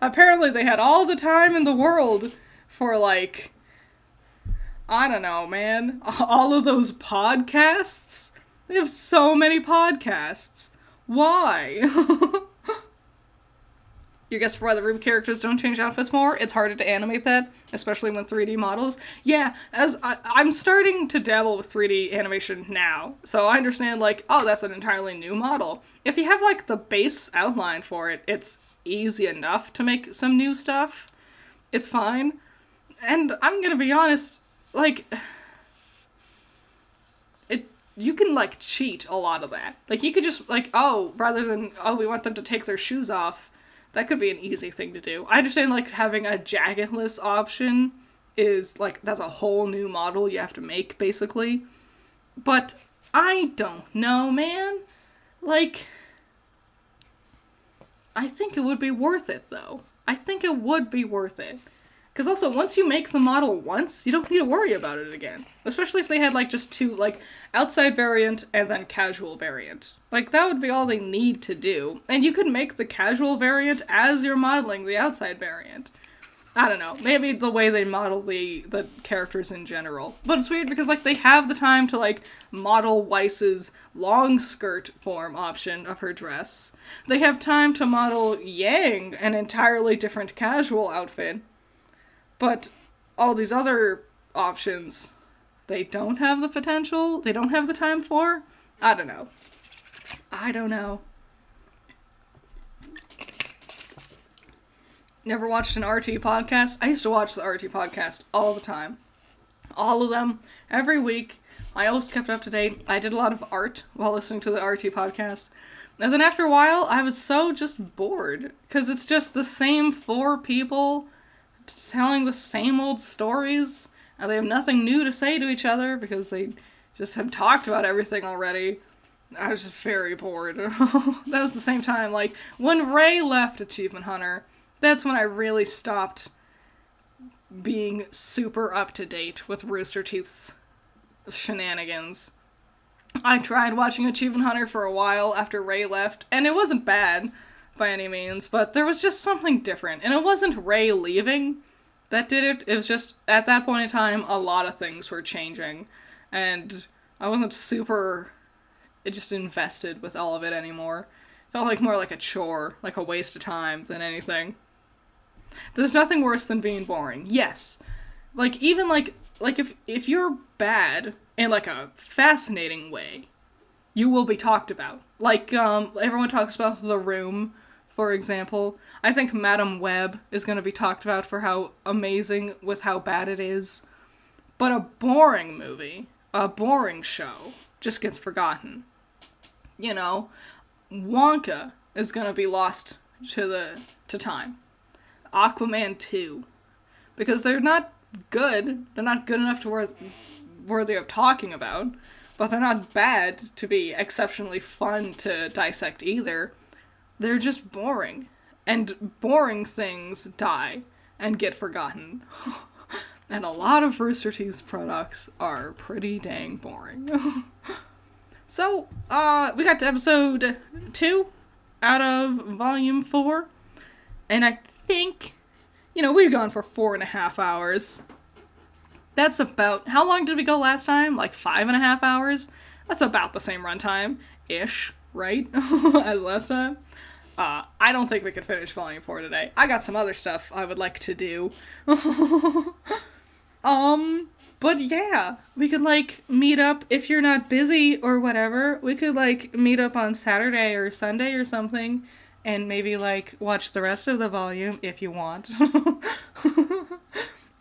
Apparently they had all the time in the world for, like, I don't know, man. All of those podcasts? They have so many podcasts. Why? You guess why the RWBY characters don't change outfits more? It's harder to animate that, especially when 3D models. Yeah, as I'm starting to dabble with 3D animation now, so I understand, like, oh, that's an entirely new model. If you have, like, the base outline for it, it's easy enough to make some new stuff. It's fine. And I'm gonna be honest, like, you can, like, cheat a lot of that. Like, you could just, like, rather than, we want them to take their shoes off, that could be an easy thing to do. I understand, like, having a jacketless option is, like, that's a whole new model you have to make, basically. But I don't know, man. Like, I think it would be worth it, though. I think it would be worth it. Because also, once you make the model once, you don't need to worry about it again. Especially if they had, like, just two, like, outside variant and then casual variant. Like, that would be all they need to do. And you could make the casual variant as you're modeling the outside variant. I don't know. Maybe the way they model the characters in general. But it's weird because, like, they have the time to, like, model Weiss's long skirt form option of her dress. They have time to model Yang, an entirely different casual outfit. But all these other options, they don't have the potential, they don't have the time for. I don't know. Never watched an RT podcast? I used to watch the RT podcast all the time. All of them, every week. I always kept up to date. I did a lot of art while listening to the RT podcast. And then after a while, I was so just bored. Because it's just the same 4 people telling the same old stories, and they have nothing new to say to each other because they just have talked about everything already. I was just very bored. That was the same time, like, when Ray left Achievement Hunter, that's when I really stopped being super up-to-date with Rooster Teeth's shenanigans. I tried watching Achievement Hunter for a while after Ray left, and it wasn't bad by any means, but there was just something different. And it wasn't Ray leaving that did it. It was just, at that point in time, a lot of things were changing. And I wasn't super just invested with all of it anymore. It felt like more like a chore, like a waste of time than anything. There's nothing worse than being boring. Yes. Like, even like if you're bad in, like, a fascinating way, you will be talked about. Like, everyone talks about The Room, for example. I think Madam Web is going to be talked about for how amazing with how bad it is. But a boring movie, a boring show, just gets forgotten. You know, Wonka is going to be lost to time. Aquaman 2. Because they're not good. They're not good enough to worthy of talking about. But they're not bad to be exceptionally fun to dissect either. They're just boring. And boring things die and get forgotten. And a lot of Rooster Teeth's products are pretty dang boring. So, we got to episode 2 out of volume 4. And I think, we've gone for 4.5 hours. That's about, how long did we go last time? Like 5.5 hours? That's about the same runtime-ish, right? As last time. I don't think we could finish volume 4 today. I got some other stuff I would like to do. But yeah, we could, like, meet up if you're not busy or whatever. We could, like, meet up on Saturday or Sunday or something and maybe, like, watch the rest of the volume if you want.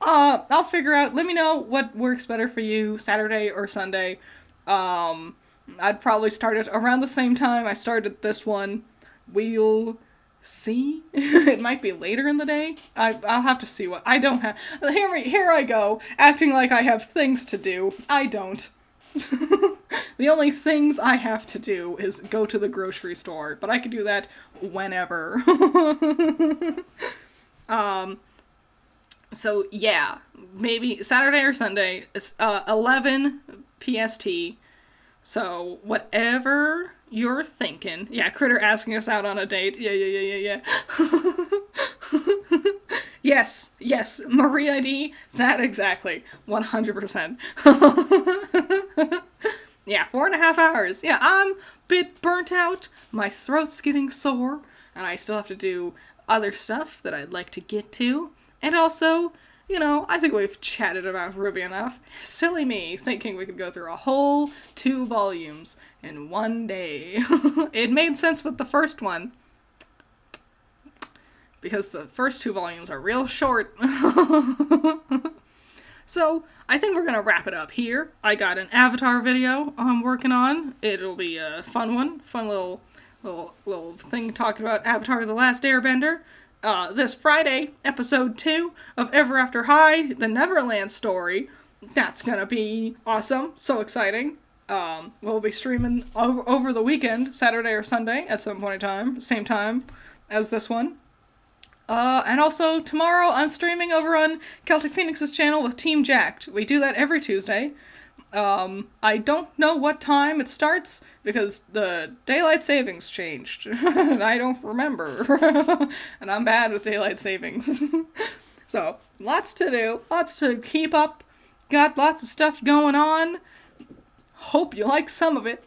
I'll figure out, let me know what works better for you, Saturday or Sunday. I'd probably start it around the same time I started this one. We'll see. It might be later in the day. I'll have to see what, I don't have, here I go, acting like I have things to do. I don't. The only things I have to do is go to the grocery store, but I could do that whenever. So yeah, maybe Saturday or Sunday, 11 PST, so whatever you're thinking. Yeah, Critter asking us out on a date. Yeah. Yes, Maria D, that exactly, 100%. Yeah, 4.5 hours. Yeah, I'm a bit burnt out, my throat's getting sore, and I still have to do other stuff that I'd like to get to. And also, I think we've chatted about RWBY enough. Silly me, thinking we could go through a whole 2 volumes in one day. It made sense with the first one. because the first 2 volumes are real short. So, I think we're gonna wrap it up here. I got an Avatar video I'm working on. It'll be a fun one. Fun little thing talking about Avatar The Last Airbender. This Friday, episode 2 of Ever After High, the Neverland story. That's gonna be awesome. So exciting. We'll be streaming over the weekend, Saturday or Sunday, at some point in time. Same time as this one. And also, tomorrow I'm streaming over on Celtic Phoenix's channel with Team Jacked. We do that every Tuesday. I don't know what time it starts, because the daylight savings changed. And I don't remember. And I'm bad with daylight savings. So, lots to do. Lots to keep up. Got lots of stuff going on. Hope you like some of it.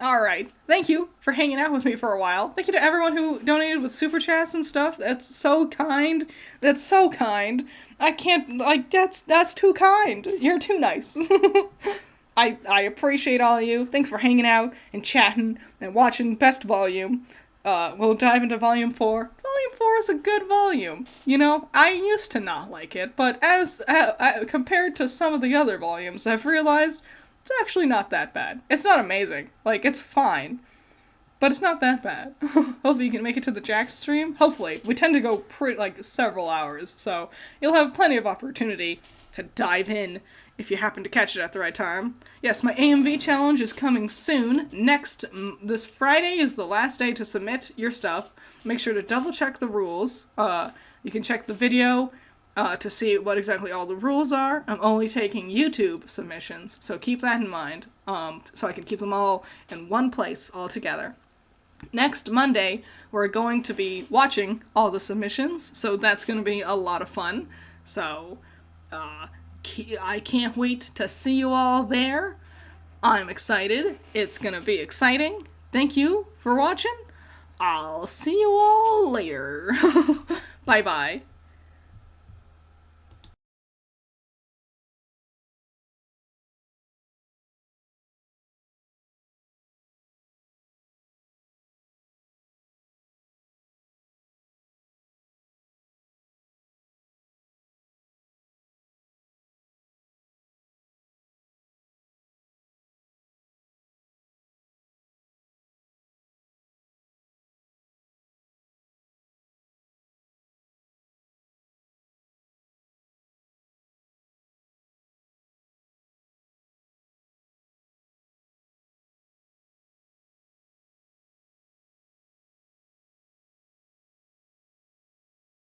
Alright, thank you for hanging out with me for a while. Thank you to everyone who donated with super chats and stuff. That's so kind. That's so kind. I can't, like, that's too kind. You're too nice. I appreciate all of you. Thanks for hanging out and chatting and watching Best Volume. We'll dive into Volume 4. Volume 4 is a good volume. You know, I used to not like it, but as compared to some of the other volumes, I've realized it's actually not that bad. It's not amazing. Like, it's fine. But it's not that bad. Hopefully you can make it to the Jack stream. Hopefully. We tend to go several hours, so you'll have plenty of opportunity to dive in if you happen to catch it at the right time. Yes, my AMV challenge is coming soon. This Friday is the last day to submit your stuff. Make sure to double check the rules. You can check the video to see what exactly all the rules are. I'm only taking YouTube submissions, so keep that in mind, so I can keep them all in one place all together. Next Monday, we're going to be watching all the submissions, so that's going to be a lot of fun. So, I can't wait to see you all there. I'm excited. It's going to be exciting. Thank you for watching. I'll see you all later. Bye-bye.